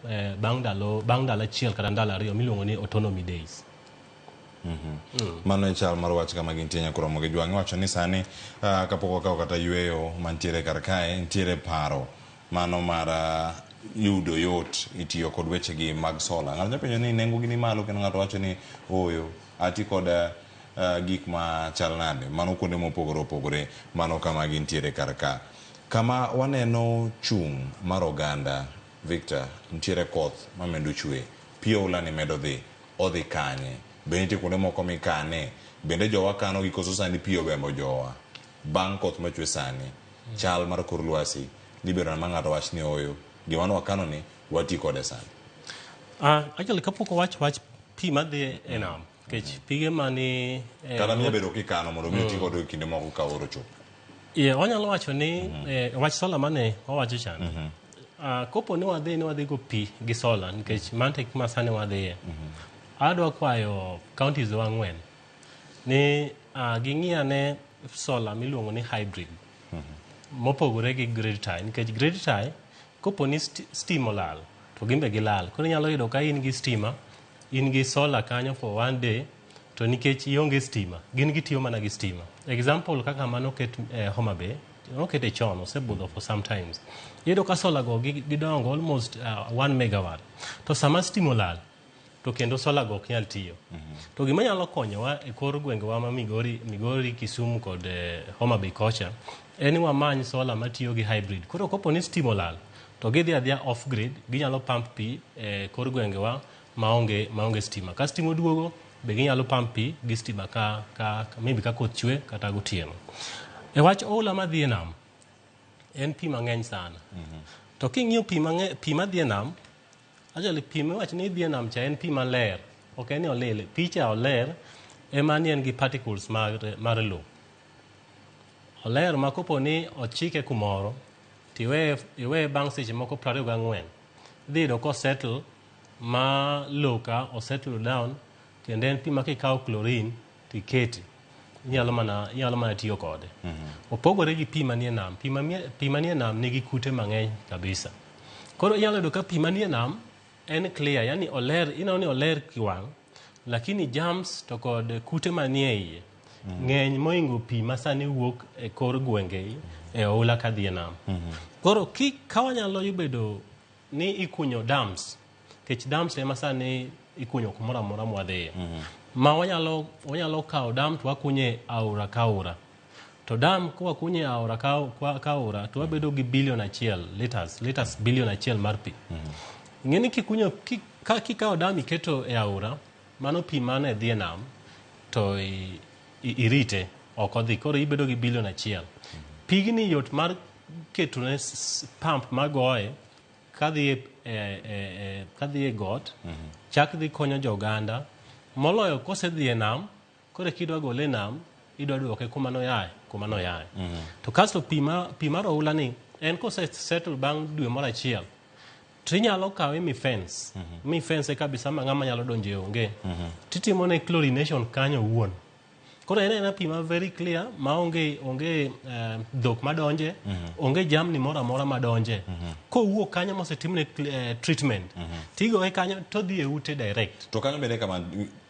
bang dala chiel kata ndalo 2 miluongo ni autonomy days. Mano en chal mar wach kama gintie nyakoromo gi jwang'e wacho ni sani kapok wakawo kata yweyo mantiere kar kae, ntiere paro mano mar yudo yot itiyo kod wechegi mag sola. Ng'ato nyapenjo ni nengo gi ni malo, kendo ng'ato wacho ni oyo ati kod gik ma chal nade, mano kuonde mopogore opogore, mano kama gintiere kar ka. Kama waneno chung' mar oganda, Victor, ntiere koth mamedo chwe, pi oula ni medo dhi, odhi kanye, bende nitie kuonde moko mikane, bende jowa kano gi koso sani pi obembo jowa. Bang' koth machwe sani, chal mar kor lwasi, libero na ng'ato wach ni oyo, gima wakano ni wati kode sani. Actually kapok wach pi madhi e nam, kech pige mani kata minya bedo kikano mondo mi ti kod kinde moko ka oro chopo. Wanyalo wacho ni wach sola mane wawacho chan. Kopo ni wadhi go pi gi sola, nikech mante kuma sani wadhiye. Adwa kwayo counties wa 4 ni ging'iane solar miluongo ni hybrid mopogore gi grid tie nikech grid tie kopo ni stima olal to gimbe gilal koro inyalo yudo ka in gi stima in gi solar kanyo for one day to nikech ionge stima gin gitiyo mana gi stima example kaka mano ket Homa Bay nokete chon osebudho for sometimes iyudo ka solar go gidongo almost 1 megawatt to sama stima olal to kendo solar go ok nyal tiyo to gima nyalo konyowa e kor gwengewa ma Migori Kisumu kod Homa Bay kocha en wamany solar matiyo gi hybrid koro kopo ni stima olal to gidhi adhia off grid ginyalo pump pi e kor gwengewa maonge stima ka stima oduogo be ginyalo pump pi gi stima maybe ka koth chwe kata gotieno e wach oula madhi e nam en pi mang'eny sana to king'iyo pi madhi e nam actually pi miwach ni dhi e nam cha en pi maler ok en ni olil pi cha oler ema ni en gi particles mar lowo oler ma kopo ni ochike kumoro tiwe bang' seche moko 24 dhi yudo kosettle ma lowo ka osettle down kendo en pi ma kikawo chlorine tiketi inyalo mana tiyo kode opogore gi pi manie nam pi manie nam nigi kute mang'eny kabisa koro inyalo yudo ka pi manie nam en clear yani oler ni oler kiwang' lakini germs to kod kute manie iye ng'eny moingo pi masani wuok e kor gwenge e oula kadhi e nam koro ka wanyalo yubedo ni ikunyo dams kech dams ema sani ikunyo kumoro amora mwadhiye ma wanyalo kawo dam to wakunye aora ka aora to dam kwa kunye aora ka aora to wabedo gi bilion achiel liters bilion achiel mar pi ng'eni kikunyo kikawo dam iketo e aora mano pi mane dhi e nam to irite ok odhi koro ibedo gi bilion achiel pigni yot mar ketone pump magoye kadhi e got chak dhi konyo joganda moloyo kosedhi e nam kore kidwa gole nam idwa duoke kuma noyaye to kasto pi mar oula ni en kosettle bang' dwe moro achiel to inyalo kawe mi fence kabisa ma ng'ama nyalo donje onge titimo ne chlorination kanyo wuon koro en pi ma very clear ma onge dhok madonje onge jamni moro amora madonje kowuok kanyo mosetimne treatment tigoe kanyo to dhi e ute direct to kanyo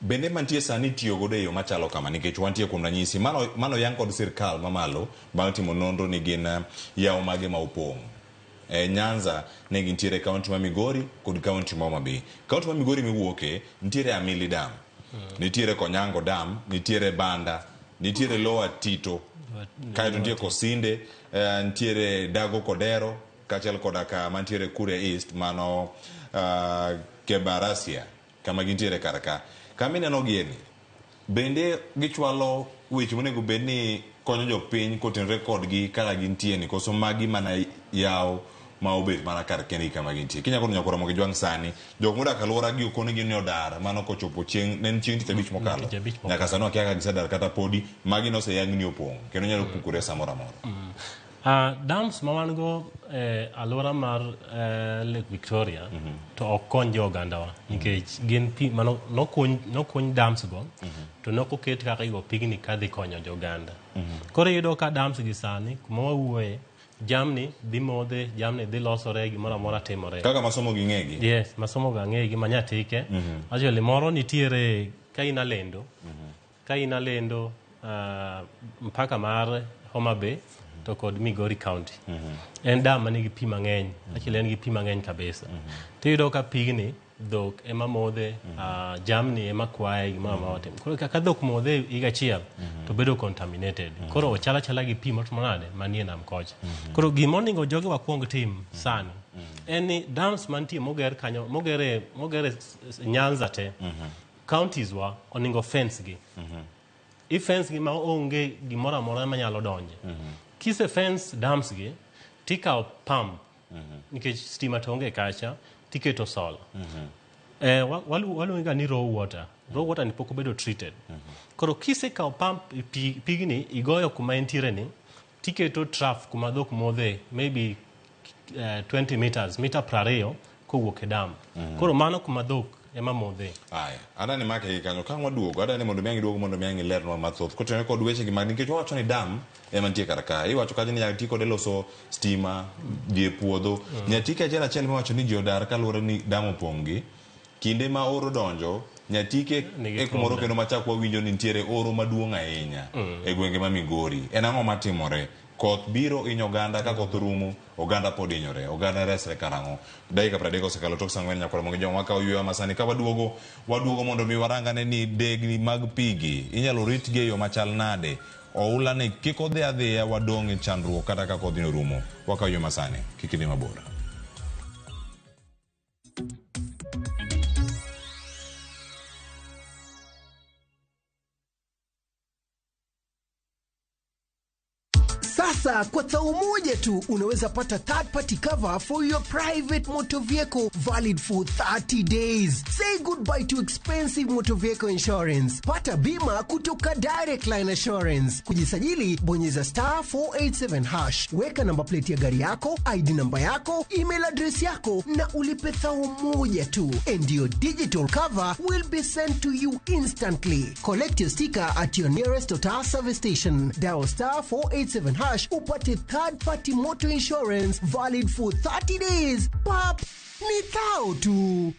bende mantie sani tiyo godo e yo machalo kama nikech wantie kuom ranyisi mano yang kod sirkal mamalo bang' timo nonro ni gin yawo mage ma opong' Nyanza ne gintiere kaunti ma Migori kod kaunti ma Homa Bay kaunti ma Migori miwuoke nitiere Amili Dam nitiere Konyango Dam nitiere Banda nitiere Lower Tito kaeto nitiere Kosinde nitiere Dago Kodero kachel kodaka mantiere Kure East mano Kebarasia kama gintiere karaka kamineno gieni bende gichwalo weche monego bedni konyo jopiny kotenre kodgi kaka gintieni koso magi mana yawo ma obet mana kar kendi kama gintie kinya kono nyakoro mogi jwang sani jok modak alwora gi okone gi ne odar mano kochopo chieng' nen chieng' tich abich mokalo nyaka sano akia ka gisedar kata podi magi no se yang ni opong' kendo nyalo pukore samora mora dams ma wan go alwora mar Lake Victoria to ok konj ogandawa nikech gin pi mano nokuny dams go to nokoket kaka igo pigni kadhi konyo joganda koro yudo ka dams gi sani kuma wawuoye jamni dhi modhe jamni dhi losore gimoro amora timore kaka masomo gi ng'egi yes masomo ga ng'egi manyatike actually moro nitiere ka ina lendo mpaka mar Homa Bay to kod Migori County en dam manigi pi mang'eny actually en gi pi mang'eny kabisa tiyudo ka pigni dhok ema modhe jamni ema kwaye gimoro amora tim koro ka dhok modhe higa achiel to bedo contaminated koro chala gi pi motomonade manie nam kocha koro gimoningo jogi wakwong tim sani en ni dams mantie moger kanyo mogere Nyanza te counties wa oningo fence gi fence gi ma onge gimoro amora manyalo donje kise fence dams gi tikawo pump nikech stima to onge kacha tiketo solar waluonga ni raw water ni pok obedo treated koro kise kawo pump pigni igoyo kuma entiere ni tiketo trough kuma dhok modhe maybe 20 meters mita 20 kowuok e dam koro mano kuma dhok ema modhe. Aya, ada ni make kanyo ka waduogo, ada ni mondo miangi duogo mondo miangi lerno mathoth. Kotene kod weche gi mag nikech wacho ni dam ema nitie kar ka. Iwacho kaje ni yati kod loso stima gie puodho. Nyatike achiel miwacho ni jodar kaluwore ni dam opongi. Kinde ma oro donjo, Nyatike e kumoro kendo machakwa winjo ni nitiere oro maduong' ahinya e gwenge ma Migori. En ang'o matimore? Koth biro inyo oganda ka koth rumo, oganda pod inyore, oganda resre karang'o. Dakika 30 osekalo tok sang'wen nyakoro mongo joma ka oyuyo masani ka waduogo mondo mi warangane ni degni mag pigi inyalo rit gi yo machal nade. Oula ne kik odhi adhiya wadong' e chandruok kata ka koth rumo. Waka oyuyo masani kik idhi mabor. Sasa kwa thao moja tu unaweza pata third party cover for your private motor vehicle valid for 30 days. Say goodbye to expensive motor vehicle insurance. Pata bima kutoka Direct Line Assurance. Kujisajili bonyeza *487#. Weka namba plate ya gari yako, ID namba yako, email address yako na ulipe thao moja tu. And your digital cover will be sent to you instantly. Collect your sticker at your nearest Total service station. Dial *487# upate third party motor insurance valid for 30 days. Pap, ni thao tu.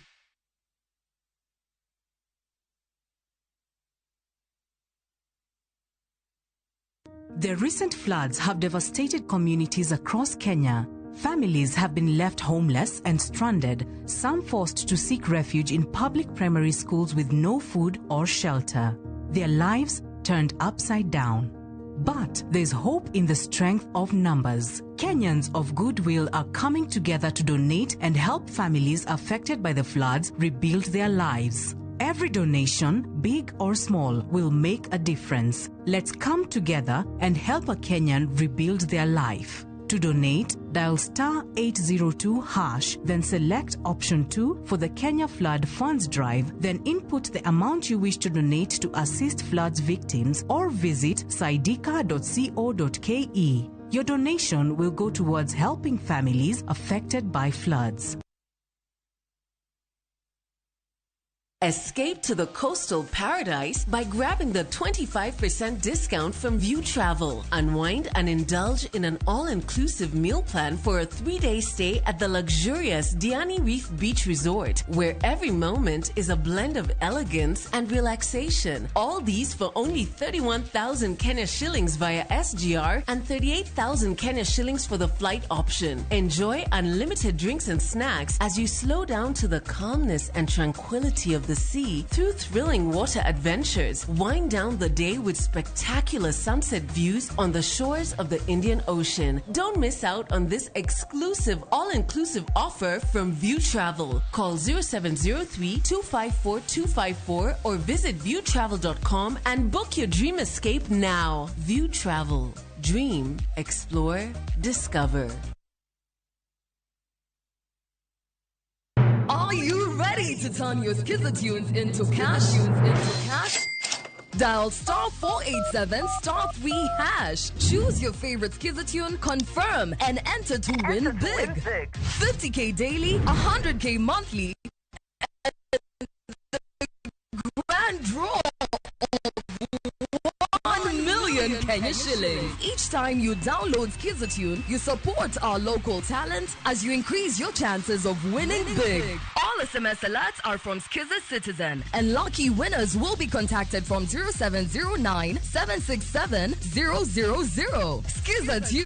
The recent floods have devastated communities across Kenya. Families have been left homeless and stranded, some forced to seek refuge in public primary schools with no food or shelter. Their lives turned upside down. But there's hope in the strength of numbers. Kenyans of goodwill are coming together to donate and help families affected by the floods rebuild their lives. Every donation, big or small, will make a difference. Let's come together and help a Kenyan rebuild their life. To donate, dial *802#, then select option 2 for the Kenya Flood Funds Drive, then input the amount you wish to donate to assist floods victims or visit saidika.co.ke. Your donation will go towards helping families affected by floods. Escape to the coastal paradise by grabbing the 25% discount from View Travel. Unwind and indulge in an all-inclusive meal plan for a 3-day stay at the luxurious Diani Reef Beach Resort, where every moment is a blend of elegance and relaxation. All these for only 31,000 Kenya shillings via SGR and 38,000 Kenya shillings for the flight option. Enjoy unlimited drinks and snacks as you slow down to the calmness and tranquility of the sea through thrilling water adventures. Wind down the day with spectacular sunset views on the shores of the Indian Ocean. Don't miss out on this exclusive all-inclusive offer from View Travel. Call 0703-254-254 or visit viewtravel.com and book your dream escape now. View Travel. Dream, explore, discover. Are you ready to turn your Skizza-tunes into cash? Dial *487*3#. Choose your favorite Skizza-tune, confirm, and enter to win big. 50K daily, 100K monthly, and the grand draw of 1 million Kenya shillings. Each time you download Skizza-tune, you support our local talent as you increase your chances of winning big. All SMS alerts are from Skizza Citizen, and lucky winners will be contacted from 0709 767 000. Skizza-tune.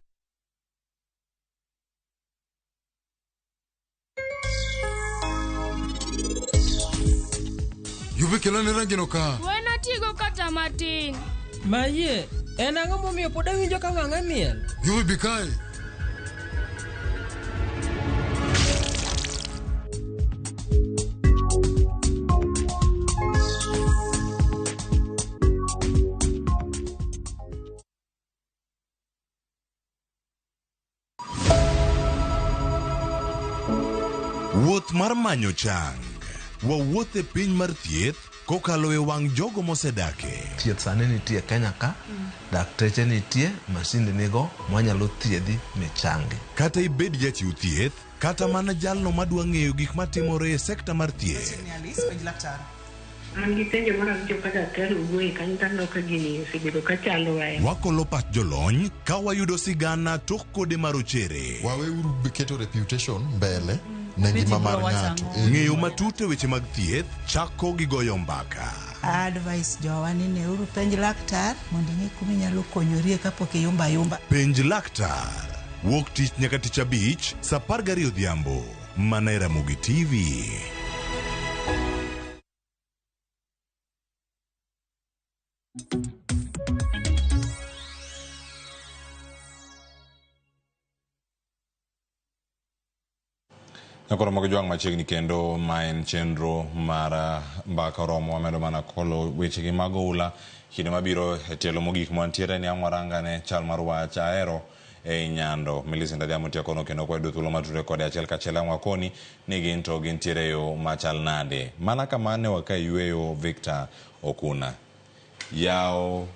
Yubi kelane rangino ka. Wena tigo kata matin. Maye, en ang'o momiyo pod awinjo ka wang'a miel? Yubi bikae. Wuoth mar manyo chang. Wawuoth e piny mar thieth kokalo e wang' jogo mosedake. Thieth sani nitie Kenya ka, dakteche nitie, masinde nigo mwanyalo thiedhi michangi. Kata ibed jachiw thieth, kata mana jalno madwa ng'eyo gik matimore e sekta mar thieth. Wakolo pach jolony ka wayudo sigana tok kode marochere. Waweuru keto reputation mbele ne ngima mar ng'ato. Ng'eyo matut e weche mag thieth chako gi goyo mbaka. Advice jowa ni neuru penj laktar mondo ing'e kuma inyalo konyorie kapok iyumba yumba. Penj laktar. Wuok tich nyaka tich abich, saa 12 odhiambo. Mana e Ramogi TV. Nakoro mogo jwang' machiegni kendo ma en chenro mar mbaka romo wamedo mana kolo weche gi mag oula kinde mabiro e tielo mogik mantiere ni ang'waranga ne chal mar wach ahero e Nyando. Millicent Adhiambo tiyo kono kendo kwedo thuolo matudore kode achiel kachiel ang'wakoni ni gin to gintiere yo machal nade. Mana kamane waka yweyo Victor Okuna. Yao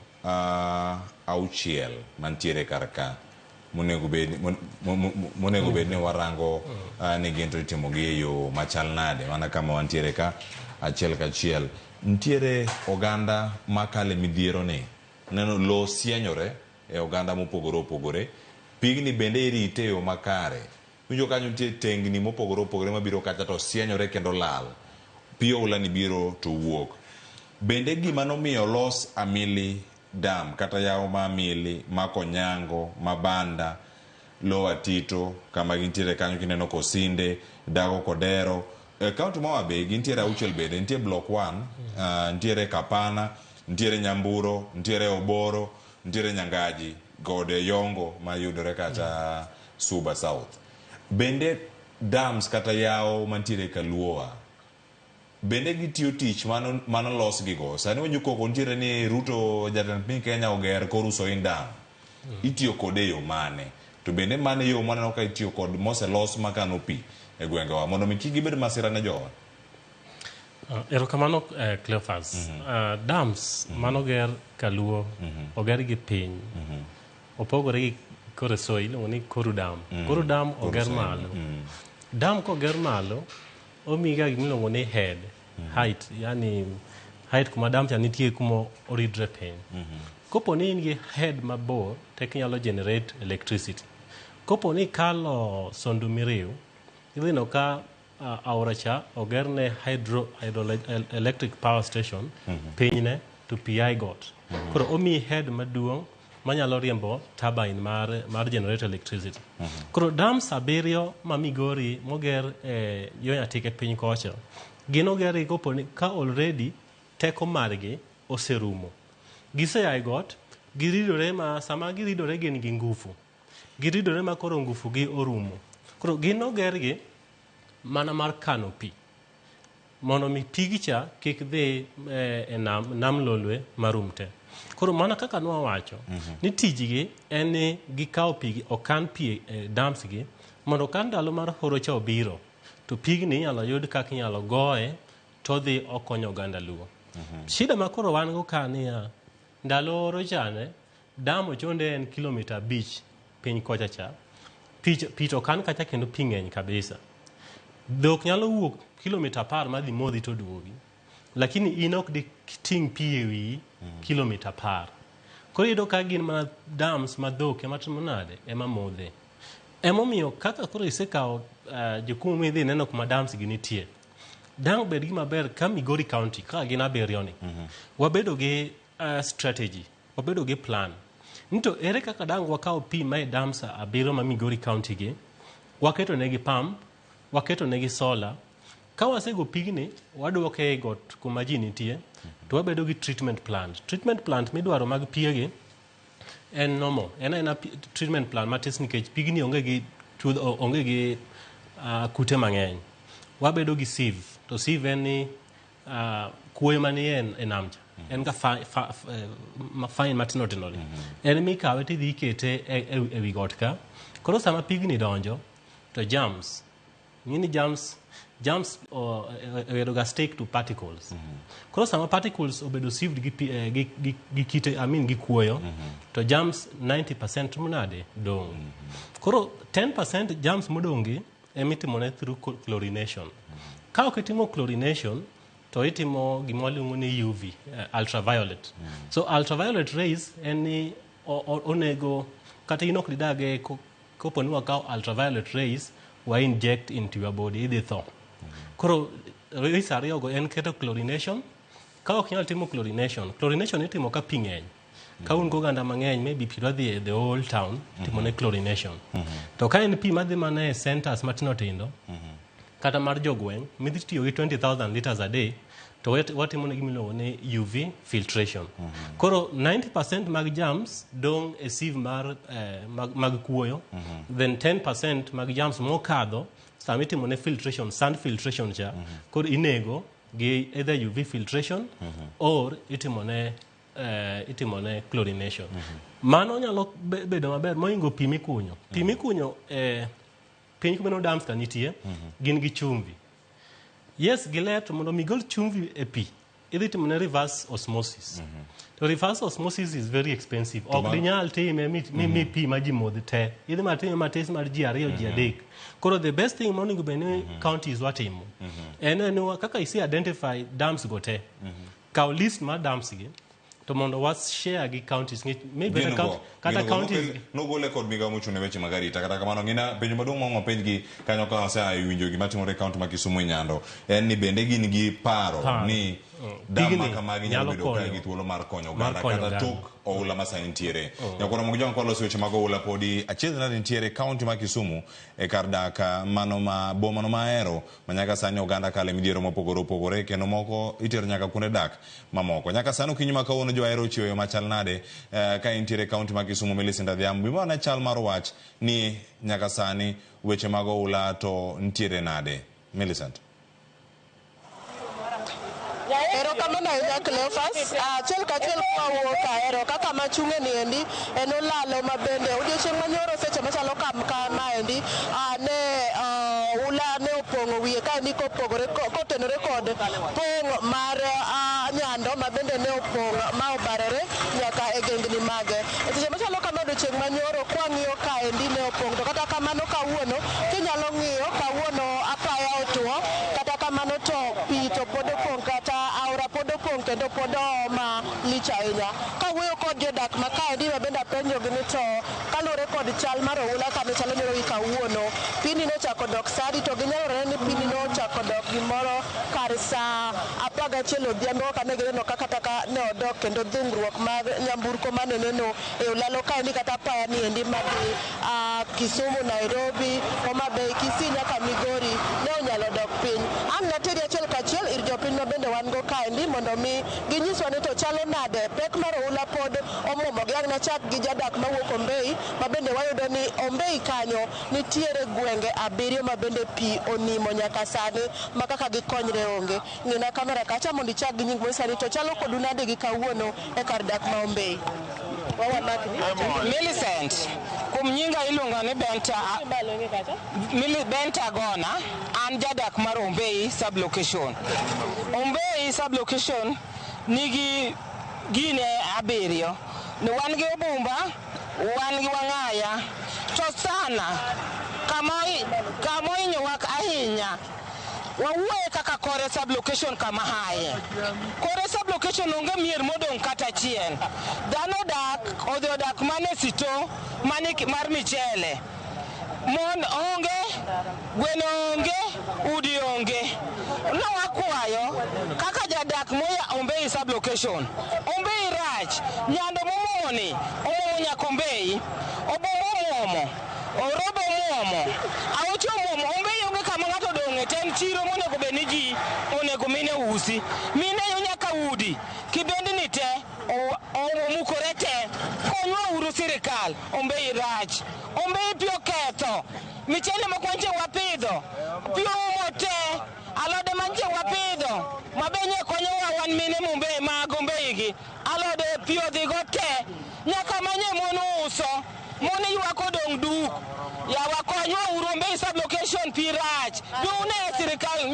auchiel mantiere karka. Monego bed ni warango ni gin to itimo gi yo machal nade. Mana kama wantiere ka achiel kachiel. Ntiere oganda makale midhiero ni. Neno lo sienyore e oganda mopogore opogore. Pigni bende irite yo makare. Winjo kanyo nitie tengni mopogore opogore mabiro kacha to sienyore kendo lal. Pio ula ni biro to wuok. Bende gima nomiyo los Amili Dam kata yao ma Amili, ma Konyango, ma Banda, Lo Atito, kama gintiere kanyo kineno Kosinde, Dago Kodero. Kaunti ma Homabay gintiere auchiel bende, ntiere Block 1, ntiere Kapana, ntiere Nyamburo, ntiere Oboro, ntiere Nyangaji, Gode Yongo ma yudore kacha Suba South. Bende dams kata yao mantiere Kaluoa. Bende gitiyo tich mano los gigo. Sani wenjo koko ntiere ni Ruto jatend piny Kenya oger koruso in dam. Itiyo kode yo mane. To bende mane yo mane noka itiyo kod mose los makano pi e gwengewa. Mondo miki gibed masira ne jowa. Erokamano Cleophas. Dams mano ger Kaluo oger gi piny. Opogore gi Koresoi iluongo ni Koru Dam. Koru Dam oger malo. Dam koger malo omiga gimiluongo ni head height, yani height kuma dam cha nitie kuma oridre piny. Kopo ni in gi head mabor tek nyalo generate electricity. Kopo ni kalo Sondu Miriu idhino ka aoracha ogerne hydroelectric power station pinyne to PI got. Koro omi head maduong' manyalo riembo turbine mar generate electricity. Koro dams abiriyo ma Migori moger yo Nyatike piny kocha gin ogeri kopo ni ka already teko margi oserumo. Gisea got giridore ma sama giridore gin gi ngufu. Giridore ma koro ngufu gi orumo. Koro gin ogergi mana mar kano pi. Mondo mi pigicha kik dhi e nam lolwe marumte. Koro mana kaka nwa wacho ni tijigi en ni gikawo pigi okan pi dams gi mondo kan ndalo mar horo cha obiro to pigni inyalo yud kaka inyalo goye to dhi okonyo oganda Luo. Shida ma koro wan go kania ndalo horo chane dam ochonde en kilomita 5 piny kocha cha. Pi to kan kacha kendo pi ng'eny kabisa. Dhok nyalo wuok kilomita 10 madhi modhi to duogi. Lakini in ok di ting' pi e wi kilomita 10. Koro iyudo ka gin mana dams ma dhok ema timo nade ema modhe. Emomiyo kaka koro isekawo jokumu midhi neno kuma dams gi nitie. Dang bed gi maber ka Migori County ka gin abiriyo ni. Wabedo gi strategy, wabedo gi plan. Nito ere kaka dang wakawo pi ma e dams abiriyo ma Migori County gi, waketo negi pump, waketo negi solar. Ka wasego pigni waduoke got kuma ji nitie to wabedo gi treatment plant. Treatment plant midwaro mag piegi en nomo. En treatment plant matis nikech pigni onge gi kute mang'eny. Wabedo gi sieve. To sieve en ni kuoyo manie e namcha. En ka fine matino tino. En mikawe tidhi ikete e wi got ka. Koro sama pigni donjo to jams. Ngini jams germs obedoga stick to particles. Koro sama particles obedo sieved gi kite, gi kuoyo, to germs 90% munade dong. Koro 10% germs modongi emitimone through chlorination. Ka ok itimo chlorination, to itimo gimwaluongo ni UV, ultraviolet. So ultraviolet rays eni onego kata inok didage kopo ni wakao ultraviolet rays wa inject into your body idhi tho. Koro rays ariyogo en keto chlorination. Ka ok nyal timo chlorination itimo ka pi ng'eny. Ka un goganda mang'eny maybe pi dwadhi e the whole town timone chlorination. To ka en pi madhi mana e centers matino tindo, kata mar jogweng' midhi tiyo gi 20,000 liters a day, to watimone gimiluongo ni UV filtration. Koro 90% mag germs dong e sieve mag kuoyo, then 10% mag germs mokadho sama itimone filtration, sand filtration cha, koro inego gi either UV filtration or itimone chlorination. Mano nyalo bedo maber moingo pi mikunyo. Pi mikunyo piny kumeno dams ka nitie, gin gi chumvi. Yes, giler to mondo migol chumvi e pi, idhi timone reverse osmosis. To reverse osmosis is very expensive. Ok dinyal time mi pi ma ji modh te. Idhi matime matis mar ji ariyo, ji adek. Koro the best thing monego bed ni counties watimo en kaka isi identify dams go te. Kaw list mar dams gi, to mondo was share gi counties maybe kata counties no gole kod miga mochune weche magarita kata kamano ngina penjo maduong' mongo penj gi kanyo ka asa winjo gima timore county ma Kisumu Nyando en ni bende gin gi paro ni dama kama nyalo bedo ka gi thuolo mar konyo oganda kata tok oula masaintiere nyakoro mo jongo loso weche mag oula podi achiel na nitiere county ma Kisumu e kar daka mano ma boma no maero manyaka sani oganda kale midhiero mopogore kendo moko itero nyaka kuonde dak mamoko nyaka sani kinyi ma kawuono jo aero chiwo machal nade ka intiere county ma Kisumu Millicent Adhiambo bimo na chal mar wach ni nyaka sani weche mag oula to ntiere nade Millicent. Ero kama na ina Cleophas, chel ka chel kwa woka ero kaka machunge ni endi eno lalo mabende odiochieng' manyoro seche machalo kama endi ne ula ne opongo wiye ka ni kopogore kotenore kod pong mar Nyando mabende ne opong ma obarore nyaka e gengni mage. Seche machalo kama odiochieng' manyoro kwa ng'iyo ka endi ne opong to kata kamano kawuono kinyalo ng'iyo kawuono apaya otuo kata kamano to pi to pod opong kata aora pod opong kendo pod ma lich ahinya. Kawuoyo kod jodak ma kaendi mabende apenjogi ni to kaluwore kod chal mar oula kama chalo nyoro gi kawuono pini nochako dok sadi to ginyalore ni pini nochako dok gimoro kar sa 11 odhiambo kane gineno kaka taka ne odok kendo dhungruok mag nyamburko maneneno e olalo kaendi kata apaya ni endi madhi Kisumu, Nairobi, Homa Bay, Kisii nyaka Migori ne onyalo dok piny. Ang' nateri achiel kachiel ir jopiny mabende wan go kaendi mondo mi ginyiswa ni to chalo nade pek mar oula pod omuomogi. Ang' nachak gi jadak mawuok Ombei mabende wayudo ni Ombei kanyo nitiere gwenge 7 mabende pi onimo nyaka sani ma kaka gikonyre onge. Ng'ina kamera kacha mondo ichak gi nying mosani to chalo kodu nade gi kawuono e kar dak ma Ombei. Millicent, kum nyinga iluongo ni Benta Gona, an jadak mar Ombei sublocation. Ombei sublocation nigi gine 7. Ni wan gi Obumba, wan gi Wang'aya, to sana kama inywak ahinya. Wawuoye kaka Kore sublocation kama haye. Kore sublocation onge mier modong kata chien. Dhano odhi odak mane sito mar michele. Mon onge, gweno onge, udi onge. Nawakwayo kaka jadak moya Ombei sublocation. Ombei rach, Nyando momoni, omo nyaka Ombei, Obomo momo, Orobo momo, Aocho momo, Ombei onge kama ng'ato donge ten chiro monego beni ji onego mine usi. Mine yo nyaka udi, kibendi ni te, omukore te, konywa uru sirikal, Ombei rach. Ombei pio ketho, michele makwanche wapidho, pio umo te, alode manche wapidho, mabenye konyo wan mine Ombei mag Ombei gi, alode pio dhigo te, nyaka manye monu uso, moni ywako dong duk, ya wakonywa uru Ombei sublocation pi rach, biune sirikal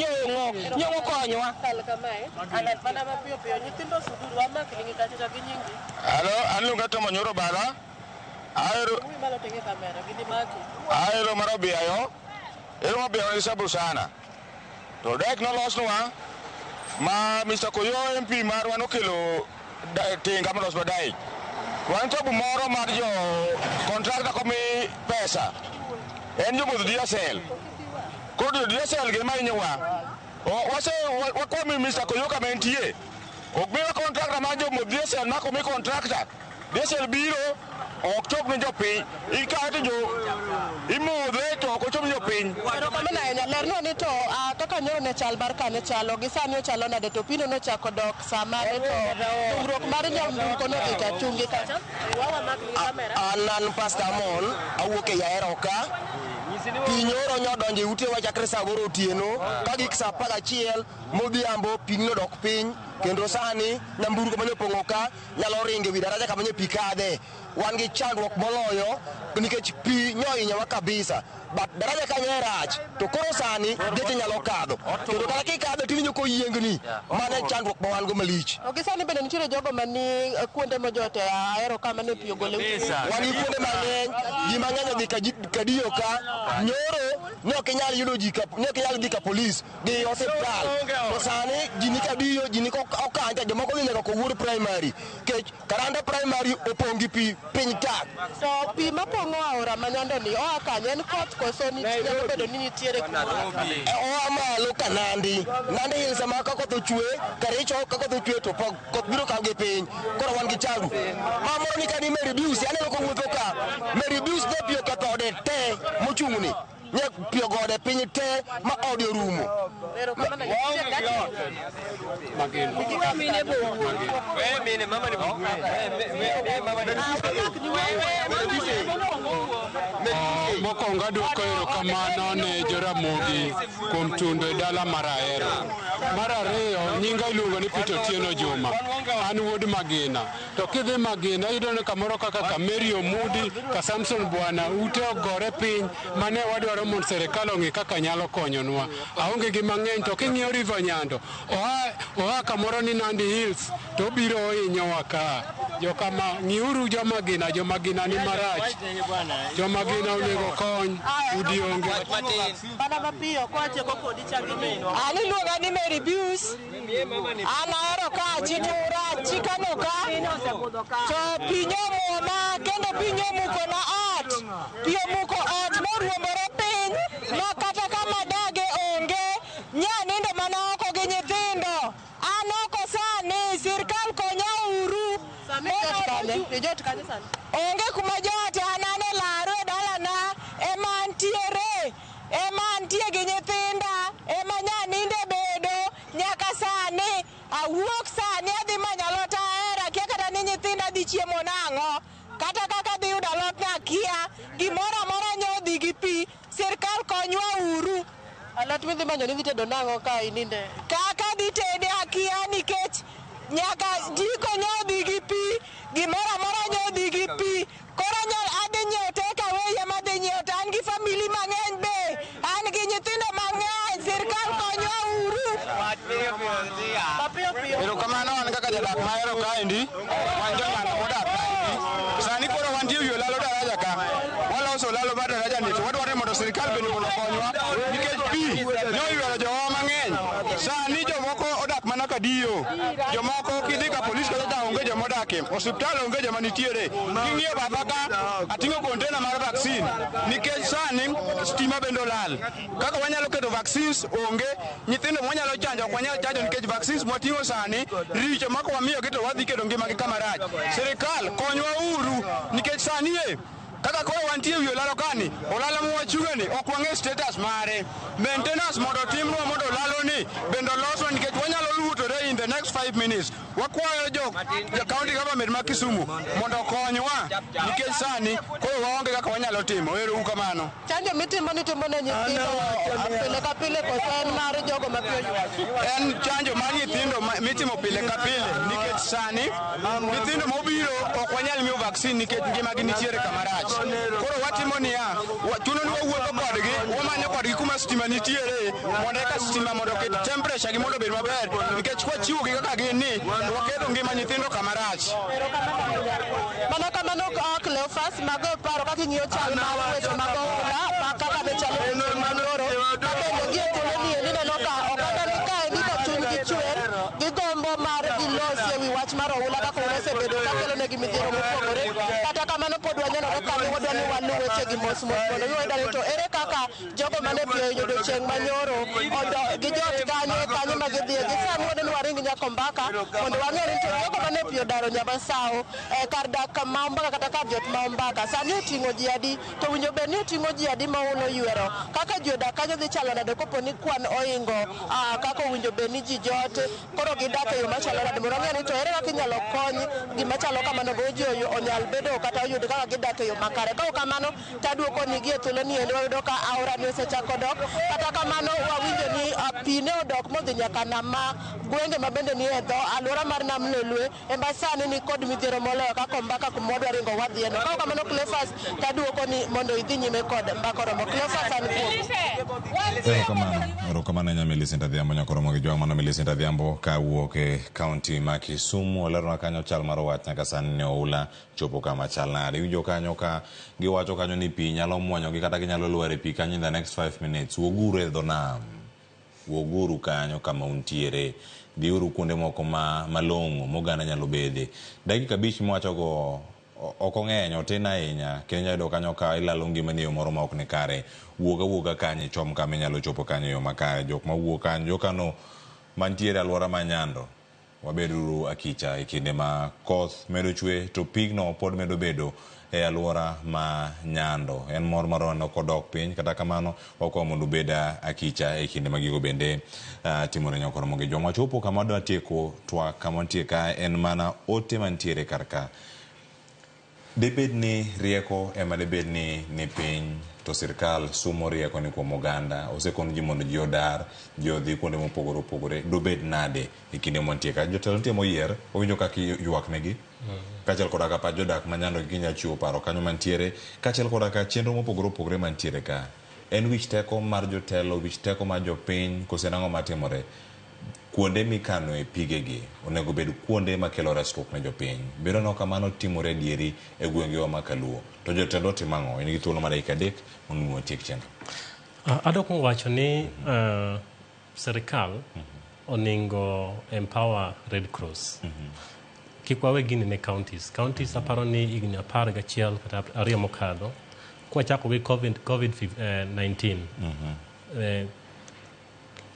kamae. Alat mana mapiyo piyo nyithindo sukuru wamak lingi kacha gi nyingi. Alo, anluonga to Manyoro Bala. Aero Malo tenge kamera gini maki. Aero marobiayo. Ero mabiayo isabu sana. To dek nolosnwa ma Mr. Koyo MP marwa nokelo tinga molos badai. Wan to moro mar jo kontrakta komi pesa. En jo modhi diesel. Kodo diesel ge mai nyewa. Wase wakwami Mr. Koyo kama entie. Okmiwa kontrakta ma jo modhi diesel ma komi kontrakta. Diesel biro ok chop ne jopiny ikate jo imodhe to ok ochop jopiny. Pero kama na lerno ni to kaka nyoro ne chal bar kane chalo gi sani ochalo nade to pino no chako dok sama ne to tungruok mar nyamburko no ita chungi kacha. Wawa mag ni kamera. Anan Pastor Mon awuok e Yaero ka. Pinyoro nyodonje ute wa chakre sa goro otieno ka gik sa 11 modhiambo pigno dok piny kendo sani nyamburko manyo pongo ka nyalo ringe wi daraja kama nyo pikade. Wan gi chandruok moloyo nikech pi nyoinyawa kabisa. But daraja kanya rach to koro sani geche nyalo kadho. Kendo kata kikadho tininyo koyiengni mane chandruok ma wan go malich. Ok sani bende nitiere jogo mani kuonde mojote Ahero kama ne pi ogole. Wan gi kuonde mang'eny, ji mang'eny odhi kadiyo ka. Nyoro ne ok inyal yudo ji ne ok inyal dhi ka polis gi hospital. To sani ji ni kadiyo, ji ni okanja, jomoko dhi nyaka Kowuor primary. Kech Karanda primary opong' gi pi piny tak. So pi mapong'o aora manyando ni oa kanye en koth koso ni nyalo bedo ni nitiere oa malo ka Nandi Hills sama ka koth ochwe Kericho ka koth ochwe to koth biro kaw gi piny. Koro wan gi chandu mamoro ni kani Mary Buse aneno ko wuotho ka Mary Buse ne pio ka tode te mochung'ni nye pio gode piny te ma ode orumo. Mokwongo adwoko erokamano ne Joramogi kuom tundo e dala mar Ahero. Mar ariyo nyinga iluongo ni Peter Otieno Juma. An wuod Magina. To kidhi Magina iyudo ni kamoro kaka Kameri Omudi ka Samson Bwana ute ogore piny mane wadwaro mondo serikal ong'i kaka nyalo konyonwa. Aonge gi mang'eny to king'iyo River Nyando oa kamoro ni Nandi Hills to biro hinyowa ka. Jokama ng'iuru Jomagina ni marach. Jomagina onego kony udi onge. Bana mapiyo kwache kodi changi meno. Ani luonga ni Mary Buse. An Ahero ka chitura chikano ka. To pinyo muoma kendo pinyo muko na ot. Piyo muko ot moruomore piny ma kata kama dage onge nyanindo mana oko gi nyithindo. An oko sani sirkal konya uru. Onge kuma jote anane laro e dalana ema antie gi nyithinda ema nyaninde bedo nyaka sani awuok sani adhi manyo alot Ahero akia kata ni nyithinda dhi chiemo nang'o kata kaka dhi yudo alot nakia gimoro amora nyodhi gi pi sirkal konywa uru. Alot midhi manyo ni dhi tedo nang'o ka ininde? Kaka dhi tede akia nikech nyaka jiko nyodhi gi pi gimoro amora nyodhi gi pi. Koro adhi nyiewo takeaway ema adhi nyiewo to an gi famili mang'eny be an gi nyithindo mang'eny sirkal konywa uru. Erokamano an kaka jadak ma Ahero kaendi wan jong'ano modak kaendi. Sani koro wantie wi olalo daraja ka. Waloso olalo mar daraja ni to wadwaro mondo sirkal bende okonywa nikech pi noywero jowa mang'eny. Sani jomoko odak mana kadiyo. Jomoko kidhi ka polis kata onge jomodake. Osiptal onge joma nitiere. King'iyo baba ka ating'o container mar vaccine nikech sani stima bende olal. Kaka wanyalo keto vaccines onge, nyithindo mwanyalo chanjo ok wanyal chanjo nikech vaccines mwating'o sani richo mako wamiyogi to wadhi keto ngimagi kama rach. Sirikal konywa uru nikech sani kaka koro wantie wi olalo kani olalo mwachung'eni ok wang'e status mare. Maintenance mondo timnwa mondo olalo ni bende oloswa nikech wanyalo luotore in the next 5 minutes. Wakwayo jo county government ma Kisumu mondo okonywa nikech sani koro waonge kaka wanyalo timo. Ero kamano. Chanjo mitimo ni timo ne nyithindo pile ka pile koso en mar jogo mapiyo. En chanjo mar nyithindo mitimo pile ka pile nikech sani nyithindo mobiro ok wanyal miyo vaccine nikech ngimagi nitiere kamarach. Koro watimo niya, chuno ni wawuotho kodgi, wamanyo kodgi kuma stima nitiere mondo eka stima mondo oket temperature gi mondo obed maber nikech kwachiwo gi kaka gin ni waketo ngima nyithindo kamarach. Mana kamano Cleophas mago paro kaka ing'iyo chal mar weche mag oula kaka be chalo manoro kabende gi ethuolo ni neno ka oganda ni kae ni ka chuny gi chwer gigombo mar gilosi ewi wach mar oula kaka osebedo kakelo negi midhiero mopogore kata kamano pod wanyanore kani wadwa ni walu weche gi mos mondo wiyudo to ere kaka jogo mane piyo yudo chieng' manyoro gi jot kanyo ma gidhiye gi sani wadwa ni waring nyako mbaka mondo wang'e ni to jogo mane piyo daro Nyabasawo kar dak ma mbaka kata kar jot ma mbaka sani oting'o ji adi to winjo bed ni oting'o ji adi ma ulo ywero kaka ji odak kanyo dhi chalo nade kopo ni kwan oingo kaka owinjo bed ni ji jot koro gidak e yo machalo nade mondo wang'e ni to ere kaka inyalo kony gima chalo kamano go ji onyal bedo kata oyud kaka gidak e yo makare. Ka kamano taduoko ni gi e thuolo ni wayudo ka aora ni osechako dok kata kamano wawinjo ni pi ne odok modhi nyaka nam ma gwenge ma bende ni e dho alwora mar nam Lolwe Embasani ni kod midhiero moloyo kaka mbaka kumodwa ringo wadhieno. Ka kamano Cleophas taduoko ni mondo idhi nyime kod mbaka romo. Cleophas an Erokamano Millicent Adhiambo nyakoromo gi jwang' mano Millicent Adhiambo ka wuok e kaunti ma Kisumu olerona kanyo chal mar wach nyaka sani ne oula chopo kama chal nade. Iwinjo kanyo ka giwacho kanyo ni pi nyalo muonyogi kata ginyalo lwar e pi kanyo in the next 5 minutes. Woguru e dho nam, woguru kanyo kama untiere, dhiuru kuonde moko malong'o moganda nyalo bede. Dakika 5 mwachogo ok ong'eny otin ahinya kendo yudo kanyo ka ilalo ngimani yo moro ma ok ni kare. Wuoga kanyo chom kama inyalo chopo kanyo yo makare. Jok ma wuok kanyo jokano mantiere alwora ma Nyando wabeduru akicha e kinde ma koth medo chwe to pigno pod medo bedo e alwora ma Nyando. En mor marona kodok piny kata kamano wako mondo beda akicha e kinde ma gigo bende timore nyakoromo gi joma chopo kama dwa tieko twak kama ntie ka en mana ote mantiere karka. Debed ni rieko ema debed ni piny to sirkal sumo rieko ni kuom oganda osekon ji mondo ji odar ji odhi kuonde mopogore opogore dobed nade e kinde mantie ka jotelo nitie moyier owinjo kaka ywak negi kaachiel koda ka pach jodak ma Nyando ginya chiwo paro kanyo mantiere kaachiel koda ka chenro mopogore opogore mantiere ka. En wich teko mar jotelo, wich teko mar jopiny kose nang'o matimore kuonde mikano e pigegi onego bed kuonde makelo resruok ne jopiny. Bedo no kamano timore dieri e gwengewa makaluo to jotelo timang'o in gi thuolo mar dakika 3 mondo tiek chenro. Adok wacho ni serikal oningo empower Red Cross. Kik wawe gini ne counties aparo ni higni 11 kata 2 mokadho kwachako gi COVID-19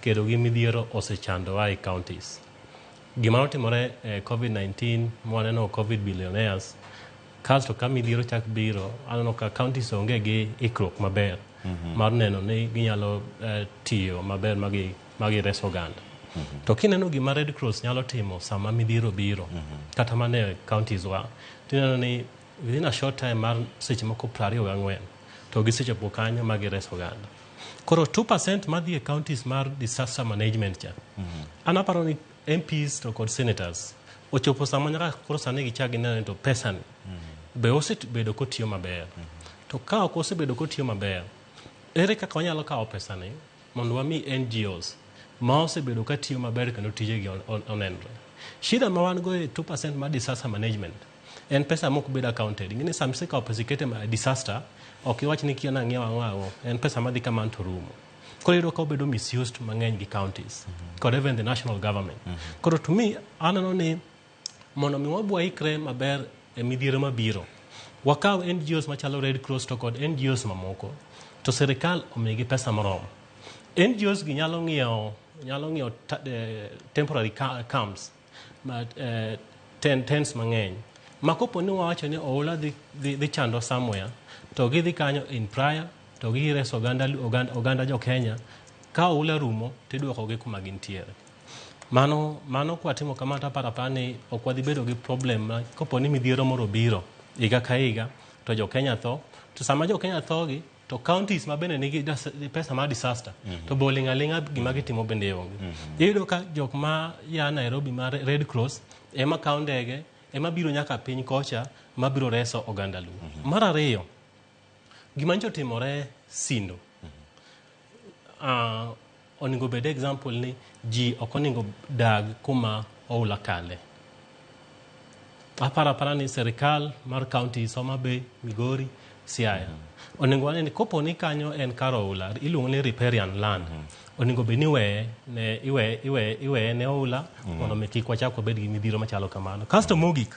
kedo gi midhiero osechando ai counties. Gima otimore COVID-19 mwaneno COVID billionaires kasto ka midhiero chak biro aneno ka counties onge gi ikruok maber mar neno ni ginyalo tiyo maber magi reso oganda. To kineno gima Red Cross nyalo timo sama midhiero biro kata mane counties wa tineno ni within a short time mar seche moko 24 to gisechopo kanyo magi reso oganda. Koro 2% madhi e counties mar disaster management cha. Anaparo ni MPs to kod senators ochopo sama nyaka koro sani gichagi neno to pesa ni be osebedo kotiyo maber. To ka ok osebedo kotiyo maber ere kaka wanyalo kawo pesa ni mondo wami NGOs ma osebedo katiyo maber kendo tijegi onenre. Shida ma wan go e 2% mar disaster management en pesa mok bed accounted. Ngini samse ka pesa ikete ma disaster ok iwach ni kiana ng'iewo ang'awo en pesa madhi kamano to rumo. Koro yudo ka obedo misused mang'eny gi counties kod even the national government. Koro to me aneno ni mondo mi wabwa ikre maber e midhiero mabiro wakaw NGOs machalo Red Cross to kod NGOs mamoko to serikal omigi pesa moromo. NGOs gi nyalo ng'iewo temporary camps tents mang'eny makopo ni wawacho ni oula dhi chando somewhere to gidhi kanyo in prior to gireso oganda jo Kenya ka oula rumo tidwoko gi kuma gintiere. Mano kwatimo kama ta parapani ok wadhi bedo gi problem kopo ni midhiero moro biro higa ka higa to jo Kenya tho to sama jo Kenya tho gi to counties ma bende nigi pesa ma disaster to bolinga gima gitimo bende onge. Iyudo ka jok ma ya Nairobi mar Red Cross ema kawo ndege ema biro nyaka piny kocha ma biro reso oganda Luo. Mar ariyo, gima njo timore Sindo, oningo bede example ni ji okoningo dag kuma oula kale. Apara ni serikal mar county Homa Bay, Migori, Siaya. Oningo wane ni kopo ni kanyo en karo oula, iluongo ni riparian land. Oningo be ni iwe ne oula, mondo meki kwa chako bed gi midhiro machalo kamano. Kasto mogik,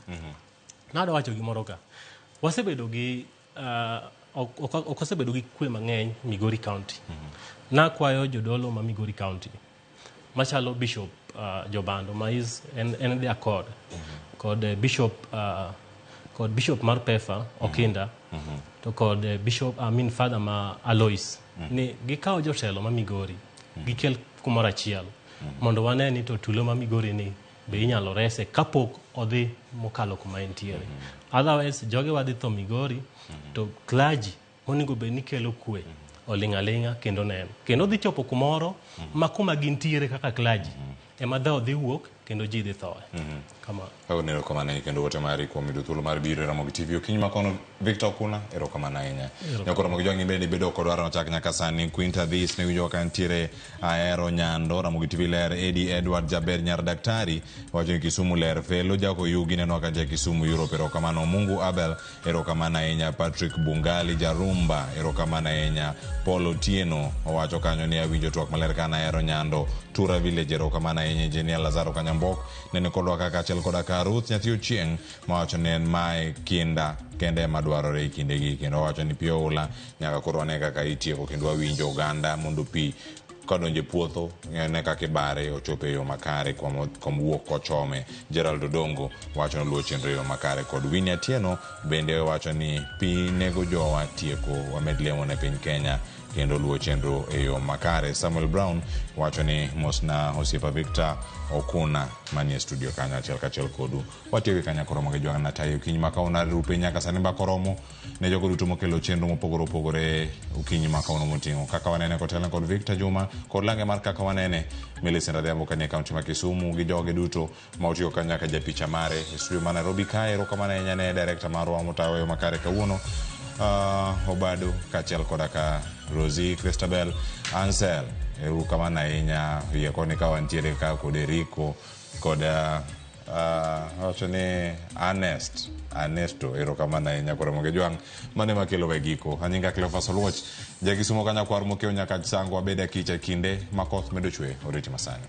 nado wacho gimoro ka. Wasebedo gi okosebedo gi kwe mang'eny Migori County. Nakwayo jodolo ma Migori County machalo Bishop Jobando ma en the accord kod Bishop mar Pefa Okinda to kod Father ma Alois ni gikawo jotelo ma Migori gikel kumoro achiel mondo wane ni to tulo ma Migori ni be inyalo rese kapok odhi mokalo kuma entiere. Otherwise joge wadhi tho Migori to clergy monego be ni kelo kwe olingalinga kendo neno kendo dhi chopo kumoro ma kuma gintiere kaka clergy ema dhao dhi wuok kendo ji dhi thoe kama nero kama na kendo wote mari kwa miduthulo mar biro Ramogi TV okinyi makono Victor Okuna ero kama na inya nyakoro Ramogi jongi bende bedo kodwaro chak nyaka sani Quinta This ne wijo kantiere aero nyando Ramogi TV ler Eddie Edward Jaber nyar daktari wacho Kisumu ler felo jako yugi neno kanje Kisumu Europe ero kama no Mungu Abel ero kama na inya Patrick Bungali Jarumba ero kama na inya Paul Otieno wacho kanyo ni awinjo twak maler kana aero nyando Tura Village ero kama na inya Engineer Lazaro Kanyambok nene kodwa kaka chel koda ka Ruth Nyathio Chieng mawacho ni en mae kinda kende madwarore kinde gi kendo wacho ni pio ula nyaka koro ne kaka itieko kendo awinjo oganda mondo pi kodonje puotho ne kaka bare ochope yo makare kom wuok kochome. Gerald Odongo wacho ni luo chenro yo makare kod Winnie Atieno bende wacho ni pi nego jowa tieko wamed lemo ne piny Kenya kendo luo chenro yo makare. Samuel Brown wacho ni mosna osiepa Victor Okuna manie studio kanya achiel kachiel kodu watiyo kanya koro Ramogi jwang na tayo ukinyi makauna rupe nyaka sani mbakoromo ne jogo duto mokelo chenro mopogore ukinyi makauna moting'o kaka wanene kotelo kod Victor Juma kod lange mar kaka wanene Millicent Adhiambo kanie kaunti ma Kisumu gi joge duto ma otiyo kanya ka japicha mare e studio ma Nairobi kae ero kama ne nyane director marwa motayo yo makare kawuono Obado kachiel koda ka Rosie Christabel Ansel eru kama na inya yekoni ka wantiere ka kod Eriko koda wacho ni Ernesto ero kama na inya koro Ramogi jwang mane makelo wegiko anyinga Cleophas Oluoch jagisumo kanya kwar mokeo nyaka sango abeda kicha kinde makoth medo chwe oriti masani.